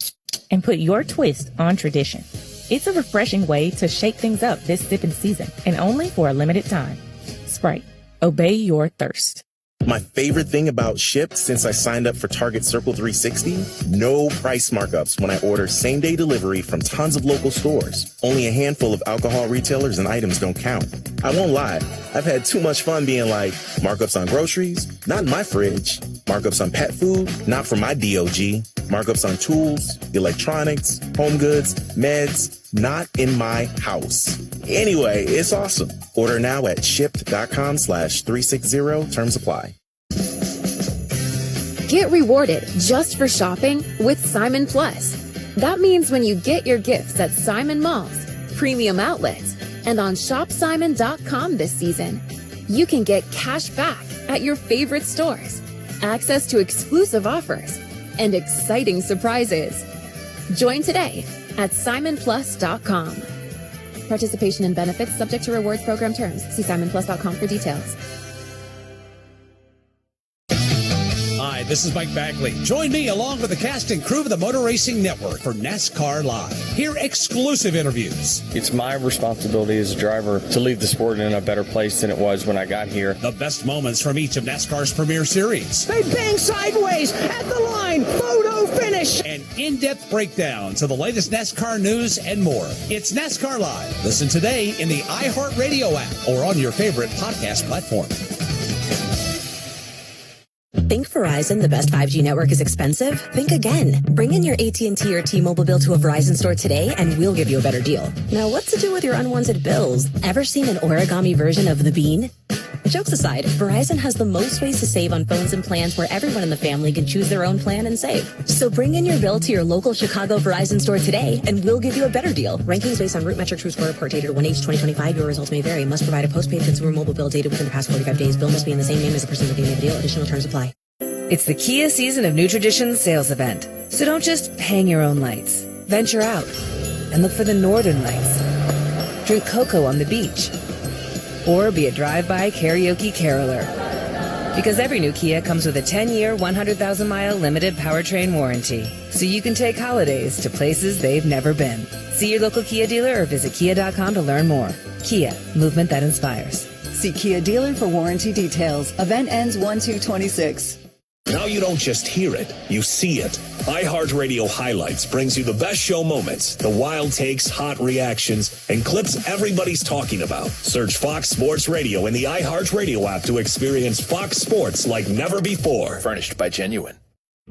and put your twist on tradition. It's a refreshing way to shake things up this sipping season and only for a limited time. Sprite, obey your thirst. My favorite thing about Shipt since I signed up for Target Circle 360, no price markups when I order same-day delivery from tons of local stores. Only a handful of alcohol retailers and items don't count. I won't lie, I've had too much fun being like, markups on groceries? Not in my fridge. Markups on pet food? Not for my DOG. Markups on tools, electronics, home goods, meds? Not in my house. Anyway, it's awesome. Order now at shipt.com/360. Terms apply. Get rewarded just for shopping with Simon Plus. That means when you get your gifts at Simon Malls, premium outlets, and on shopsimon.com this season, you can get cash back at your favorite stores, access to exclusive offers, and exciting surprises. Join today at simonplus.com. Participation and benefits subject to rewards program terms. See simonplus.com for details. Hi, this is Mike Bagley. Join me along with the cast and crew of the Motor Racing Network for NASCAR Live. Hear exclusive interviews. It's my responsibility as a driver to leave the sport in a better place than it was when I got here. The best moments from each of NASCAR's premier series. They bang sideways at the line. Photo finish. And in-depth breakdowns of the latest NASCAR news and more. It's NASCAR Live. Listen today in the iHeartRadio app or on your favorite podcast platform. Think Verizon, the best 5G network, is expensive? Think again. Bring in your AT&T or T-Mobile bill to a Verizon store today and we'll give you a better deal. Now, what to do with your unwanted bills? Ever seen an origami version of the bean? Jokes aside, Verizon has the most ways to save on phones and plans where everyone in the family can choose their own plan and save. So bring in your bill to your local Chicago Verizon store today and we'll give you a better deal. Rankings based on Root Metric True Score report dated 1/8/2025. Your results may vary. Must provide a postpaid consumer mobile bill dated within the past 45 days. Bill must be in the same name as the person looking at the deal. Additional terms apply. It's the Kia Season of New Traditions sales event. So don't just hang your own lights. Venture out and look for the northern lights. Drink cocoa on the beach. Or be a drive-by karaoke caroler. Because every new Kia comes with a 10-year, 100,000-mile limited powertrain warranty. So you can take holidays to places they've never been. See your local Kia dealer or visit kia.com to learn more. Kia, movement that inspires. See Kia dealer for warranty details. Event ends 1/2/26. Now you don't just hear it, you see it. iHeartRadio Highlights brings you the best show moments, the wild takes, hot reactions, and clips everybody's talking about. Search Fox Sports Radio in the iHeartRadio app to experience Fox Sports like never before. Furnished by Genuine.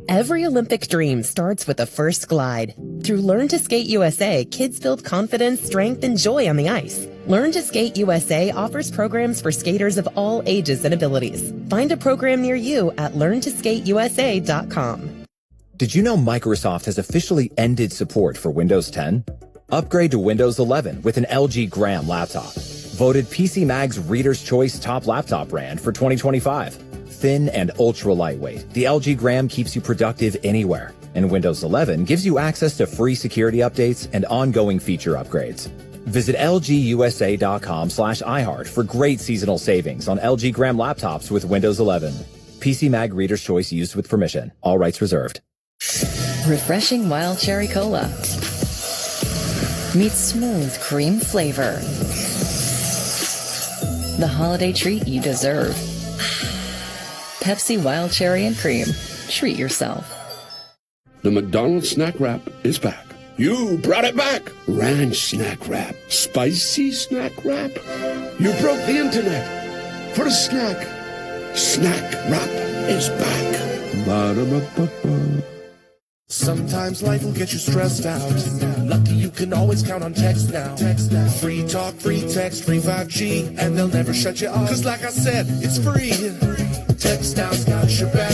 Every Olympic dream starts with a first glide. Through Learn to Skate USA, kids build confidence, strength, and joy on the ice. Learn to Skate USA offers programs for skaters of all ages and abilities. Find a program near you at learntosskateusa.com. Did you know Microsoft has officially ended support for Windows 10? Upgrade to Windows 11 with an LG Gram laptop. Voted PC Mag's Reader's Choice Top Laptop brand for 2025. Thin and ultra lightweight, the LG Gram keeps you productive anywhere. And Windows 11 gives you access to free security updates and ongoing feature upgrades. Visit lgusa.com/iHeart for great seasonal savings on LG Gram laptops with Windows 11. PC Mag Reader's Choice used with permission. All rights reserved. Refreshing wild cherry cola. Meet smooth cream flavor. The holiday treat you deserve. Pepsi Wild Cherry and Cream. Treat yourself. The McDonald's Snack Wrap is back. You brought it back. Ranch Snack Wrap. Spicy Snack Wrap. You broke the internet for a snack. Snack Wrap is back. Ba-da-ba-ba-ba. Sometimes life will get you stressed out. Lucky you can always count on text now. Free talk, free text, free 5G, and they'll never shut you off. 'Cause like I said, it's free. Text Now's got your back.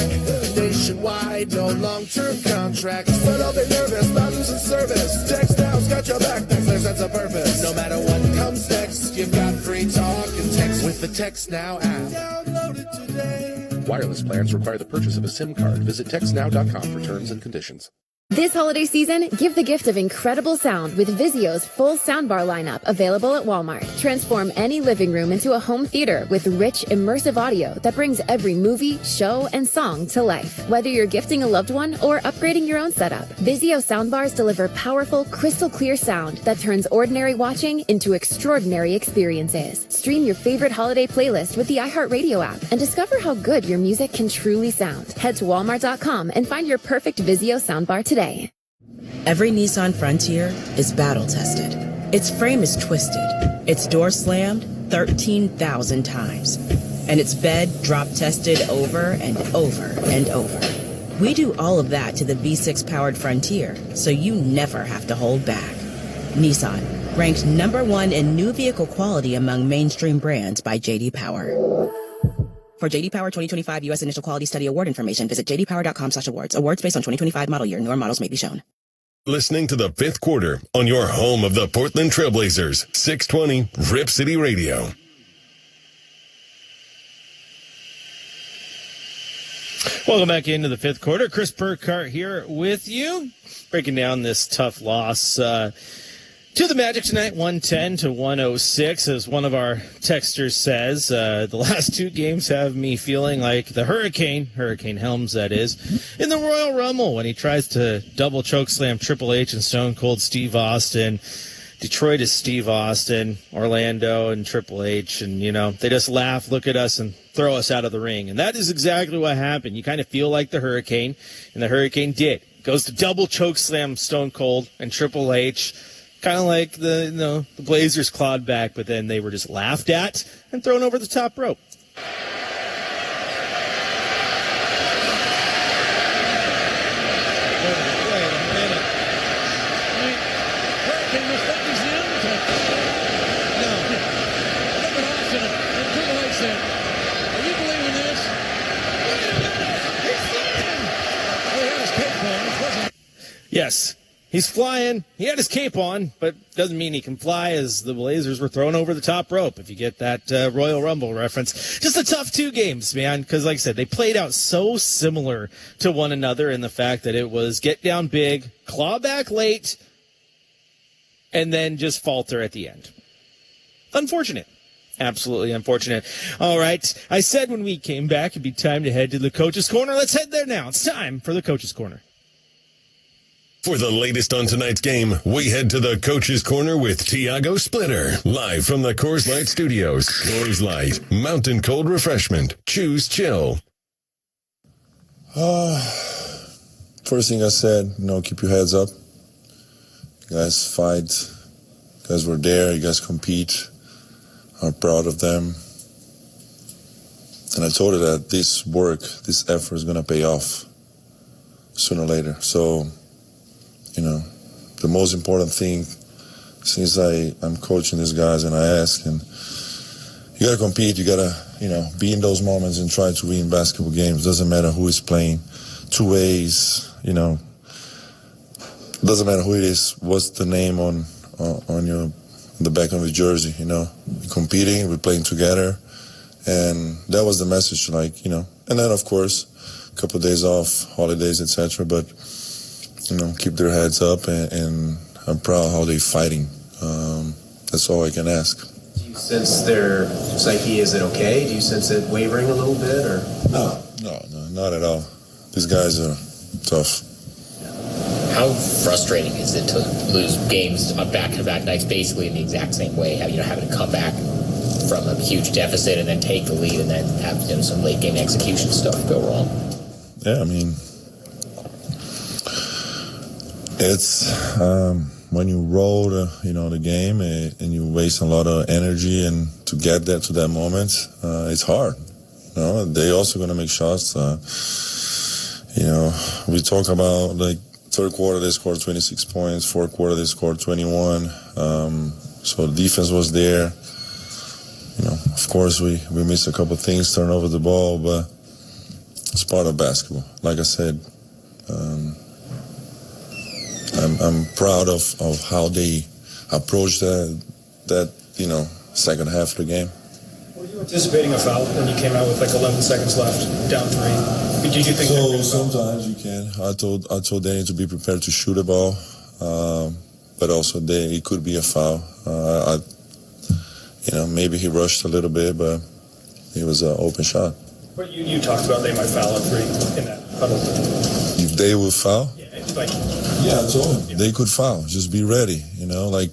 Nationwide, no long-term contracts. But all they nervous about losing service. Text Now's got your back. There's a sense of purpose. No matter what comes next, you've got free talk and text with the Text Now app. Download it today. Wireless plans require the purchase of a SIM card. Visit textnow.com for terms and conditions. This holiday season, give the gift of incredible sound with Vizio's full soundbar lineup available at Walmart. Transform any living room into a home theater with rich, immersive audio that brings every movie, show, and song to life. Whether you're gifting a loved one or upgrading your own setup, Vizio soundbars deliver powerful, crystal clear sound that turns ordinary watching into extraordinary experiences. Stream your favorite holiday playlist with the iHeartRadio app and discover how good your music can truly sound. Head to walmart.com and find your perfect Vizio soundbar today. Every Nissan Frontier is battle tested. Its frame is twisted, its door slammed 13,000 times, and its bed drop tested over and over and over. We do all of that to the V6 powered Frontier, so you never have to hold back. Nissan, ranked #1 in new vehicle quality among mainstream brands by J.D. Power. For J.D. Power 2025 U.S. Initial Quality Study Award information, visit jdpower.com/awards. Awards based on 2025 model year. Newer models may be shown. Listening to the fifth quarter on your home of the Portland Trailblazers, 620 Rip City Radio. Welcome back into the fifth quarter. Chris Burkhardt here with you, breaking down this tough loss to the Magic tonight, 110-106, as one of our texters says. The last two games have me feeling like the Hurricane Helms, that is, in the Royal Rumble when he tries to double chokeslam Triple H and Stone Cold Steve Austin. Detroit is Steve Austin, Orlando and Triple H, and, you know, they just laugh, look at us, and throw us out of the ring. And that is exactly what happened. You kind of feel like the Hurricane, and the Hurricane did. Goes to double chokeslam Stone Cold and Triple H, kind of like the Blazers clawed back, but then they were just laughed at and thrown over the top rope. Yes, he's flying. He had his cape on, but doesn't mean he can fly, as the Blazers were thrown over the top rope, if you get that Royal Rumble reference. Just a tough two games, man, because like I said, they played out so similar to one another in the fact that it was get down big, claw back late, and then just falter at the end. Unfortunate. Absolutely unfortunate. All right, I said when we came back it'd be time to head to the Coach's Corner. Let's head there now. It's time for the Coach's Corner. For the latest on tonight's game, we head to the Coach's Corner with Tiago Splitter, live from the Coors Light Studios. Coors Light, mountain cold refreshment. Choose chill. First thing I said, keep your heads up. You guys fight. You guys were there. You guys compete. I'm proud of them. And I told her that this work, this effort is going to pay off sooner or later. So, the most important thing, since I'm coaching these guys and I ask, and you got to compete, you got to, be in those moments and try to win basketball games. Doesn't matter who is playing, two ways, doesn't matter who it is, what's the name on the back of the jersey, we're competing, we're playing together. And that was the message, and then of course, a couple of days off, holidays, etc. But, keep their heads up, and I'm proud how they're fighting. That's all I can ask. Do you sense their psyche? Is it okay? Do you sense it wavering a little bit, or? No, not at all. These guys are tough. How frustrating is it to lose games on back-to-back nights, basically in the exact same way? Having to come back from a huge deficit and then take the lead, and then have some late-game execution stuff go wrong? Yeah, it's when you roll the game and you waste a lot of energy, and to get there to that moment, it's hard. They also going to make shots. We talk about third quarter they scored 26 points, fourth quarter they scored 21. So the defense was there. Of course we missed a couple of things, turn over the ball, but it's part of basketball. Like I said, I'm proud of how they approached that second half of the game. Were you anticipating a foul when you came out with 11 seconds left, down 3? Did you think? So sometimes you can. I told Danny to be prepared to shoot a ball, but also it could be a foul. Maybe he rushed a little bit, but it was an open shot. But you talked about they might foul at 3 in that huddle. If they would foul? Yeah, I told him they could foul. Just be ready,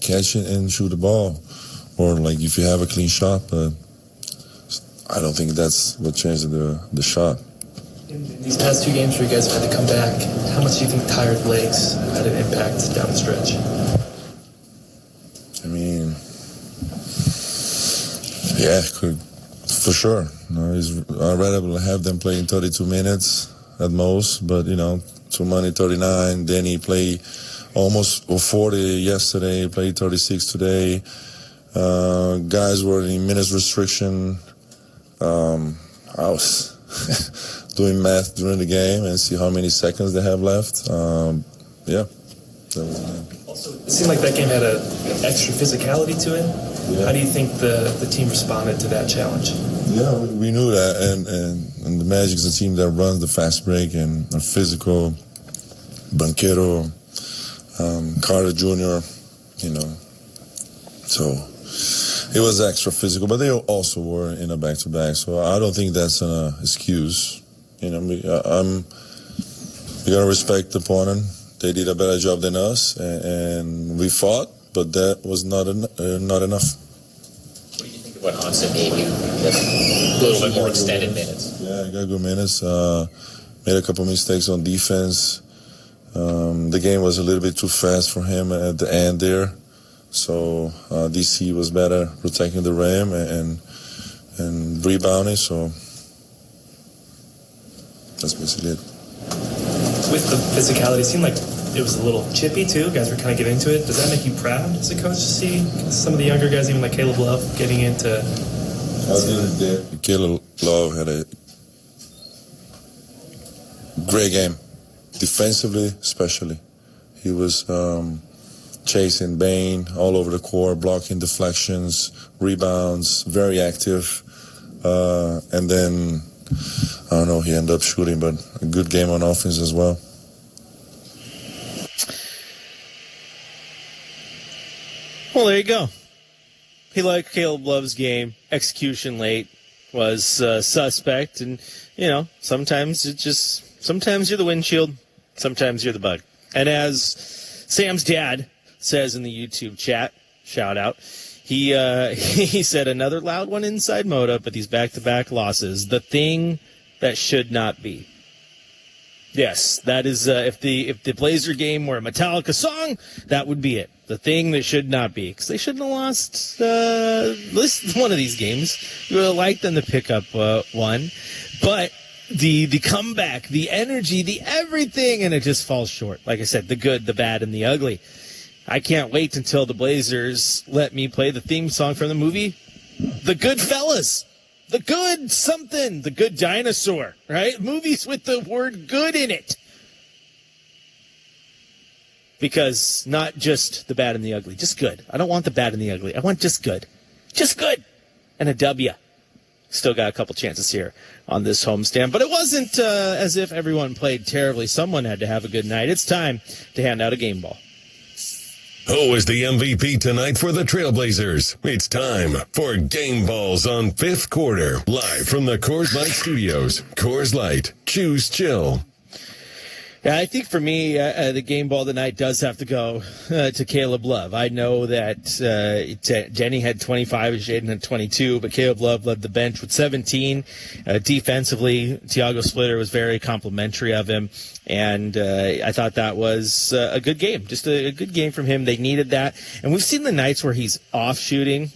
catch it and shoot the ball. Or if you have a clean shot, but I don't think that's what changed the shot. In these past 2 games where you guys have had to come back, how much do you think tired legs had an impact down the stretch? Yeah, for sure. I'd rather have them playing 32 minutes at most, but, Tumani 39, Danny played almost 40 yesterday, played 36 today. Guys were in minutes restriction. I was doing math during the game and see how many seconds they have left. That was it. Also, it seemed like that game had an extra physicality to it. Yeah. How do you think the team responded to that challenge? Yeah, we knew that, and the Magic is a team that runs the fast break and are physical. Banchero, Carter Jr., so it was extra physical, but they also were in a back-to-back, so I don't think that's an excuse. We gotta respect the opponent. They did a better job than us, and we fought, but that was not enough. What do you think of what Hansen gave you? A little bit more extended minutes. Yeah, I got good minutes. Made a couple mistakes on defense. The game was a little bit too fast for him at the end there. So DC was better protecting the rim and rebounding. So that's basically it. With the physicality, it seemed like it was a little chippy too. Guys were kind of getting into it. Does that make you proud as a coach to see some of the younger guys, even like Caleb Love, getting into? Caleb Love had a great game, defensively especially. He was chasing Bane all over the court, blocking deflections, rebounds, very active. And then, I don't know, he ended up shooting, but a good game on offense as well. Well, there you go. He liked Caleb Love's game. Execution late was suspect. And, sometimes you're the windshield, sometimes you're the bug. And as Sam's dad says in the YouTube chat, shout out, he said another loud one inside Moda, but these back-to-back losses, the thing that should not be. Yes, that is, if the Blazer game were a Metallica song, that would be it. The thing that should not be. Because they shouldn't have lost at least one of these games. You would have liked them to pick up one. But the comeback, the energy, the everything, and it just falls short. Like I said, the good, the bad, and the ugly. I can't wait until the Blazers let me play the theme song from the movie The Good Fellas. The good something, the good dinosaur, right? Movies with the word good in it. Because not just the bad and the ugly, just good. I don't want the bad and the ugly. I want just good. Just good. And a W. Still got a couple chances here on this homestand. But it wasn't as if everyone played terribly. Someone had to have a good night. It's time to hand out a game ball. Who is the MVP tonight for the Trailblazers? It's time for Game Balls on Fifth Quarter. Live from the Coors Light Studios. Coors Light. Choose chill. Yeah, I think for me, the game ball tonight does have to go to Caleb Love. I know that Denny had 25 and Jaden had 22, but Caleb Love led the bench with 17. Defensively, Tiago Splitter was very complimentary of him, and I thought that was a good game. Just a good game from him. They needed that. And we've seen the nights where he's off shooting.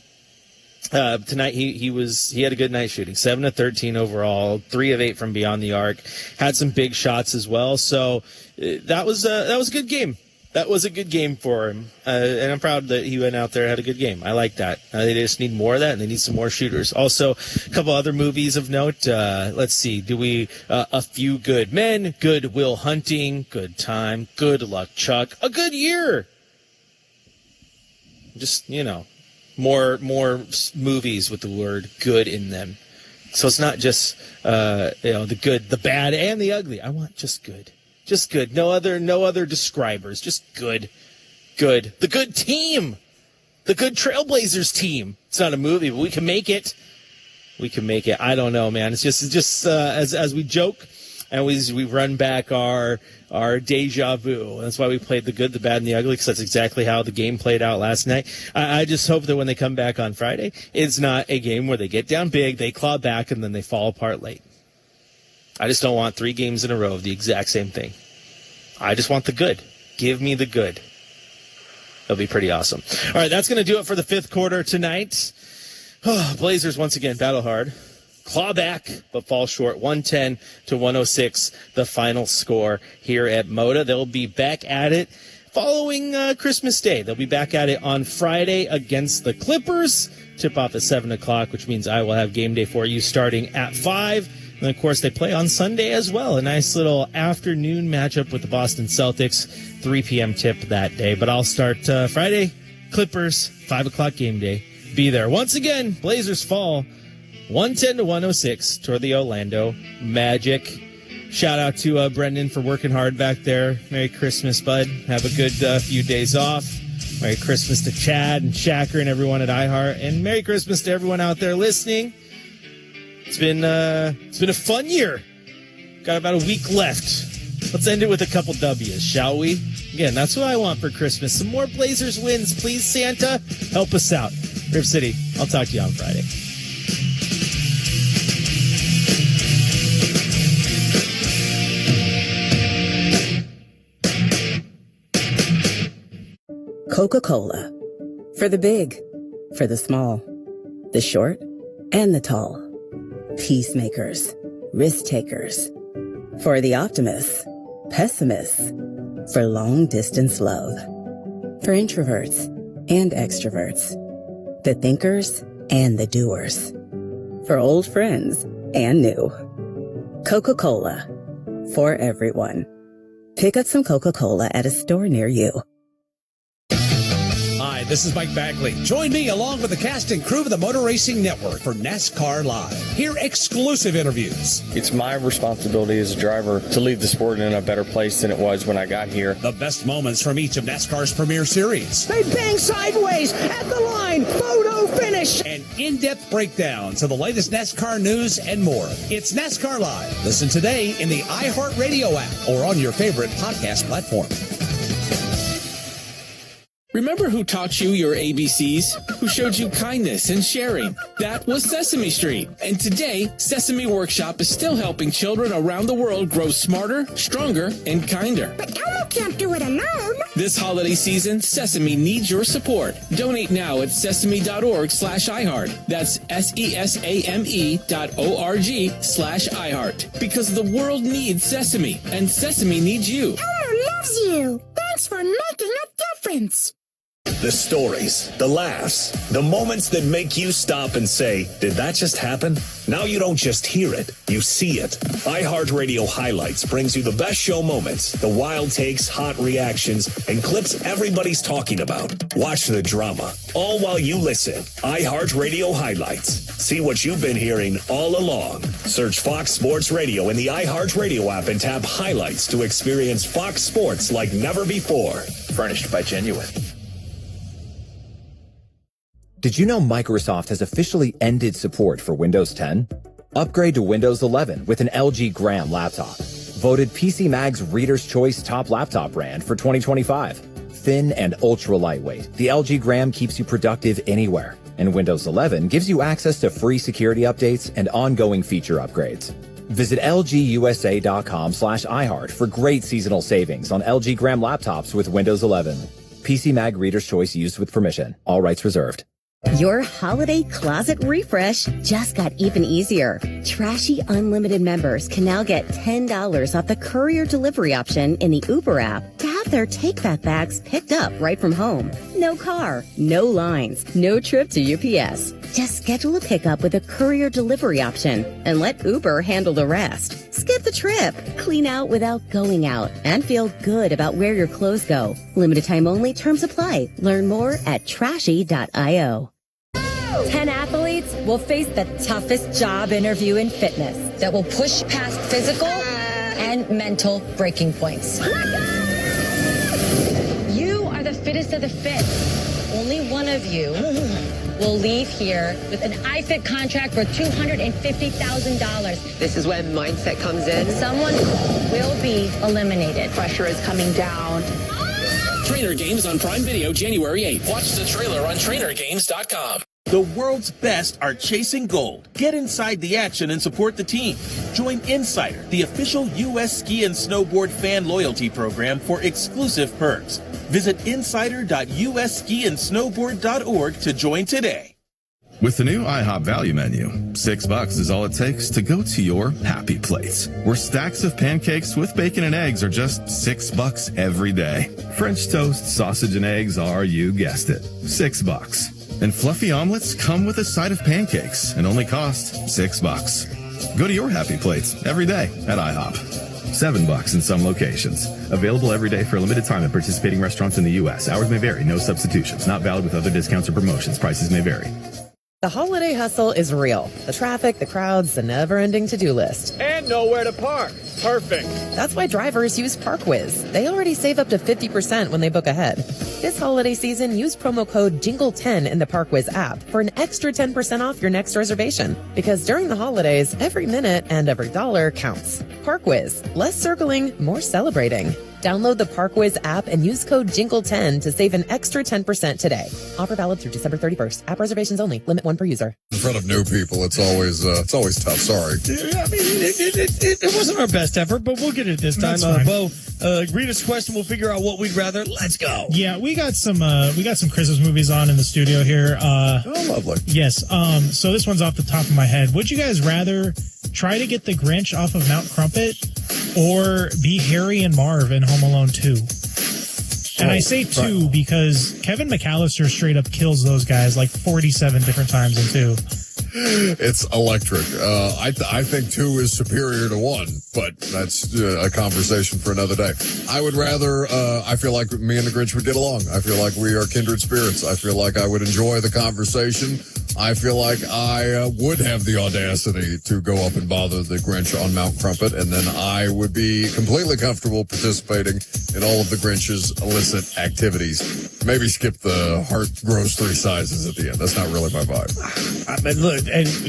Tonight he had a good night shooting, 7 of 13 overall, 3 of 8 from beyond the arc, had some big shots as well. So that was a good game. That was a good game for him, and I'm proud that he went out there and had a good game. I like that. They just need more of that, and they need some more shooters. Also, a couple other movies of note. Let's see. A Few Good Men, Good Will Hunting, Good Time, Good Luck Chuck, A Good Year. Just more movies with the word good in them. So it's not just the good, the bad, and the ugly. I want just good. Just good. No other describers. Just good. Good. The good team. The good Trailblazers team. It's not a movie, but we can make it. We can make it. I don't know, man. It's just as we joke and we run back our deja vu. That's why we played the good, the bad, and the ugly, because that's exactly how the game played out last night. I just hope that when they come back on Friday, it's not a game where they get down big, they claw back, and then they fall apart late. I just don't want 3 games in a row of the exact same thing. I just want the good. Give me the good. That'll be pretty awesome. All right, that's going to do it for the fifth quarter tonight. Blazers, once again, battle hard. Claw back, but fall short. 110-106, the final score here at Moda. They'll be back at it following Christmas Day. They'll be back at it on Friday against the Clippers. Tip off at 7 o'clock, which means I will have game day for you starting at 5. And, of course, they play on Sunday as well. A nice little afternoon matchup with the Boston Celtics, 3 p.m. tip that day. But I'll start Friday, Clippers, 5 o'clock game day. Be there. Once again, Blazers fall 110-106 toward the Orlando Magic. Shout out to Brendan for working hard back there. Merry Christmas, bud. Have a good few days off. Merry Christmas to Chad and Shacker and everyone at iHeart. And Merry Christmas to everyone out there listening. It's been a fun year. Got about a week left. Let's end it with a couple W's, shall we? Again, that's what I want for Christmas. Some more Blazers wins, please, Santa. Help us out. Rip City, I'll talk to you on Friday. Coca-Cola. For the big, for the small, the short, and the tall. Peacemakers, risk takers. For the optimists, pessimists. For long distance love. For introverts and extroverts. The thinkers and the doers. For old friends and new. Coca-Cola. For everyone. Pick up some Coca-Cola at a store near you. Hi, this is Mike Bagley. Join me along with the cast and crew of the Motor Racing Network for NASCAR Live. Hear exclusive interviews. It's my responsibility as a driver to leave the sport in a better place than it was when I got here. The best moments from each of NASCAR's premier series. They bang sideways at the line. Photo finish. And in-depth breakdowns of the latest NASCAR news and more. It's NASCAR Live. Listen today in the iHeart Radio app or on your favorite podcast platform. Remember who taught you your ABCs? Who showed you kindness and sharing? That was Sesame Street. And today, Sesame Workshop is still helping children around the world grow smarter, stronger, and kinder. But Elmo can't do it alone. This holiday season, Sesame needs your support. Donate now at sesame.org/iHeart. That's SESAME.org/iHeart. Because the world needs Sesame, and Sesame needs you. Elmo loves you. Thanks for making a difference. The stories, the laughs, the moments that make you stop and say, did that just happen? Now you don't just hear it, you see it. iHeartRadio Highlights brings you the best show moments, the wild takes, hot reactions, and clips everybody's talking about. Watch the drama, all while you listen. iHeartRadio Highlights. See what you've been hearing all along. Search Fox Sports Radio in the iHeartRadio app and tap Highlights to experience Fox Sports like never before. Furnished by Genuine. Did you know Microsoft has officially ended support for Windows 10? Upgrade to Windows 11 with an LG Gram laptop. Voted PC Mag's Reader's Choice Top Laptop Brand for 2025. Thin and ultra lightweight, the LG Gram keeps you productive anywhere. And Windows 11 gives you access to free security updates and ongoing feature upgrades. Visit lgusa.com/iHeart for great seasonal savings on LG Gram laptops with Windows 11. PC Mag Reader's Choice used with permission. All rights reserved. Your holiday closet refresh just got even easier. Trashy Unlimited members can now get $10 off the courier delivery option in the Uber app to have their take-back bags picked up right from home. No car, no lines, no trip to UPS. Just schedule a pickup with a courier delivery option and let Uber handle the rest. Skip the trip, clean out without going out, and feel good about where your clothes go. Limited time only, terms apply. Learn more at trashy.io. 10 athletes will face the toughest job interview in fitness that will push past physical and mental breaking points. You are the fittest of the fit. Only one of you will leave here with an iFit contract for $250,000. This is when mindset comes in. Someone will be eliminated. Pressure is coming down. Trainer Games on Prime Video January 8th. Watch the trailer on trainergames.com. The world's best are chasing gold. Get inside the action and support the team. Join Insider, the official U.S. ski and snowboard fan loyalty program for exclusive perks. Visit insider.usskiandsnowboard.org to join today. With the new IHOP value menu, $6 is all it takes to go to your happy place, where stacks of pancakes with bacon and eggs are just $6 every day. French toast, sausage, and eggs are, you guessed it, $6. And fluffy omelets come with a side of pancakes and only cost $6. Go to your happy plates every day at IHOP. $7 in some locations. Available every day for a limited time at participating restaurants in the U.S. Hours may vary. No substitutions. Not valid with other discounts or promotions. Prices may vary. The holiday hustle is real. The traffic, the crowds, the never-ending to-do list. And nowhere to park. Perfect. That's why drivers use ParkWiz. They already save up to 50% when they book ahead. This holiday season, use promo code JINGLE10 in the ParkWiz app for an extra 10% off your next reservation. Because during the holidays, every minute and every dollar counts. ParkWiz. Less circling, more celebrating. Download the ParkWiz app and use code JINGLE10 to save an extra 10% today. Offer valid through December 31st. App reservations only. Limit 1 per user. In front of new people, it's always tough. Sorry. I mean, it wasn't our best effort, but we'll get it this time. Bo, read us a question. We'll figure out what we'd rather. Let's go. Yeah, we got some Christmas movies on in the studio here. Oh, lovely. Yes. So this one's off the top of my head. Would you guys rather try to get the Grinch off of Mount Crumpet or be Harry and Marv in Home Alone 2? And I say 2 because Kevin McAllister straight up kills those guys like 47 different times in 2. It's electric. I think 2 is superior to 1, but that's a conversation for another day. I would rather, I feel like me and the Grinch would get along. I feel like we are kindred spirits. I feel like I would enjoy the conversation. I feel like I would have the audacity to go up and bother the Grinch on Mount Crumpet, and then I would be completely comfortable participating in all of the Grinch's illicit activities. Maybe skip the heart grows 3 sizes at the end. That's not really my vibe.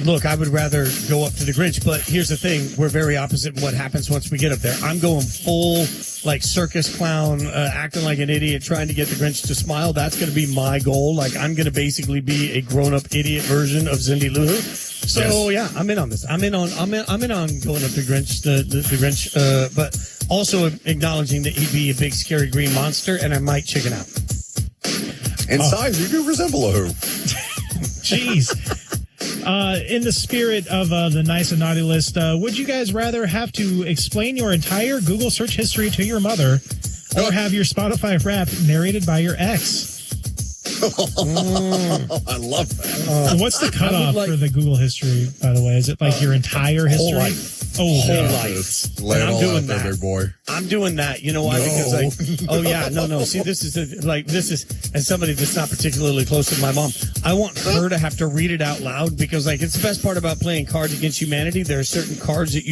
Look, I would rather go up to the Grinch, but here's the thing. We're very opposite in what happens once we get up there. I'm going full, like, circus clown, acting like an idiot, trying to get the Grinch to smile. That's going to be my goal. Like, I'm going to basically be a grown-up idiot version of Cindy Lou Who. So, yeah, I'm in on this. I'm in on going up to Grinch, the Grinch, but also acknowledging that he'd be a big, scary green monster, and I might chicken out. In size, you do resemble a Who. Jeez. In the spirit of the nice and naughty list, would you guys rather have to explain your entire Google search history to your mother or have your Spotify Wrapped narrated by your ex? I love that. What's the cutoff for the Google history, by the way? Is it like your entire history? Whole life. Oh, whole life. Lay it I'm all doing out there, that. big boy. I'm doing that. You know why? No. Because See, this is as somebody that's not particularly close to my mom, I want her to have to read it out loud because, like, it's the best part about playing Cards Against Humanity. There are certain cards that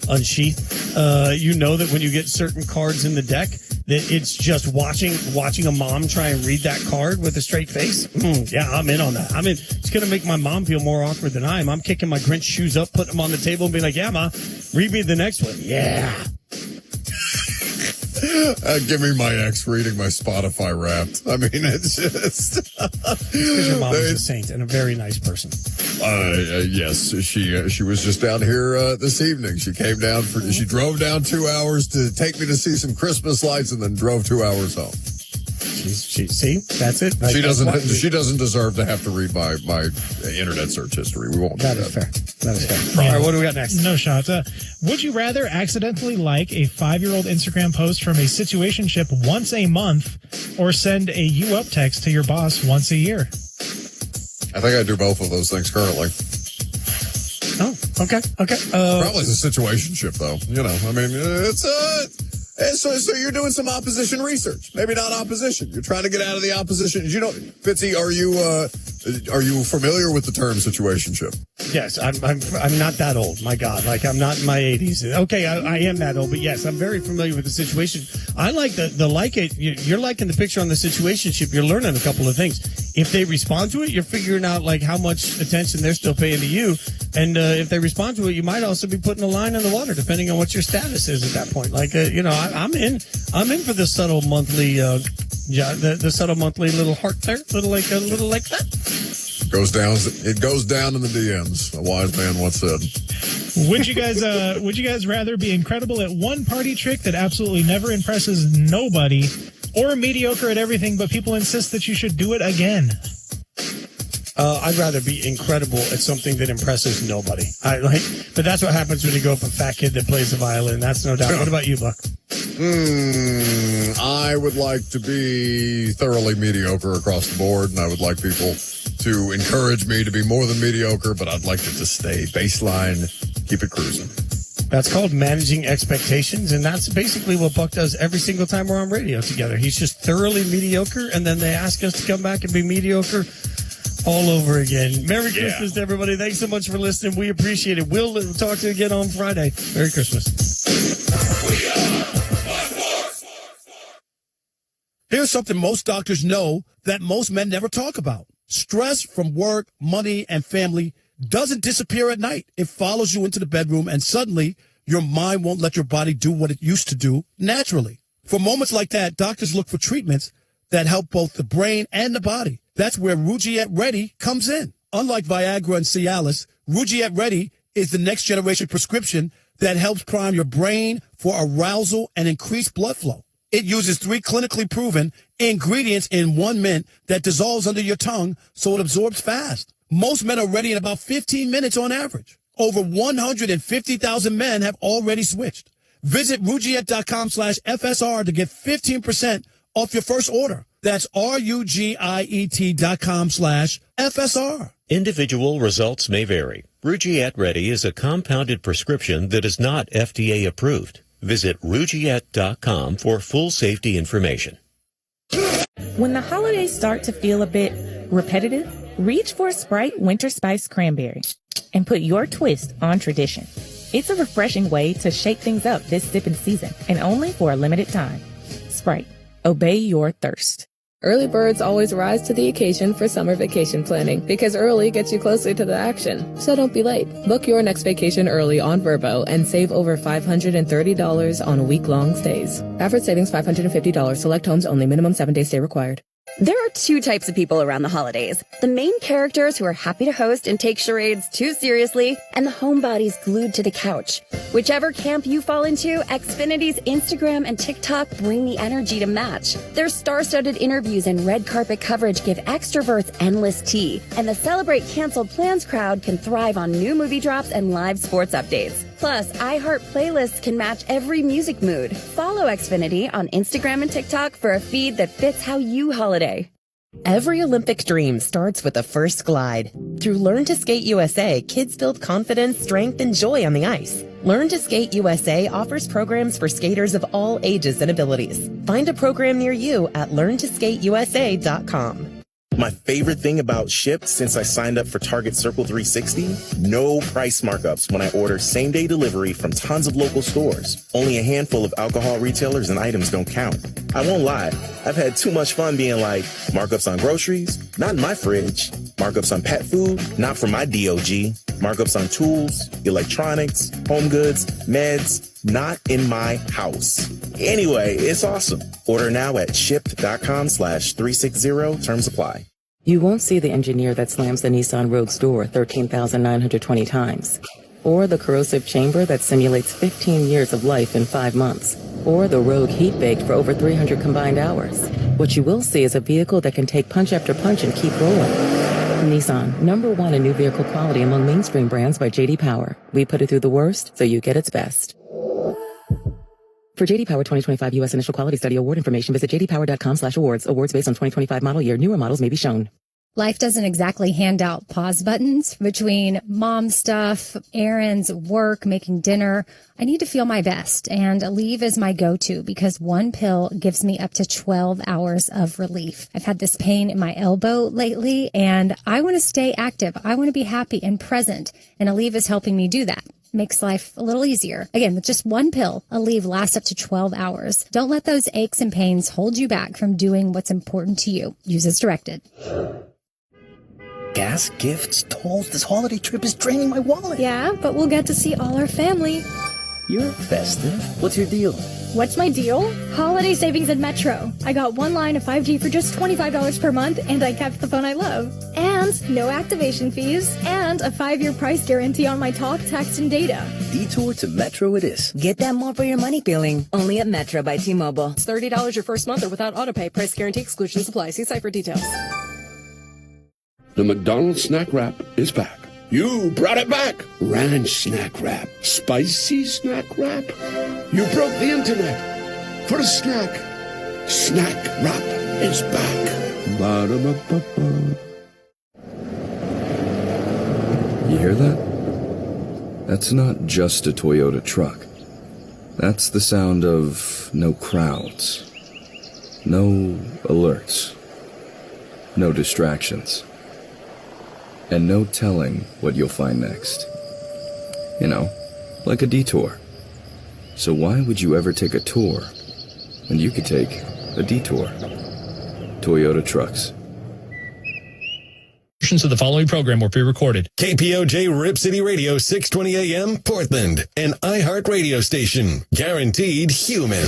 unsheath. You know that when you get certain cards in the deck, that it's just watching a mom try and read that card with a straight face. Yeah, I'm in on that. It's going to make my mom feel more awkward than I am. I'm kicking my Grinch shoes up, putting them on the table, and being like, "Yeah, Ma, read me the next one." Yeah. Give me my ex reading my Spotify Wrapped. I mean, it's just because your mom is a saint and a very nice person. Yes, she was just down here this evening. She came down she drove down 2 hours to take me to see some Christmas lights, and then drove 2 hours home. See, that's it. She doesn't deserve to have to read my internet search history. We won't. That is fair. That is fair. All right, what do we got next? No shots. Would you rather accidentally like a 5-year-old Instagram post from a situationship once a month, or send a "you up" text to your boss once a year? I think I do both of those things currently. Oh, okay. Probably the situationship, though. You know, I mean, it's So you're doing some opposition research. Maybe not opposition. You're trying to get out of the opposition. You know, Fitzy, are you familiar with the term situationship? Yes, I'm not that old. My God, like I'm not in my 80s. Okay, I am that old, but yes, I'm very familiar with the situation. I like the like it. You're liking the picture on the situationship. You're learning a couple of things. If they respond to it, you're figuring out like how much attention they're still paying to you. And if they respond to it, you might also be putting a line in the water, depending on what your status is at that point. Like, I'm in for the subtle monthly, the subtle monthly little heart there, little like that. It goes down in the DMs. A wise man once said. Would you guys rather be incredible at one party trick that absolutely never impresses nobody, or mediocre at everything but people insist that you should do it again? I'd rather be incredible at something that impresses nobody. But that's what happens when you go up a fat kid that plays the violin. That's no doubt. What about you, Buck? I would like to be thoroughly mediocre across the board, and I would like people to encourage me to be more than mediocre, but I'd like it to stay baseline, keep it cruising. That's called managing expectations, and that's basically what Buck does every single time we're on radio together. He's just thoroughly mediocre, and then they ask us to come back and be mediocre all over again. Merry Christmas to everybody. Thanks so much for listening. We appreciate it. We'll talk to you again on Friday. Merry Christmas. Here's something most doctors know that most men never talk about. Stress from work, money, and family doesn't disappear at night. It follows you into the bedroom, and suddenly your mind won't let your body do what it used to do naturally. For moments like that, doctors look for treatments that help both the brain and the body. That's where Rugiet Ready comes in. Unlike Viagra and Cialis, Rugiet Ready is the next generation prescription that helps prime your brain for arousal and increased blood flow. It uses 3 clinically proven ingredients in 1 mint that dissolves under your tongue so it absorbs fast. Most men are ready in about 15 minutes on average. Over 150,000 men have already switched. Visit Rugiet.com/FSR to get 15% off your first order. That's RUGIET.com/FSR. Individual results may vary. Rugiet Ready is a compounded prescription that is not FDA approved. Visit Rugiet.com for full safety information. When the holidays start to feel a bit repetitive, reach for Sprite Winter Spice Cranberry and put your twist on tradition. It's a refreshing way to shake things up this sipping season, and only for a limited time. Sprite, obey your thirst. Early birds always rise to the occasion for summer vacation planning, because early gets you closer to the action. So don't be late. Book your next vacation early on Vrbo and save over $530 on week-long stays. Average savings $550. Select homes only. Minimum 7-day stay required. There are 2 types of people around the holidays. The main characters who are happy to host and take charades too seriously, and the homebodies glued to the couch. Whichever camp you fall into, Xfinity's Instagram and TikTok bring the energy to match. Their star-studded interviews and red carpet coverage give extroverts endless tea, and the Celebrate Canceled Plans crowd can thrive on new movie drops and live sports updates. Plus, iHeart playlists can match every music mood. Follow Xfinity on Instagram and TikTok for a feed that fits how you holiday. Every Olympic dream starts with a first glide. Through Learn to Skate USA, kids build confidence, strength, and joy on the ice. Learn to Skate USA offers programs for skaters of all ages and abilities. Find a program near you at learntosskateusa.com. My favorite thing about Shipt since I signed up for Target Circle 360? No price markups when I order same-day delivery from tons of local stores. Only a handful of alcohol retailers and items don't count. I won't lie, I've had too much fun being like, markups on groceries? Not in my fridge. Markups on pet food? Not for my DOG. Markups on tools, electronics, home goods, meds? Not in my house. Anyway, it's awesome. Order now at shipt.com/360. Terms apply. You won't see the engineer that slams the Nissan Rogue's door 13,920 times, or the corrosive chamber that simulates 15 years of life in 5 months, or the Rogue heat baked for over 300 combined hours. What you will see is a vehicle that can take punch after punch and keep rolling. Nissan, #1 in new vehicle quality among mainstream brands by J.D. Power. We put it through the worst so you get its best. For J.D. Power 2025 U.S. Initial Quality Study Award information, visit jdpower.com/awards. Awards based on 2025 model year. Newer models may be shown. Life doesn't exactly hand out pause buttons between mom stuff, errands, work, making dinner. I need to feel my best, and Aleve is my go-to because one pill gives me up to 12 hours of relief. I've had this pain in my elbow lately, and I want to stay active. I want to be happy and present, and Aleve is helping me do that. Makes life a little easier. Again, with just one pill, Aleve lasts up to 12 hours. Don't let those aches and pains hold you back from doing what's important to you. Use as directed. Gas, gifts, tolls. This holiday trip is draining my wallet. Yeah, but we'll get to see all our family. You're festive. What's your deal? What's my deal? Holiday savings at Metro. I got one line of 5G for just $25 per month, and I kept the phone I love. And no activation fees, and a 5-year price guarantee on my talk, text, and data. Detour to Metro it is. Get that more for your money feeling. Only at Metro by T-Mobile. It's $30 your first month or without autopay. Price guarantee exclusions apply. See site for details. The McDonald's Snack Wrap is back. You brought it back. Ranch Snack Wrap. Spicy Snack Wrap. You broke the internet for a snack. Snack Wrap is back. Ba-da-ba-ba-ba. You hear that? That's not just a Toyota truck. That's the sound of no crowds, no alerts, no distractions, and no telling what you'll find next. You know, like a detour. So why would you ever take a tour when you could take a detour? Toyota Trucks. Portions of the following program were pre-recorded. KPOJ Rip City Radio, 620 AM, Portland. An iHeart radio station. Guaranteed human.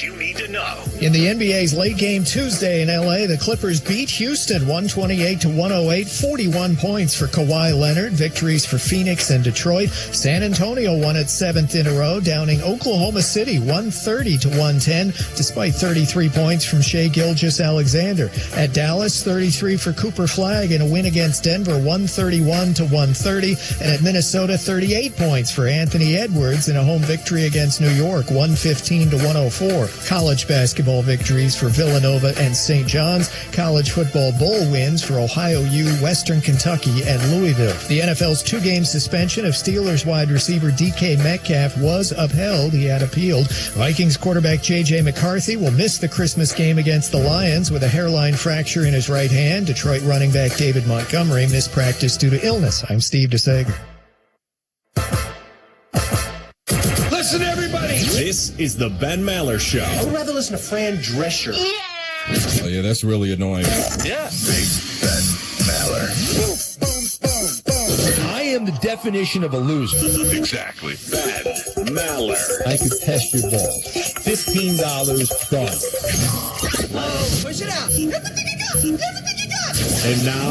You need to know. In the NBA's late game Tuesday in L.A., the Clippers beat Houston 128-108, 41 points for Kawhi Leonard. Victories for Phoenix and Detroit. San Antonio won its 7th in a row, downing Oklahoma City 130-110, despite 33 points from Shai Gilgeous-Alexander. At Dallas, 33 for Cooper Flagg in a win against Denver, 131-130. And at Minnesota, 38 points for Anthony Edwards in a home victory against New York, 115-104. College basketball victories for Villanova and St. John's. College football bowl wins for Ohio U, Western Kentucky, and Louisville. The NFL's 2-game suspension of Steelers wide receiver DK Metcalf was upheld. He had appealed. Vikings quarterback J.J. McCarthy will miss the Christmas game against the Lions with a hairline fracture in his right hand. Detroit running back David Montgomery missed practice due to illness. I'm Steve DeSager. Listen, everybody. This is the Ben Maller Show. I would rather listen to Fran Drescher. Oh, yeah, that's really annoying. Yeah. Big Ben Maller. Boom, boom, boom, boom. I am the definition of a loser. Exactly. Ben Maller. I could test your balls. $15 done. Oh, push it out. Everything you got. Everything you got. And now,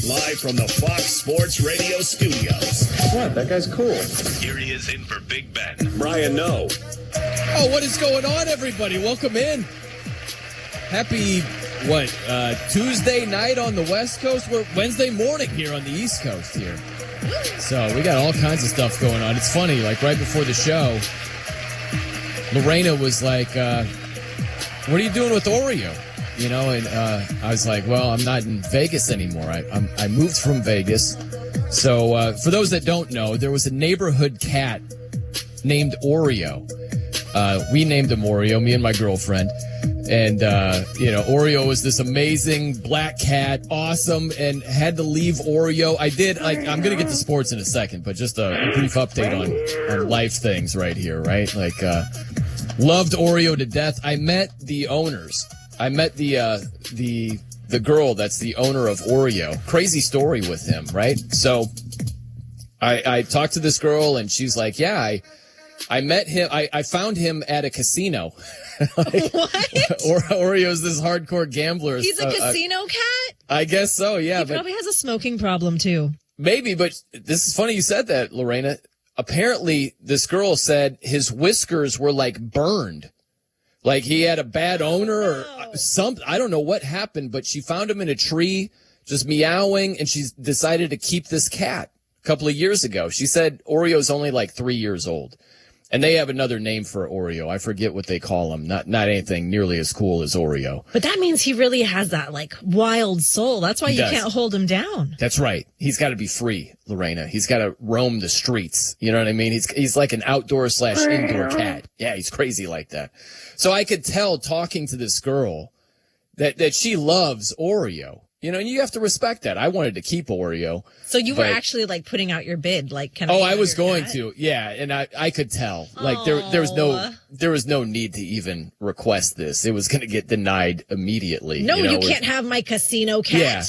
live from the Fox Sports Radio studios. What? That guy's cool. Here he is in for Big Ben. Brian Noe. Oh, what is going on, everybody? Welcome in. Happy, Tuesday night on the West Coast? We're Wednesday morning here on the East Coast here. So we got all kinds of stuff going on. It's funny, like right before the show, Lorena was like, what are you doing with Oreo? You know, and I was like, well, I'm not in Vegas anymore. I moved from Vegas. So for those that don't know, there was a neighborhood cat named Oreo. We named him Oreo, me and my girlfriend. And, Oreo was this amazing black cat, awesome, and had to leave Oreo. I'm going to get to sports in a second, but just a brief update on life things right here, right? Like, loved Oreo to death. I met the owners. I met the girl that's the owner of Oreo. Crazy story with him, right? So I talked to this girl, and she's like, yeah, I met him. I found him at a casino. Like, what? Oreo's this hardcore gambler. He's a casino cat? I guess so, yeah. He probably has a smoking problem, too. Maybe, but this is funny you said that, Lorena. Apparently, this girl said his whiskers were, like, burned. Like, he had a bad owner or something. I don't know what happened, but she found him in a tree, just meowing, and she decided to keep this cat a couple of years ago. She said Oreo's only, like, 3 years old. And they have another name for Oreo. I forget what they call him. Not anything nearly as cool as Oreo. But that means he really has that, like, wild soul. That's why you can't hold him down. That's right. He's got to be free, Lorena. He's got to roam the streets. You know what I mean? He's like an outdoor/indoor cat. Yeah, he's crazy like that. So I could tell talking to this girl that she loves Oreo. You know, and you have to respect that. I wanted to keep Oreo. So you were actually like putting out your bid, like kind of. Oh, I was going to, yeah, and I could tell. Like there was no need to even request this. It was going to get denied immediately. No, you can't have my casino cat. Yeah.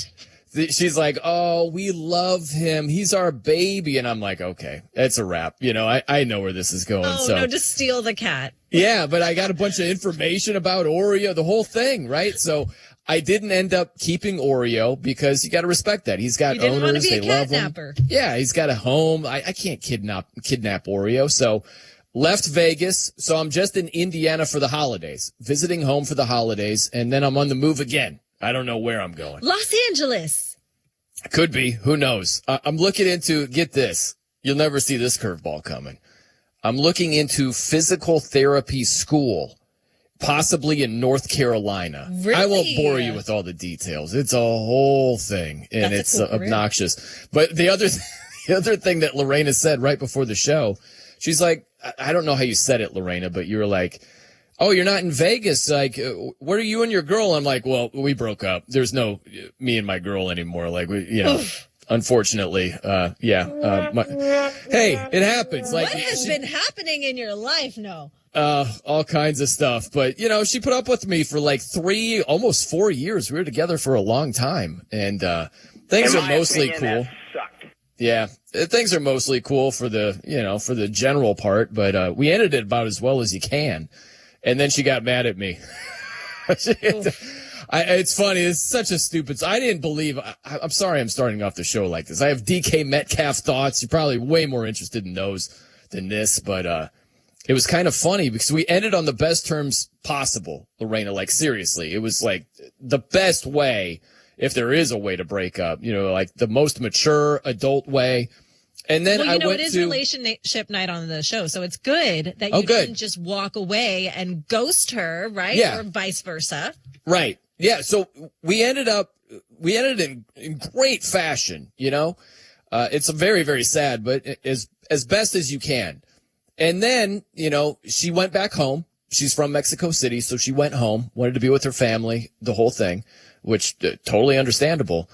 She's like, oh, we love him. He's our baby. And I'm like, okay, that's a wrap. You know, I know where this is going. Oh, so. No, just steal the cat. Yeah, but I got a bunch of information about Oreo, the whole thing, right? So I didn't end up keeping Oreo because you got to respect that. He's got owners. They love him. Yeah, he's got a home. I can't kidnap Oreo. So left Vegas. So I'm just in Indiana for the holidays, visiting home for the holidays. And then I'm on the move again. I don't know where I'm going. Los Angeles. Could be. Who knows? I'm looking into, get this. You'll never see this curveball coming. I'm looking into physical therapy school possibly in North Carolina. Really? I won't bore you with all the details. It's a whole thing, and That's it's a cool career. obnoxious. But the other thing that Lorena said right before the show, she's like, I don't know how you said it, Lorena, but you were like, oh, you're not in Vegas. Like, what are you and your girl? I'm like, well, we broke up. There's no me and my girl anymore. Like, unfortunately, hey, it happens. Like, what has been happening in your life? No. All kinds of stuff. But, she put up with me for like 3, almost 4 years. We were together for a long time. And things are mostly cool. Yeah, things are mostly cool for the, for the general part. But we ended it about as well as you can. And then she got mad at me. It's funny. It's such a stupid. I didn't believe. I'm sorry I'm starting off the show like this. I have DK Metcalf thoughts. You're probably way more interested in those than this. But it was kind of funny because we ended on the best terms possible, Lorena. Like, seriously, it was like the best way, if there is a way to break up, like the most mature adult way. And then it is relationship night on the show, so it's good that you didn't just walk away and ghost her, right? Yeah. Or vice versa. Right. Yeah. So we ended in great fashion, it's very, very sad, but as best as you can. And then, she went back home. She's from Mexico City, so she went home, wanted to be with her family, the whole thing, which totally understandable.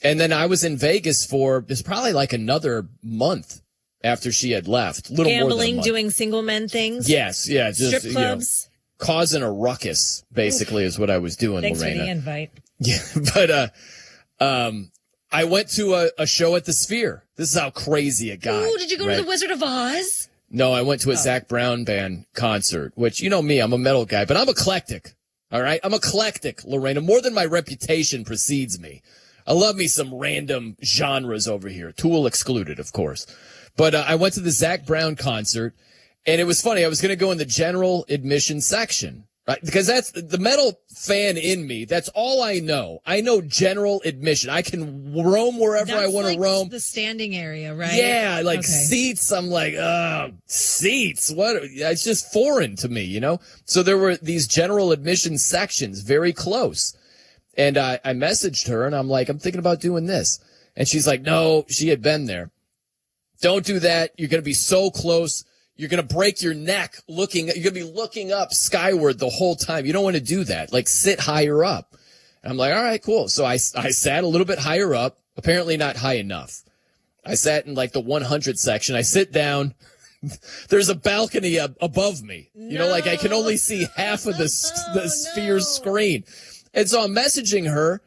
And then I was in Vegas for, it's probably like another month after she had left. Little more than a Gambling, month. doing single men things. Yes, yeah. Just, strip clubs. Causing a ruckus, basically, is what I was doing, Thanks Lorena. for the invite. Yeah, but I went to a show at the Sphere. This is how crazy it got. Ooh, did you go to the Wizard of Oz? No, I went to a Zac Brown band concert, which, me, I'm a metal guy, but I'm eclectic. All right? I'm eclectic, Lorena. More than my reputation precedes me. I love me some random genres over here. Tool excluded, of course. But I went to the Zac Brown concert, and it was funny. I was going to go in the general admission section, right? Because that's the metal fan in me. That's all I know. I know general admission. I can roam wherever I want to roam. The standing area, right? Yeah, seats. I'm like, seats. What? It's just foreign to me, So there were these general admission sections very close. And I messaged her, and I'm like, I'm thinking about doing this. And she's like, no, she had been there. Don't do that. You're going to be so close. You're going to break your neck you're going to be looking up skyward the whole time. You don't want to do that. Like, sit higher up. And I'm like, all right, cool. So I sat a little bit higher up, apparently not high enough. I sat in like the 100 section. I sit down. There's a balcony above me. I can only see half of the Sphere's screen. And so I'm messaging her,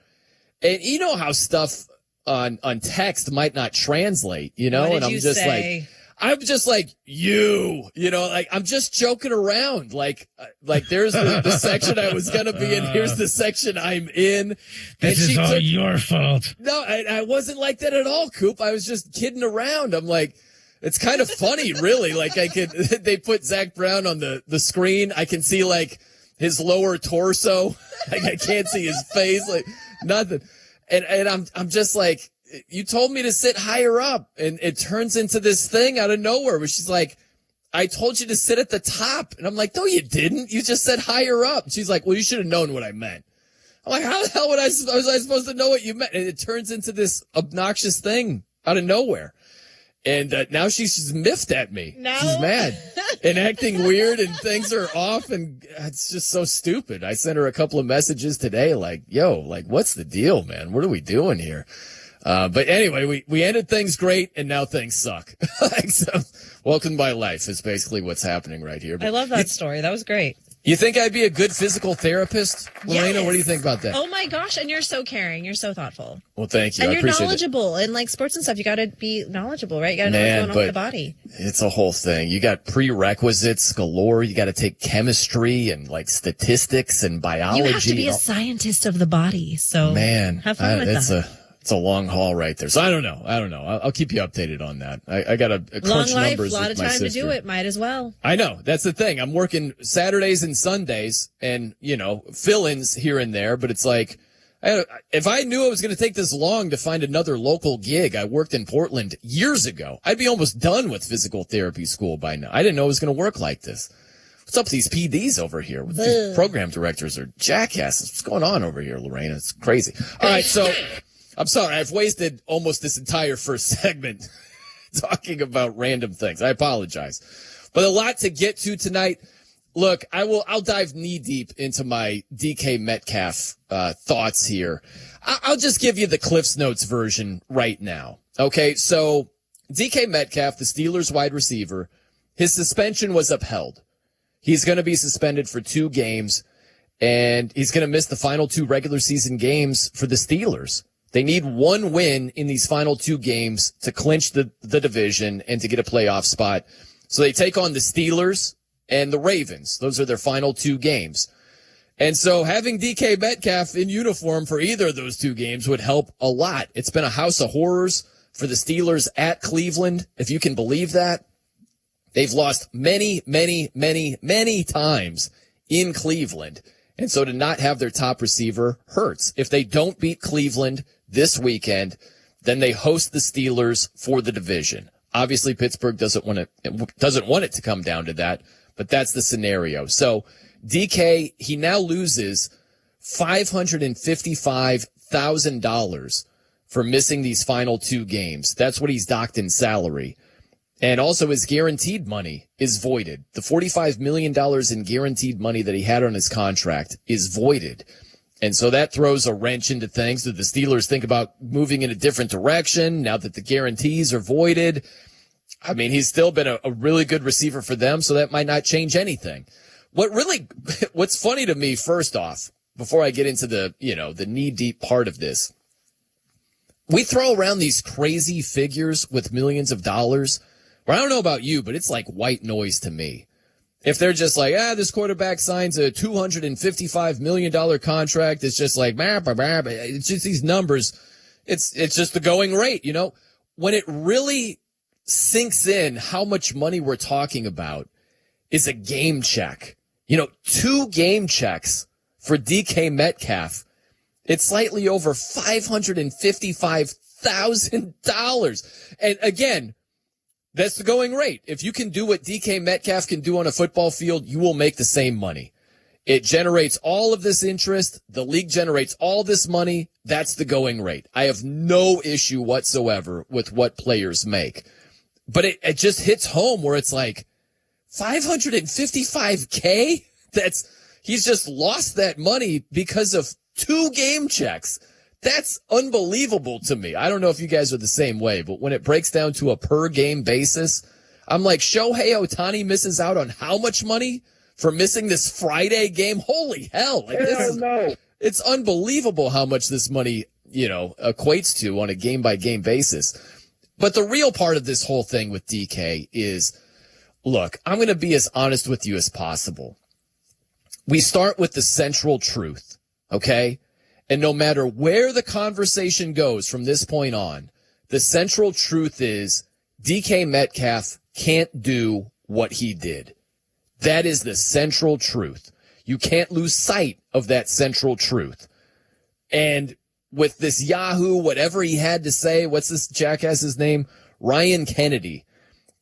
and you know how stuff on text might not translate, What did and you say? I'm just like, I'm just joking around. Like there's the section I was going to be in. Here's the section I'm in. This is all your fault. No, I wasn't like that at all, Coop. I was just kidding around. I'm like, it's kind of funny, really. Like they put Zac Brown on the screen. I can see like his lower torso. Like I can't see his face, like nothing. And I'm just like, you told me to sit higher up, and it turns into this thing out of nowhere where she's like, I told you to sit at the top. And I'm like, no, you didn't. You just said higher up. She's like, well, you should have known what I meant. I'm like, how the hell was I supposed to know what you meant? And it turns into this obnoxious thing out of nowhere. And now she's just miffed at me. No. She's mad and acting weird, and things are off, and it's just so stupid. I sent her a couple of messages today like, yo, like, what's the deal, man? What are we doing here? But anyway, we ended things great, and now things suck. So, welcome to my life is basically what's happening right here. But I love that story. That was great. You think I'd be a good physical therapist, Lorena? Yes. What do you think about that? Oh my gosh, and you're so caring. You're so thoughtful. Well, thank you. And I you're appreciate knowledgeable in like sports and stuff. You got to be knowledgeable, right? You got to know what's going on with the body. It's a whole thing. You got prerequisites galore. You got to take chemistry and like statistics and biology. You have to be a scientist of the body. So man, have fun with that. It's a long haul right there. So I don't know. I'll keep you updated on that. I got to crunch long life, numbers a lot with of my time sister. to do it. Might as well. I know. That's the thing. I'm working Saturdays and Sundays and, fill-ins here and there. But it's like, if I knew it was going to take this long to find another local gig, I worked in Portland years ago. I'd be almost done with physical therapy school by now. I didn't know it was going to work like this. What's up with these PDs over here? These program directors are jackasses. What's going on over here, Lorena? It's crazy. All right, so I'm sorry. I've wasted almost this entire first segment talking about random things. I apologize. But a lot to get to tonight. Look, I'll dive knee deep into my DK Metcalf thoughts here. I'll just give you the Cliff's Notes version right now. Okay, so DK Metcalf, the Steelers wide receiver, his suspension was upheld. He's going to be suspended for 2 games, and he's going to miss the final 2 regular season games for the Steelers. They need 1 win in these final 2 games to clinch the division and to get a playoff spot. So they take on the Steelers and the Ravens. Those are their final 2 games. And so having DK Metcalf in uniform for either of those 2 games would help a lot. It's been a house of horrors for the Steelers at Cleveland, if you can believe that. They've lost many, many, many, many times in Cleveland. And so to not have their top receiver hurts. If they don't beat Cleveland this weekend, then they host the Steelers for the division. Obviously, Pittsburgh doesn't want it to come down to that, but that's the scenario. So DK, he now loses $555,000 for missing these final 2 games. That's what he's docked in salary. And also his guaranteed money is voided. The $45 million in guaranteed money that he had on his contract is voided. And so that throws a wrench into things. That the Steelers think about moving in a different direction now that the guarantees are voided? I mean, he's still been a really good receiver for them, so that might not change anything. What's funny to me, first off, before I get into the knee-deep part of this, we throw around these crazy figures with millions of dollars. Well, I don't know about you, but it's like white noise to me. If they're just like, this quarterback signs a $255 million contract, it's just like, it's just these numbers. It's just the going rate, When it really sinks in how much money we're talking about is a game check. 2 game checks for DK Metcalf. It's slightly over $555,000. And again, that's the going rate. If you can do what DK Metcalf can do on a football field, you will make the same money. It generates all of this interest. The league generates all this money. That's the going rate. I have no issue whatsoever with what players make. But it just hits home where it's like $555K? He's just lost that money because of 2 game checks. That's unbelievable to me. I don't know if you guys are the same way, but when it breaks down to a per game basis, I'm like, Shohei Ohtani misses out on how much money for missing this Friday game? Holy hell. It's unbelievable how much this money, equates to on a game by game basis. But the real part of this whole thing with DK is, look, I'm going to be as honest with you as possible. We start with the central truth, okay? And no matter where the conversation goes from this point on, the central truth is DK Metcalf can't do what he did. That is the central truth. You can't lose sight of that central truth. And with this Yahoo, whatever he had to say, what's this jackass's name? Ryan Kennedy.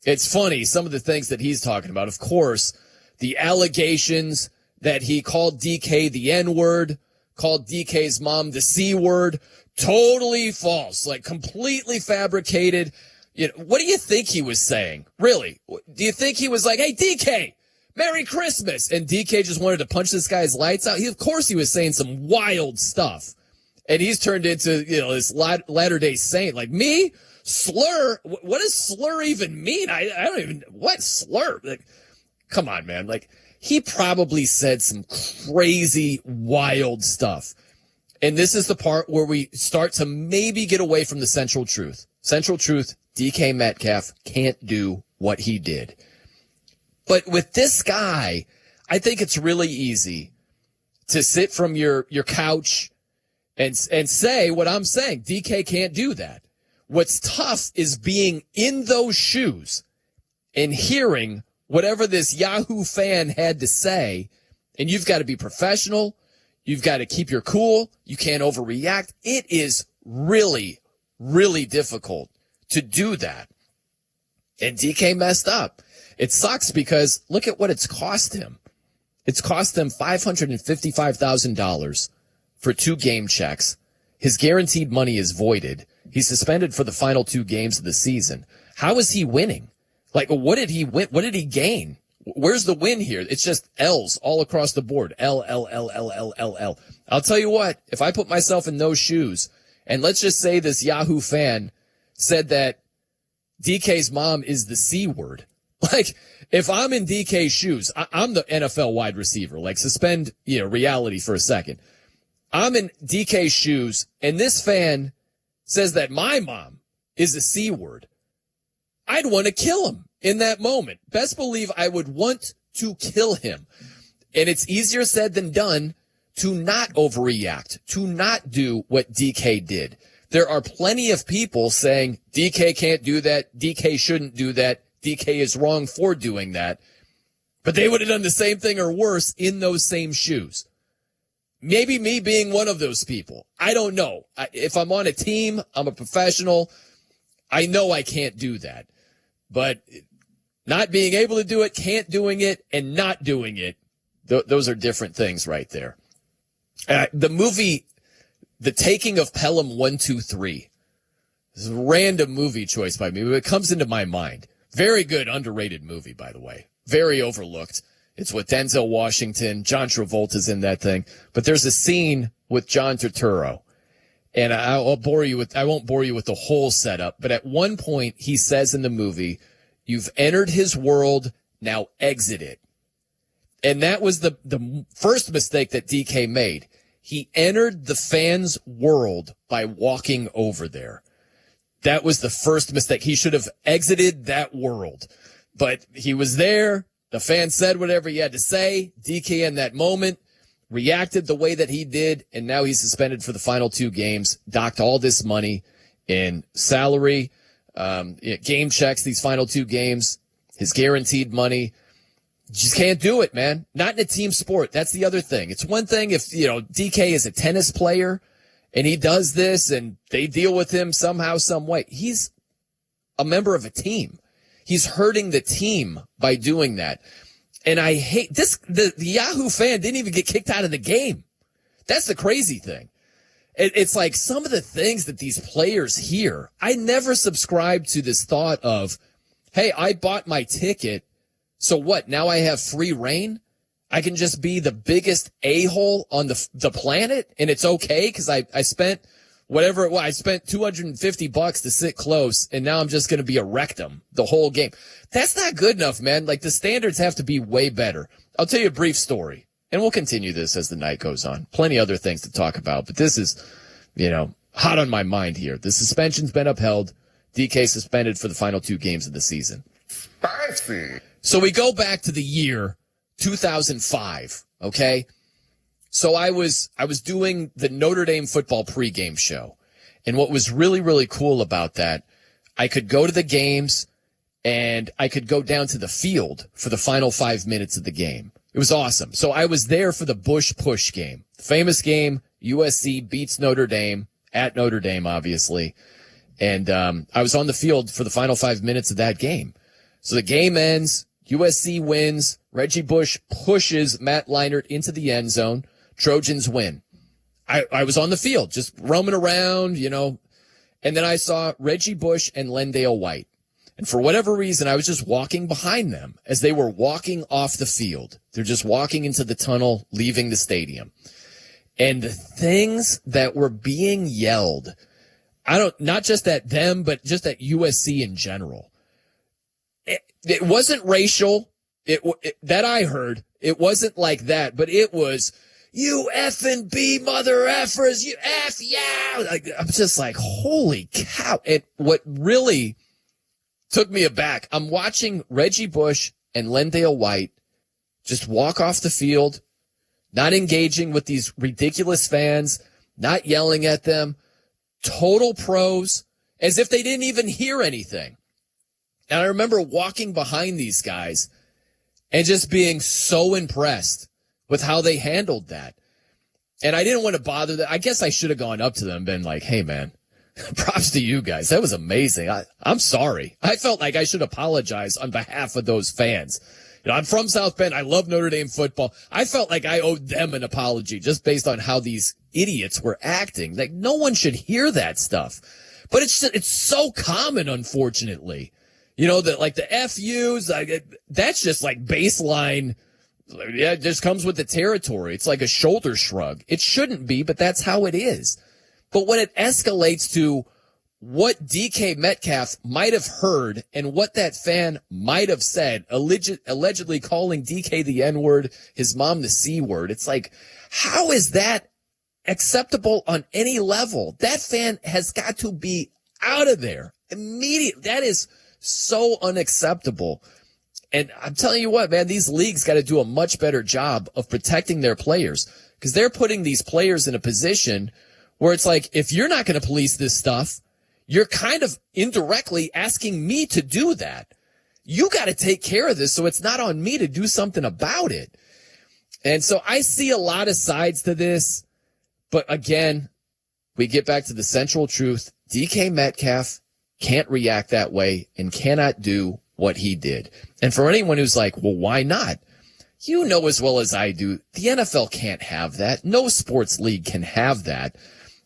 It's funny, some of the things that he's talking about. Of course, the allegations that he called DK the N-word, called DK's mom the C-word, totally false, like completely fabricated. What do you think he was saying? Really? Do you think he was like, hey, DK, Merry Christmas? And DK just wanted to punch this guy's lights out? Of course he was saying some wild stuff. And he's turned into, this Latter-day Saint. Like, me? Slur? What does slur even mean? I don't even, what slur? Like, come on, man. Like, he probably said some crazy, wild stuff. And this is the part where we start to maybe get away from the central truth. Central truth, DK Metcalf can't do what he did. But with this guy, I think it's really easy to sit from your couch and say what I'm saying. DK can't do that. What's tough is being in those shoes and hearing whatever this Yahoo fan had to say, and you've got to be professional. You've got to keep your cool. You can't overreact. It is really, really difficult to do that. And DK messed up. It sucks because look at what it's cost him. It's cost them $555,000 for 2 game checks. His guaranteed money is voided. He's suspended for the final 2 games of the season. How is he winning? Like, what did he win? What did he gain? Where's the win here? It's just L's all across the board. L. I'll tell you what, if I put myself in those shoes, and let's just say this Yahoo fan said that DK's mom is the C word. Like, if I'm in DK's shoes, I'm the NFL wide receiver. Like, suspend, reality for a second. I'm in DK's shoes, and this fan says that my mom is the C word. I'd want to kill him in that moment. Best believe I would want to kill him. And it's easier said than done to not overreact, to not do what DK did. There are plenty of people saying DK can't do that, DK shouldn't do that, DK is wrong for doing that. But they would have done the same thing or worse in those same shoes. Maybe me being one of those people. I don't know. If I'm on a team, I'm a professional. I know I can't do that. But not being able to do it, can't doing it, and not doing it, those are different things right there. The movie, The Taking of Pelham 123. This is a random movie choice by me, but it comes into my mind. Very good, underrated movie, by the way. Very overlooked. It's with Denzel Washington. John Travolta's in that thing. But there's a scene with John Turturro. And I won't bore you with the whole setup. But at one point, he says in the movie, "You've entered his world, now exit it." And that was the first mistake that DK made. He entered the fans' world by walking over there. That was the first mistake. He should have exited that world. But he was there. The fan said whatever he had to say. DK in that moment reacted the way that he did, and now he's suspended for the final 2 games, docked all this money in salary, game checks these final 2 games, his guaranteed money. Just can't do it, man. Not in a team sport. That's the other thing. It's one thing if, DK is a tennis player and he does this and they deal with him somehow, some way. He's a member of a team. He's hurting the team by doing that. And I hate this. The Yahoo fan didn't even get kicked out of the game. That's the crazy thing. It's like some of the things that these players hear. I never subscribed to this thought of, hey, I bought my ticket. So what? Now I have free reign? I can just be the biggest a-hole on the planet and it's okay because I spent whatever it was. I spent $250 to sit close and now I'm just going to be a rectum the whole game. That's not good enough, man. Like, the standards have to be way better. I'll tell you a brief story and we'll continue this as the night goes on. Plenty other things to talk about, but this is, hot on my mind here. The suspension's been upheld. DK suspended for the final 2 games of the season. Spicy. So we go back to the year 2005, okay? So I was doing the Notre Dame football pregame show. And what was really, really cool about that, I could go to the games and I could go down to the field for the final 5 minutes of the game. It was awesome. So I was there for the Bush Push game. The famous game, USC beats Notre Dame, at Notre Dame, obviously. And I was on the field for the final 5 minutes of that game. So the game ends, USC wins, Reggie Bush pushes Matt Leinart into the end zone, Trojans win. I was on the field, just roaming around, and then I saw Reggie Bush and Lendale White. And for whatever reason, I was just walking behind them as they were walking off the field. They're just walking into the tunnel, leaving the stadium. And the things that were being yelled, not just at them, but just at USC in general. It wasn't racial. That I heard. It wasn't like that, but it was, "You effing B mother effers, you F, yeah." I'm just like, holy cow. And what really took me aback, I'm watching Reggie Bush and Lendale White just walk off the field, not engaging with these ridiculous fans, not yelling at them, total pros, as if they didn't even hear anything. And I remember walking behind these guys and just being so impressed with how they handled that. And I didn't want to bother them. I guess I should have gone up to them and been like, "Hey, man, Props to you guys. That was amazing. I'm sorry. I felt like I should apologize on behalf of those fans. I'm from South Bend. I love Notre Dame football. I felt like I owed them an apology just based on how these idiots were acting. Like, no one should hear that stuff. But it's so common, unfortunately. That like the FUs, that's just like baseline. Yeah, it just comes with the territory. It's like a shoulder shrug. It shouldn't be, but that's how it is. But when it escalates to what DK Metcalf might have heard and what that fan might have said, allegedly calling DK the N-word, his mom the C-word, it's like, how is that acceptable on any level? That fan has got to be out of there immediately. That is so unacceptable. And I'm telling you what, man, these leagues got to do a much better job of protecting their players, because they're putting these players in a position where it's like, if you're not going to police this stuff, you're kind of indirectly asking me to do that. You got to take care of this, so it's not on me to do something about it. And so I see a lot of sides to this. But again, we get back to the central truth. DK Metcalf can't react that way and cannot do what he did. And for anyone who's like, well, why not? You know as well as I do, the NFL can't have that. No sports league can have that.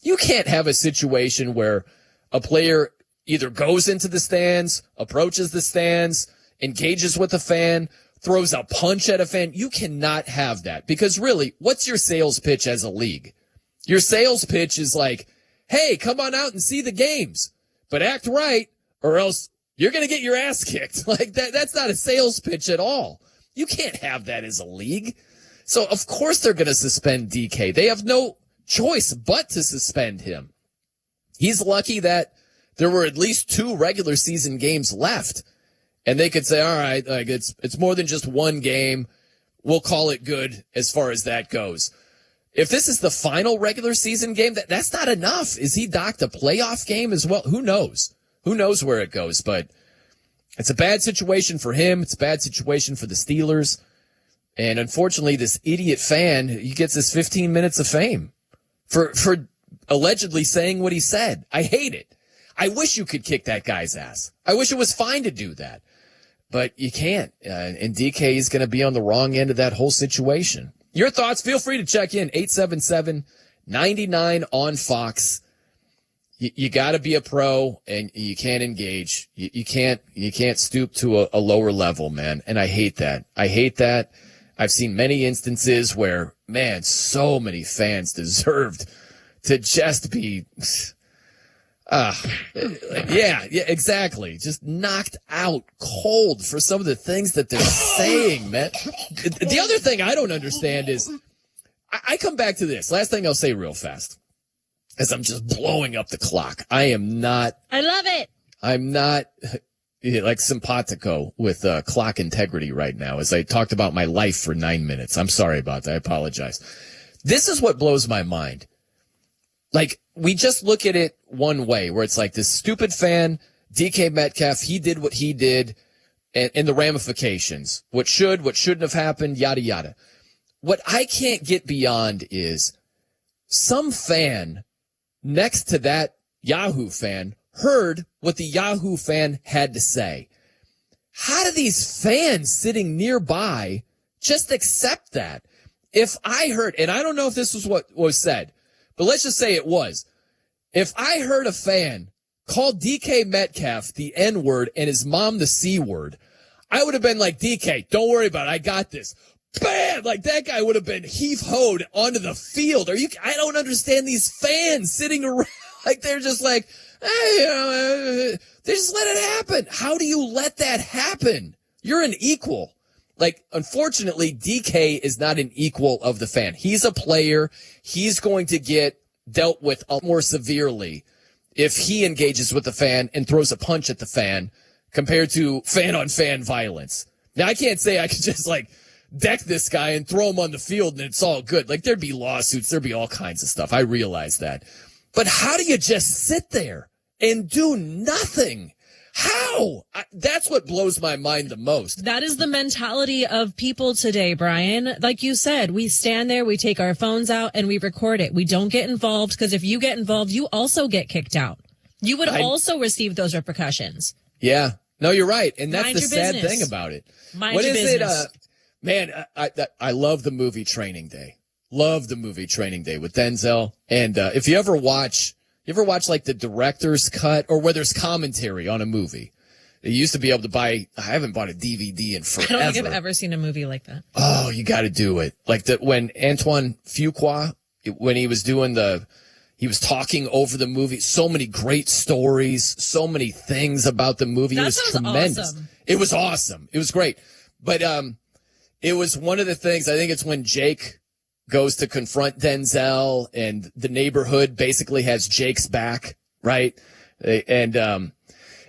You can't have a situation where a player either goes into the stands, approaches the stands, engages with a fan, throws a punch at a fan. You cannot have that, because really, what's your sales pitch as a league? Your sales pitch is like, hey, come on out and see the games, but act right or else you're going to get your ass kicked. Like that's not a sales pitch at all. You can't have that as a league. So of course they're going to suspend DK. They have no choice but to suspend him. He's lucky that there were at least 2 regular season games left, and they could say, all right, like it's more than just one game. We'll call it good as far as that goes. If this is the final regular season game, that's not enough. Is he docked a playoff game as well? Who knows? Who knows where it goes? But it's a bad situation for him. It's a bad situation for the Steelers. And unfortunately, this idiot fan, he gets his 15 minutes of fame for allegedly saying what he said. I hate it. I wish you could kick that guy's ass. I wish it was fine to do that. But you can't. And DK is going to be on the wrong end of that whole situation. Your thoughts, feel free to check in. 877-99 on Fox. You got to be a pro, and you can't engage. You can't stoop to a lower level, man. And I hate that. I've seen many instances where, man, so many fans deserved to just be, yeah, exactly. Just knocked out cold for some of the things that they're saying, man. The other thing I don't understand is, I come back to this. Last thing I'll say real fast, as I'm just blowing up the clock. I love it. I'm not like simpatico with clock integrity right now, as I talked about my life for 9 minutes. I'm sorry about that. I apologize. This is what blows my mind. Like, we just look at it one way, where it's like this stupid fan, DK Metcalf, he did what he did, and the ramifications. What shouldn't have happened, yada, yada. What I can't get beyond is some fan next to that Yahoo fan heard what the Yahoo fan had to say. How do these fans sitting nearby just accept that? If I heard, and I don't know if this was what was said, but let's just say it was. If I heard a fan call DK Metcalf the N-word and his mom the C-word, I would have been like, DK, don't worry about it. I got this. Bam! Like, that guy would have been heave-hoed onto the field. I don't understand these fans sitting around. Like, they're just like, hey, they just let it happen. How do you let that happen? You're an equal. Like, unfortunately, DK is not an equal of the fan. He's a player. He's going to get dealt with more severely if he engages with the fan and throws a punch at the fan compared to fan-on-fan violence. Now, I can't say I could just, like, deck this guy and throw him on the field and it's all good. Like, there'd be lawsuits. There'd be all kinds of stuff. I realize that. But how do you just sit there and do nothing? How? That's what blows my mind the most. That is the mentality of people today, Brian. Like you said, we stand there, we take our phones out, and we record it. We don't get involved, because if you get involved, you also get kicked out. You would also receive those repercussions. Yeah. No, you're right. And that's Mind the your sad business. thing about it. Mind What your is business. it? Man, I love the movie Training Day. Love the movie Training Day with Denzel. And if you ever watch like the director's cut or where there's commentary on a movie, you used to be able to buy. I haven't bought a DVD in I forever. don't think I've ever seen a movie like that. Oh, you got to do it. Like when Antoine Fuqua, when he was doing he was talking over the movie. So many great stories, so many things about the movie. It was tremendous. Awesome. It was awesome. It was great. But it was one of the things, I think it's when Jake goes to confront Denzel and the neighborhood basically has Jake's back, right? And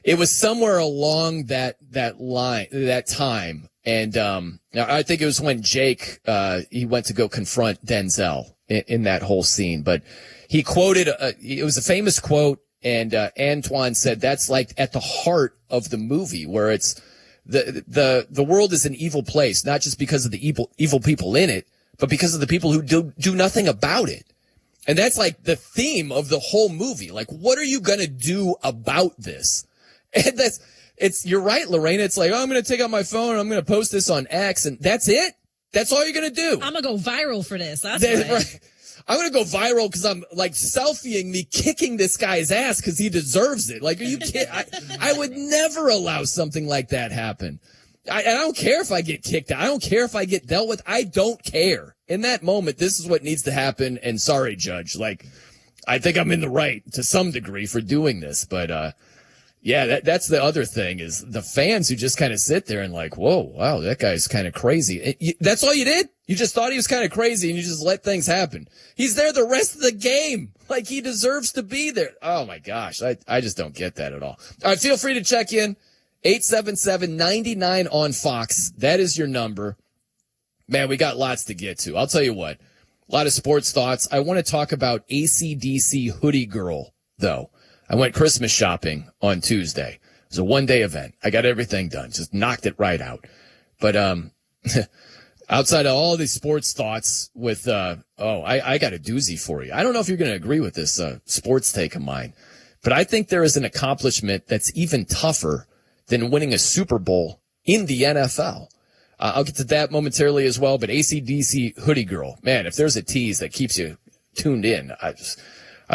it was somewhere along that line, that time. And I think it was when Jake, he went to go confront Denzel in that whole scene. But he quoted, it was a famous quote, and Antoine said that's like at the heart of the movie, where it's the world is an evil place, not just because of the evil people in it, but because of the people who do nothing about it. And that's like the theme of the whole movie. Like, what are you going to do about this? And you're right, Lorena. It's like, oh, I'm going to take out my phone and I'm going to post this on X, and that's it. That's all you're going to do. I'm going to go viral for this. That's right. I'm going to go viral because I'm like selfieing me kicking this guy's ass because he deserves it. Like, are you kidding? I would never allow something like that happen. I don't care if I get kicked out. I don't care if I get dealt with. I don't care. In that moment, this is what needs to happen. And sorry, Judge. Like, I think I'm in the right to some degree for doing this. But, yeah, that's the other thing is the fans who just kind of sit there and like, whoa, wow, that guy's kind of crazy. That's all you did? You just thought he was kind of crazy and you just let things happen. He's there the rest of the game. Like, he deserves to be there. Oh, my gosh. I just don't get that at all. All right, feel free to check in. 877-99 on Fox. That is your number. Man, we got lots to get to. I'll tell you what. A lot of sports thoughts. I want to talk about AC/DC Hoodie Girl, though. I went Christmas shopping on Tuesday. It was a one-day event. I got everything done. Just knocked it right out. But outside of all these sports thoughts with, I got a doozy for you. I don't know if you're going to agree with this sports take of mine, but I think there is an accomplishment that's even tougher than winning a Super Bowl in the NFL. I'll get to that momentarily as well, but AC/DC Hoodie Girl, man, if there's a tease that keeps you tuned in, I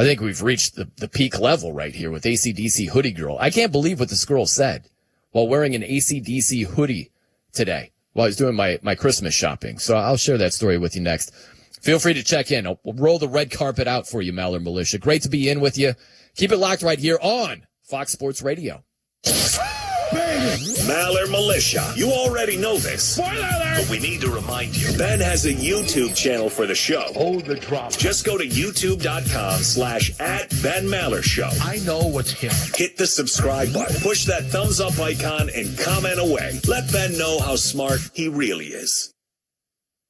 think we've reached the peak level right here with AC/DC Hoodie Girl. I can't believe what this girl said while wearing an AC/DC hoodie today while I was doing my Christmas shopping. So I'll share that story with you next. Feel free to check in. We'll roll the red carpet out for you, Maller Militia. Great to be in with you. Keep it locked right here on Fox Sports Radio. Maller Militia. You already know this. Spoiler alert! But we need to remind you. Ben has a YouTube channel for the show. Hold the drop. Just go to youtube.com/@BenMallerShow. I know what's hip. Hit the subscribe button. Push that thumbs up icon and comment away. Let Ben know how smart he really is.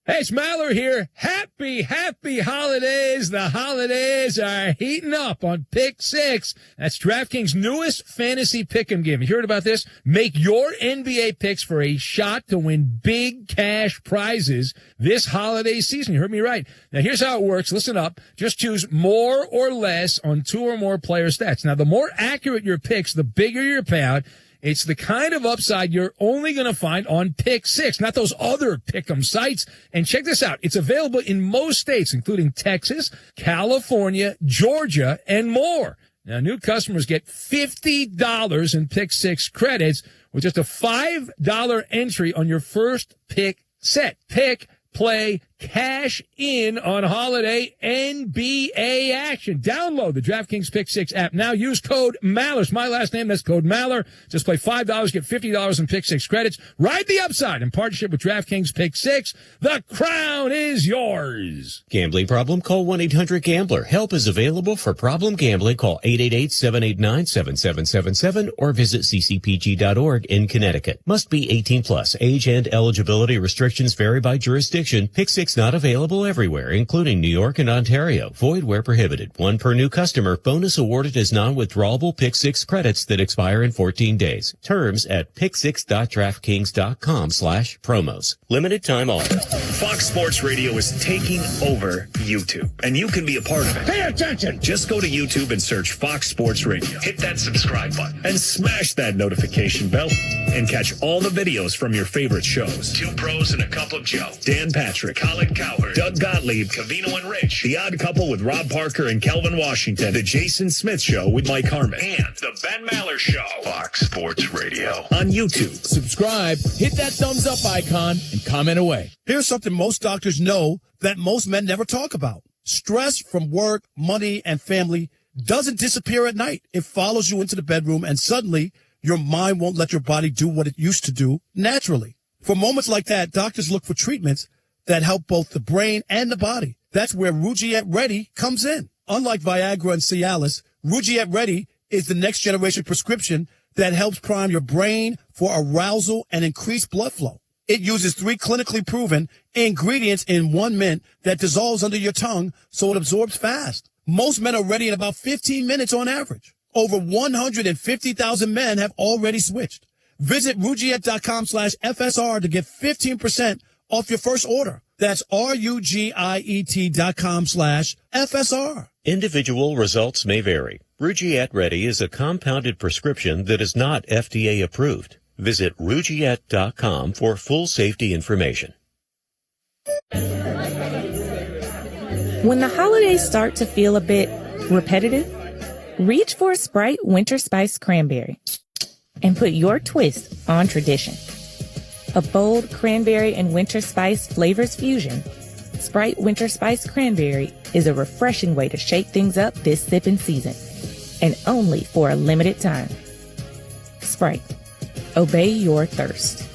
Hey, it's Maller here. Happy holidays. The holidays are heating up on Pick 6. That's DraftKings' newest fantasy pick'em game. You heard about this? Make your NBA picks for a shot to win big cash prizes this holiday season. You heard me right. Now, here's how it works. Listen up. Just choose more or less on two or more player stats. Now, the more accurate your picks, the bigger your payout. It's the kind of upside you're only going to find on Pick 6, not those other pick'em sites. And check this out. It's available in most states, including Texas, California, Georgia, and more. Now, new customers get $50 in Pick 6 credits with just a $5 entry on your first pick set. Pick, play, cash in on holiday NBA action. Download the DraftKings Pick 6 app now. Use code Maller. It's my last name. That's code Maller. Just play $5, get $50 in Pick 6 credits. Ride the upside in partnership with DraftKings Pick 6. The crown is yours. Gambling problem? Call 1-800-GAMBLER. Help is available for problem gambling. Call 888-789-7777 or visit ccpg.org in Connecticut. Must be 18 plus. Age and eligibility restrictions vary by jurisdiction. Pick 6 not available everywhere, including New York and Ontario. Void where prohibited. One per new customer. Bonus awarded as non-withdrawable Pick 6 credits that expire in 14 days. Terms at pick6.draftkings.com/promos. Limited time offer. Fox Sports Radio is taking over YouTube, and you can be a part of it. Pay attention! Just go to YouTube and search Fox Sports Radio. Hit that subscribe button and smash that notification bell and catch all the videos from your favorite shows. Two Pros and a Cup of Joe, Dan Patrick, Colin Cowherd, Doug Gottlieb, Covino and Rich, The Odd Couple with Rob Parker and Kelvin Washington, The Jason Smith Show with Mike Harmon, and The Ben Maller Show. Fox Sports Radio on YouTube. Subscribe, hit that thumbs up icon, and comment away. Here's something most doctors know that most men never talk about. Stress from work, money, and family doesn't disappear at night. It follows you into the bedroom, and suddenly your mind won't let your body do what it used to do naturally. For moments like that, doctors look for treatments that help both the brain and the body. That's where Rugiet Ready comes in. Unlike Viagra and Cialis, Rugiet Ready is the next generation prescription that helps prime your brain for arousal and increased blood flow. It uses 3 clinically proven ingredients in 1 mint that dissolves under your tongue so it absorbs fast. Most men are ready in about 15 minutes on average. Over 150,000 men have already switched. Visit Rugiet.com/FSR to get 15% off your first order. That's RUGIET.com/FSR. Individual results may vary. Rugiet Ready is a compounded prescription that is not FDA approved. Visit Rugiet.com for full safety information. When the holidays start to feel a bit repetitive, reach for a Sprite Winter Spice Cranberry and put your twist on tradition. A bold cranberry and winter spice flavors fusion, Sprite Winter Spice Cranberry is a refreshing way to shake things up this sipping season, and only for a limited time. Sprite. Obey your thirst.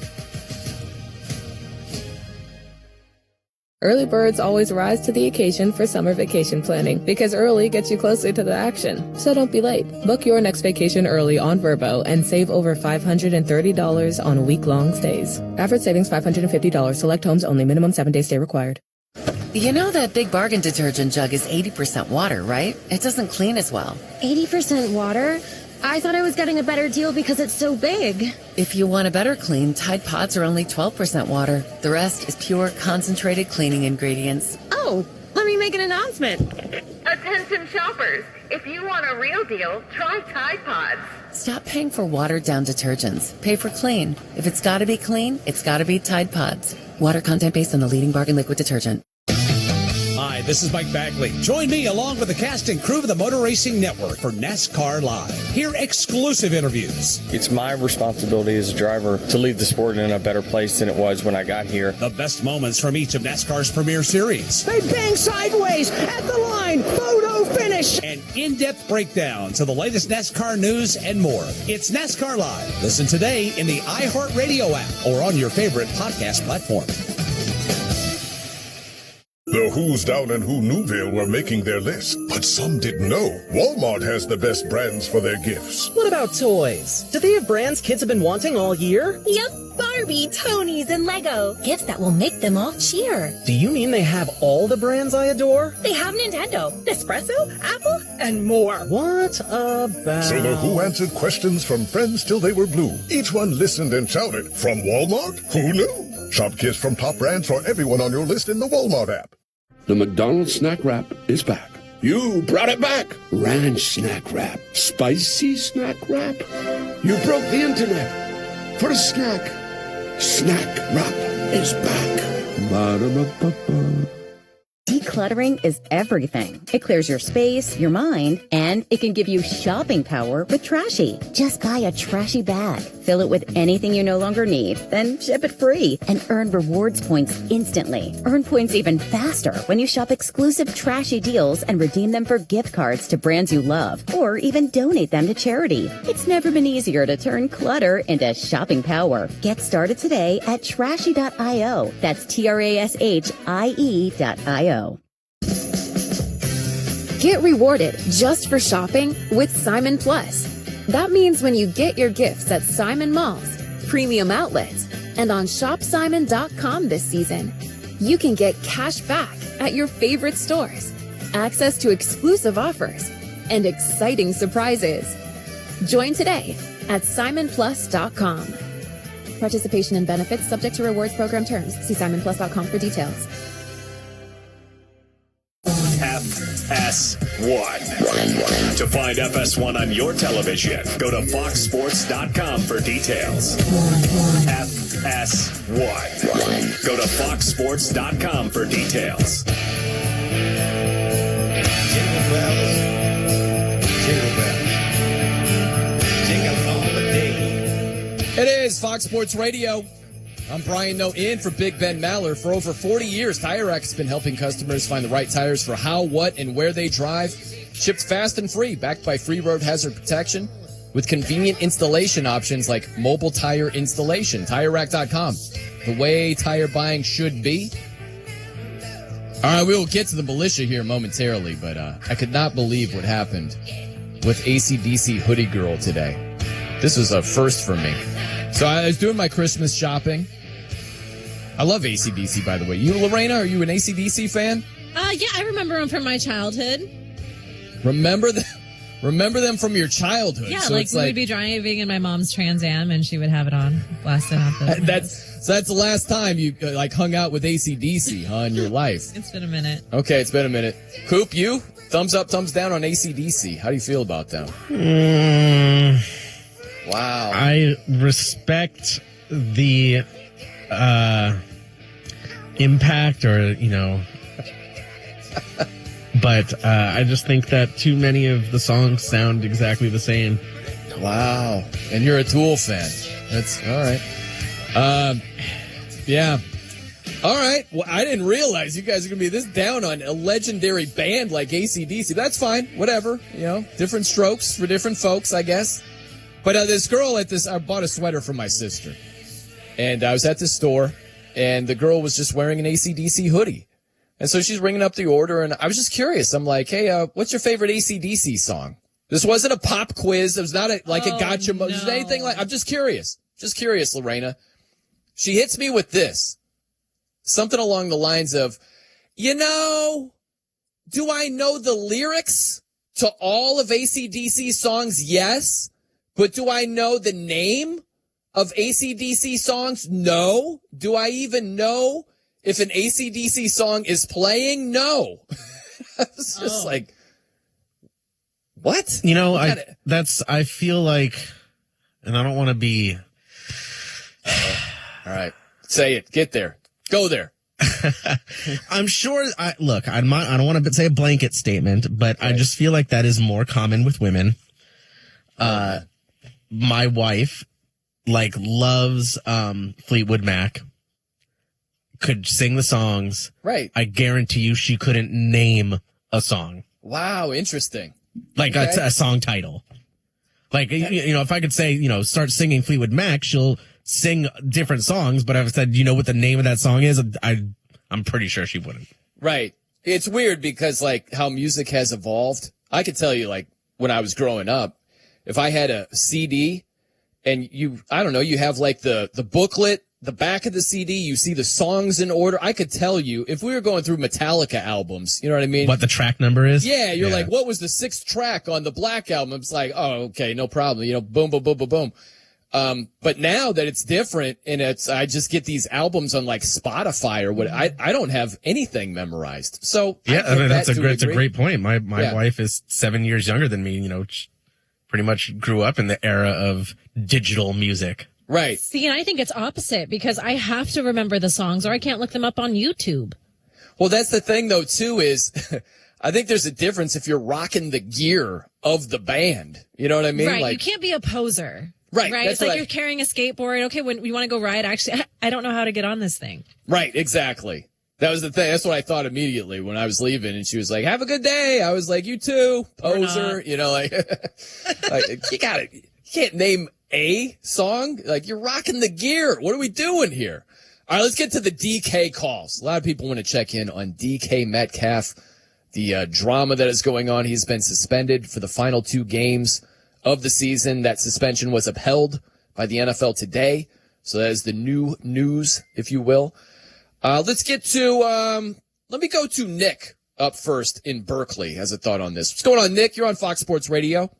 Early birds always rise to the occasion for summer vacation planning because early gets you closer to the action. So don't be late. Book your next vacation early on Vrbo and save over $530 on week-long stays. Average savings $550. Select homes only. Minimum 7-day stay required. You know that Big Bargain detergent jug is 80% water, right? It doesn't clean as well. 80% water? I thought I was getting a better deal because it's so big. If you want a better clean, Tide Pods are only 12% water. The rest is pure, concentrated cleaning ingredients. Oh, let me make an announcement. Attention shoppers, if you want a real deal, try Tide Pods. Stop paying for watered-down detergents. Pay for clean. If it's got to be clean, it's got to be Tide Pods. Water content based on the leading bargain liquid detergent. Hi, this is Mike Bagley. Join me along with the cast and crew of the Motor Racing Network for NASCAR Live. Hear exclusive interviews. It's my responsibility as a driver to leave the sport in a better place than it was when I got here. The best moments from each of NASCAR's premier series. They bang sideways at the line. Photo finish. And in-depth breakdowns of the latest NASCAR news and more. It's NASCAR Live. Listen today in the iHeartRadio app or on your favorite podcast platform. The Who's Down in Who Newville were making their list, but some didn't know Walmart has the best brands for their gifts. What about toys? Do they have brands kids have been wanting all year? Yep, Barbie, Tony's, and Lego. Gifts that will make them all cheer. Do you mean they have all the brands I adore? They have Nintendo, Nespresso, Apple, and more. What about... So the Who answered questions from friends till they were blue. Each one listened and shouted, from Walmart? Who knew? Shop gifts from top brands for everyone on your list in the Walmart app. The McDonald's Snack Wrap is back. You brought it back. Ranch Snack Wrap. Spicy Snack Wrap. You broke the internet for a snack. Snack Wrap is back. Ba-da-ba-ba-ba. Decluttering is everything. It clears your space, your mind, and it can give you shopping power with Trashy. Just buy a Trashy bag, fill it with anything you no longer need, then ship it free, and earn rewards points instantly. Earn points even faster when you shop exclusive Trashy deals and redeem them for gift cards to brands you love, or even donate them to charity. It's never been easier to turn clutter into shopping power. Get started today at Trashy.io. That's TRASHIE.io. Get rewarded just for shopping with Simon Plus. That means when you get your gifts at Simon Malls, premium outlets, and on shopsimon.com this season, you can get cash back at your favorite stores, access to exclusive offers, and exciting surprises. Join today at simonplus.com. Participation and benefits subject to rewards program terms. See simonplus.com for details. FS1. To find FS1 on your television, go to foxsports.com for details. FS1. Go to foxsports.com for details. Jingle bells, jingle bells, jingle all the day. It is Fox Sports Radio. I'm Brian Noe in for Big Ben Maller. For over 40 years, Tire Rack has been helping customers find the right tires for how, what, and where they drive. Shipped fast and free, backed by free road hazard protection with convenient installation options like mobile tire installation. TireRack.com, the way tire buying should be. All right, we will get to the militia here momentarily, but I could not believe what happened with AC/DC Hoodie Girl today. This was a first for me. So I was doing my Christmas shopping. I love AC/DC, by the way. You, Lorena, are you an AC/DC fan? Yeah, I remember them from my childhood. Remember them from your childhood. Yeah, so like we would be driving in my mom's Trans Am, and she would have it on, blasting out the. That's the last time you hung out with AC/DC, huh, in your life. It's been a minute. Okay, it's been a minute. Coop, you thumbs up, thumbs down on AC/DC. How do you feel about them? Wow. I respect the impact, or but I just think that too many of the songs sound exactly the same. Wow. And you're a Tool fan. That's all right. Yeah. All right. Well, I didn't realize you guys are going to be this down on a legendary band like AC/DC. That's fine. Whatever. Different strokes for different folks, I guess. But this girl I bought a sweater for my sister. And I was at the store, and the girl was just wearing an AC/DC hoodie. And so she's ringing up the order, and I was just curious. I'm like, hey, what's your favorite AC/DC song? This wasn't a pop quiz. It was not a gotcha. No. Was anything like, I'm just curious. Just curious, Lorena. She hits me with this. Something along the lines of, do I know the lyrics to all of AC/DC songs? Yes. But do I know the name of AC/DC songs? No. Do I even know if an AC/DC song is playing? No. It's just like, what? I feel like, and I don't want to be. All right. Say it. Get there. Go there. I'm sure. I don't want to say a blanket statement, but I just feel like that is more common with women. My wife, loves Fleetwood Mac. Could sing the songs. Right. I guarantee you she couldn't name a song. Wow, interesting. A song title. If I could say, start singing Fleetwood Mac, she'll sing different songs, but if I said, what the name of that song is, I'm pretty sure she wouldn't. Right. It's weird because, how music has evolved. I could tell you, when I was growing up, if I had a CD and you have the booklet, the back of the CD, you see the songs in order. I could tell you if we were going through Metallica albums, you know what I mean? What the track number is? Yeah. You're like, what was the 6th track on the Black album? It's like, oh, okay, no problem. Boom, boom, boom, boom, boom. But now that it's different and I just get these albums on Spotify or what, I don't have anything memorized. So yeah, that's a great point. My wife is 7 years younger than me. Pretty much grew up in the era of digital music. Right. See, and I think it's opposite because I have to remember the songs or I can't look them up on YouTube. Well, that's the thing though, too, is I think there's a difference if you're rocking the gear of the band. You know what I mean? Right. You can't be a poser. Right. Right. It's you're carrying a skateboard. Okay. When you want to go ride, actually, I don't know how to get on this thing. Right. Exactly. That was the thing. That's what I thought immediately when I was leaving. And she was like, have a good day. I was like, you too, poser. You can't name a song. You're rocking the gear. What are we doing here? All right, let's get to the DK calls. A lot of people want to check in on DK Metcalf, the drama that is going on. He's been suspended for the final 2 games of the season. That suspension was upheld by the NFL today. So that is the new news, if you will. Let's get to, let me go to Nick up first in Berkeley as a thought on this. What's going on, Nick? You're on Fox Sports Radio.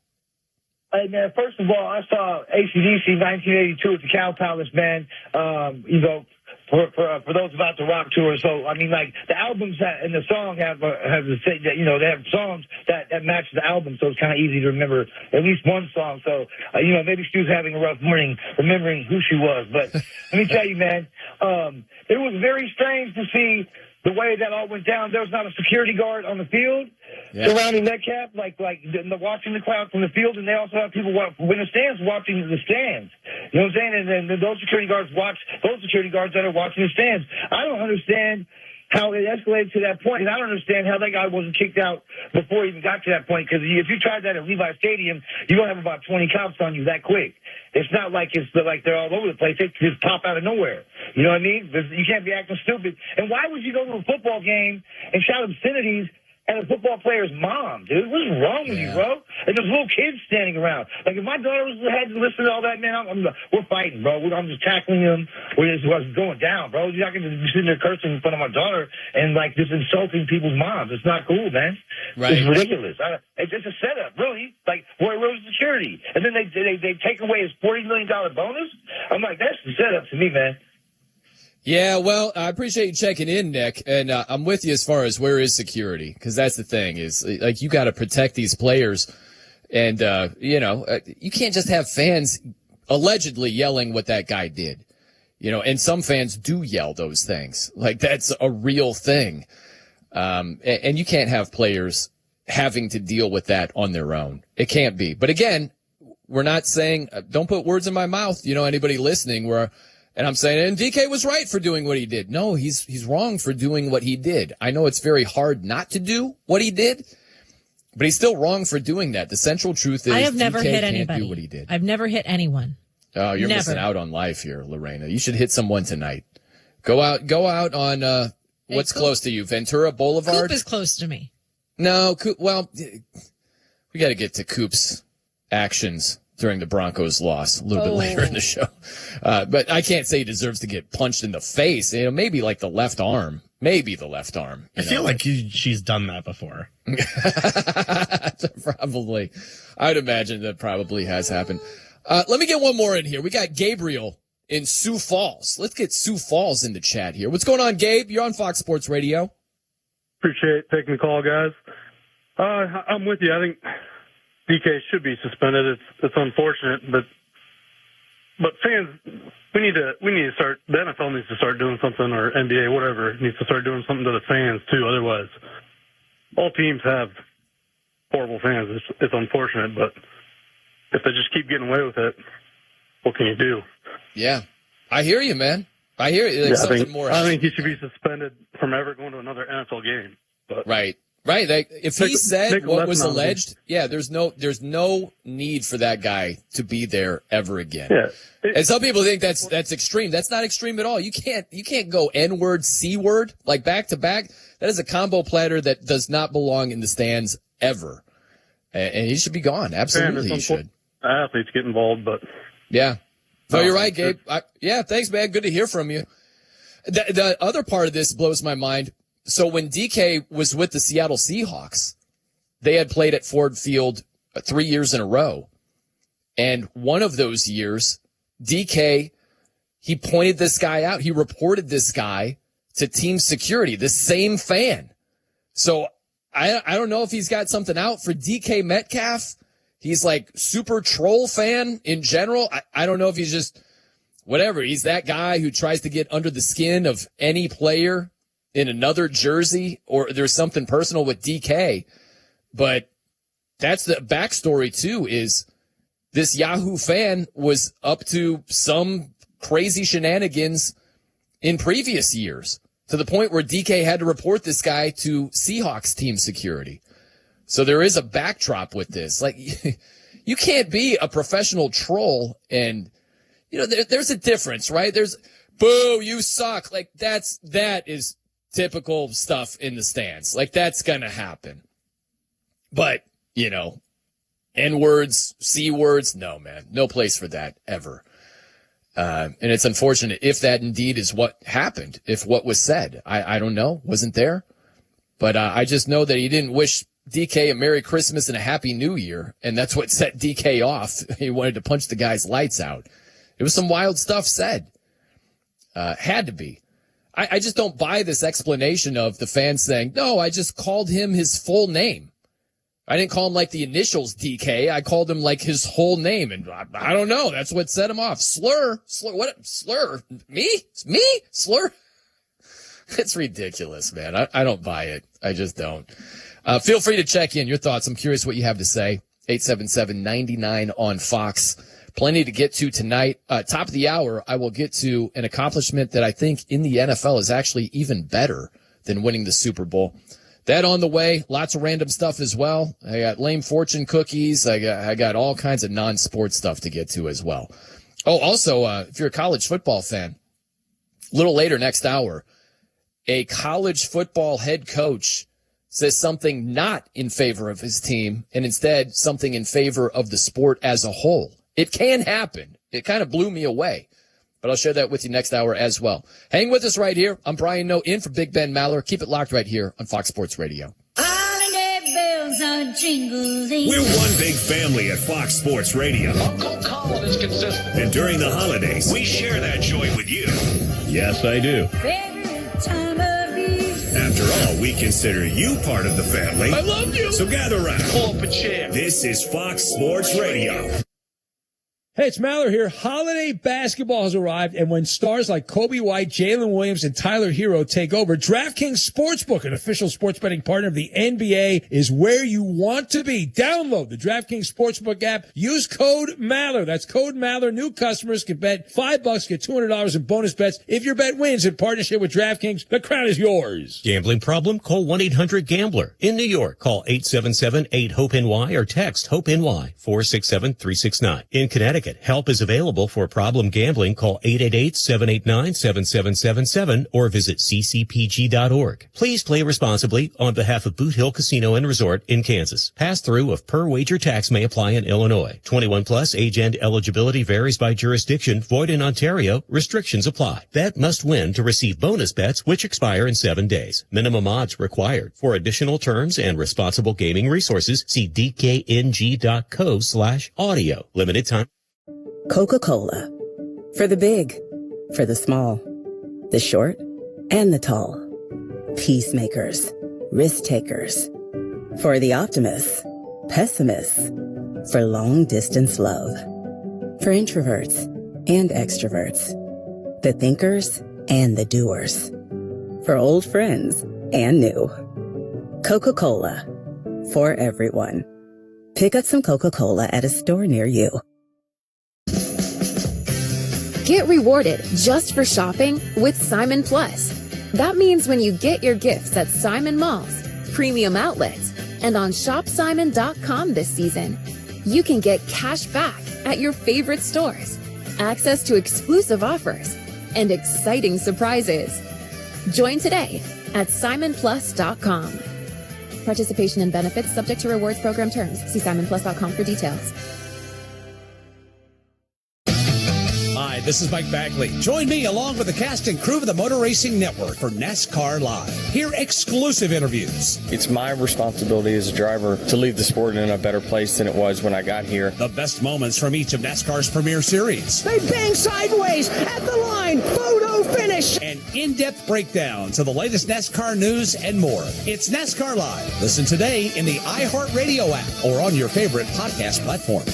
Hey, man, first of all, I saw AC/DC 1982 at the Cow Palace, man. You know, for those about the rock tour. So, I mean, like, the albums and the song have the same, you know, they have songs that match the album, so it's kind of easy to remember at least one song. So, you know, maybe she was having a rough morning remembering who she was. But let me tell you, man, it was very strange to see the way that all went down. There was not a security guard on the field surrounding Metcalf, like watching the crowd from the field, and they also have people in the stands watching the stands. You know what I'm saying? And then those security guards watch those security guards that are watching the stands. I don't understand how it escalated to that point, and I don't understand how that guy wasn't kicked out before he even got to that point, because if you tried that at Levi Stadium, you're going to have about 20 cops on you that quick. It's not like like they're all over the place. They just pop out of nowhere. You know what I mean? You can't be acting stupid. And why would you go to a football game and shout obscenities at a football player's mom, dude? What's wrong with you, bro? And there's little kids standing around. Like, if my daughter had to listen to all that, man, we're fighting, bro. I'm just tackling them. We're just going down, bro. You're not going to be sitting there cursing in front of my daughter and, like, just insulting people's moms. It's not cool, man. Right. It's ridiculous. It's just a setup, really. Like, where's security? And then they take away his $40 million bonus? I'm like, that's the setup to me, man. Yeah, well, I appreciate you checking in, Nick, and I'm with you as far as where is security, because that's the thing is, like, you got to protect these players, and you know, you can't just have fans allegedly yelling what that guy did, you know, and some fans do yell those things, like that's a real thing, and you can't have players having to deal with that on their own. It can't be. But again, we're not saying, don't put words in my mouth, you know, anybody listening, and I'm saying, and DK was right for doing what he did. No, he's wrong for doing what he did. I know it's very hard not to do what he did, but he's still wrong for doing that. The central truth is I have never DK hit can't anybody. do what he did. I've never hit anyone. Oh, you're Never. missing out on life here, Lorena. You should hit someone tonight. Go out on what's close to you, Ventura Boulevard. Coop is close to me. No, Coop. Well, we got to get to Coop's actions during the Broncos' loss a little bit later in the show. But I can't say he deserves to get punched in the face. You know, maybe like the left arm. Maybe the left arm. I feel like she's done that before. Probably. I'd imagine that probably has happened. Let me get one more in here. We got Gabriel in Sioux Falls. Let's get Sioux Falls in the chat here. What's going on, Gabe? You're on Fox Sports Radio. Appreciate taking the call, guys. I'm with you. I think DK should be suspended. It's unfortunate, but fans, we need to start. The NFL needs to start doing something, or NBA, whatever, needs to start doing something to the fans too. Otherwise, all teams have horrible fans. It's unfortunate, but if they just keep getting away with it, what can you do? Yeah, I hear you, man. I hear you. I think he should be suspended from ever going to another NFL game. But Right. If he said what was alleged, there's no need for that guy to be there ever again. Yeah. And some people think that's extreme. That's not extreme at all. You can't go N-word, C-word, like back to back. That is a combo platter that does not belong in the stands ever. And he should be gone. Absolutely, he should. Athletes get involved, but yeah. No, you're right, Gabe. Thanks, man. Good to hear from you. The other part of this blows my mind. So when DK was with the Seattle Seahawks, they had played at Ford Field 3 years in a row. And one of those years, DK, he pointed this guy out. He reported this guy to team security, the same fan. So I don't know if he's got something out for DK Metcalf. He's like super troll fan in general. I don't know if he's just whatever. He's that guy who tries to get under the skin of any player in another jersey, or there's something personal with DK. But that's the backstory too, is this Yahoo fan was up to some crazy shenanigans in previous years, to the point where DK had to report this guy to Seahawks team security. So there is a backdrop with this. Like, you can't be a professional troll, and you know there's a difference, right? There's boo, you suck. Like that is typical stuff in the stands. Like, that's gonna happen. But you know, N-words, C-words, no, man, no place for that ever. And it's unfortunate if that indeed is what happened, if what was said. I don't know, wasn't there. But I just know that he didn't wish DK a Merry Christmas and a Happy New Year, and that's what set DK off. He wanted to punch the guy's lights out. It was some wild stuff said. Had to be. I just don't buy this explanation of the fans saying, no, I just called him his full name. I didn't call him like the initials DK. I called him like his whole name. And I don't know. That's what set him off. Slur? What? Slur? Me? Slur? It's ridiculous, man. I don't buy it. I just don't. Feel free to check in your thoughts. I'm curious what you have to say. 877-99 on Fox. Plenty to get to tonight. Top of the hour, I will get to an accomplishment that I think in the NFL is actually even better than winning the Super Bowl. That on the way. Lots of random stuff as well. I got lame fortune cookies. I got all kinds of non-sports stuff to get to as well. Oh, also, if you're a college football fan, a little later next hour, a college football head coach says something not in favor of his team and instead something in favor of the sport as a whole. It can happen. It kind of blew me away. But I'll share that with you next hour as well. Hang with us right here. I'm Brian Noe in for Big Ben Maller. Keep it locked right here on Fox Sports Radio. Holiday bells are jingling. We're one big family at Fox Sports Radio. Uncle Colin is consistent. And during the holidays, we share that joy with you. Yes, I do. Favorite time of year. After all, we consider you part of the family. I love you. So gather around. Pull up a chair. This is Fox Sports Radio. Hey, it's Maller here. Holiday basketball has arrived, and when stars like Kobe White, Jalen Williams, and Tyler Hero take over, DraftKings Sportsbook, an official sports betting partner of the NBA, is where you want to be. Download the DraftKings Sportsbook app. Use code Maller. That's code Maller. New customers can bet $5, get $200 in bonus bets if your bet wins in partnership with DraftKings. The crown is yours. Gambling problem? Call 1-800-GAMBLER. In New York, call 877-8-HOPE-NY or text HOPE-NY 467-369. In Connecticut, help is available for problem gambling. Call 888-789-7777 or visit ccpg.org. Please play responsibly on behalf of Boot Hill Casino and Resort in Kansas. Pass-through of per-wager tax may apply in Illinois. 21 plus, age and eligibility varies by jurisdiction. Void in Ontario. Restrictions apply. Bet must win to receive bonus bets, which expire in 7 days. Minimum odds required. For additional terms and responsible gaming resources, see dkng.co/audio. Limited time. Coca-Cola. For the big, for the small, the short, and the tall. Peacemakers, risk takers. For the optimists, pessimists. For long distance love. For introverts and extroverts. The thinkers and the doers. For old friends and new. Coca-Cola. For everyone. Pick up some Coca-Cola at a store near you. Get rewarded just for shopping with Simon Plus. That means when you get your gifts at Simon Malls, premium outlets, and on shopsimon.com this season, you can get cash back at your favorite stores, access to exclusive offers, and exciting surprises. Join today at simonplus.com. Participation and benefits subject to rewards program terms. See simonplus.com for details. Hi, this is Mike Bagley. Join me along with the cast and crew of the Motor Racing Network for NASCAR Live. Hear exclusive interviews. It's my responsibility as a driver to leave the sport in a better place than it was when I got here. The best moments from each of NASCAR's premier series. They bang sideways at the line. Photo finish. And in-depth breakdowns of the latest NASCAR news and more. It's NASCAR Live. Listen today in the iHeartRadio app or on your favorite podcast platform.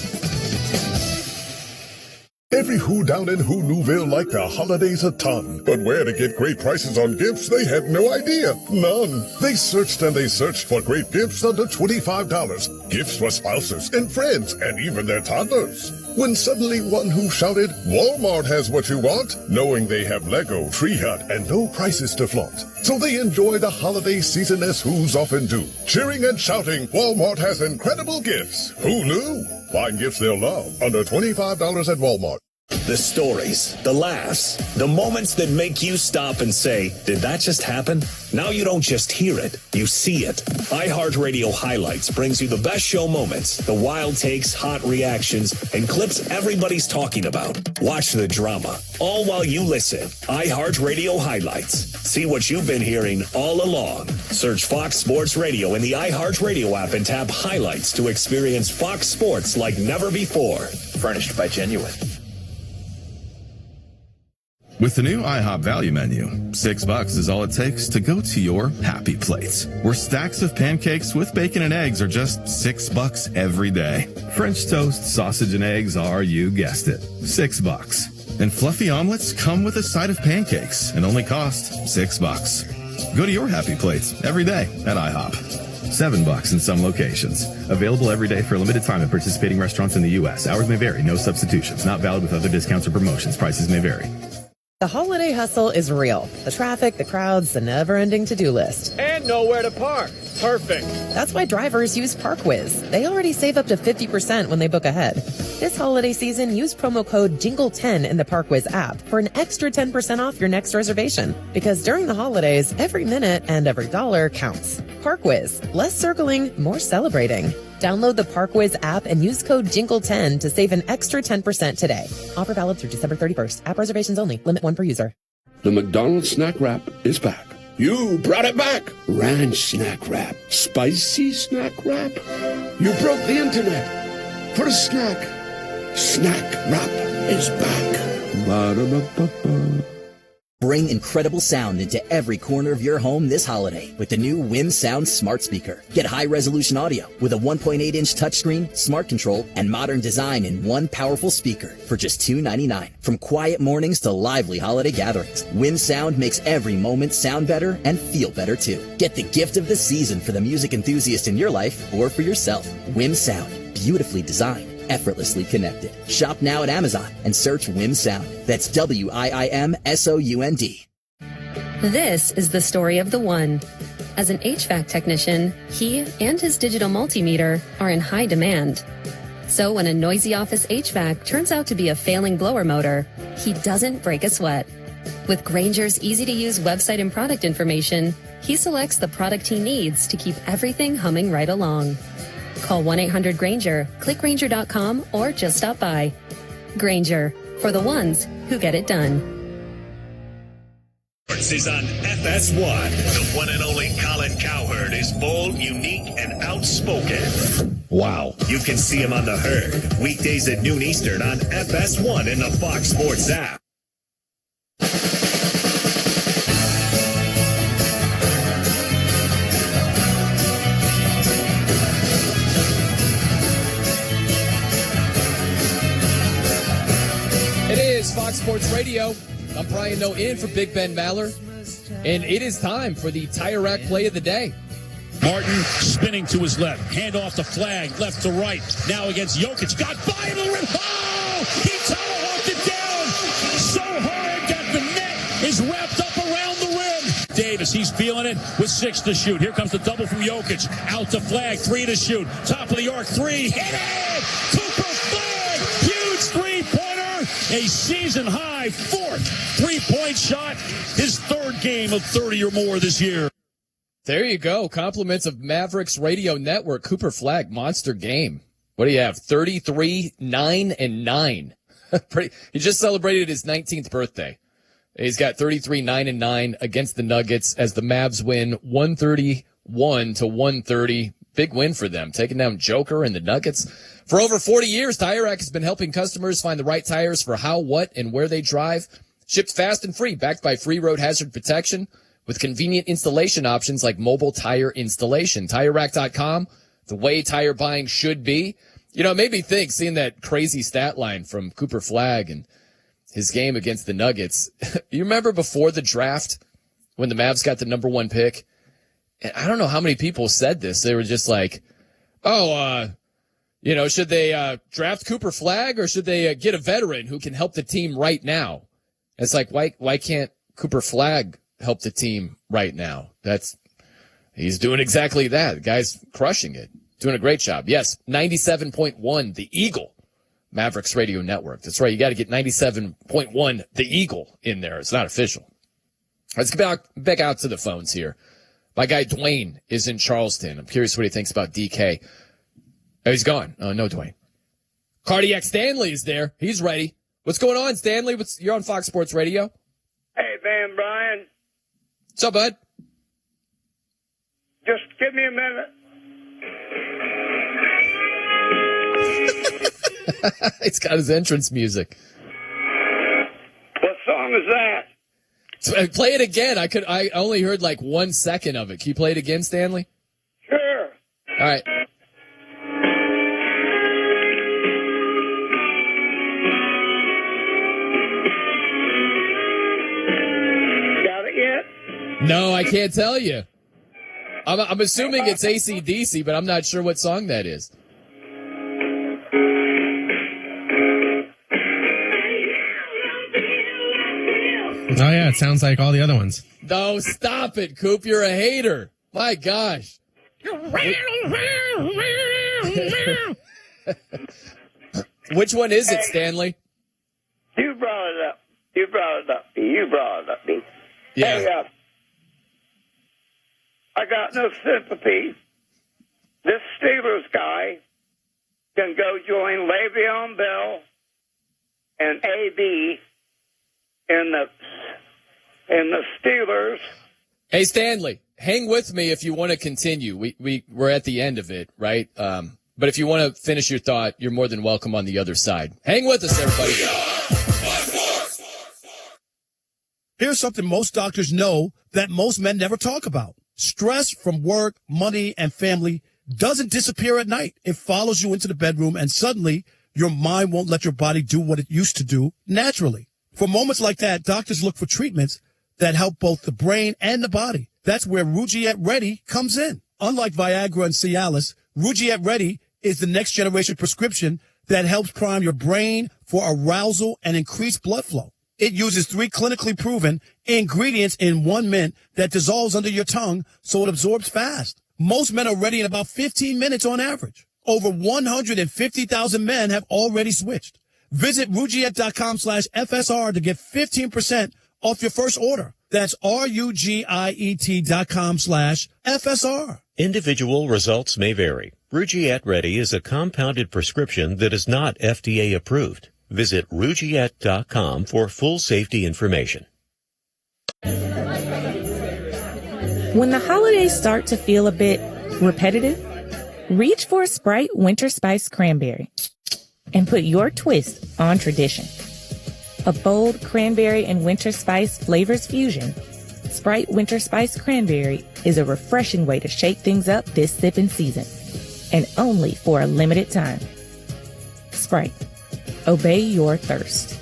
Every Who down in Who Newville liked the holidays a ton. But where to get great prices on gifts, they had no idea. None. They searched and they searched for great gifts under $25. Gifts for spouses and friends and even their toddlers. When suddenly one Who shouted, Walmart has what you want, knowing they have Lego, Tree Hut, and no prices to flaunt. So they enjoy the holiday season as Who's often do. Cheering and shouting, Walmart has incredible gifts. Who knew? Find gifts they'll love under $25 at Walmart. The stories, the laughs, the moments that make you stop and say, did that just happen? Now you don't just hear it, you see it. iHeartRadio Highlights brings you the best show moments, the wild takes, hot reactions, and clips everybody's talking about. Watch the drama, all while you listen. iHeartRadio Highlights. See what you've been hearing all along. Search Fox Sports Radio in the iHeartRadio app and tap Highlights to experience Fox Sports like never before. Furnished by Genuine. With the new IHOP value menu, $6 is all it takes to go to your happy place, where stacks of pancakes with bacon and eggs are just $6 every day. French toast, sausage, and eggs are, you guessed it, $6. And fluffy omelets come with a side of pancakes and only cost $6. Go to your happy place every day at IHOP. $7 in some locations. Available every day for a limited time at participating restaurants in the U.S. Hours may vary. No substitutions. Not valid with other discounts or promotions. Prices may vary. The holiday hustle is real. The traffic, the crowds, the never-ending to-do list. And nowhere to park. Perfect. That's why drivers use ParkWiz. They already save up to 50% when they book ahead. This holiday season, use promo code JINGLE10 in the ParkWiz app for an extra 10% off your next reservation. Because during the holidays, every minute and every dollar counts. ParkWiz. Less circling, more celebrating. Download the ParkWiz app and use code JINGLE10 to save an extra 10% today. Offer valid through December 31st. App reservations only. Limit 1 per user. The McDonald's Snack Wrap is back. You brought it back. Ranch Snack Wrap. Spicy Snack Wrap. You broke the internet for a snack. Snack Wrap is back. Ba-da-ba-ba-ba. Bring incredible sound into every corner of your home this holiday with the new Wim Sound Smart Speaker. Get high-resolution audio with a 1.8-inch touchscreen, smart control, and modern design in one powerful speaker for just $2.99. From quiet mornings to lively holiday gatherings, Wim Sound makes every moment sound better and feel better too. Get the gift of the season for the music enthusiast in your life or for yourself. Wim Sound, beautifully designed, effortlessly connected. Shop now at Amazon and search Wim Sound. That's WIIMSOUND. This is the story of the one. As an HVAC technician, he and his digital multimeter are in high demand. So when a noisy office HVAC turns out to be a failing blower motor, he doesn't break a sweat. With Grainger's easy-to-use website and product information, he selects the product he needs to keep everything humming right along. Call 1-800-GRAINGER, click Grainger.com, or just stop by. Grainger, for the ones who get it done. Is on FS1. The one and only Colin Cowherd is bold, unique, and outspoken. Wow. You can see him on The Herd, weekdays at noon Eastern on FS1 in the Fox Sports app. It is Fox Sports Radio. I'm Brian Noe in for Big Ben Maller. And it is time for the Tire Rack play of the day. Martin spinning to his left. Hand off the flag, left to right. Now against Jokic. Got by him. Oh! He tomahawked it down so hard that the net is wrapped up around the rim. Davis, he's feeling it with 6 to shoot. Here comes the double from Jokic. Out to Flag, 3 to shoot. Top of the arc, 3. Hit it! Cooper Flag! Huge three-pointer. A season-high 4th three-point shot. His 3rd game of 30 or more this year. There you go. Compliments of Mavericks Radio Network. Cooper Flag, monster game. What do you have? 33, 9, and 9. He just celebrated his 19th birthday. He's got 33, 9, and 9 against the Nuggets as the Mavs win 131 to 130. Big win for them, taking down Joker and the Nuggets. For over 40 years, Tire Rack has been helping customers find the right tires for how, what, and where they drive. Shipped fast and free, backed by free road hazard protection with convenient installation options like mobile tire installation. TireRack.com, the way tire buying should be. You know, it made me think, seeing that crazy stat line from Cooper Flag and his game against the Nuggets. You remember before the draft when the Mavs got the number 1 pick? And I don't know how many people said this. They were just like, should they draft Cooper Flag or should they get a veteran who can help the team right now? It's like, why can't Cooper Flag help the team right now? He's doing exactly that. The guy's crushing it. Doing a great job. Yes, 97.1, the Eagle. Mavericks Radio Network. That's right. You got to get 97.1 The Eagle in there. It's not official. Let's get back out to the phones here. My guy Dwayne is in Charleston. I'm curious what he thinks about DK. Oh, he's gone. Oh, no, Dwayne. Cardiac Stanley is there. He's ready. What's going on, Stanley? You're on Fox Sports Radio. Hey, man, Brian. What's up, bud? Just give me a minute. It's got his entrance music. What song is that? Play it again. I only heard like 1 second of it. Can you play it again, Stanley? Sure. All right. Got it yet? No, I can't tell you. I'm assuming it's AC/DC, but I'm not sure what song that is. Oh, yeah, it sounds like all the other ones. No, stop it, Coop. You're a hater. My gosh. Which one is it, Stanley? You brought it up. You brought it up. Yeah. Hey, I got no sympathy. This Steelers guy can go join Le'Veon Bell and AB in the Steelers. Hey, Stanley, hang with me if you want to continue. We're at the end of it, right? But if you want to finish your thought, you're more than welcome on the other side. Hang with us, everybody. Here's something most doctors know that most men never talk about. Stress from work, money, and family doesn't disappear at night. It follows you into the bedroom, and suddenly your mind won't let your body do what it used to do naturally. For moments like that, doctors look for treatments that help both the brain and the body. That's where Rugiet Ready comes in. Unlike Viagra and Cialis, Rugiet Ready is the next generation prescription that helps prime your brain for arousal and increased blood flow. It uses 3 clinically proven ingredients in 1 mint that dissolves under your tongue so it absorbs fast. Most men are ready in about 15 minutes on average. Over 150,000 men have already switched. Visit Rugiet.com/FSR to get 15% off your first order. That's RUGIET.com/FSR. Individual results may vary. Rugiet Ready is a compounded prescription that is not FDA approved. Visit Rugiet.com for full safety information. When the holidays start to feel a bit repetitive, reach for a Sprite Winter Spice Cranberry and put your twist on tradition. A bold cranberry and winter spice flavors fusion, Sprite Winter Spice Cranberry is a refreshing way to shake things up this sipping season, and only for a limited time. Sprite. Obey your thirst.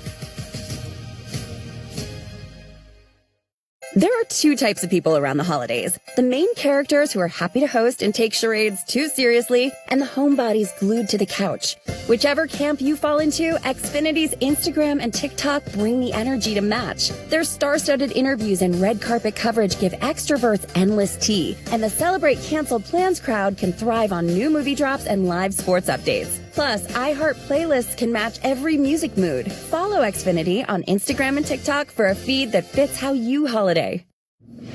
There are 2 types of people around the holidays. The main characters who are happy to host and take charades too seriously, and the homebodies glued to the couch. Whichever camp you fall into, Xfinity's Instagram and TikTok bring the energy to match. Their star-studded interviews and red carpet coverage give extroverts endless tea. And the Celebrate Canceled Plans crowd can thrive on new movie drops and live sports updates. Plus, iHeart playlists can match every music mood. Follow Xfinity on Instagram and TikTok for a feed that fits how you holiday.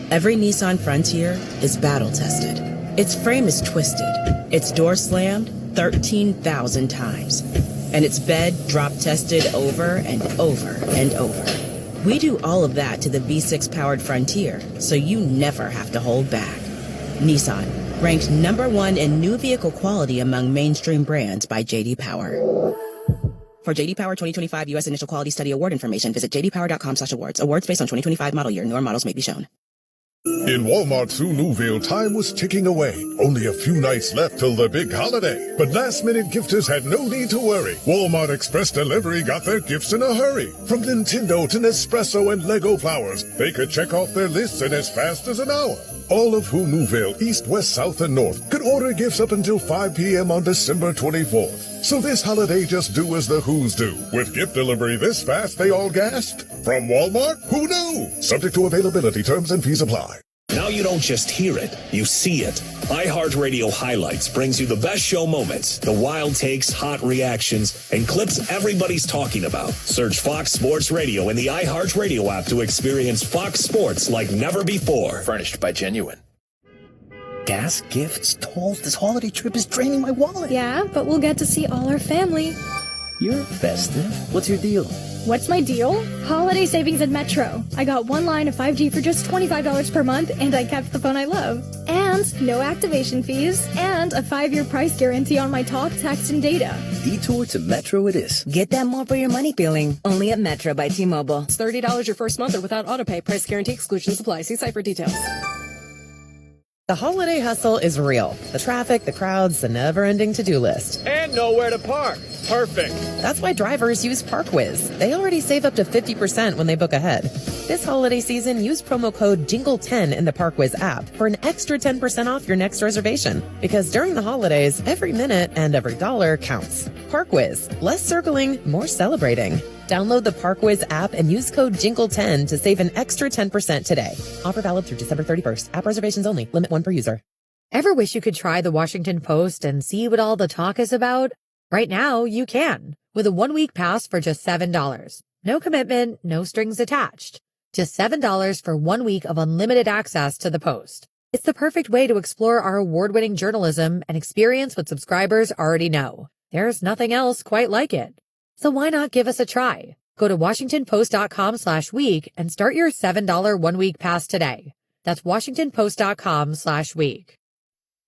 Every Nissan Frontier is battle-tested. Its frame is twisted, its door slammed 13,000 times, and its bed drop-tested over and over and over. We do all of that to the V6-powered Frontier, so you never have to hold back. Nissan, ranked #1 in new vehicle quality among mainstream brands by J.D. Power. For J.D. Power 2025 U.S. Initial Quality Study Award information, visit jdpower.com/awards. Awards based on 2025 model year. Newer models may be shown. In Walmart Sunuville, time was ticking away. Only a few nights left till the big holiday. But last-minute gifters had no need to worry. Walmart Express Delivery got their gifts in a hurry. From Nintendo to Nespresso and Lego Flowers, they could check off their lists in as fast as an hour. All of Hunuville, East, West, South, and North, could order gifts up until 5 p.m. on December 24th. So this holiday, just do as the Who's do. With gift delivery this fast, they all gasped. From Walmart? Who knew? Subject to availability, terms and fees apply. Now you don't just hear it, you see it. iHeartRadio Highlights brings you the best show moments, the wild takes, hot reactions, and clips everybody's talking about. Search Fox Sports Radio in the iHeartRadio app to experience Fox Sports like never before. Furnished by Genuine. Gas, gifts, tolls. This holiday trip is draining my wallet. Yeah, but we'll get to see all our family. You're festive. What's your deal? What's my deal? Holiday savings at Metro. I got one line of 5G for just $25 per month, and I kept the phone I love. And no activation fees, and a 5-year price guarantee on my talk, text, and data. Detour to Metro it is. Get that more for your money feeling. Only at Metro by T-Mobile. It's $30 your first month or without autopay. Price guarantee exclusions apply. See site for details. The holiday hustle is real. The traffic, the crowds, the never-ending to-do list. And nowhere to park. Perfect. That's why drivers use ParkWiz. They already save up to 50% when they book ahead. This holiday season, use promo code JINGLE10 in the ParkWiz app for an extra 10% off your next reservation. Because during the holidays, every minute and every dollar counts. ParkWiz. Less circling, more celebrating. Download the ParkWiz app and use code JINGLE10 to save an extra 10% today. Offer valid through December 31st. App reservations only. Limit 1 per user. Ever wish you could try the Washington Post and see what all the talk is about? Right now, you can, with a 1-week pass for just $7. No commitment, no strings attached. Just $7 for 1 week of unlimited access to the Post. It's the perfect way to explore our award-winning journalism and experience what subscribers already know. There's nothing else quite like it. So why not give us a try? Go to WashingtonPost.com/week and start your $7 1-week pass today. That's WashingtonPost.com/week.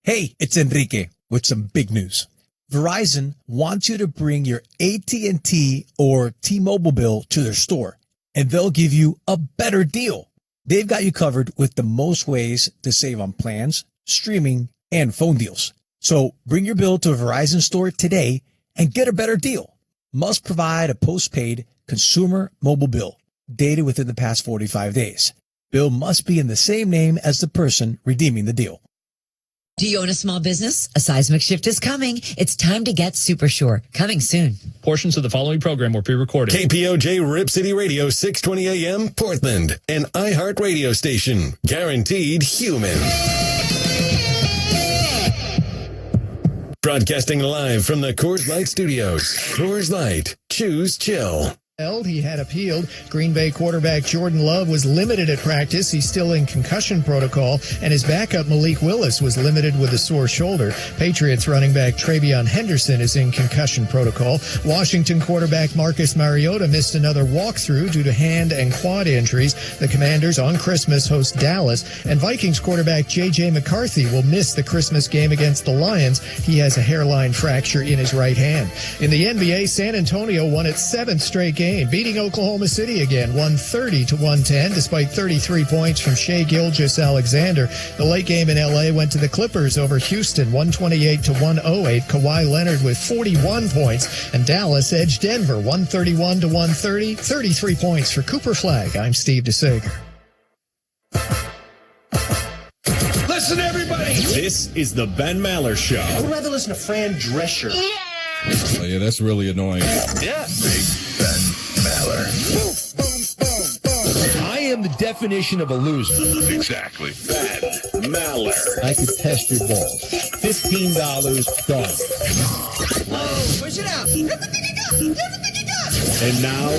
Hey, it's Enrique with some big news. Verizon wants you to bring your AT&T or T-Mobile bill to their store, and they'll give you a better deal. They've got you covered with the most ways to save on plans, streaming, and phone deals. So bring your bill to a Verizon store today and get a better deal. Must provide a postpaid consumer mobile bill dated within the past 45 days. Bill must be in the same name as the person redeeming the deal. Do you own a small business? A seismic shift is coming. It's time to get super sure. Coming soon. Portions of the following program were pre-recorded. KPOJ Rip City Radio, 620 AM, Portland. An iHeart radio station. Guaranteed human. Broadcasting live from the Coors Light Studios. Coors Light. Choose chill. He had appealed. Green Bay quarterback Jordan Love was limited at practice. He's still in concussion protocol, and his backup Malik Willis was limited with a sore shoulder. Patriots running back Travion Henderson is in concussion protocol. Washington quarterback Marcus Mariota missed another walkthrough due to hand and quad injuries. The Commanders on Christmas host Dallas, and Vikings quarterback J.J. McCarthy will miss the Christmas game against the Lions. He has a hairline fracture in his right hand. In the NBA, San Antonio won its 7th straight game, beating Oklahoma City again, 130-110, despite 33 points from Shai Gilgeous-Alexander. The late game in L.A. went to the Clippers over Houston, 128-108. Kawhi Leonard with 41 points, and Dallas edged Denver, 131-130, 33 points for Cooper Flagg. I'm Steve DeSager. Listen, everybody. This is the Ben Maller Show. I would rather listen to Fran Drescher. Oh, yeah, that's really annoying. Yeah. Big Ben Maller. Boom, boom, boom, boom. I am the definition of a loser. Exactly. Ben Maller. I could test your balls. $15 done. Whoa, push it out. And now,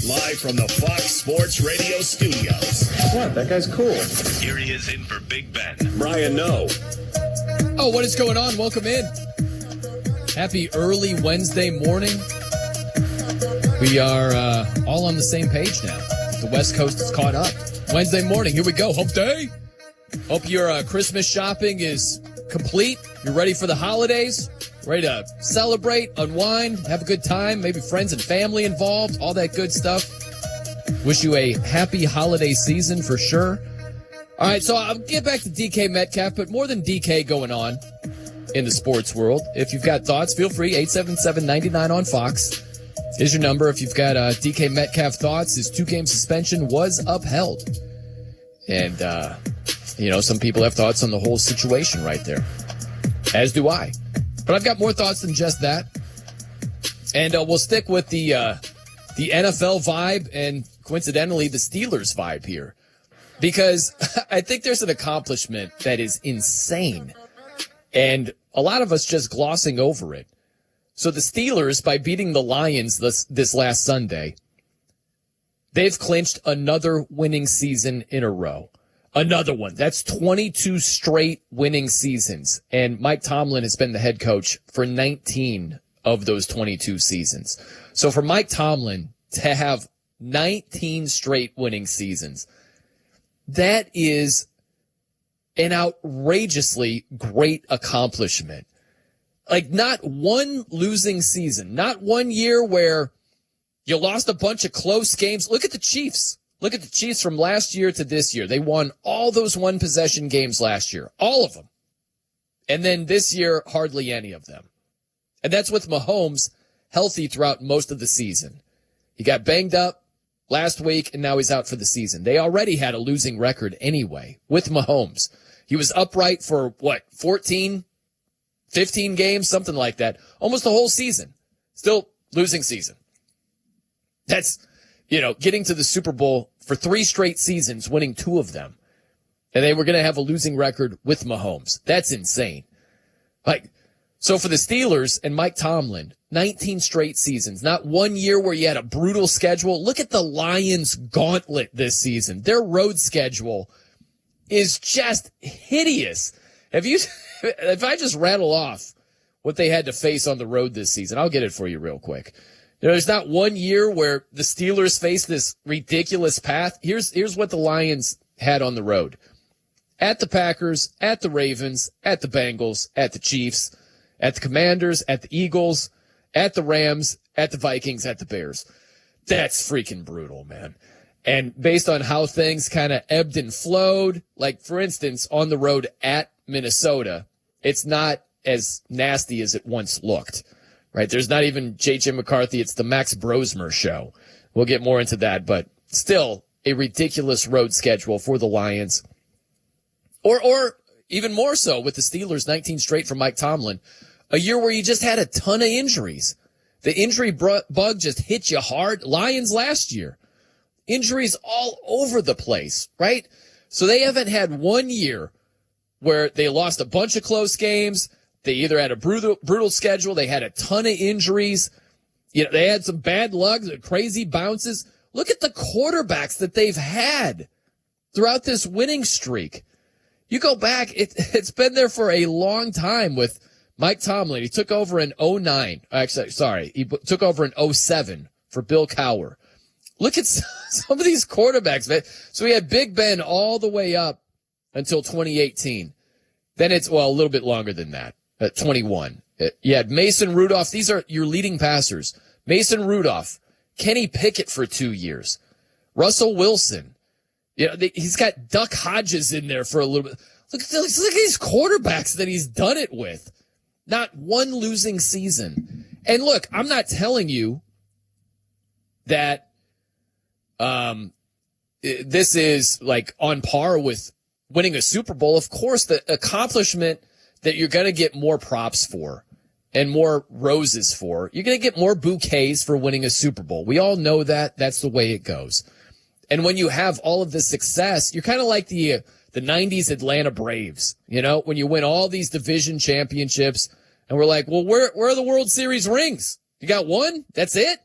live from the Fox Sports Radio studios. What? That guy's cool. Here he is in for Big Ben. Brian Noe. Oh, what is going on? Welcome in. Happy early Wednesday morning. We are all on the same page now. The West Coast is caught up. Wednesday morning, here we go. Hump day. Hope your Christmas shopping is complete. You're ready for the holidays. Ready to celebrate, unwind, have a good time. Maybe friends and family involved. All that good stuff. Wish you a happy holiday season for sure. All right, so I'll get back to DK Metcalf, but more than DK going on in the sports world. If you've got thoughts, feel free. 877-99 on Fox is your number. If you've got DK Metcalf thoughts, his 2-game suspension was upheld. And, some people have thoughts on the whole situation right there. As do I. But I've got more thoughts than just that. And we'll stick with the NFL vibe and, coincidentally, the Steelers vibe here because I think there's an accomplishment that is insane, and a lot of us just glossing over it. So the Steelers, by beating the Lions this last Sunday, they've clinched another winning season in a row. Another one. That's 22 straight winning seasons. And Mike Tomlin has been the head coach for 19 of those 22 seasons. So for Mike Tomlin to have 19 straight winning seasons, that is an outrageously great accomplishment. Like, not one losing season, not one year where you lost a bunch of close games. Look at the Chiefs. Look at the Chiefs from last year to this year. They won all those one-possession games last year, all of them. And then this year, hardly any of them. And that's with Mahomes healthy throughout most of the season. He got banged up last week, and now he's out for the season. They already had a losing record anyway with Mahomes. He was upright for, 14, 15 games, something like that, almost the whole season. Still losing season. That's, getting to the Super Bowl for 3 straight seasons, winning 2 of them. And they were going to have a losing record with Mahomes. That's insane. So for the Steelers and Mike Tomlin, 19 straight seasons, not one year where you had a brutal schedule. Look at the Lions' gauntlet this season. Their road schedule is just hideous. If I just rattle off what they had to face on the road this season, I'll get it for you real quick. There's not one year where the Steelers faced this ridiculous path. Here's what the Lions had on the road. At the Packers, at the Ravens, at the Bengals, at the Chiefs, at the Commanders, at the Eagles, at the Rams, at the Vikings, at the Bears. That's freaking brutal, man. And based on how things kind of ebbed and flowed, like, for instance, on the road at Minnesota, it's not as nasty as it once looked. Right, there's not even J.J. McCarthy. It's the Max Brosmer show. We'll get more into that, but still a ridiculous road schedule for the Lions. Or even more so with the Steelers, 19 straight from Mike Tomlin, a year where you just had a ton of injuries. The injury bug just hit you hard. Lions last year, injuries all over the place, right? So they haven't had one year where they lost a bunch of close games. They either had a brutal schedule. They had a ton of injuries. They had some bad luck, crazy bounces. Look at the quarterbacks that they've had throughout this winning streak. You go back, it's been there for a long time with Mike Tomlin. He took over in 2009. Actually, sorry, he took over in 2007 for Bill Cowher. Look at some of these quarterbacks, man. So we had Big Ben all the way up until 2018. Then it's, a little bit longer than that. 21. You had Mason Rudolph. These are your leading passers. Mason Rudolph, Kenny Pickett for 2 years, Russell Wilson. He's got Duck Hodges in there for a little bit. Look at these quarterbacks that he's done it with. Not one losing season. And look, I'm not telling you that this is like on par with winning a Super Bowl. Of course, the accomplishment that you're going to get more props for and more roses for. You're going to get more bouquets for winning a Super Bowl. We all know that. That's the way it goes. And when you have all of this success, you're kind of like the 90s Atlanta Braves, when you win all these division championships and we're like, well, where are the World Series rings? You got one? That's it?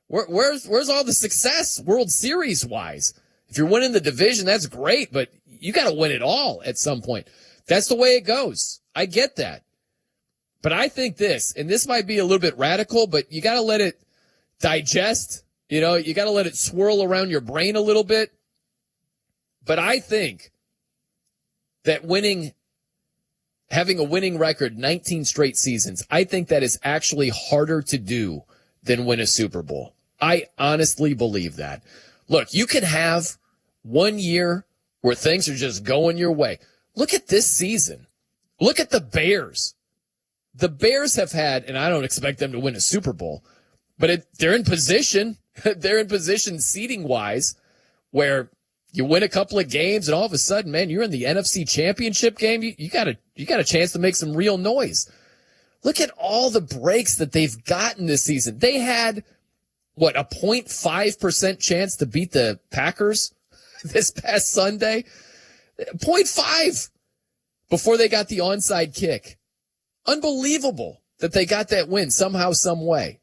Where's all the success World Series wise? If you're winning the division, that's great, but you got to win it all at some point. That's the way it goes. I get that. But I think this, and this might be a little bit radical, but you got to let it digest. You got to let it swirl around your brain a little bit. But I think that having a winning record, 19 straight seasons, I think that is actually harder to do than win a Super Bowl. I honestly believe that. Look, you can have 1 year where things are just going your way. Look at this season. Look at the Bears. The Bears have had, and I don't expect them to win a Super Bowl, but they're in position. They're in position seeding-wise where you win a couple of games, and all of a sudden, man, you're in the NFC Championship game. You got a chance to make some real noise. Look at all the breaks that they've gotten this season. They had, a 0.5% chance to beat the Packers this past Sunday. 0.5 before they got the onside kick. Unbelievable that they got that win somehow, some way.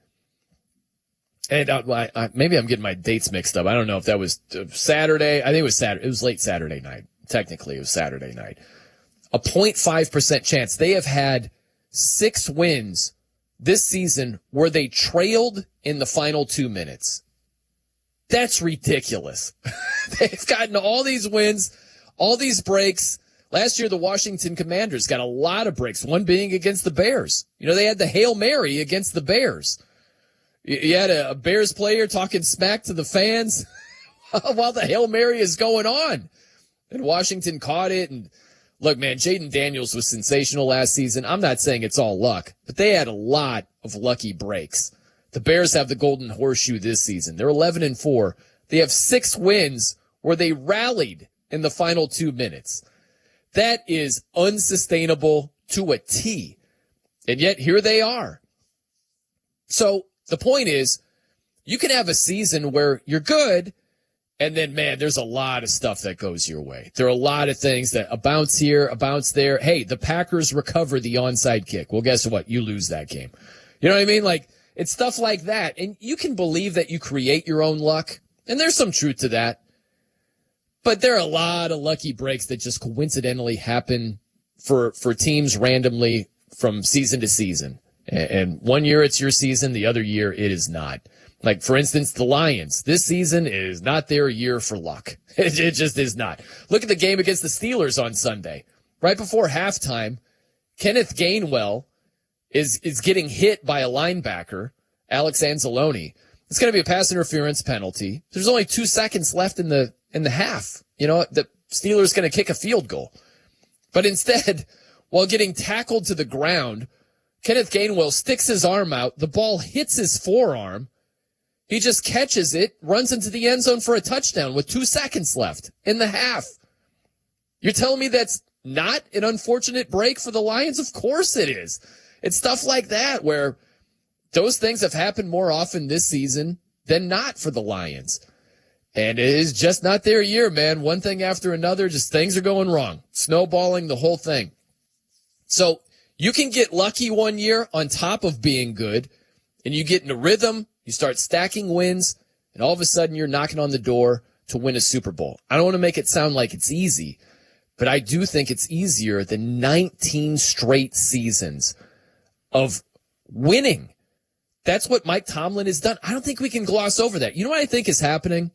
And maybe I'm getting my dates mixed up. I don't know if that was Saturday. I think it was Saturday. It was late Saturday night. Technically, it was Saturday night. A 0.5% chance. They have had 6 wins this season where they trailed in the final 2 minutes. That's ridiculous. They've gotten all these wins, all these breaks. Last year, the Washington Commanders got a lot of breaks, one being against the Bears. You know, they had the Hail Mary against the Bears. You had a Bears player talking smack to the fans while the Hail Mary is going on. And Washington caught it. And look, man, Jaden Daniels was sensational last season. I'm not saying it's all luck, but they had a lot of lucky breaks. The Bears have the golden horseshoe this season. They're 11-4. They have 6 wins where they rallied in the final 2 minutes. That is unsustainable to a T. And yet here they are. So the point is, you can have a season where you're good, and then, man, there's a lot of stuff that goes your way. There are a lot of things that a bounce here, a bounce there. Hey, the Packers recover the onside kick. Well, guess what? You lose that game. You know what I mean? Like, it's stuff like that. And you can believe that you create your own luck, and there's some truth to that. But there are a lot of lucky breaks that just coincidentally happen for teams randomly from season to season. And one year it's your season, the other year it is not. Like, for instance, the Lions. This season is not their year for luck. It just is not. Look at the game against the Steelers on Sunday. Right before halftime, Kenneth Gainwell is getting hit by a linebacker, Alex Anzalone. It's going to be a pass interference penalty. There's only 2 seconds left in the half. You know, the Steelers going to kick a field goal. But instead, while getting tackled to the ground, Kenneth Gainwell sticks his arm out. The ball hits his forearm. He just catches it, runs into the end zone for a touchdown with 2 seconds left in the half. You're telling me that's not an unfortunate break for the Lions? Of course it is. It's stuff like that where those things have happened more often this season than not for the Lions. And it is just not their year, man. One thing after another, just things are going wrong. Snowballing, the whole thing. So you can get lucky one year on top of being good, and you get in a rhythm, you start stacking wins, and all of a sudden you're knocking on the door to win a Super Bowl. I don't want to make it sound like it's easy, but I do think it's easier than 19 straight seasons of winning. That's what Mike Tomlin has done. I don't think we can gloss over that. You know what I think is happening?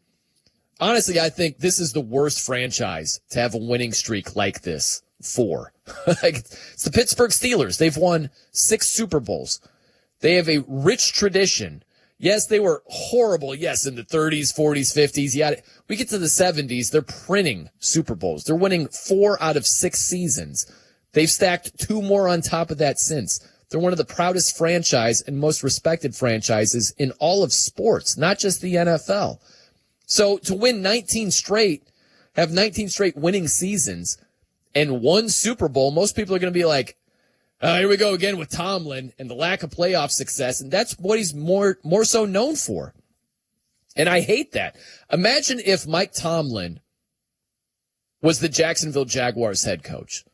Honestly, I think this is the worst franchise to have a winning streak like this for. Like, it's the Pittsburgh Steelers. They've won 6 Super Bowls. They have a rich tradition. Yes, they were horrible. Yes, in the 30s, 40s, 50s. Yeah, we get to the 70s. They're printing Super Bowls. They're winning 4 out of 6 seasons. They've stacked 2 more on top of that since. They're one of the proudest franchise and most respected franchises in all of sports, not just the NFL. So to win 19 straight, have 19 straight winning seasons and 1 Super Bowl, most people are going to be like, here we go again with Tomlin and the lack of playoff success. And that's what he's more so known for. And I hate that. Imagine if Mike Tomlin was the Jacksonville Jaguars head coach.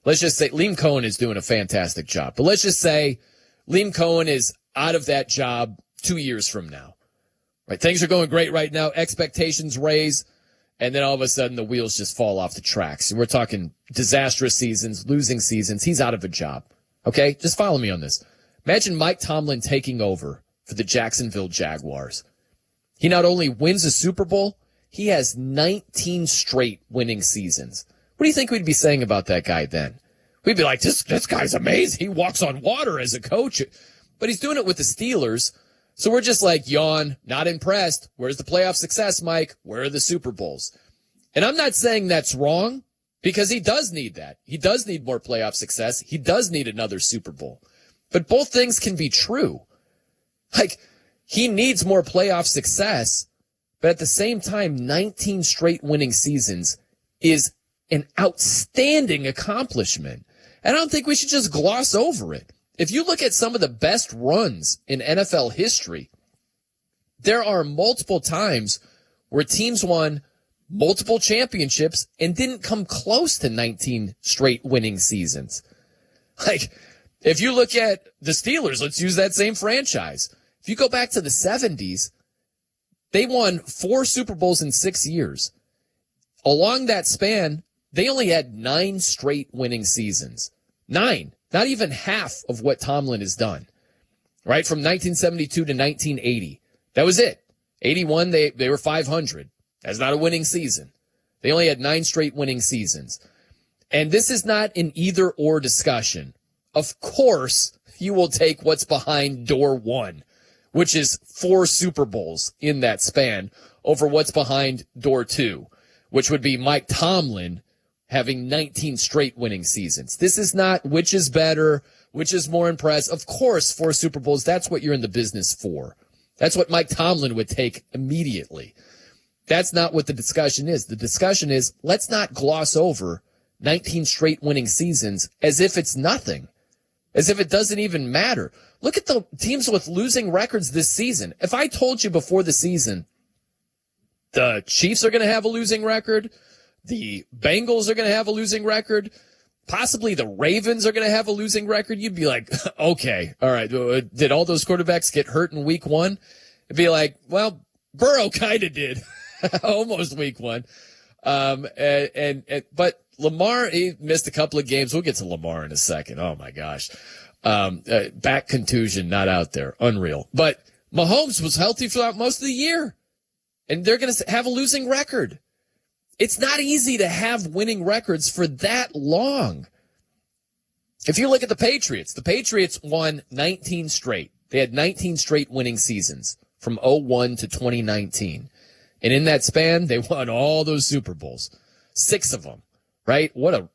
Let's just say Liam Cohen is doing a fantastic job. But let's just say Liam Cohen is out of that job 2 years from now. Right? Things are going great right now. Expectations raise. And then all of a sudden the wheels just fall off the tracks. We're talking disastrous seasons, losing seasons. He's out of a job. Okay? Just follow me on this. Imagine Mike Tomlin taking over for the Jacksonville Jaguars. He not only wins a Super Bowl, he has 19 straight winning seasons. What do you think we'd be saying about that guy then? We'd be like, this guy's amazing. He walks on water as a coach. But he's doing it with the Steelers. So we're just like, yawn, not impressed. Where's the playoff success, Mike? Where are the Super Bowls? And I'm not saying that's wrong, because he does need that. He does need more playoff success. He does need another Super Bowl. But both things can be true. Like, he needs more playoff success, but at the same time, 19 straight winning seasons is an outstanding accomplishment. And I don't think we should just gloss over it. If you look at some of the best runs in NFL history, there are multiple times where teams won multiple championships and didn't come close to 19 straight winning seasons. Like, if you look at the Steelers, let's use that same franchise. If you go back to the 70s, they won 4 Super Bowls in 6 years. Along that span, they only had 9 straight winning seasons. 9. Not even half of what Tomlin has done. Right? From 1972 to 1980. That was it. 81, they were 500. That's not a winning season. They only had 9 straight winning seasons. And this is not an either-or discussion. Of course, you will take what's behind door 1, which is 4 Super Bowls in that span, over what's behind door 2, which would be Mike Tomlin having 19 straight winning seasons. This is not which is better, which is more impressive. Of course, 4 Super Bowls, that's what you're in the business for. That's what Mike Tomlin would take immediately. That's not what the discussion is. The discussion is, let's not gloss over 19 straight winning seasons as if it's nothing, as if it doesn't even matter. Look at the teams with losing records this season. If I told you before the season, the Chiefs are going to have a losing record, the Bengals are going to have a losing record, possibly the Ravens are going to have a losing record, you'd be like, okay, all right, did all those quarterbacks get hurt in week 1? It'd be like, well, Burrow kind of did. Almost week 1. But Lamar, he missed a couple of games. We'll get to Lamar in a second. Oh my gosh. Back contusion, not out there. Unreal. But Mahomes was healthy throughout most of the year. And they're going to have a losing record. It's not easy to have winning records for that long. If you look at the Patriots won 19 straight. They had 19 straight winning seasons from 01 to 2019. And in that span, they won all those Super Bowls. 6 of them, right? What a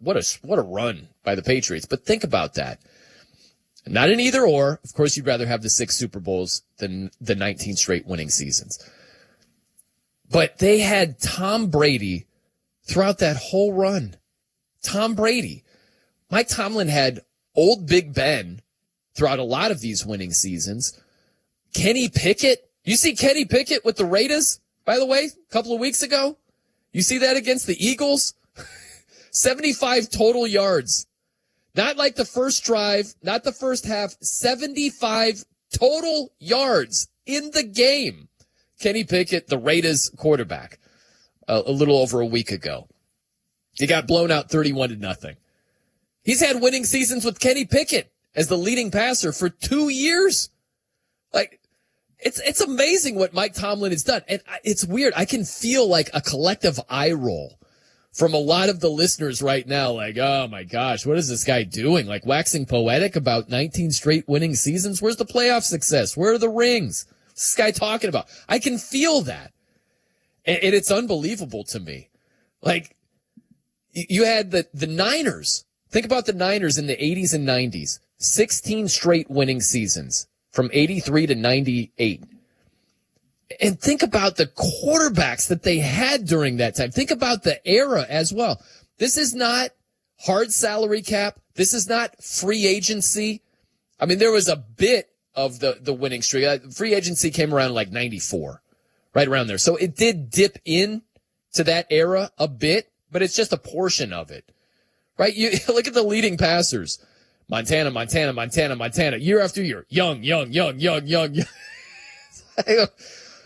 run by the Patriots. But think about that. Not an either or. Of course, you'd rather have the 6 Super Bowls than the 19 straight winning seasons. But they had Tom Brady throughout that whole run. Tom Brady. Mike Tomlin had old Big Ben throughout a lot of these winning seasons. Kenny Pickett. You see Kenny Pickett with the Raiders, by the way, a couple of weeks ago? You see that against the Eagles? 75 total yards. Not like the first drive, not the first half, 75 total yards in the game. Kenny Pickett, the Raiders quarterback, a little over a week ago. He got blown out 31-0. He's had winning seasons with Kenny Pickett as the leading passer for 2 years. Like, it's amazing what Mike Tomlin has done. And it's weird. I can feel like a collective eye roll from a lot of the listeners right now. Like, oh my gosh, what is this guy doing? Like waxing poetic about 19 straight winning seasons. Where's the playoff success? Where are the rings? What's this guy talking about? I can feel that. And it's unbelievable to me. Like, you had the Niners. Think about the Niners in the 80s and 90s. 16 straight winning seasons from 83 to 98. And think about the quarterbacks that they had during that time. Think about the era as well. This is not hard salary cap. This is not free agency. I mean, there was a bit of the winning streak. Free agency came around like 94, right around there. So it did dip in to that era a bit, but it's just a portion of it, right? You look at the leading passers. Montana, year after year. Young.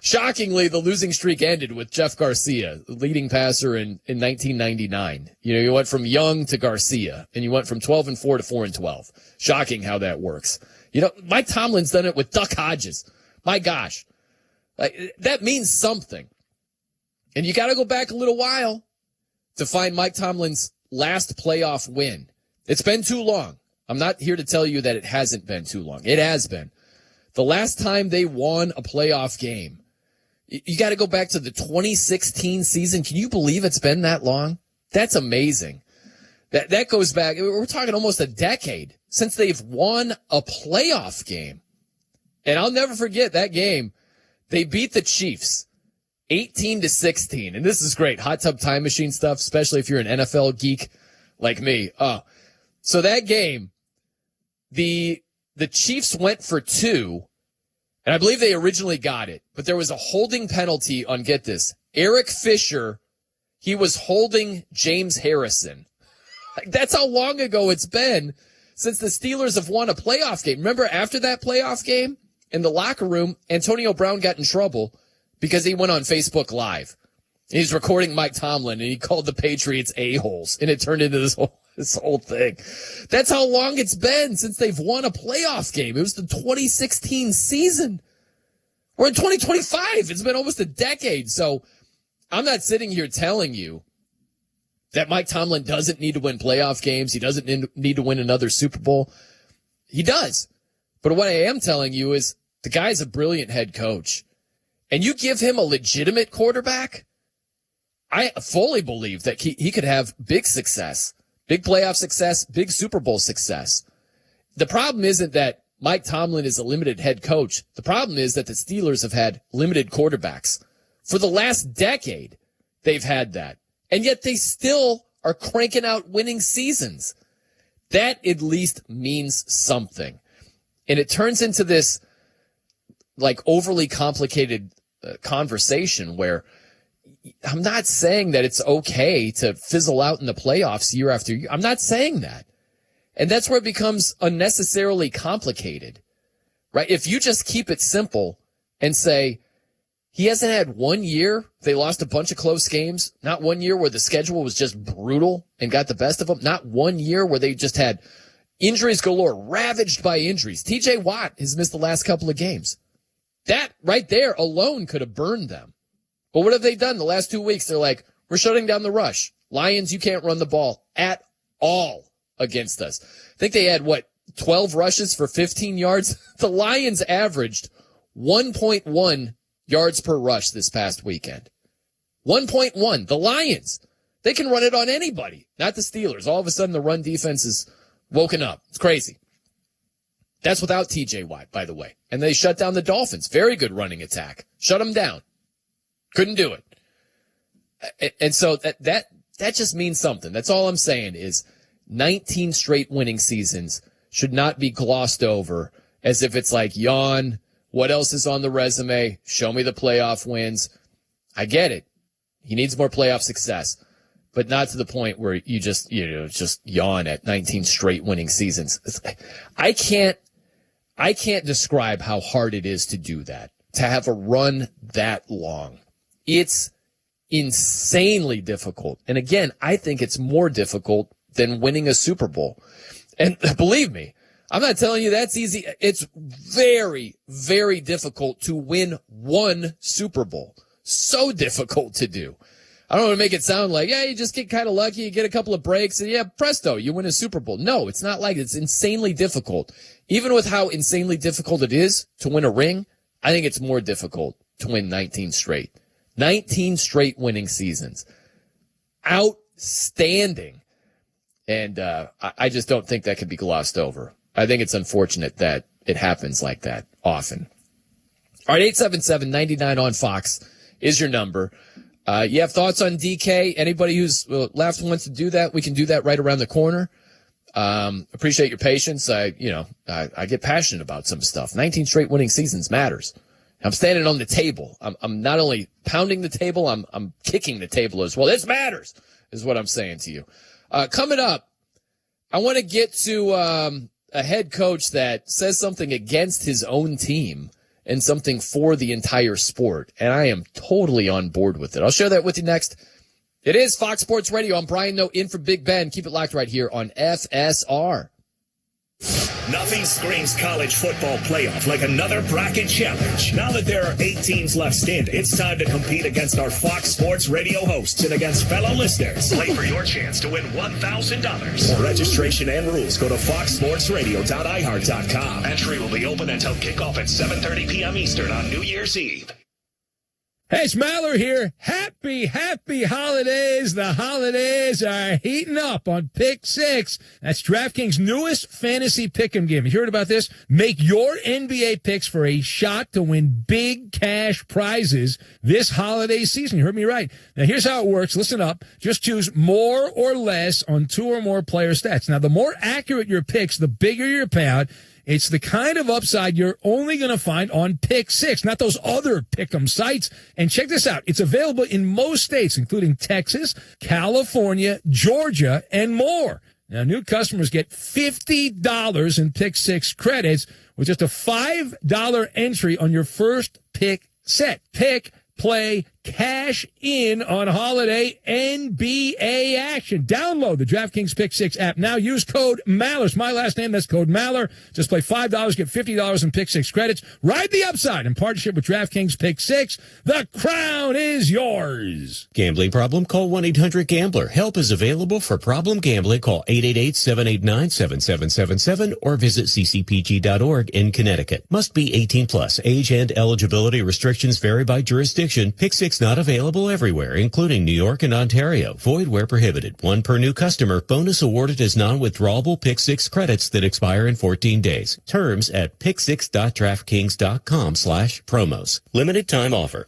Shockingly, the losing streak ended with Jeff Garcia, the leading passer in 1999. You went from Young to Garcia, and you went from 12-4 to 4-12. Shocking how that works. Mike Tomlin's done it with Duck Hodges. My gosh. That means something. And you got to go back a little while to find Mike Tomlin's last playoff win. It's been too long. I'm not here to tell you that it hasn't been too long. It has been. The last time they won a playoff game, you got to go back to the 2016 season. Can you believe it's been that long? That's amazing. That goes back. We're talking almost a decade since they've won a playoff game. And I'll never forget that game. They beat the Chiefs 18-16. And this is great. Hot tub time machine stuff, especially if you're an NFL geek like me. So that game, the Chiefs went for 2, and I believe they originally got it, but there was a holding penalty on, get this, Eric Fisher he was holding James Harrison. That's how long ago it's been since the Steelers have won a playoff game. Remember, after that playoff game in the locker room, Antonio Brown got in trouble because he went on Facebook Live. He's recording Mike Tomlin, and he called the Patriots a-holes, and it turned into this whole thing. That's how long it's been since they've won a playoff game. It was the 2016 season. We're in 2025. It's been almost a decade. So I'm not sitting here telling you that Mike Tomlin doesn't need to win playoff games. He doesn't need to win another Super Bowl. He does. But what I am telling you is the guy's a brilliant head coach. And you give him a legitimate quarterback, I fully believe that he could have big success, big playoff success, big Super Bowl success. The problem isn't that Mike Tomlin is a limited head coach. The problem is that the Steelers have had limited quarterbacks. For the last decade, they've had that. And yet they still are cranking out winning seasons. That at least means something. And it turns into this like overly complicated conversation where I'm not saying that it's okay to fizzle out in the playoffs year after year. I'm not saying that. And that's where it becomes unnecessarily complicated, right? If you just keep it simple and say, he hasn't had 1 year, they lost a bunch of close games, not 1 year where the schedule was just brutal and got the best of them, not 1 year where they just had injuries galore, ravaged by injuries. TJ Watt has missed the last couple of games. That right there alone could have burned them. But what have they done the last 2 weeks? They're like, we're shutting down the rush. Lions, you can't run the ball at all against us. I think they had, 12 rushes for 15 yards? The Lions averaged 1.1 yards per rush this past weekend. 1.1. The Lions. They can run it on anybody, not the Steelers. All of a sudden, the run defense is woken up. It's crazy. That's without TJ Watt, by the way. And they shut down the Dolphins. Very good running attack. Shut them down. Couldn't do it. And so that just means something. That's all I'm saying is 19 straight winning seasons should not be glossed over as if it's like, yawn, what else is on the resume? Show me the playoff wins. I get it. He needs more playoff success, but not to the point where you just yawn at 19 straight winning seasons. I can't describe how hard it is to do that, to have a run that long. It's insanely difficult. And again, I think it's more difficult than winning a Super Bowl. And believe me, I'm not telling you that's easy. It's very, very difficult to win one Super Bowl. So difficult to do. I don't want to make it sound like, yeah, you just get kind of lucky, you get a couple of breaks, and yeah, presto, you win a Super Bowl. No, it's not like it. It's insanely difficult. Even with how insanely difficult it is to win a ring, I think it's more difficult to win 19 straight. 19 straight winning seasons. Outstanding. And I just don't think that can be glossed over. I think it's unfortunate that it happens like that often. All right, 877-99 on Fox is your number. You have thoughts on DK? Anybody who's left wants to do that, we can do that right around the corner. Appreciate your patience. I get passionate about some stuff. 19 straight winning seasons matters. I'm standing on the table. I'm not only pounding the table, I'm kicking the table as well. This matters, is what I'm saying to you. Coming up, I want to get to a head coach that says something against his own team and something for the entire sport. And I am totally on board with it. I'll share that with you next. It is Fox Sports Radio. I'm Brian Noe in for Big Ben. Keep it locked right here on FSR. Nothing screams college football playoff like another bracket challenge. Now that there are 8 teams left standing, it's time to compete against our Fox Sports Radio hosts and against fellow listeners. Play for your chance to win $1,000. For registration and rules, go to foxsportsradio.iheart.com. Entry will be open until kickoff at 7:30 p.m. Eastern on New Year's Eve. Hey, it's Maller here. Happy holidays. The holidays are heating up on Pick 6. That's DraftKings' newest fantasy pick'em game. You heard about this? Make your NBA picks for a shot to win big cash prizes this holiday season. You heard me right. Now, here's how it works. Listen up. Just choose more or less on 2 or more player stats. Now, the more accurate your picks, the bigger your payout. It's the kind of upside you're only going to find on Pick 6, not those other pick'em sites. And check this out. It's available in most states, including Texas, California, Georgia, and more. Now, new customers get $50 in Pick 6 credits with just a $5 entry on your first pick set. Pick, play, cash in on holiday NBA action. Download the DraftKings Pick 6 app now. Use code Maller. It's my last name. That's code Maller. Just play $5, get $50 in Pick 6 credits. Ride the upside in partnership with DraftKings Pick 6. The crown is yours. Gambling problem? Call 1-800-GAMBLER. Help is available for problem gambling. Call 888-789-7777 or visit ccpg.org in Connecticut. Must be 18 plus. Age and eligibility restrictions vary by jurisdiction. Pick 6 not available everywhere, including New York and Ontario. Void where prohibited. One per new customer. Bonus awarded as non-withdrawable Pick 6 credits that expire in 14 days. Terms at pick6.draftkings.com/promos. Limited time offer.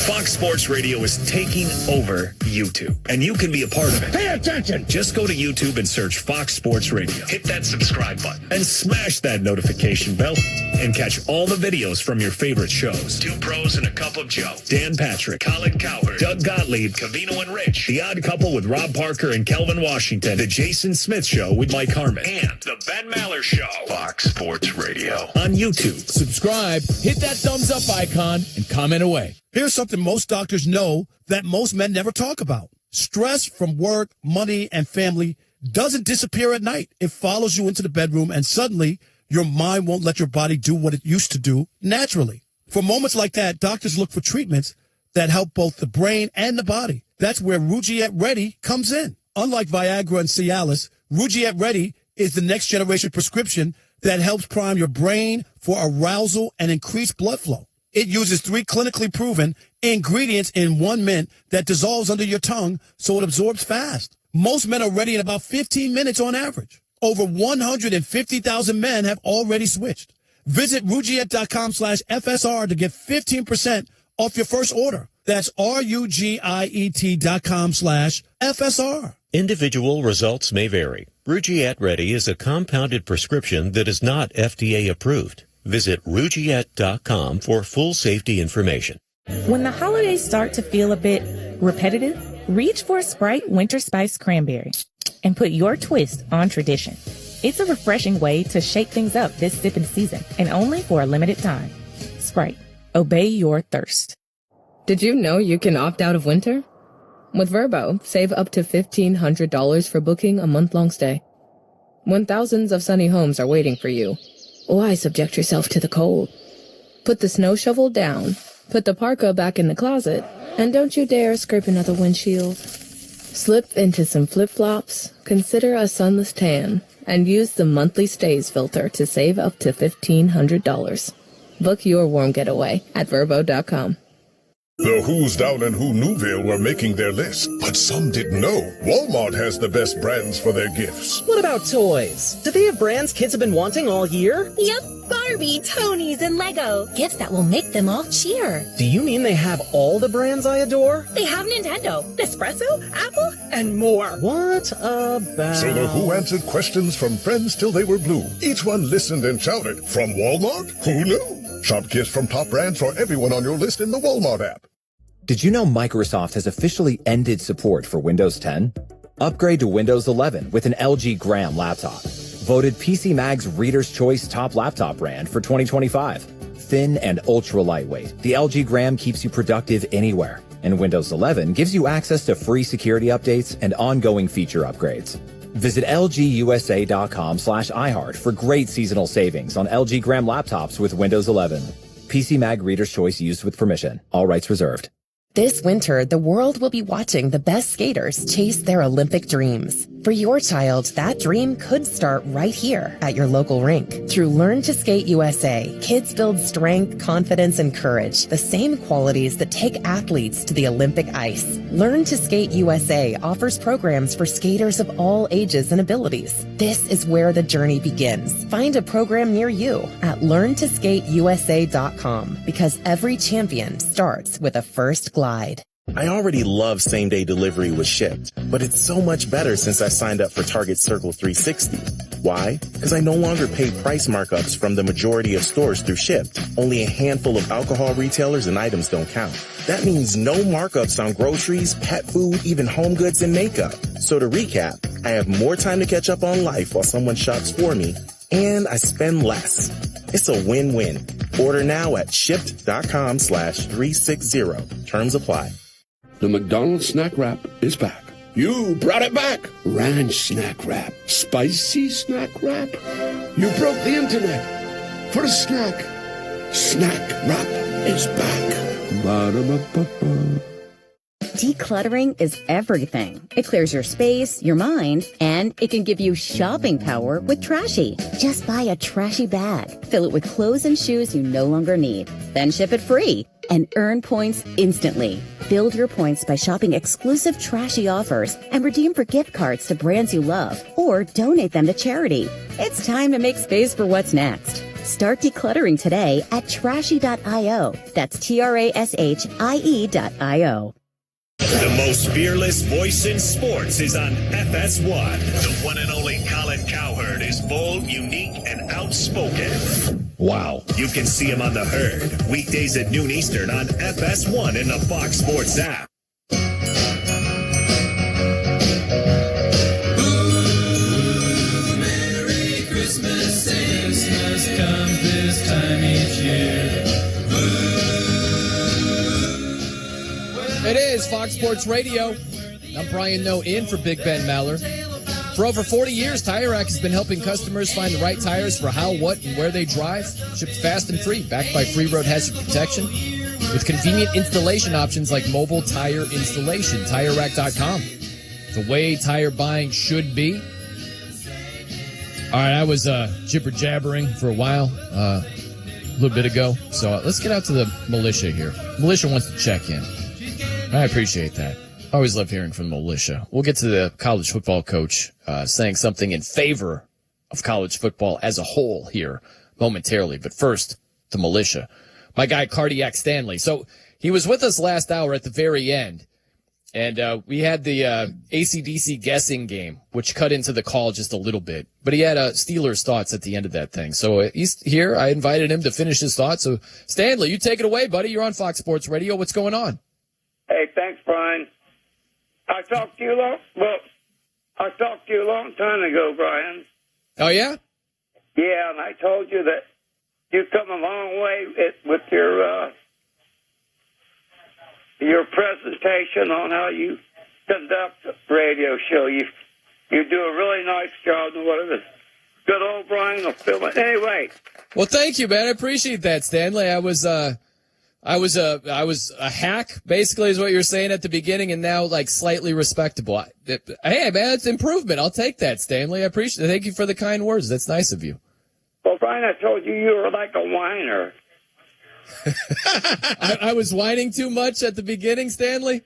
Fox Sports Radio is taking over YouTube, and you can be a part of it. Pay attention! Just go to YouTube and search Fox Sports Radio. Hit that subscribe button and smash that notification bell and catch all the videos from your favorite shows. Two Pros and a Cup of Joe, Dan Patrick, Colin Cowherd, Doug Gottlieb, Covino and Rich, The Odd Couple with Rob Parker and Kelvin Washington, The Jason Smith Show with Mike Harmon, and The Ben Maller Show. Fox Sports Radio on YouTube. Subscribe, hit that thumbs up icon, and comment away. Here's something most doctors know that most men never talk about. Stress from work, money, and family doesn't disappear at night. It follows you into the bedroom, and suddenly your mind won't let your body do what it used to do naturally. For moments like that, doctors look for treatments that help both the brain and the body. That's where Rugiet Ready comes in. Unlike Viagra and Cialis, Rugiet Ready is the next generation prescription that helps prime your brain for arousal and increased blood flow. It uses 3 clinically proven ingredients in 1 mint that dissolves under your tongue so it absorbs fast. Most men are ready in about 15 minutes on average. Over 150,000 men have already switched. Visit Rugiet.com/FSR to get 15% off your first order. That's RUGIET.com/FSR. Individual results may vary. Rugiet Ready is a compounded prescription that is not FDA approved. Visit Rugiet.com for full safety information. When the holidays start to feel a bit repetitive, reach for a Sprite Winter Spice Cranberry and put your twist on tradition. It's a refreshing way to shake things up this sipping season, and only for a limited time. Sprite, obey your thirst. Did you know you can opt out of winter? With Vrbo, save up to $1,500 for booking a month-long stay. When thousands of sunny homes are waiting for you, why subject yourself to the cold? Put the snow shovel down, put the parka back in the closet, and don't you dare scrape another windshield. Slip into some flip-flops, consider a sunless tan, and use the monthly stays filter to save up to $1,500. Book your warm getaway at Vrbo.com. The Who's Down in Who Newville were making their list, but some didn't know Walmart has the best brands for their gifts. What about toys? Do they have brands kids have been wanting all year? Yep, Barbie, Tony's, and Lego. Gifts that will make them all cheer. Do you mean they have all the brands I adore? They have Nintendo, Nespresso, Apple, and more. What about... So the Who answered questions from friends till they were blue. Each one listened and shouted, from Walmart? Who knew? Shop gifts from top brands for everyone on your list in the Walmart app. Did you know Microsoft has officially ended support for Windows 10? Upgrade to Windows 11 with an LG Gram laptop. Voted PC Mag's Reader's Choice Top Laptop Brand for 2025. Thin and ultra lightweight, the LG Gram keeps you productive anywhere. And Windows 11 gives you access to free security updates and ongoing feature upgrades. Visit lgusa.com/iHeart for great seasonal savings on LG Gram laptops with Windows 11. PC Mag Reader's Choice used with permission. All rights reserved. This winter, the world will be watching the best skaters chase their Olympic dreams. For your child, that dream could start right here at your local rink. Through Learn to Skate USA, kids build strength, confidence, and courage, the same qualities that take athletes to the Olympic ice. Learn to Skate USA offers programs for skaters of all ages and abilities. This is where the journey begins. Find a program near you at LearnToSkateUSA.com, because every champion starts with a first glide. I already love same-day delivery with Shipt, but it's so much better since I signed up for Target Circle 360. Why? Because I no longer pay price markups from the majority of stores through Shipt. Only a handful of alcohol retailers and items don't count. That means no markups on groceries, pet food, even home goods and makeup. So to recap, I have more time to catch up on life while someone shops for me, and I spend less. It's a win-win. Order now at shipt.com/360. Terms apply. The McDonald's Snack Wrap is back. You brought it back. Ranch Snack Wrap. Spicy Snack Wrap. You broke the internet for a snack. Snack Wrap is back. Ba-da-ba-ba-ba. Decluttering is everything. It clears your space, your mind, and it can give you shopping power with Trashy. Just buy a Trashy bag, fill it with clothes and shoes you no longer need, then ship it free and earn points instantly. Build your points by shopping exclusive Trashy offers and redeem for gift cards to brands you love or donate them to charity. It's time to make space for what's next. Start decluttering today at Trashy.io. That's TRASHIE.io. The most fearless voice in sports is on FS1. The one and only Colin Cowherd is bold, unique, and outspoken. Wow. You can see him on The Herd, weekdays at noon Eastern on FS1 in the Fox Sports app. Merry Christmas, Christmas comes this time each year. It is Fox Sports Radio. I'm Brian Noe in for Big Ben Maller. For over 40 years, Tire Rack has been helping customers find the right tires for how, what, and where they drive. Shipped fast and free, backed by free road hazard protection. With convenient installation options like mobile tire installation. TireRack.com. The way tire buying should be. All right, I was jibber-jabbering for a while a little bit ago. So let's get out to the militia here. Militia wants to check in. I appreciate that. I always love hearing from the militia. We'll get to the college football coach saying something in favor of college football as a whole here momentarily. But first, the militia. My guy, Cardiac Stanley. So he was with us last hour at the very end. And we had the AC/DC guessing game, which cut into the call just a little bit. But he had Steelers thoughts at the end of that thing. So he's here. I invited him to finish his thoughts. So, Stanley, you take it away, buddy. You're on Fox Sports Radio. What's going on? Hey, thanks, Brian. I talked to you a long time ago, Brian. Oh, yeah? Yeah, and I told you that you've come a long way with your presentation on how you conduct a radio show. You do a really nice job of whatever. Good old Brian will film it. Anyway. Well, thank you, man. I appreciate that, Stanley. I was a hack, basically, is what you're saying at the beginning, and now like slightly respectable. Hey, man, it's improvement. I'll take that, Stanley. I appreciate it. Thank you for the kind words. That's nice of you. Well, Brian, I told you were like a whiner. I was whining too much at the beginning, Stanley?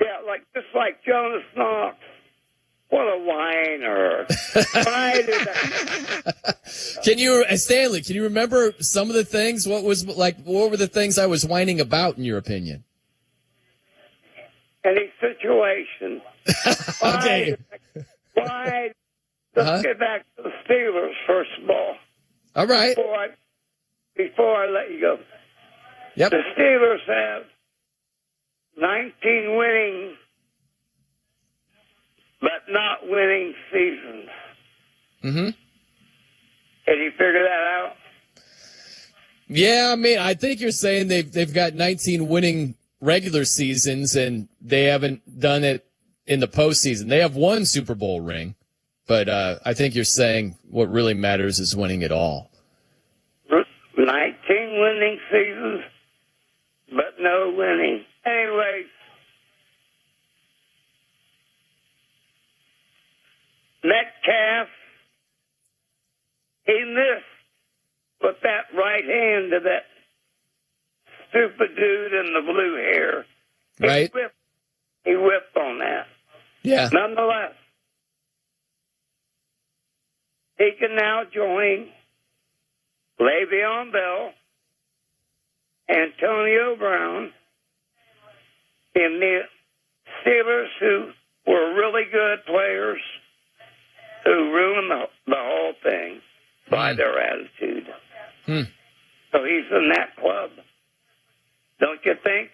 Yeah, just like Jonas Knox. What a whiner. Why did that? Stanley, can you remember some of the things? What were the things I was whining about, in your opinion? Any situation. Okay. Let's get back to the Steelers, first of all. All right. Before I let you go. Yep. The Steelers have 19 winning but not winning seasons. Mm-hmm. Can you figure that out? Yeah, I mean, I think you're saying they've got 19 winning regular seasons, and they haven't done it in the postseason. They have one Super Bowl ring, but I think you're saying what really matters is winning it all. 19 winning seasons, but no winning. Anyways, Metcalf, he missed with that right hand to that stupid dude in the blue hair. Right. He whipped on that. Yeah. Nonetheless, he can now join Le'Veon Bell, Antonio Brown, in the Steelers who were really good players who ruined the whole thing by their attitude. So he's in that club. Don't you think?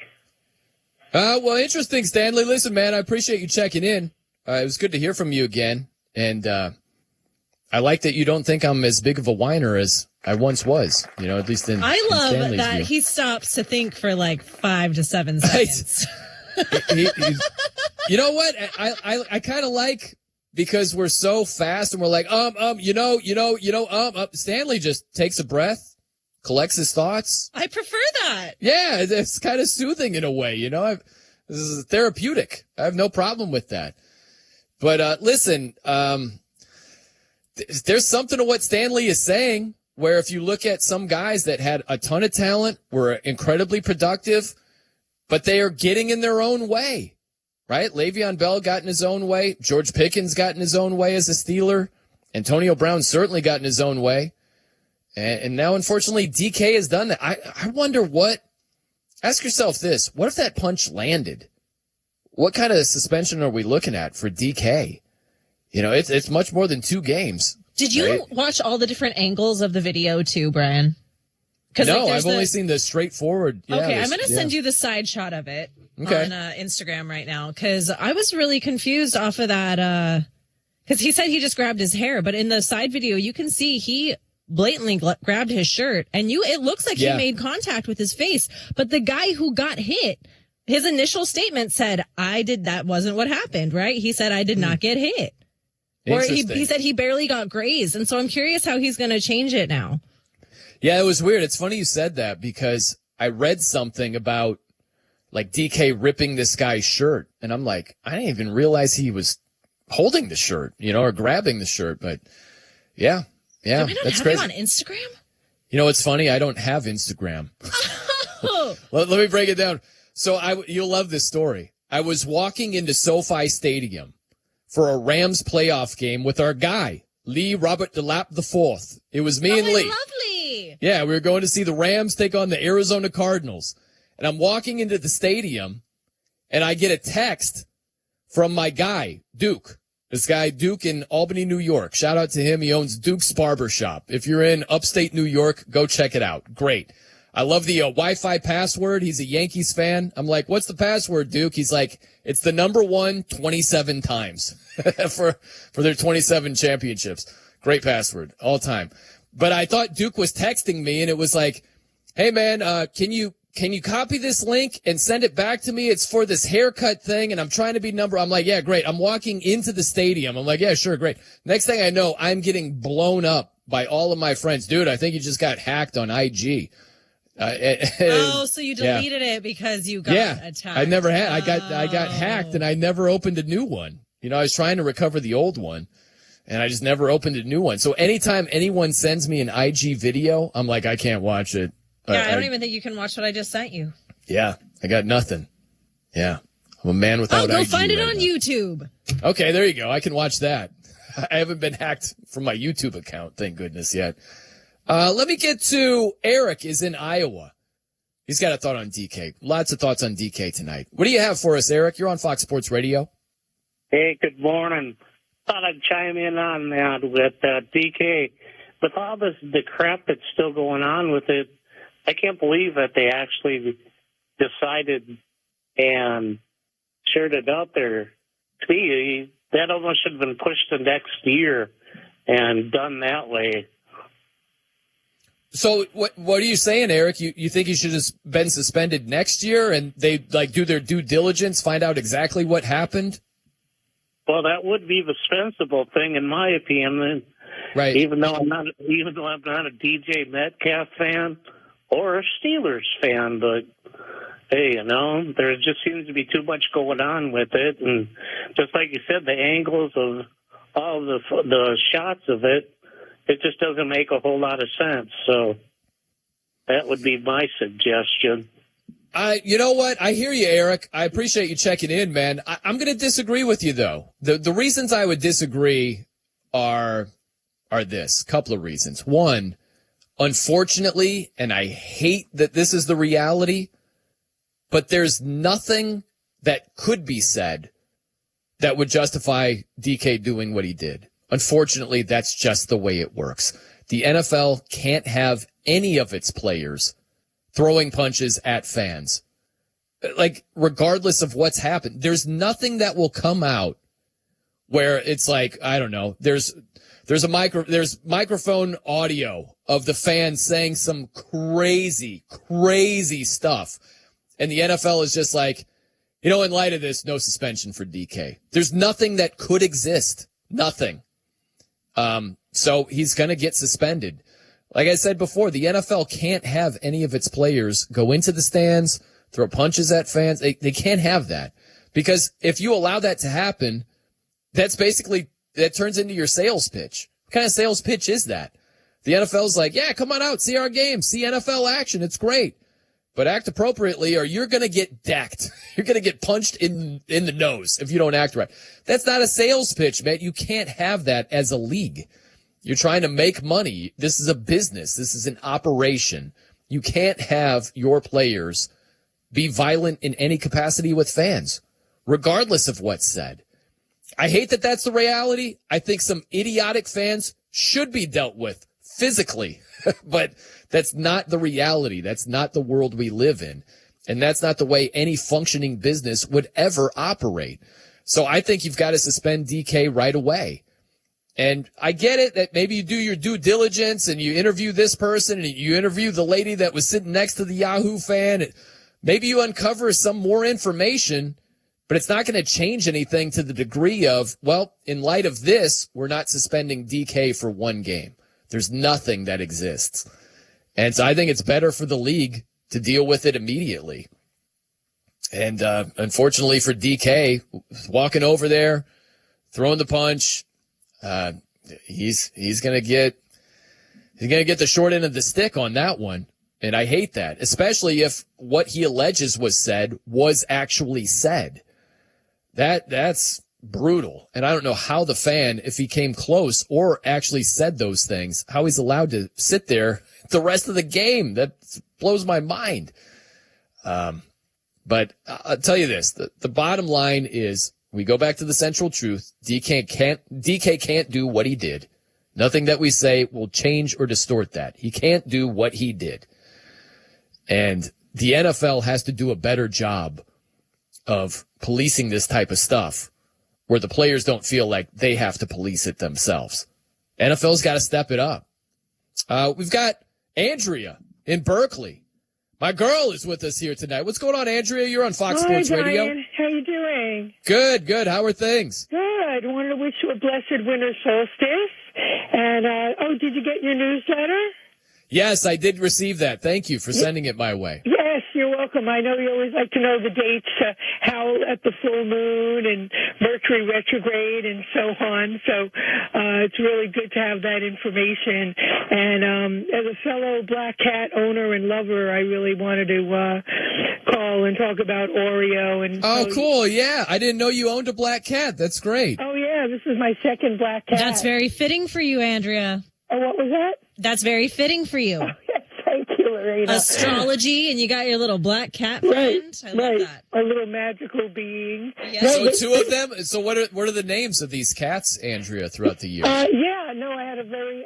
Well, interesting, Stanley. Listen, man, I appreciate you checking in. It was good to hear from you again. And I like that you don't think I'm as big of a whiner as I once was, at least in I love Stanley's that view. he stops to think for like 5 to 7 seconds. You know what? I kind of like, because we're so fast and we're like, Stanley just takes a breath, collects his thoughts. I prefer that. Yeah, it's kind of soothing in a way, this is therapeutic. I have no problem with that. But listen, there's something to what Stanley is saying, where if you look at some guys that had a ton of talent, were incredibly productive, but they are getting in their own way, right? Le'Veon Bell got in his own way. George Pickens got in his own way as a Steeler. Antonio Brown certainly got in his own way. And now, unfortunately, DK has done that. I wonder ask yourself this. What if that punch landed? What kind of suspension are we looking at for DK? It's much more than 2 games. Did you watch all the different angles of the video too, Brian? No, I've only seen the straightforward. Okay, I'm going to send you the side shot of it on Instagram right now, because I was really confused off of that. Because he said he just grabbed his hair, but in the side video, you can see he blatantly grabbed his shirt, and it looks like he made contact with his face. But the guy who got hit, his initial statement said, that wasn't what happened, right? He said, I did not get hit. Or he said he barely got grazed. And so I'm curious how he's going to change it now. Yeah, it was weird. It's funny you said that, because I read something about like DK ripping this guy's shirt. And I'm like, I didn't even realize he was holding the shirt, or grabbing the shirt. But yeah, Do we not that's have crazy. him on Instagram? It's funny. I don't have Instagram. Let me break it down. So you'll love this story. I was walking into SoFi Stadium for a Rams playoff game with our guy, Lee Robert DeLapp IV. It was me and Lee. Lovely. Yeah, we were going to see the Rams take on the Arizona Cardinals. And I'm walking into the stadium, and I get a text from my guy, Duke. This guy, Duke, in Albany, New York. Shout out to him. He owns Duke's Barbershop. If you're in upstate New York, go check it out. Great. I love the Wi-Fi password. He's a Yankees fan. I'm like, what's the password, Duke? He's like, it's the number 1 27 times for their 27 championships. Great password all time. But I thought Duke was texting me, and it was like, hey man, can you copy this link and send it back to me? It's for this haircut thing, and I'm trying to be I'm like, yeah, great. I'm walking into the stadium. I'm like, yeah, sure, great. Next thing I know, I'm getting blown up by all of my friends. Dude, I think you just got hacked on IG. So you deleted it because you got attacked. I never had. I got hacked, and I never opened a new one. I was trying to recover the old one, and I just never opened a new one. So anytime anyone sends me an IG video, I'm like, I can't watch it. Yeah, I don't even think you can watch what I just sent you. Yeah, I got nothing. Yeah, I'm a man without IG. Go find it right on now. YouTube. Okay, there you go. I can watch that. I haven't been hacked from my YouTube account, thank goodness, yet. Let me get to Eric is in Iowa. He's got a thought on DK. Lots of thoughts on DK tonight. What do you have for us, Eric? You're on Fox Sports Radio. Hey, good morning. Thought I'd chime in on that with DK. With all the crap that's still going on with it, I can't believe that they actually decided and shared it out there. To me, that almost should have been pushed to next year and done that way. So what are you saying, Eric? You think he should have been suspended next year, and they do their due diligence, find out exactly what happened? Well, that would be the sensible thing, in my opinion. Right. Even though I'm not a DJ Metcalf fan or a Steelers fan, but hey, there just seems to be too much going on with it, and just like you said, the angles of all the shots of it. It just doesn't make a whole lot of sense. So that would be my suggestion. You know what? I hear you, Eric. I appreciate you checking in, man. I'm going to disagree with you, though. The reasons I would disagree are this. Couple of reasons. One, unfortunately, and I hate that this is the reality, but there's nothing that could be said that would justify DK doing what he did. Unfortunately, that's just the way it works. The NFL can't have any of its players throwing punches at fans. Like, regardless of what's happened, there's nothing that will come out where it's like, I don't know, there's microphone audio of the fans saying some crazy stuff. And the NFL is just like, in light of this, no suspension for DK. There's nothing that could exist. Nothing. So he's going to get suspended. Like I said before, the NFL can't have any of its players go into the stands, throw punches at fans. They can't have that, because if you allow that to happen, that turns into your sales pitch. What kind of sales pitch is that? The NFL's like, yeah, come on out, see our game, see NFL action. It's great. But act appropriately or you're going to get decked. You're going to get punched in the nose if you don't act right. That's not a sales pitch, man. You can't have that as a league. You're trying to make money. This is a business. This is an operation. You can't have your players be violent in any capacity with fans, regardless of what's said. I hate that that's the reality. I think some idiotic fans should be dealt with physically, but that's not the reality. That's not the world we live in. And that's not the way any functioning business would ever operate. So I think you've got to suspend DK right away. And I get it that maybe you do your due diligence and you interview this person and you interview the lady that was sitting next to the Yahoo fan. Maybe you uncover some more information, but it's not going to change anything to the degree of, well, in light of this, we're not suspending DK for one game. There's nothing that exists. And so I think it's better for the league to deal with it immediately. And unfortunately for DK, walking over there, throwing the punch, he's going to get the short end of the stick on that one. And I hate that, especially if what he alleges was said was actually said. That's brutal. And I don't know how the fan, if he came close or actually said those things, how he's allowed to sit there the rest of the game. That blows my mind. But I'll tell you this, the bottom line is we go back to the central truth. DK can't do what he did. Nothing that we say will change or distort that. He can't do what he did. And the NFL has to do a better job of policing this type of stuff where the players don't feel like they have to police it themselves. NFL's got to step it up. We've got Andrea in Berkeley. My girl is with us here tonight. What's going on, Andrea? You're on Fox Sports Radio. Brian. How you doing? Good. How are things? Good. I wanted to wish you a blessed winter solstice. And, did you get your newsletter? Yes, I did receive that. Thank you for sending it my way. Yes, you're welcome. I know you always like to know the dates, how at the full moon and Mercury retrograde and so on. So it's really good to have that information. And as a fellow black cat owner and lover, I really wanted to call and talk about Oreo. And cool. Yeah, I didn't know you owned a black cat. That's great. Oh, yeah, this is my second black cat. That's very fitting for you, Andrea. Oh, what was that? That's very fitting for you. Oh, yes, thank you, Lorena. Astrology, and you got your little black cat friend. I love that. A little magical being. Yes. So two of them. So what are the names of these cats, Andrea, throughout the year? I had a very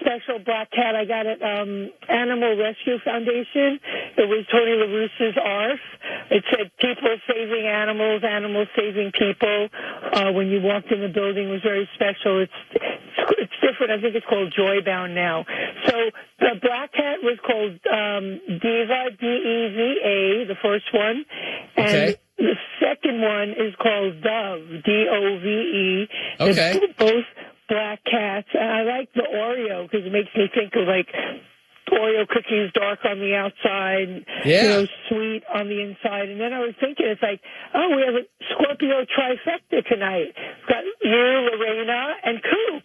special black cat I got at Animal Rescue Foundation. It was Tony LaRusse's ARF. It said people saving animals, animals saving people. When you walked in the building, it was very special. It's different. I think it's called Joybound now. So the black cat was called Diva, D-E-V-A, the first one. And the second one is called Dove, D-O-V-E. Okay. They're both black cats. And I like the Oreo because it makes me think of like Oreo cookies, dark on the outside, sweet on the inside. And then I was thinking, it's like, we have a Scorpio trifecta tonight. We've got you, Lorena, and Coop.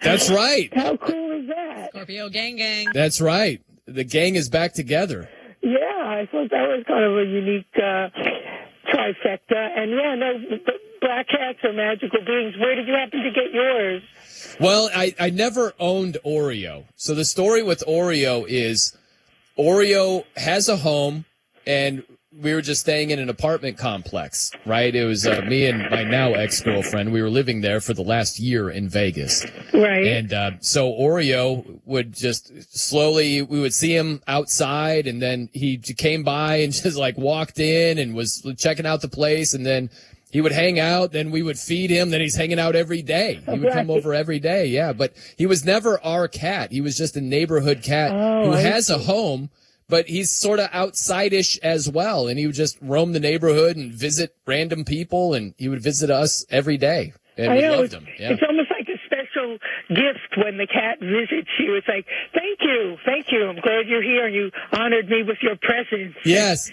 That's right. How cool is that? Scorpio gang. That's right. The gang is back together. Yeah, I thought that was kind of a unique trifecta. And black cats are magical beings. Where did you happen to get yours? Well, I never owned Oreo. So the story with Oreo is Oreo has a home, and we were just staying in an apartment complex, right? It was me and my now ex-girlfriend. We were living there for the last year in Vegas. Right. And so Oreo would just slowly, we would see him outside, and then he came by and just like walked in and was checking out the place, and then he would hang out, then we would feed him, then he's hanging out every day. He would come over every day, yeah. But he was never our cat. He was just a neighborhood cat who has a home, but he's sort of outside-ish as well. And he would just roam the neighborhood and visit random people, and he would visit us every day. And we loved him. Yeah. It's almost like a special gift when the cat visits you. It's like, thank you. I'm glad you're here, and you honored me with your presence. Yes.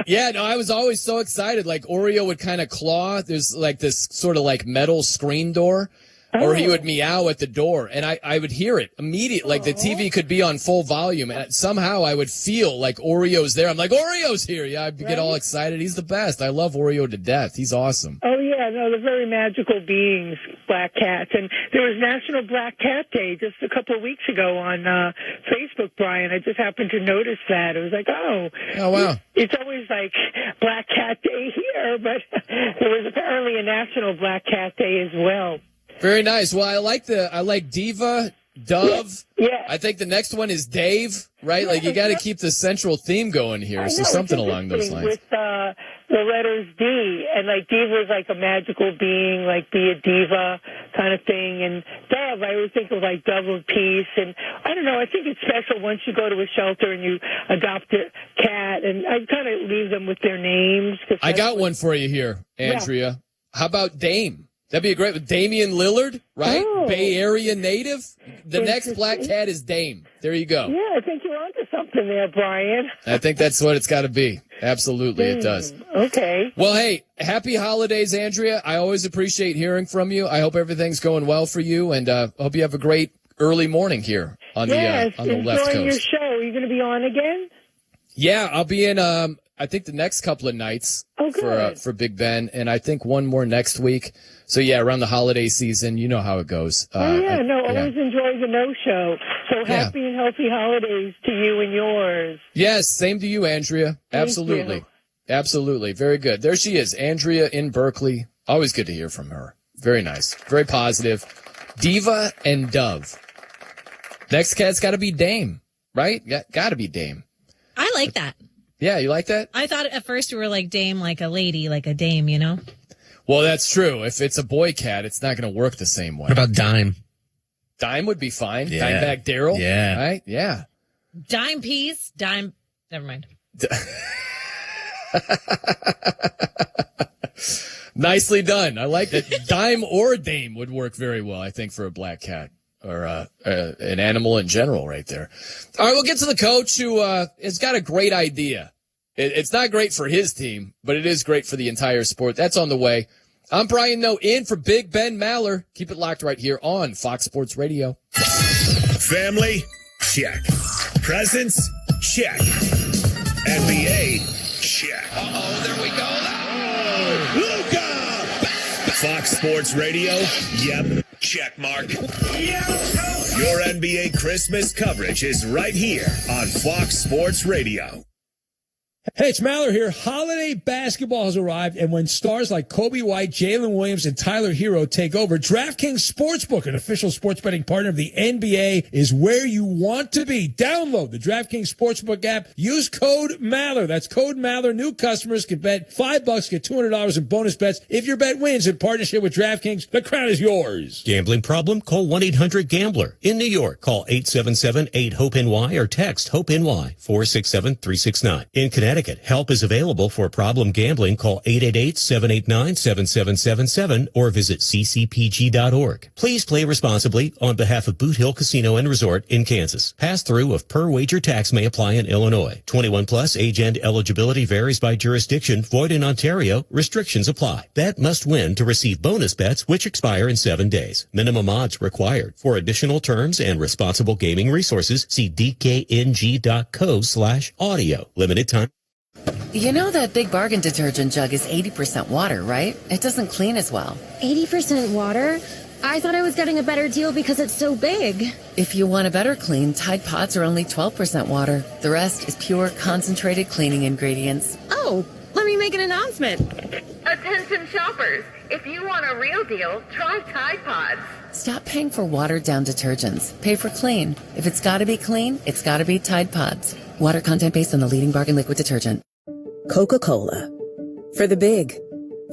Yeah, no, I was always so excited. Like, Oreo would kind of claw. There's like this sort of like metal screen door. Or he would meow at the door, and I would hear it immediately. Like, the TV could be on full volume, and somehow I would feel like Oreo's there. I'm like, Oreo's here. Yeah, I'd get all excited. He's the best. I love Oreo to death. He's awesome. Oh, yeah. No, they're very magical beings, black cats. And there was National Black Cat Day just a couple of weeks ago on Facebook, Brian. I just happened to notice that. It was like, oh, wow. It's always like Black Cat Day here, but there was apparently a National Black Cat Day as well. Very nice. Well, I like Diva, Dove. Yeah. I think the next one is Dave, right? Like, you got to keep the central theme going here. So something along those lines. With the letters D, and like Diva is like a magical being, like be a diva kind of thing. And Dove, I always think of like Dove of Peace. And I don't know, I think it's special once you go to a shelter and you adopt a cat. And I kind of leave them with their names. I got one for you here, Andrea. Yeah. How about Dame? That'd be a great with Damian Lillard, right? Bay Area native. The next black cat is Dame. There you go. Yeah, I think you're onto something there, Brian. I think that's what it's got to be. Absolutely, it does. Okay. Well, hey, happy holidays, Andrea. I always appreciate hearing from you. I hope everything's going well for you, and hope you have a great early morning here on the West Coast. Enjoying your show. Are you going to be on again? Yeah, I'll be in. I think the next couple of nights for Big Ben, and I think one more next week. So, yeah, around the holiday season, you know how it goes. Always enjoy the No Show. So happy and healthy holidays to you and yours. Yes, same to you, Andrea. Absolutely. Absolutely. Very good. There she is, Andrea in Berkeley. Always good to hear from her. Very nice. Very positive. Diva and Dove. Next cat's got to be Dame, right? Got to be Dame. I like that. Yeah, you like that? I thought at first you were like Dame, like a lady, like a dame, you know? Well, that's true. If it's a boy cat, it's not going to work the same way. What about Dime? Dime would be fine. Yeah. Dimebag Daryl. Yeah. Right? Yeah. Dime piece. Dime. Never mind. Nicely done. I like that. Dime or Dame would work very well, I think, for a black cat or an animal in general right there. All right, we'll get to the coach who has got a great idea. It's not great for his team, but it is great for the entire sport. That's on the way. I'm Brian Noe in for Big Ben Maller. Keep it locked right here on Fox Sports Radio. Family? Check. Presents? Check. NBA? Check. Uh-oh, there we go. Luka! Fox Sports Radio? Yep. Check mark. Your NBA Christmas coverage is right here on Fox Sports Radio. Hey, it's Maller here. Holiday basketball has arrived, and when stars like Kobe White, Jalen Williams, and Tyler Hero take over, DraftKings Sportsbook, an official sports betting partner of the NBA, is where you want to be. Download the DraftKings Sportsbook app. Use code Maller. That's code Maller. New customers can bet $5, get $200 in bonus bets. If your bet wins in partnership with DraftKings, the crown is yours. Gambling problem? Call 1-800-GAMBLER. In New York, call 877-8-HOPE-NY or text HOPE-NY 467-369. In Connecticut, help is available for problem gambling. Call 888-789-7777 or visit ccpg.org. Please play responsibly on behalf of Boot Hill Casino and Resort in Kansas. Pass-through of per-wager tax may apply in Illinois. 21 plus, age and eligibility varies by jurisdiction. Void in Ontario. Restrictions apply. Bet must win to receive bonus bets which expire in 7 days. Minimum odds required. For additional terms and responsible gaming resources, see dkng.co/audio. Limited time. You know that Big Bargain detergent jug is 80% water, right? It doesn't clean as well. 80% water? I thought I was getting a better deal because it's so big. If you want a better clean, Tide Pods are only 12% water. The rest is pure, concentrated cleaning ingredients. Oh, let me make an announcement. Attention shoppers, if you want a real deal, try Tide Pods. Stop paying for watered-down detergents. Pay for clean. If it's gotta be clean, it's gotta be Tide Pods. Water content based on the leading bargain liquid detergent. Coca-Cola. For the big,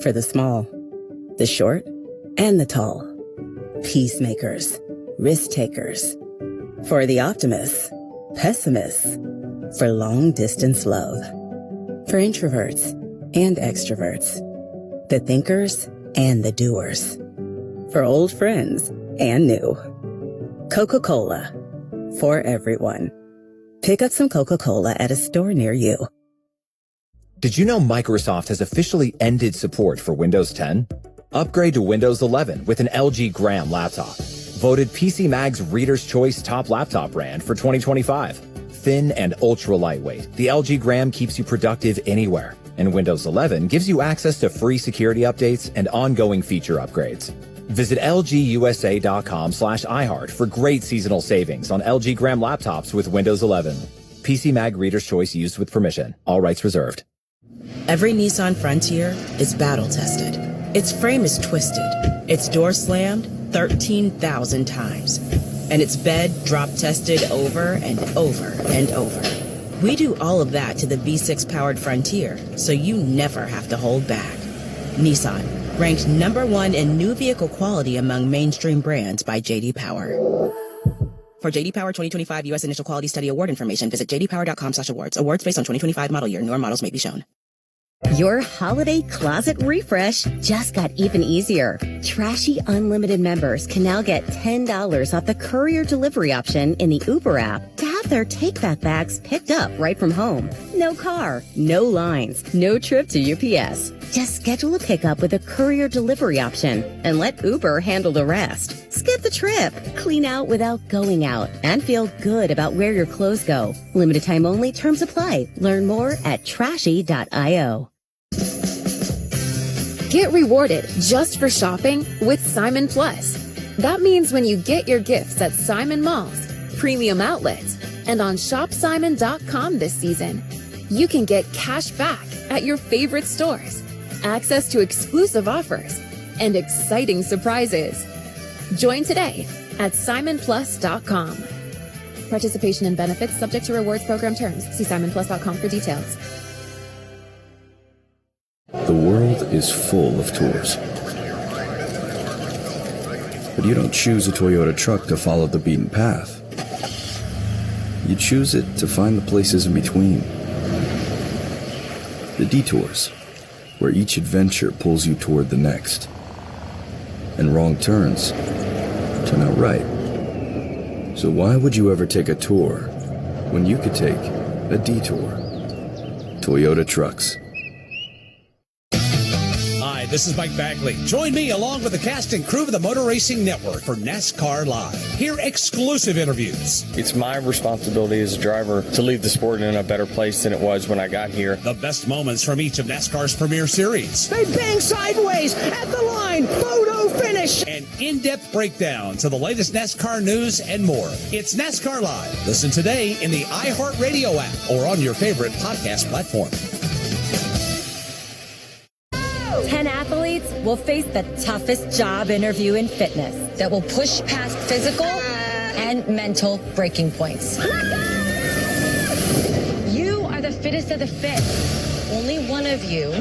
for the small, the short, and the tall. Peacemakers, risk takers. For the optimists, pessimists. For long distance love. For introverts and extroverts. The thinkers and the doers. For old friends and new. Coca-Cola. For everyone. Pick up some Coca-Cola at a store near you. Did you know Microsoft has officially ended support for Windows 10? Upgrade to Windows 11 with an LG Gram laptop. Voted PC Mag's Reader's Choice Top Laptop brand for 2025. Thin and ultra lightweight, the LG Gram keeps you productive anywhere. And Windows 11 gives you access to free security updates and ongoing feature upgrades. Visit lgusa.com/iHeart for great seasonal savings on LG Gram laptops with Windows 11. PC Mag Reader's Choice used with permission. All rights reserved. Every Nissan Frontier is battle tested. Its frame is twisted, its door slammed 13,000 times, and its bed drop tested over and over and over. We do all of that to the V6 powered Frontier, so you never have to hold back. Nissan, ranked #1 in new vehicle quality among mainstream brands by J.D. Power. For J.D. Power 2025 U.S. Initial Quality Study Award information, visit jdpower.com/awards. Awards based on 2025 model year. Newer models may be shown. Your holiday closet refresh just got even easier. Trashy Unlimited members can now get $10 off the courier delivery option in the Uber app to have their take-back bags picked up right from home. No car, no lines, no trip to UPS. Just schedule a pickup with a courier delivery option and let Uber handle the rest. Skip the trip, clean out without going out, and feel good about where your clothes go. Limited time only, terms apply. Learn more at trashy.io. Get rewarded just for shopping with Simon Plus. That means when you get your gifts at Simon Malls, premium outlets, and on shopsimon.com this season, you can get cash back at your favorite stores, access to exclusive offers, and exciting surprises. Join today at simonplus.com. Participation and benefits subject to rewards program terms. See simonplus.com for details. The world is full of tours. But you don't choose a Toyota truck to follow the beaten path. You choose it to find the places in between. The detours, where each adventure pulls you toward the next. And wrong turns turn out right. So why would you ever take a tour when you could take a detour? Toyota Trucks. Hi, this is Mike Bagley. Join me along with the cast and crew of the Motor Racing Network for NASCAR Live. Hear exclusive interviews. It's my responsibility as a driver to leave the sport in a better place than it was when I got here. The best moments from each of NASCAR's premier series. They bang sideways at the line. Photo finish. An in-depth breakdown to the latest NASCAR news and more. It's NASCAR Live. Listen today in the iHeartRadio app or on your favorite podcast platform. 10 athletes will face the toughest job interview in fitness that will push past physical and mental breaking points. You are the fittest of the fit. Only one of you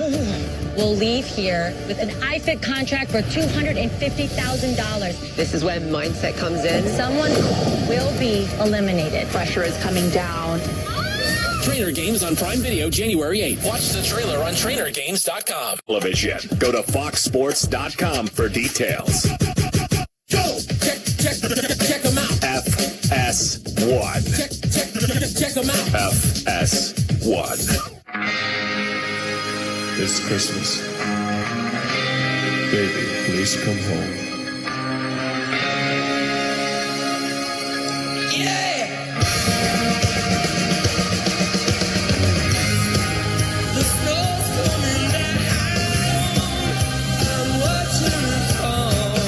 will leave here with an iFit contract for $250,000. This is when mindset comes in. Someone will be eliminated. Pressure is coming down. Trainer Games on Prime Video January 8th. Watch the trailer on trainergames.com. Television. Go to foxsports.com for details. Go! Check them out. FS1. Check them out. FS1. It's Christmas. Baby, please come home. Yeah!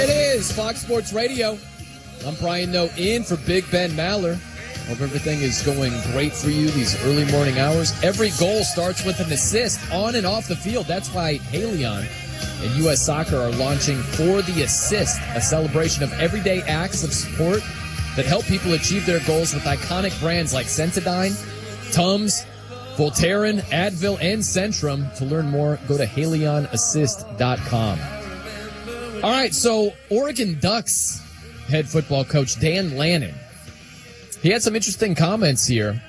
It is Fox Sports Radio. I'm Brian Noe in for Big Ben Maller. Hope everything is going great for you these early morning hours. Every goal starts with an assist on and off the field. That's why Haleon and U.S. Soccer are launching For the Assist, a celebration of everyday acts of support that help people achieve their goals with iconic brands like Sensodyne, Tums, Voltaren, Advil, and Centrum. To learn more, go to HaleonAssist.com. All right, so Oregon Ducks head football coach Dan Lannon, he had some interesting comments here,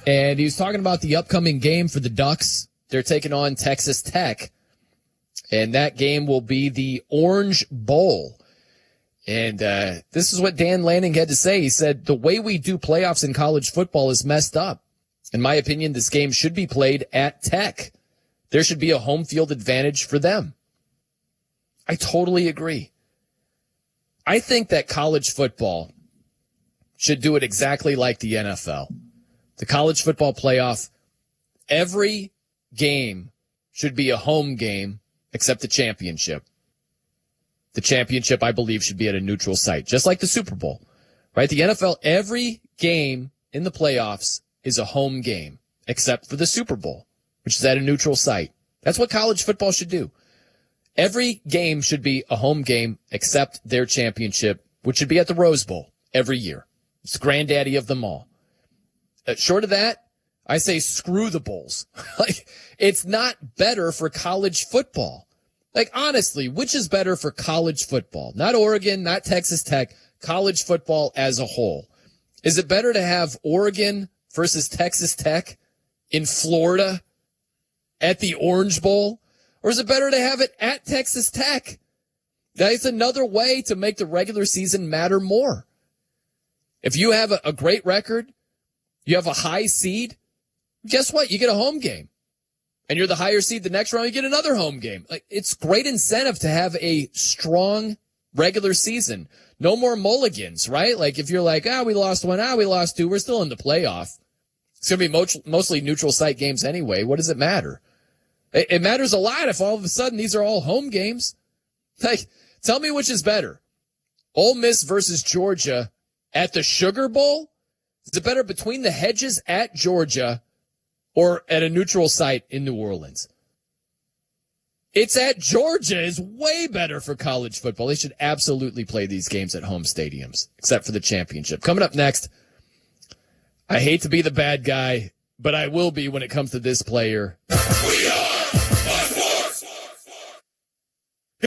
and he was talking about the upcoming game for the Ducks. They're taking on Texas Tech, and that game will be the Orange Bowl. And this is what Dan Lanning had to say. He said, the way we do playoffs in college football is messed up. In my opinion, this game should be played at Tech. There should be a home field advantage for them. I totally agree. I think that college football should do it exactly like the NFL. The college football playoff, every game should be a home game except the championship. The championship, I believe, should be at a neutral site, just like the Super Bowl, right? The NFL, every game in the playoffs is a home game except for the Super Bowl, which is at a neutral site. That's what college football should do. Every game should be a home game except their championship, which should be at the Rose Bowl every year. It's granddaddy of them all. Short of that, I say screw the bowls. Like, it's not better for college football. Like, honestly, which is better for college football? Not Oregon, not Texas Tech, college football as a whole. Is it better to have Oregon versus Texas Tech in Florida at the Orange Bowl? Or is it better to have it at Texas Tech? That's another way to make the regular season matter more. If you have a great record, you have a high seed, guess what? You get a home game. And you're the higher seed the next round, you get another home game. Like, it's great incentive to have a strong regular season. No more mulligans, right? Like, if you're like, we lost one, we lost two, we're still in the playoff. It's going to be mostly neutral site games anyway. What does it matter? It matters a lot if all of a sudden these are all home games. Like, tell me which is better. Ole Miss versus Georgia at the Sugar Bowl? Is it better between the hedges at Georgia or at a neutral site in New Orleans? It's at Georgia is way better for college football. They should absolutely play these games at home stadiums, except for the championship. Coming up next, I hate to be the bad guy, but I will be when it comes to this player.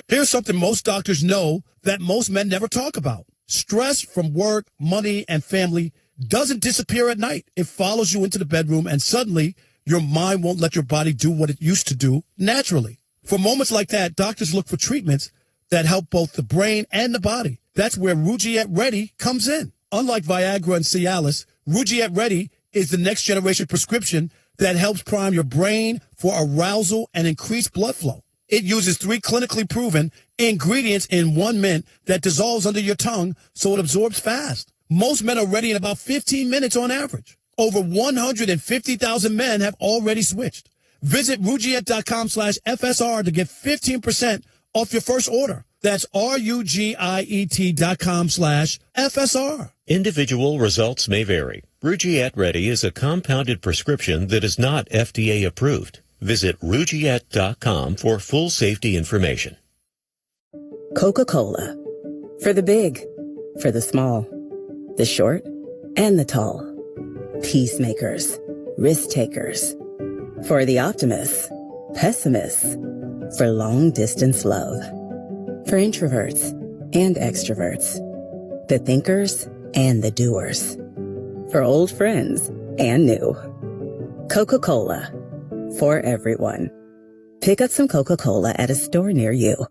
Here's something most doctors know that most men never talk about. Stress from work, money, and family doesn't disappear at night. It follows you into the bedroom, and suddenly your mind won't let your body do what it used to do naturally. For moments like that, doctors look for treatments that help both the brain and the body. That's where Rugiet Ready comes in. Unlike Viagra and Cialis, Rugiet Ready is the next generation prescription that helps prime your brain for arousal and increased blood flow. It uses 3 clinically proven ingredients in 1 mint that dissolves under your tongue so it absorbs fast. Most men are ready in about 15 minutes on average. Over 150,000 men have already switched. Visit Rugiet.com/FSR to get 15% off your first order. That's RUGIET.com/FSR. Individual results may vary. Rugiet Ready is a compounded prescription that is not FDA approved. Visit Rugiet.com for full safety information. Coca-Cola. For the big, for the small, the short, and the tall. Peacemakers, risk takers. For the optimists, pessimists. For long-distance love. For introverts and extroverts. The thinkers and the doers. For old friends and new. Coca-Cola. For everyone. Pick up some Coca-Cola at a store near you.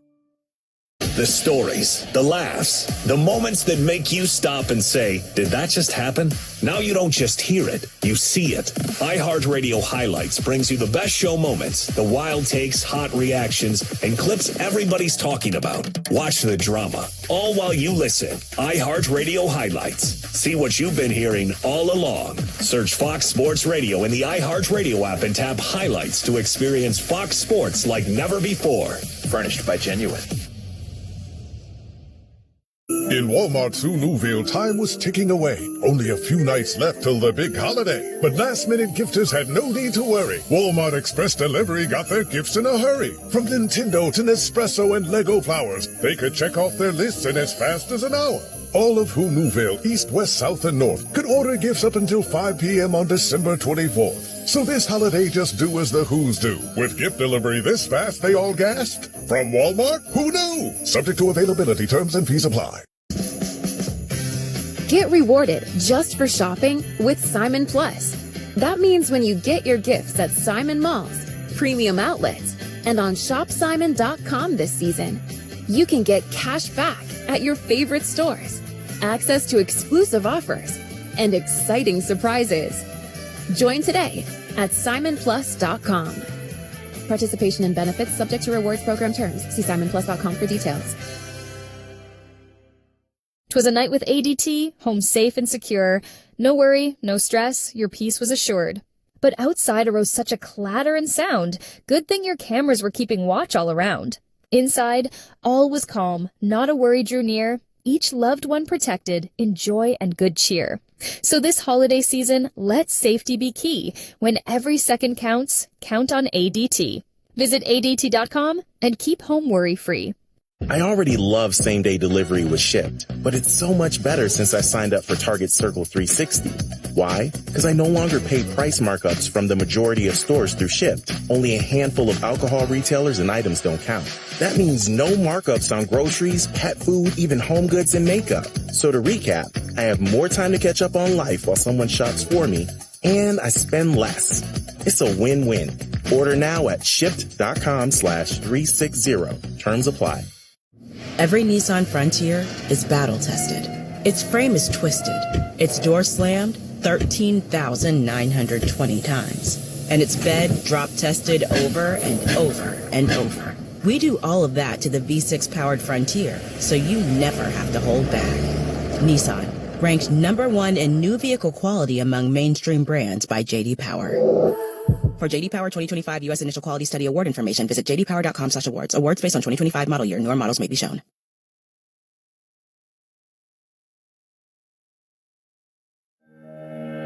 The stories, the laughs, the moments that make you stop and say, did that just happen? Now you don't just hear it, you see it. iHeartRadio Highlights brings you the best show moments, the wild takes, hot reactions, and clips everybody's talking about. Watch the drama, all while you listen. iHeartRadio Highlights. See what you've been hearing all along. Search Fox Sports Radio in the iHeartRadio app and tap Highlights to experience Fox Sports like never before. Furnished by Genuine. In Walmart's Newville, time was ticking away. Only a few nights left till the big holiday. But last-minute gifters had no need to worry. Walmart Express Delivery got their gifts in a hurry. From Nintendo to Nespresso and Lego Flowers, they could check off their lists in as fast as an hour. All of Newville, East, West, South, and North could order gifts up until 5 p.m. on December 24th. So this holiday, just do as the Who's do. With gift delivery this fast, they all gasped. From Walmart? Who knew? Subject to availability, terms and fees apply. Get rewarded just for shopping with Simon Plus. That means when you get your gifts at Simon Malls, premium outlets, and on shopsimon.com this season, you can get cash back at your favorite stores, access to exclusive offers, and exciting surprises. Join today at simonplus.com. Participation and benefits subject to rewards program terms. See simonplus.com for details. 'Twas a night with ADT, home safe and secure. No worry, no stress, your peace was assured. But outside arose such a clatter and sound. Good thing your cameras were keeping watch all around. Inside, all was calm, not a worry drew near. Each loved one protected in joy and good cheer. So this holiday season, let safety be key. When every second counts, count on ADT. Visit ADT.com and keep home worry-free. I already love same-day delivery with Shipt, but it's so much better since I signed up for Target Circle 360. Why? Because I no longer pay price markups from the majority of stores through Shipt. Only a handful of alcohol retailers and items don't count. That means no markups on groceries, pet food, even home goods and makeup. So to recap, I have more time to catch up on life while someone shops for me, and I spend less. It's a win-win. Order now at shipt.com/360. Terms apply. Every Nissan Frontier is battle-tested. Its frame is twisted. Its door slammed 13,920 times. And its bed drop-tested over and over and over. We do all of that to the V6-powered Frontier, so you never have to hold back. Nissan, ranked #1 in new vehicle quality among mainstream brands by J.D. Power. For J.D. Power 2025 U.S. Initial Quality Study Award information, visit jdpower.com/awards. Awards based on 2025 model year. Newer models may be shown.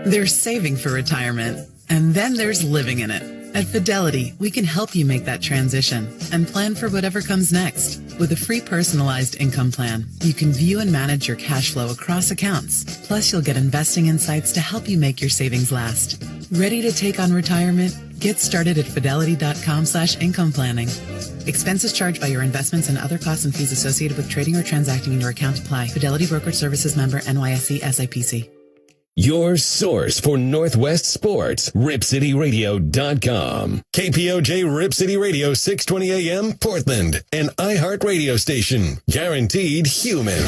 There's saving for retirement, and then there's living in it. At Fidelity, we can help you make that transition and plan for whatever comes next. With a free personalized income plan, you can view and manage your cash flow across accounts. Plus, you'll get investing insights to help you make your savings last. Ready to take on retirement? Get started at fidelity.com/income planning. Expenses charged by your investments and other costs and fees associated with trading or transacting in your account apply. Fidelity Brokerage Services member NYSE SIPC. Your source for Northwest sports, RipCityRadio.com. KPOJ Rip City Radio, 620 AM, Portland, an iHeart radio station. Guaranteed human.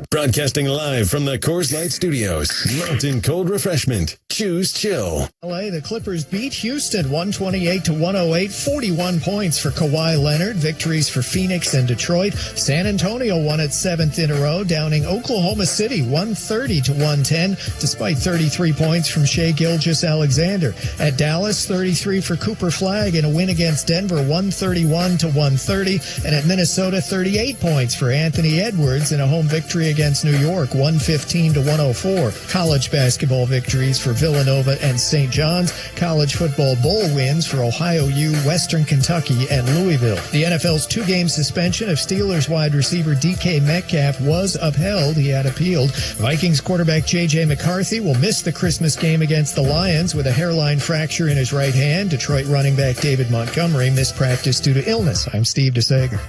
Broadcasting live from the Coors Light Studios. Mountain Cold Refreshment. Choose chill. LA, the Clippers beat Houston 128-108, 41 points for Kawhi Leonard. Victories for Phoenix and Detroit. San Antonio won its 7th in a row, downing Oklahoma City 130-110, despite 33 points from Shai Gilgeous-Alexander. At Dallas, 33 for Cooper Flagg in a win against Denver, 131-130. And at Minnesota, 38 points for Anthony Edwards in a home victory against New York, 115-104. College basketball victories for Villanova and St. John's. College football bowl wins for Ohio U, Western Kentucky, and Louisville. The NFL's 2-game suspension of Steelers wide receiver DK Metcalf was upheld. He had appealed. Vikings quarterback J.J. McCarthy will miss the Christmas game against the Lions with a hairline fracture in his right hand. Detroit running back David Montgomery missed practice due to illness. I'm Steve DeSager.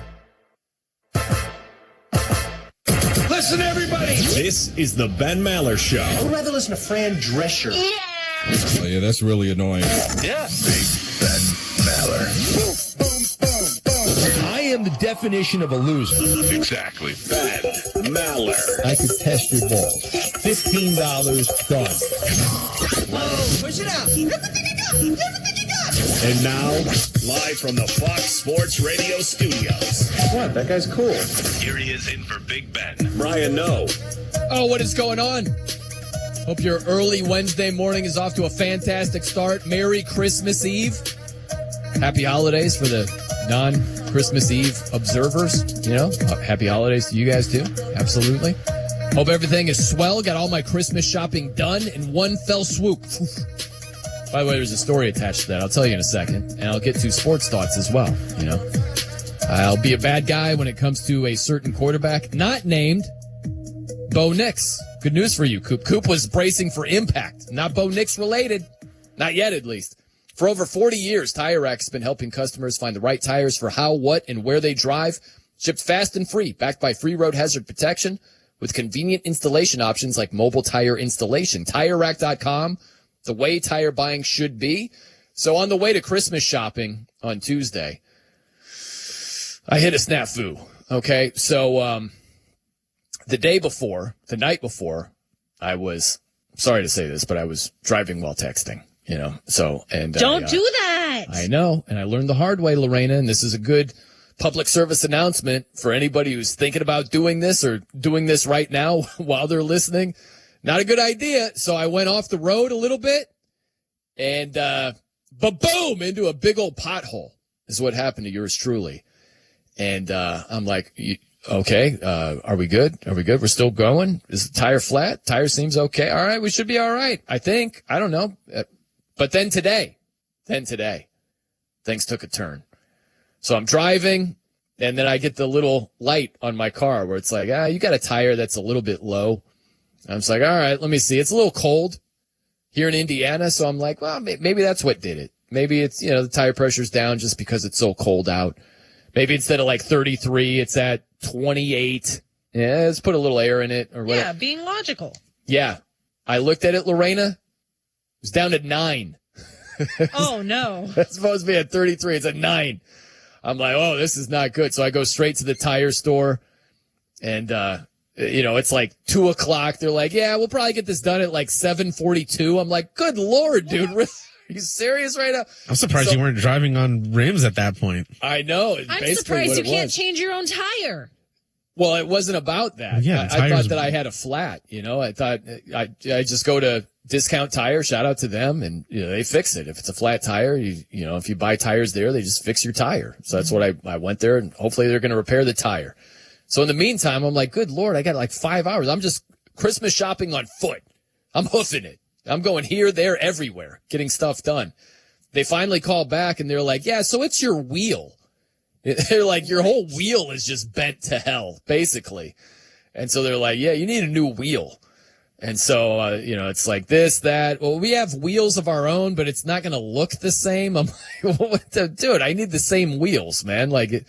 Listen, everybody. This is the Ben Maller Show. I would rather listen to Fran Drescher. Oh, yeah, that's really annoying. Yeah. Ben Maller. I am the definition of a loser. Exactly. Ben Maller. I could test your balls. $15 done. Whoa, push it out. Everything you got. Everything you got. And now, live from the Fox Sports Radio studios. What? That guy's cool. Here he is in for Big Ben. Brian Noe. Oh, what is going on? Hope your early Wednesday morning is off to a fantastic start. Merry Christmas Eve. Happy holidays for the non-Christmas Eve observers, happy holidays to you guys too. Absolutely. Hope everything is swell. Got all my Christmas shopping done in one fell swoop. By the way, there's a story attached to that. I'll tell you in a second. And I'll get to sports thoughts as well, I'll be a bad guy when it comes to a certain quarterback not named Bo Nix. Good news for you, Coop. Coop was bracing for impact. Not Bo Nix related. Not yet, at least. For over 40 years, Tire Rack has been helping customers find the right tires for how, what, and where they drive. Shipped fast and free, backed by free road hazard protection with convenient installation options like mobile tire installation. TireRack.com, the way tire buying should be. So on the way to Christmas shopping on Tuesday, I hit a snafu. Okay, so the night before, I was, sorry to say this, but I was driving while texting, Don't do that. I know, and I learned the hard way, Lorena, and this is a good public service announcement for anybody who's thinking about doing this or doing this right now while they're listening. Not a good idea. So I went off the road a little bit and, boom, into a big old pothole is what happened to yours truly. And, I'm like, okay, are we good? Are we good? We're still going? Is the tire flat? Tire seems okay. All right. We should be all right. I think. I don't know. But then today, things took a turn. So I'm driving, and then I get the little light on my car where it's like, you got a tire that's a little bit low. I'm just like, all right, let me see. It's a little cold here in Indiana, so I'm like, well, maybe that's what did it. Maybe it's, the tire pressure's down just because it's so cold out. Maybe instead of like 33, it's at 28. Yeah, let's put a little air in it or whatever. Yeah, being logical. Yeah. I looked at it, Lorena. It was down to 9. Oh, no. It's supposed to be at 33. It's at 9. I'm like, oh, this is not good. So I go straight to the tire store and, it's like 2:00. They're like, yeah, we'll probably get this done at like 7:42. I'm like, good Lord, dude. Are you serious right now? I'm surprised you weren't driving on rims at that point. I know. I'm surprised you can't change your own tire. Well, it wasn't about that. Yeah, I thought that I had a flat, I thought I just go to Discount Tire, shout out to them, and they fix it. If it's a flat tire, if you buy tires there, they just fix your tire. So that's what I went there, and hopefully they're going to repair the tire. So in the meantime, I'm like, good Lord, I got like 5 hours. I'm just Christmas shopping on foot. I'm hoofing it. I'm going here, there, everywhere, getting stuff done. They finally call back and they're like, yeah, so it's your wheel. They're like, your whole wheel is just bent to hell, basically. And so they're like, yeah, you need a new wheel. And so, it's like this, that. Well, we have wheels of our own, but it's not going to look the same. I'm like, what the, dude, I need the same wheels, man. Like, and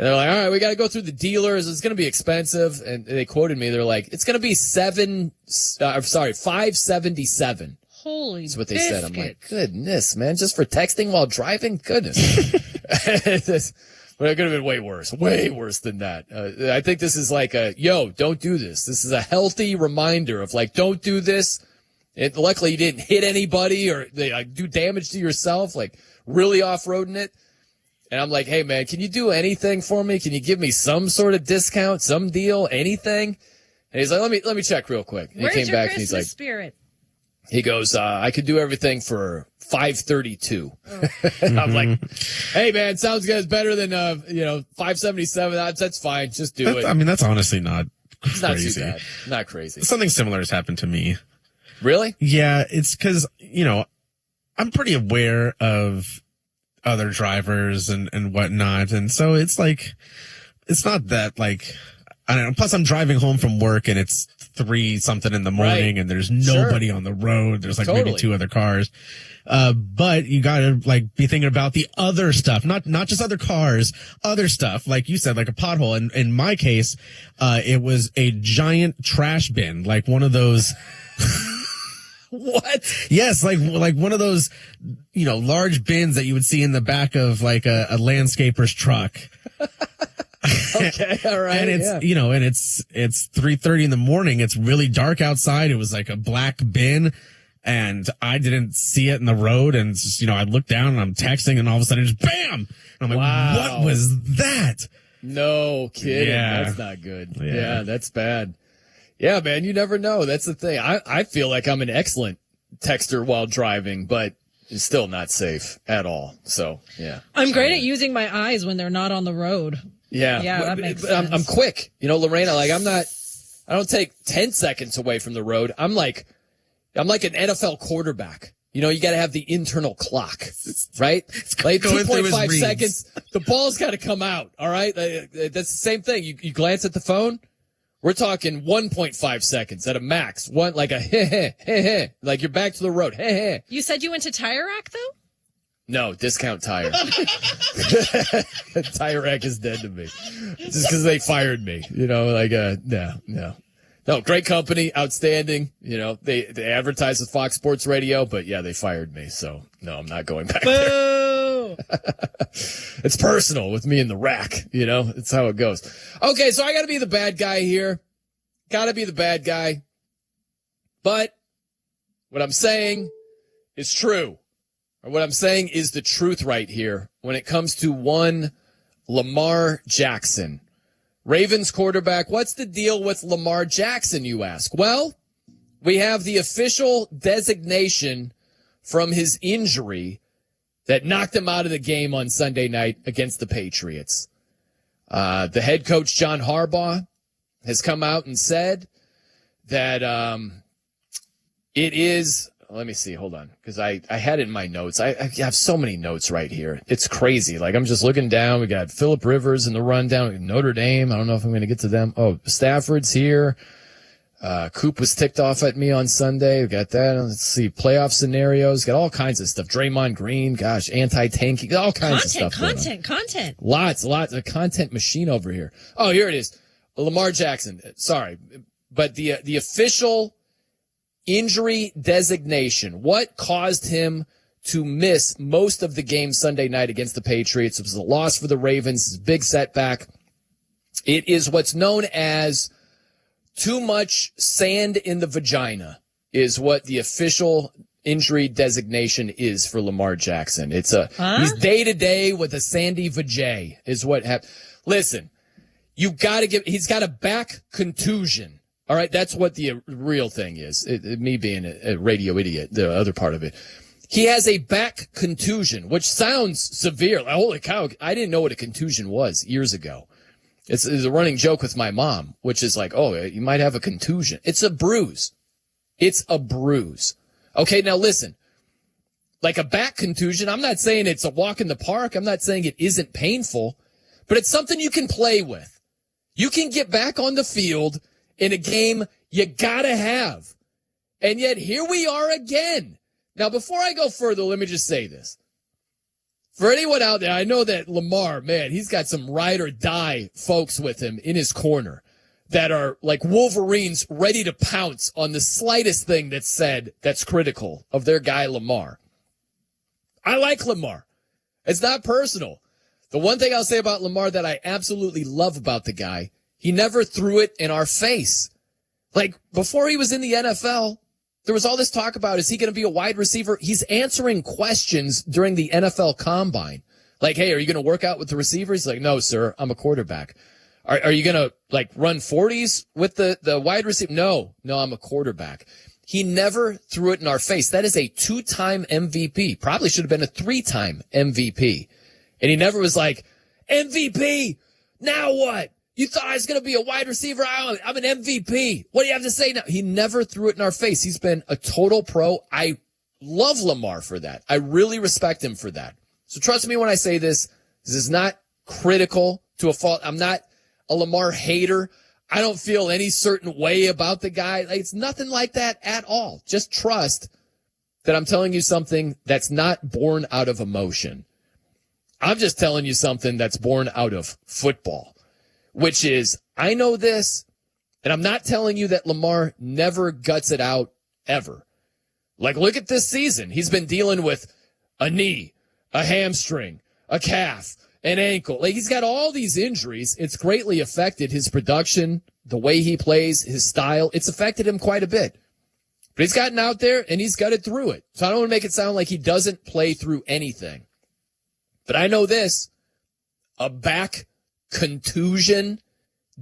they're like, all right, we got to go through the dealers. It's going to be expensive. And they quoted me. They're like, it's going to be $577. Holy That's what they biscuits. said. I'm like, goodness, man, just for texting while driving? Goodness. But it could have been way worse than that. I think this is like don't do this. This is a healthy reminder of like, don't do this. Luckily you didn't hit anybody or do damage to yourself, like really off-roading it. And I'm like, hey man, can you do anything for me? Can you give me some sort of discount, some deal, anything? And he's like, let me check real quick. And Where's he came your back Christmas and he's like, spirit? he goes, I could do everything for $532. And I'm like, hey man, sounds good. It's better than, $577. That's fine. Just do it. I mean, that's honestly not It's crazy. not too bad. Not crazy. Something similar has happened to me. Really? Yeah, it's because, I'm pretty aware of other drivers and whatnot. And so it's like, it's not that like, I don't know. Plus I'm driving home from work and it's 3-something in the morning and there's nobody on the road. There's like maybe 2 other cars. But you gotta like be thinking about the other stuff, not just other cars, other stuff. Like you said, like a pothole. And in my case, it was a giant trash bin, like one of those. What? Yes, like one of those, large bins that you would see in the back of like a landscaper's truck. Okay, all right. And it's, and it's 3:30 in the morning. It's really dark outside. It was like a black bin and I didn't see it in the road. And, I looked down and I'm texting and all of a sudden just bam. And I'm like, wow. What was that? No kidding. Yeah. That's not good. Yeah, that's bad. Yeah, man, you never know. That's the thing. I feel like I'm an excellent texter while driving, but It's still not safe at all. So, yeah. I'm great at using my eyes when they're not on the road. Yeah. That makes sense. I'm quick. Lorena, I don't take 10 seconds away from the road. I'm like an NFL quarterback. You got to have the internal clock, right? Like 2.5 seconds. The ball's got to come out. All right. That's the same thing. You glance at the phone. We're talking 1.5 seconds at a max. One, like a heh, like you're back to the road. Heh. You said you went to Tire Rack, though? No, Discount Tire. Tire Rack is dead to me. Just because they fired me. No, great company, outstanding. They advertise with Fox Sports Radio, but yeah, they fired me. So no, I'm not going back there. It's personal with me in the rack. It's how it goes. Okay, so I got to be the bad guy here. Got to be the bad guy. But what I'm saying is true. Or what I'm saying is the truth right here when it comes to one Lamar Jackson. Ravens quarterback, what's the deal with Lamar Jackson, you ask? Well, we have the official designation from his injury that knocked him out of the game on Sunday night against the Patriots. The head coach, John Harbaugh, has come out and said that it is... Let me see. Hold on. Because I had it in my notes. I have so many notes right here. It's crazy. Like, I'm just looking down. We got Phillip Rivers in the rundown. Notre Dame. I don't know if I'm going to get to them. Oh, Stafford's here. Coop was ticked off at me on Sunday. We got that. Let's see. Playoff scenarios. Got all kinds of stuff. Draymond Green. Gosh, anti-tanking. All kinds of stuff. Content. Lots of content machine over here. Oh, here it is. Lamar Jackson. Sorry. But the official injury designation. What caused him to miss most of the game Sunday night against the Patriots? It was a loss for the Ravens, big setback. It is what's known as too much sand in the vagina is what the official injury designation is for Lamar Jackson. It's he's day to day with a sandy vajay is what happened. Listen, he's got a back contusion. All right, that's what the real thing is. Me being a radio idiot, the other part of it. He has a back contusion, which sounds severe. Like, holy cow, I didn't know what a contusion was years ago. It's a running joke with my mom, which is like, oh, you might have a contusion. It's a bruise. Okay, now listen. Like a back contusion, I'm not saying it's a walk in the park. I'm not saying it isn't painful, but it's something you can play with. You can get back on the field in a game you gotta have. And yet here we are again. Now, before I go further, let me just say this. For anyone out there, I know that Lamar, man, he's got some ride or die folks with him in his corner that are like Wolverines ready to pounce on the slightest thing that's said that's critical of their guy Lamar. I like Lamar. It's not personal. The one thing I'll say about Lamar that I absolutely love about the guy, he never threw it in our face. Like, before he was in the NFL, there was all this talk about, is he going to be a wide receiver? He's answering questions during the NFL Combine. Like, hey, are you going to work out with the receivers? He's like, no, sir, I'm a quarterback. Are you going to, like, run 40s with the wide receiver? No, I'm a quarterback. He never threw it in our face. That is a 2-time MVP. Probably should have been a 3-time MVP. And he never was like, MVP, now what? You thought I was going to be a wide receiver? I'm an MVP. What do you have to say now? He never threw it in our face. He's been a total pro. I love Lamar for that. I really respect him for that. So trust me when I say this. This is not critical to a fault. I'm not a Lamar hater. I don't feel any certain way about the guy. It's nothing like that at all. Just trust that I'm telling you something that's not born out of emotion. I'm just telling you something that's born out of football. Which is, I know this, and I'm not telling you that Lamar never guts it out, ever. Like, look at this season. He's been dealing with a knee, a hamstring, a calf, an ankle. Like, he's got all these injuries. It's greatly affected his production, the way he plays, his style. It's affected him quite a bit. But he's gotten out there, and he's gutted through it. So I don't want to make it sound like he doesn't play through anything. But I know this, a back contusion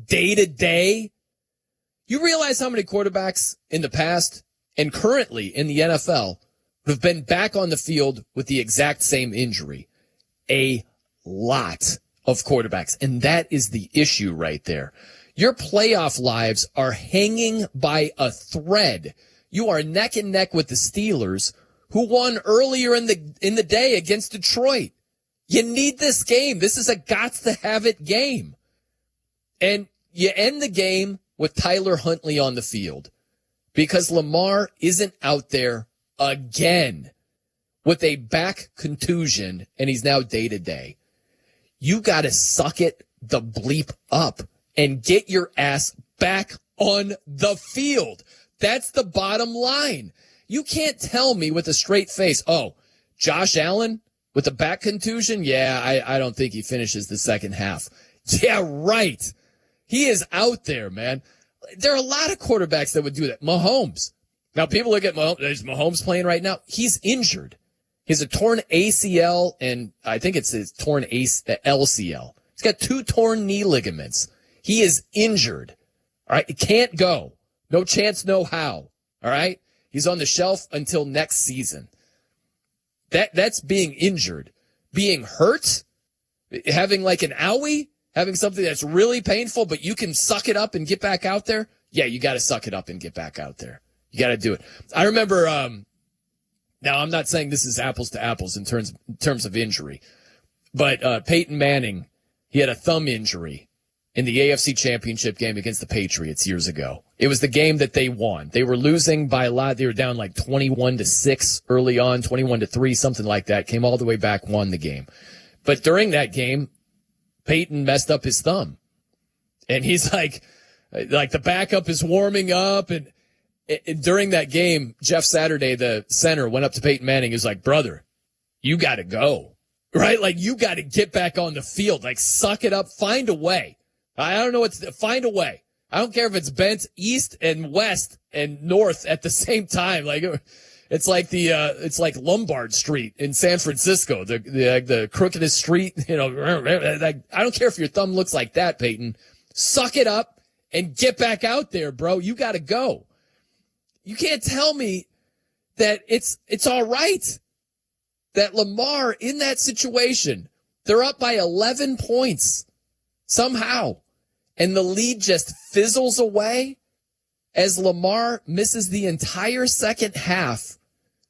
day to day. You realize how many quarterbacks in the past and currently in the NFL who have been back on the field with the exact same injury. A lot of quarterbacks. And that is the issue right there. Your playoff lives are hanging by a thread. You are neck and neck with the Steelers, who won earlier in the day against Detroit. You need this game. This is a gots-to-have-it game. And you end the game with Tyler Huntley on the field because Lamar isn't out there again with a back contusion, and he's now day-to-day. You got to suck it the bleep up and get your ass back on the field. That's the bottom line. You can't tell me with a straight face, oh, Josh Allen with a back contusion? Yeah, I don't think he finishes the second half. Yeah, right. He is out there, man. There are a lot of quarterbacks that would do that. Mahomes. Now, people look at Mahomes. Is Mahomes playing right now? He's injured. He has a torn ACL, and I think it's his torn LCL. He's got 2 torn knee ligaments. He is injured. All right? He can't go. No chance, no how. All right? He's on the shelf until next season. That's being injured. Being hurt, having like an owie, having something that's really painful, but you can suck it up and get back out there. Yeah, you got to suck it up and get back out there. You got to do it. I remember, now I'm not saying this is apples to apples in terms of injury, but Peyton Manning, he had a thumb injury in the AFC Championship game against the Patriots years ago. It was the game that they won. They were losing by a lot. They were down like 21-6 early on, 21-3, something like that. Came all the way back, won the game. But during that game, Peyton messed up his thumb. And he's like the backup is warming up. And during that game, Jeff Saturday, the center, went up to Peyton Manning. He was like, brother, you got to go. Right? Like, you got to get back on the field. Like, suck it up. Find a way. I don't know find a way. I don't care if it's bent east and west and north at the same time. Like, it's like Lombard Street in San Francisco, the crookedest street. You know, I don't care if your thumb looks like that, Peyton. Suck it up and get back out there, bro. You got to go. You can't tell me that it's all right that Lamar in that situation, they're up by 11 points somehow, and the lead just fizzles away as Lamar misses the entire second half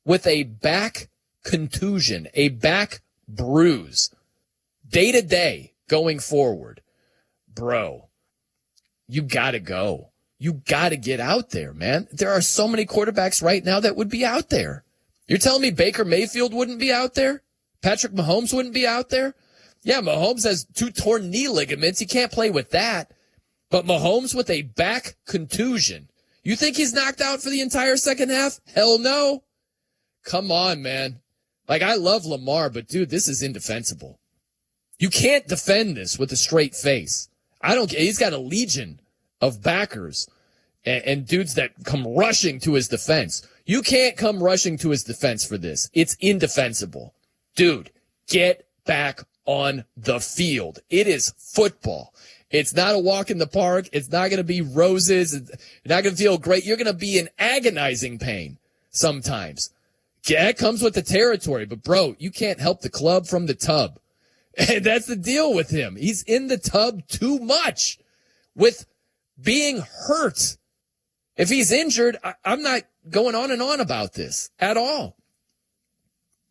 with a back contusion, a back bruise, day to day going forward. Bro, you got to go. You got to get out there, man. There are so many quarterbacks right now that would be out there. You're telling me Baker Mayfield wouldn't be out there? Patrick Mahomes wouldn't be out there? Yeah, Mahomes has 2 torn knee ligaments. He can't play with that. But Mahomes with a back contusion. You think he's knocked out for the entire second half? Hell no. Come on, man. Like, I love Lamar, but dude, this is indefensible. You can't defend this with a straight face. He's got a legion of backers and dudes that come rushing to his defense. You can't come rushing to his defense for this. It's indefensible. Dude, get back on the field. It is football. It's not a walk in the park. It's not going to be roses. You're not going to feel great. You're going to be in agonizing pain sometimes. That comes with the territory. But, bro, you can't help the club from the tub. And that's the deal with him. He's in the tub too much with being hurt. If he's injured, I'm not going on and on about this at all.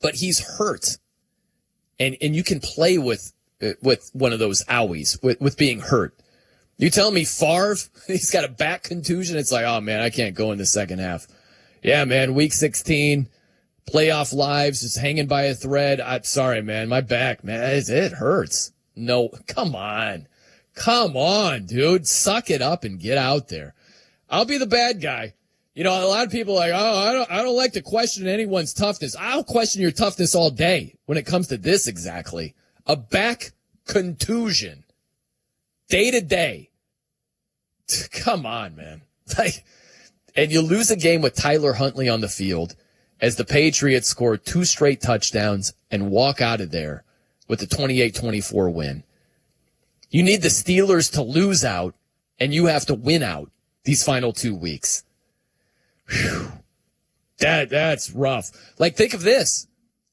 But he's hurt. And you can play with one of those owies, with being hurt. You tell me Favre, he's got a back contusion. It's like, oh, man, I can't go in the second half. Yeah, man, week 16, playoff lives, just hanging by a thread. I'm sorry, man, my back, man, it hurts. No, come on. Come on, dude. Suck it up and get out there. I'll be the bad guy. You know, a lot of people are like, oh, I don't like to question anyone's toughness. I'll question your toughness all day when it comes to this exactly. A back contusion. Day to day. Come on, man. And you lose a game with Tyler Huntley on the field as the Patriots score 2 straight touchdowns and walk out of there with a 28-24 win. You need the Steelers to lose out, and you have to win out these final 2 weeks. Whew. That's rough. Like, think of this.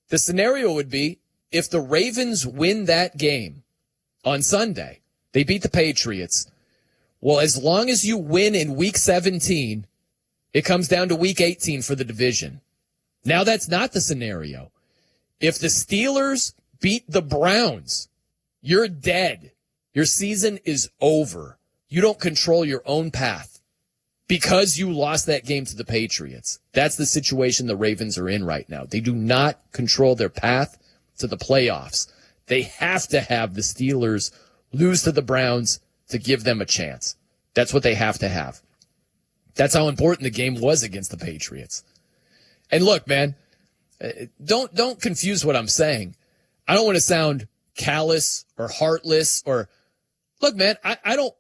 The scenario would be if the Ravens win that game on Sunday, they beat the Patriots. Well, as long as you win in week 17, it comes down to week 18 for the division. Now that's not the scenario. If the Steelers beat the Browns, you're dead. Your season is over. You don't control your own path because you lost that game to the Patriots. That's the situation the Ravens are in right now. They do not control their path to the playoffs. They have to have the Steelers lose to the Browns to give them a chance. That's what they have to have. That's how important the game was against the Patriots. And look, man, don't confuse what I'm saying. I don't want to sound callous or heartless or look, man, I don't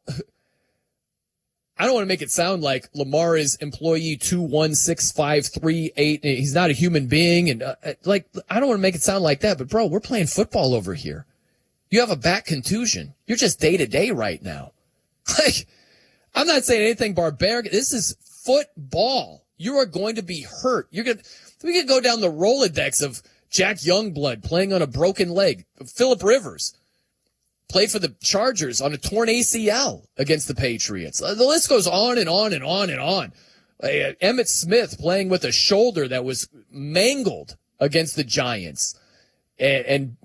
want to make it sound like Lamar is employee 216538. He's not a human being. And I don't want to make it sound like that, but bro, we're playing football over here. You have a back contusion. You're just day to day right now. Like, I'm not saying anything barbaric. This is football. You are going to be hurt. We could go down the Rolodex of Jack Youngblood playing on a broken leg. Phillip Rivers played for the Chargers on a torn ACL against the Patriots. The list goes on and on and on and on. Emmitt Smith playing with a shoulder that was mangled against the Giants and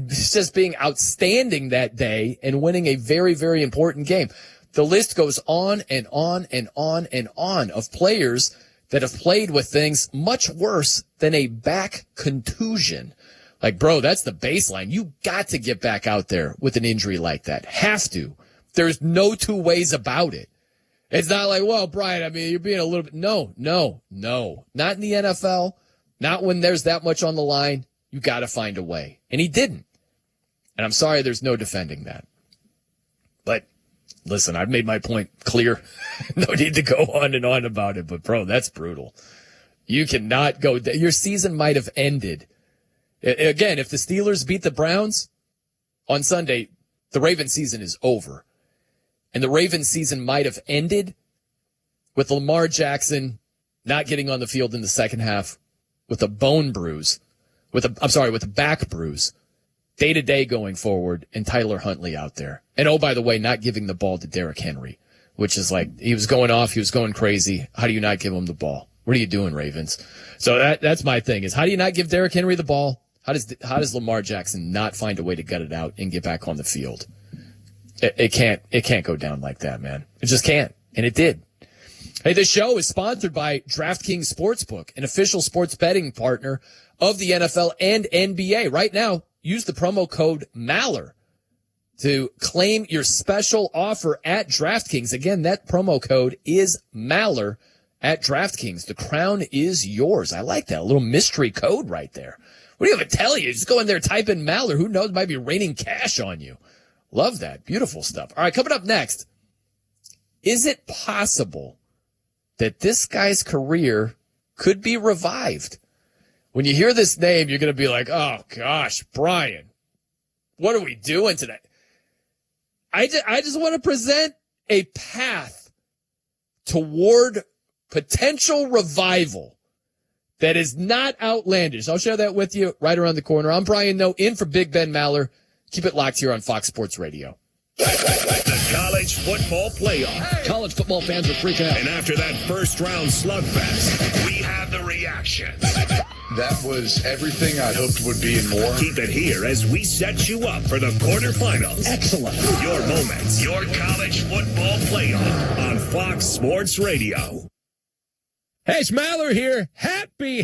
just being outstanding that day and winning a very, very important game. The list goes on and on and on and on of players that have played with things much worse than a back contusion. Like, bro, that's the baseline. You got to get back out there with an injury like that. Have to. There's no two ways about it. It's not like, well, Brian, I mean, you're being a little bit. No. Not in the NFL. Not when there's that much on the line. You got to find a way. And he didn't. And I'm sorry there's no defending that. But listen, I've made my point clear. No need to go on and on about it. But, bro, that's brutal. You cannot go. Your season might have ended. Again, if the Steelers beat the Browns on Sunday, the Ravens season is over. And the Ravens season might have ended with Lamar Jackson not getting on the field in the second half with a bone bruise, with a back bruise, day-to-day going forward, and Tyler Huntley out there. And, oh, by the way, not giving the ball to Derrick Henry, which is like, he was going off, he was going crazy. How do you not give him the ball? What are you doing, Ravens? So that's my thing, is how do you not give Derrick Henry the ball? How does Lamar Jackson not find a way to gut it out and get back on the field? It can't go down like that, man. It just can't. And it did. Hey, this show is sponsored by DraftKings Sportsbook, an official sports betting partner of the NFL and NBA. Right now, use the promo code MALLER to claim your special offer at DraftKings. Again, that promo code is MALLER at DraftKings. The crown is yours. I like that. A little mystery code right there. What do you have to tell you? Just go in there, type in Maller. Who knows? Might be raining cash on you. Love that. Beautiful stuff. All right, coming up next. Is it possible that this guy's career could be revived? When you hear this name, you're going to be like, oh, gosh, Brian, what are we doing today? I just want to present a path toward potential revival that is not outlandish. I'll share that with you right around the corner. I'm Brian Noe, in for Big Ben Maller. Keep it locked here on Fox Sports Radio. The college football playoff. College football fans are freaking out. And after that first round slugfest, we have the reaction. That was everything I hoped would be and more. Keep it here as we set you up for the quarterfinals. Excellent. Your moments, your college football playoff on Fox Sports Radio. Hey, it's Maller here. Happy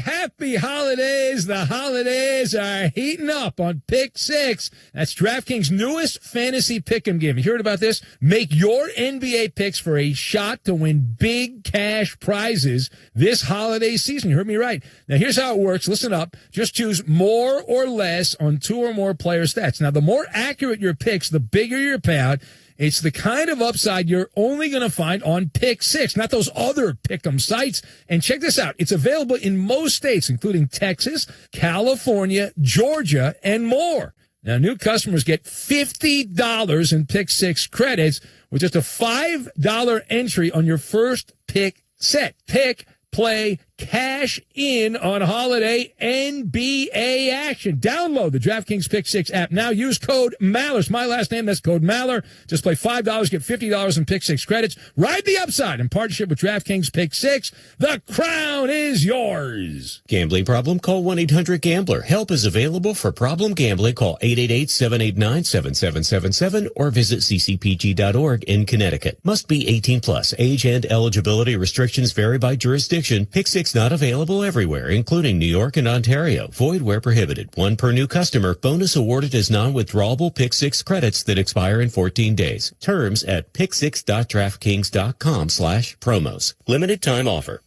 holidays. The holidays are heating up on Pick 6. That's DraftKings' newest fantasy pick'em game. You heard about this? Make your NBA picks for a shot to win big cash prizes this holiday season. You heard me right. Now, here's how it works. Listen up. Just choose more or less on two or more player stats. Now, the more accurate your picks, the bigger your payout. It's the kind of upside you're only going to find on Pick 6, not those other pick'em sites. And check this out. It's available in most states, including Texas, California, Georgia, and more. Now, new customers get $50 in Pick 6 credits with just a $5 entry on your first pick set. Pick, play, cash in on holiday NBA action. Download the DraftKings Pick 6 app now. Use code Maller. It's my last name. That's code Maller. Just play $5, get $50 in Pick 6 credits. Ride the upside in partnership with DraftKings Pick 6. The crown is yours. Gambling problem? Call 1-800-GAMBLER. Help is available for problem gambling. Call 888-789-7777 or visit ccpg.org in Connecticut. Must be 18 plus. Age and eligibility restrictions vary by jurisdiction. Pick 6 not available everywhere, including New York and Ontario. Void where prohibited. One per new customer. Bonus awarded as non-withdrawable Pick 6 credits that expire in 14 days. Terms at pick6.draftkings.com/promos. Limited time offer.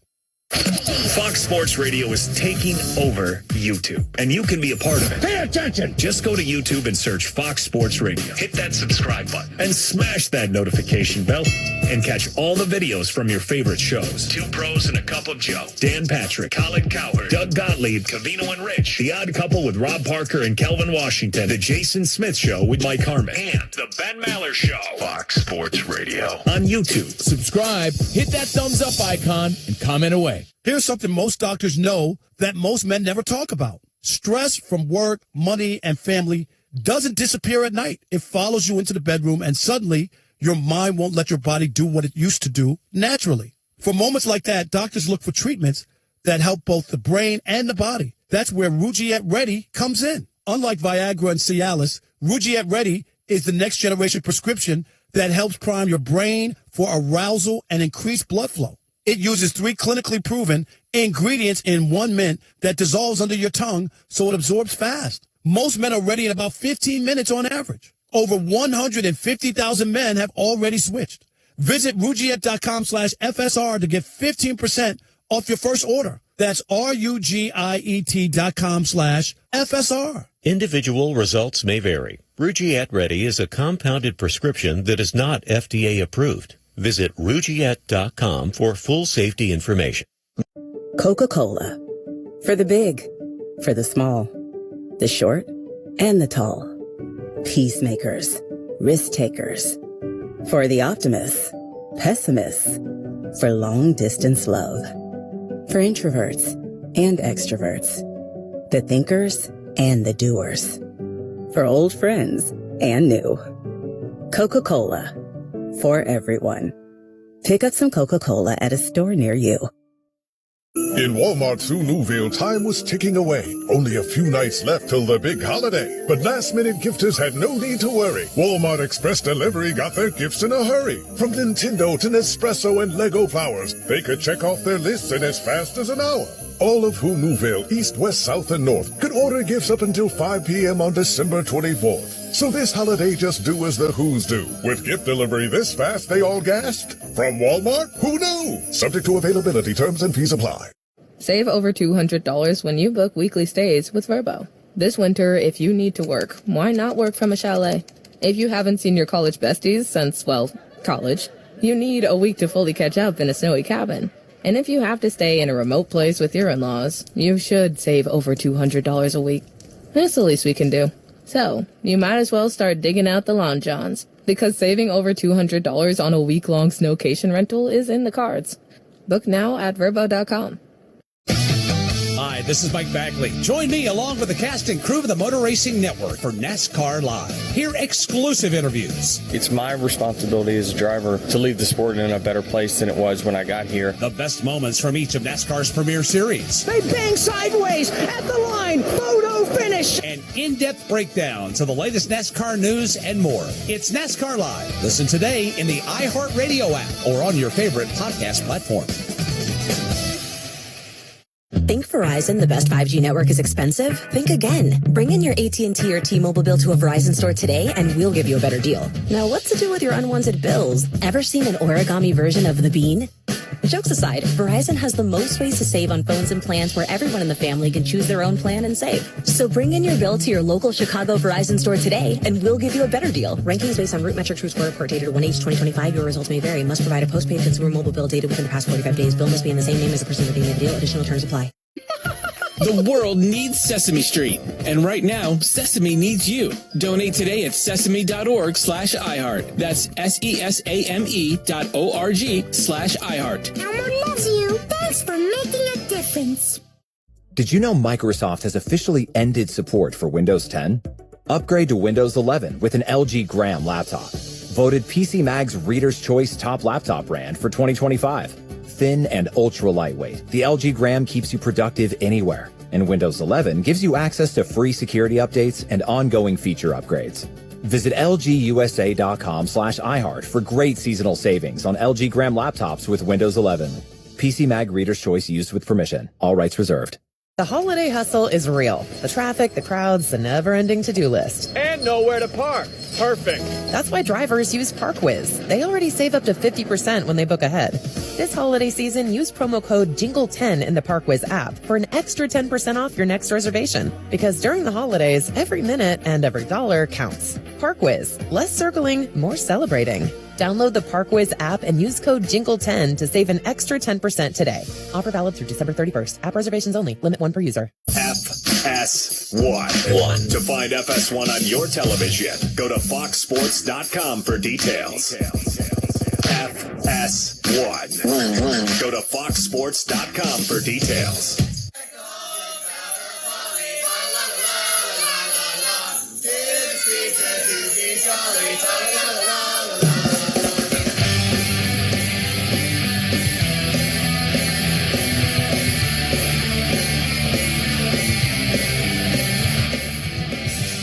Fox Sports Radio is taking over YouTube, and you can be a part of it. Pay attention! Just go to YouTube and search Fox Sports Radio. Hit that subscribe button and smash that notification bell and catch all the videos from your favorite shows. Two Pros and a Cup of Joe, Dan Patrick, Colin Cowherd, Doug Gottlieb, Covino and Rich, The Odd Couple with Rob Parker and Kelvin Washington, The Jason Smith Show with Mike Harmon, and The Ben Maller Show. Fox Sports Radio on YouTube. Subscribe, hit that thumbs up icon, and comment away. Here's something most doctors know that most men never talk about. Stress from work, money, and family doesn't disappear at night. It follows you into the bedroom, and suddenly your mind won't let your body do what it used to do naturally. For moments like that, doctors look for treatments that help both the brain and the body. That's where Rugiet Ready comes in. Unlike Viagra and Cialis, Rugiet Ready is the next generation prescription that helps prime your brain for arousal and increased blood flow. It uses 3 clinically proven ingredients in 1 mint that dissolves under your tongue so it absorbs fast. Most men are ready in about 15 minutes on average. Over 150,000 men have already switched. Visit Rugiet.com/FSR to get 15% off your first order. That's RUGIET.com/FSR. Individual results may vary. Rugiet Ready is a compounded prescription that is not FDA approved. Visit Rugiet.com for full safety information. Coca-Cola. For the big, for the small, the short, and the tall. Peacemakers, risk takers. For the optimists, pessimists. For long distance love. For introverts and extroverts. The thinkers and the doers. For old friends and new. Coca-Cola. For everyone. Pick up some Coca-Cola at a store near you. In Walmart through Newville, time was ticking away. Only a few nights left till the big holiday. But last-minute gifters had no need to worry. Walmart Express Delivery got their gifts in a hurry. From Nintendo to Nespresso and Lego Flowers, they could check off their lists in as fast as an hour. All of who Newville, East, West, South, and North could order gifts up until 5 p.m. on December 24th. So this holiday, just do as the Who's do. With gift delivery this fast, they all gasped. From Walmart? Who knew? Subject to availability, terms and fees apply. Save over $200 when you book weekly stays with Vrbo. This winter, if you need to work, why not work from a chalet? If you haven't seen your college besties since, well, college, you need a week to fully catch up in a snowy cabin. And if you have to stay in a remote place with your in-laws, you should save over $200 a week. That's the least we can do. So, you might as well start digging out the lawn johns, because saving over $200 on a week-long snowcation rental is in the cards. Book now at Vrbo.com. Hi, this is Mike Bagley. Join me along with the cast and crew of the Motor Racing Network for NASCAR Live. Hear exclusive interviews. It's my responsibility as a driver to leave the sport in a better place than it was when I got here. The best moments from each of NASCAR's premier series. They bang sideways at the line. Photo finish. And in-depth breakdowns of the latest NASCAR news and more. It's NASCAR Live. Listen today in the iHeartRadio app or on your favorite podcast platform. Think Verizon, the best 5G network, is expensive? Think again. Bring in your AT&T or T-Mobile bill to a Verizon store today and we'll give you a better deal. Now, what's to do with your unwanted bills? Ever seen an origami version of the bean? Jokes aside, Verizon has the most ways to save on phones and plans where everyone in the family can choose their own plan and save. So bring in your bill to your local Chicago Verizon store today and we'll give you a better deal. Rankings based on root metric true score report dated 1H2025. Your results may vary. Must provide a postpaid consumer mobile bill dated within the past 45 days. Bill must be in the same name as the person redeeming the deal. Additional terms apply. The world needs Sesame Street. And right now, Sesame needs you. Donate today at sesame.org/iHeart. That's SESAME.org/iHeart. Elmo loves you. Thanks for making a difference. Did you know Microsoft has officially ended support for Windows 10? Upgrade to Windows 11 with an LG Gram laptop. Voted PC Mag's Reader's Choice Top Laptop Brand for 2025. Thin and ultra lightweight, the LG Gram keeps you productive anywhere. And Windows 11 gives you access to free security updates and ongoing feature upgrades. Visit lgusa.com/iHeart for great seasonal savings on LG Gram laptops with Windows 11. PC Mag Reader's Choice used with permission. All rights reserved. The holiday hustle is real. The traffic, the crowds, the never-ending to-do list. And nowhere to park. Perfect. That's why drivers use ParkWiz. They already save up to 50% when they book ahead. This holiday season, use promo code JINGLE10 in the ParkWiz app for an extra 10% off your next reservation. Because during the holidays, every minute and every dollar counts. ParkWiz. Less circling, more celebrating. Download the ParkWiz app and use code JINGLE10 to save an extra 10% today. Offer valid through December 31st. App reservations only. Limit 1 per user. FS1. To find FS1 on your television, go to foxsports.com for details. FS1. Go to foxsports.com for details.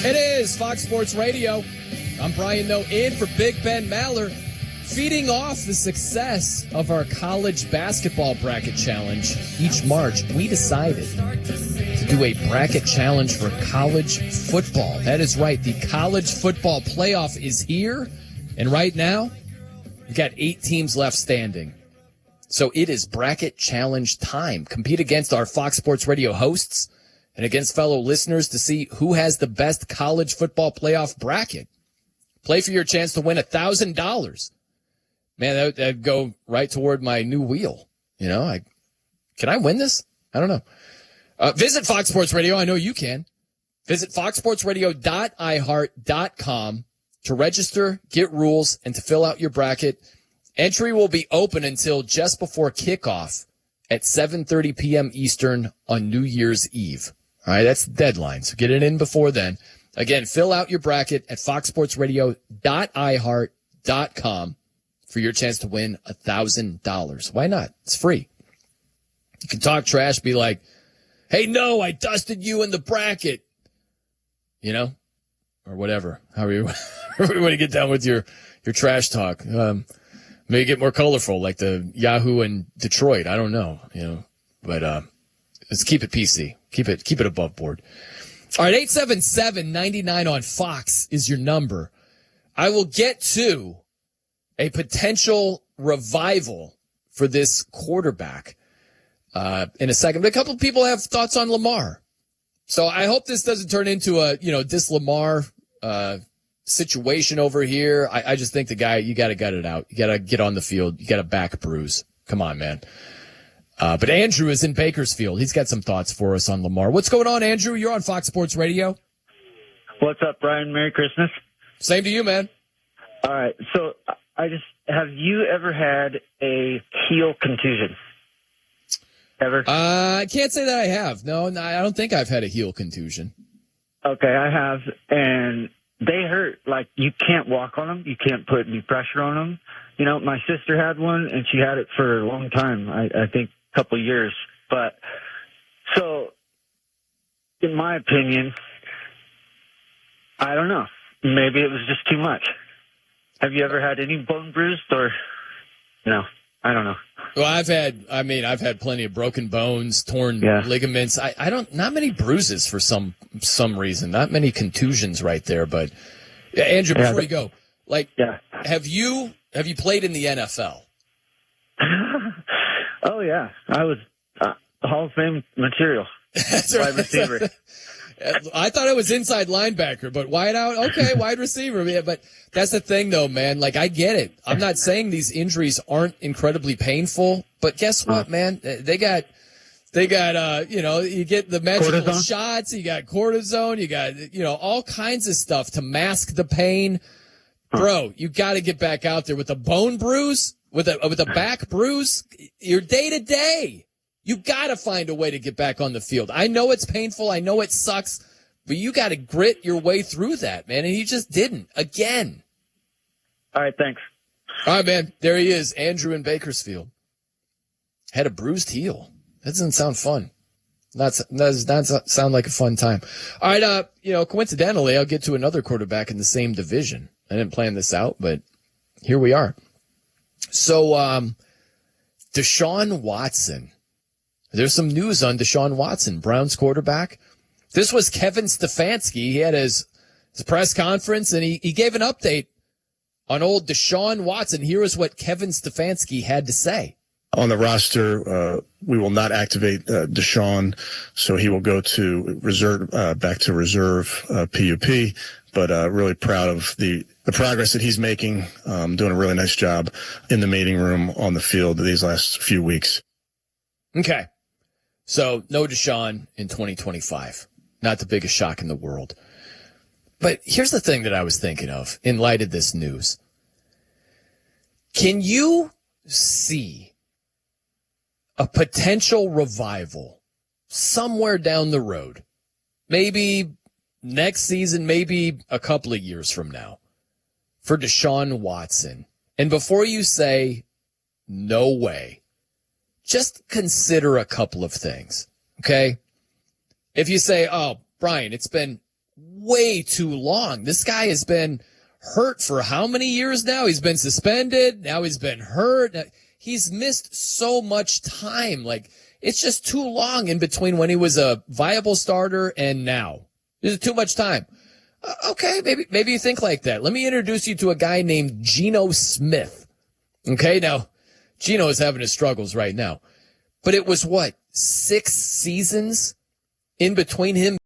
It is Fox Sports Radio. I'm Brian Noe in for Big Ben Maller, feeding off the success of our college basketball bracket challenge. Each March, we decided to do a bracket challenge for college football. That is right. The college football playoff is here. And right now, we've got 8 teams left standing. So it is bracket challenge time. Compete against our Fox Sports Radio hosts and against fellow listeners to see who has the best college football playoff bracket. Play for your chance to win $1,000. Man, that'd go right toward my new wheel. You know, can I win this? I don't know. Visit Fox Sports Radio. I know you can. Visit foxsportsradio.iheart.com to register, get rules, and to fill out your bracket. Entry will be open until just before kickoff at 7:30 p.m. Eastern on New Year's Eve. All right, that's the deadline, so get it in before then. Again, fill out your bracket at foxsportsradio.iheart.com for your chance to win $1,000. Why not? It's free. You can talk trash, be like, hey, no, I dusted you in the bracket. You know, or whatever. However you want to get down with your trash talk. Maybe get more colorful, like the Yahoo in Detroit. I don't know, you know, but let's keep it PC. Keep it above board. All right, 877-99 on Fox is your number. I will get to a potential revival for this quarterback in a second. But a couple of people have thoughts on Lamar. So I hope this doesn't turn into a, this Lamar situation over here. I just think the guy, you got to gut it out. You got to get on the field. You got a back bruise. Come on, man. But Andrew is in Bakersfield. He's got some thoughts for us on Lamar. What's going on, Andrew? You're on Fox Sports Radio. What's up, Brian? Merry Christmas. Same to you, man. All right. So have you ever had a heel contusion? Ever? I can't say that I have. No, I don't think I've had a heel contusion. Okay, I have. And they hurt. Like, you can't walk on them. You can't put any pressure on them. You know, my sister had one, and she had it for a long time. I think a couple of years. But, so, in my opinion, I don't know. Maybe it was just too much. Have you ever had any bone bruised or, no? I don't know. Well, I've had plenty of broken bones, torn ligaments. Not many bruises for some reason. Not many contusions right there. But Andrew, before you go, have you played in the NFL? Oh yeah, I was Hall of Fame material. That's wide receiver. I thought it was inside linebacker, but wide out. Okay, wide receiver. Yeah, but that's the thing, though, man. Like, I get it. I'm not saying these injuries aren't incredibly painful, but guess what, man? They got, you get the magical shots. You got cortisone. You got, all kinds of stuff to mask the pain. Bro, you got to get back out there with a bone bruise, with a back bruise. You're day to day. You got to find a way to get back on the field. I know it's painful. I know it sucks. But you got to grit your way through that, man. And he just didn't. Again. All right, thanks. All right, man. There he is, Andrew in Bakersfield. Had a bruised heel. That doesn't sound fun. Does not sound like a fun time. All right, coincidentally, I'll get to another quarterback in the same division. I didn't plan this out, but here we are. So, Deshaun Watson. There's some news on Deshaun Watson, Browns quarterback. This was Kevin Stefanski. He had his press conference, and he gave an update on old Deshaun Watson. Here is what Kevin Stefanski had to say. On the roster, we will not activate Deshaun, so he will go to reserve, back to reserve PUP. But really proud of the progress that he's making, doing a really nice job in the meeting room, on the field these last few weeks. Okay. So no Deshaun in 2025. Not the biggest shock in the world. But here's the thing that I was thinking of in light of this news. Can you see a potential revival somewhere down the road? Maybe next season, maybe a couple of years from now, for Deshaun Watson. And before you say, no way, just consider a couple of things, okay? If you say, oh, Brian, it's been way too long. This guy has been hurt for how many years now? He's been suspended. Now he's been hurt. He's missed so much time. Like, it's just too long in between when he was a viable starter and now. There's too much time. Okay, maybe you think like that. Let me introduce you to a guy named Geno Smith. Okay, now, Geno is having his struggles right now. But it was, 6 seasons in between him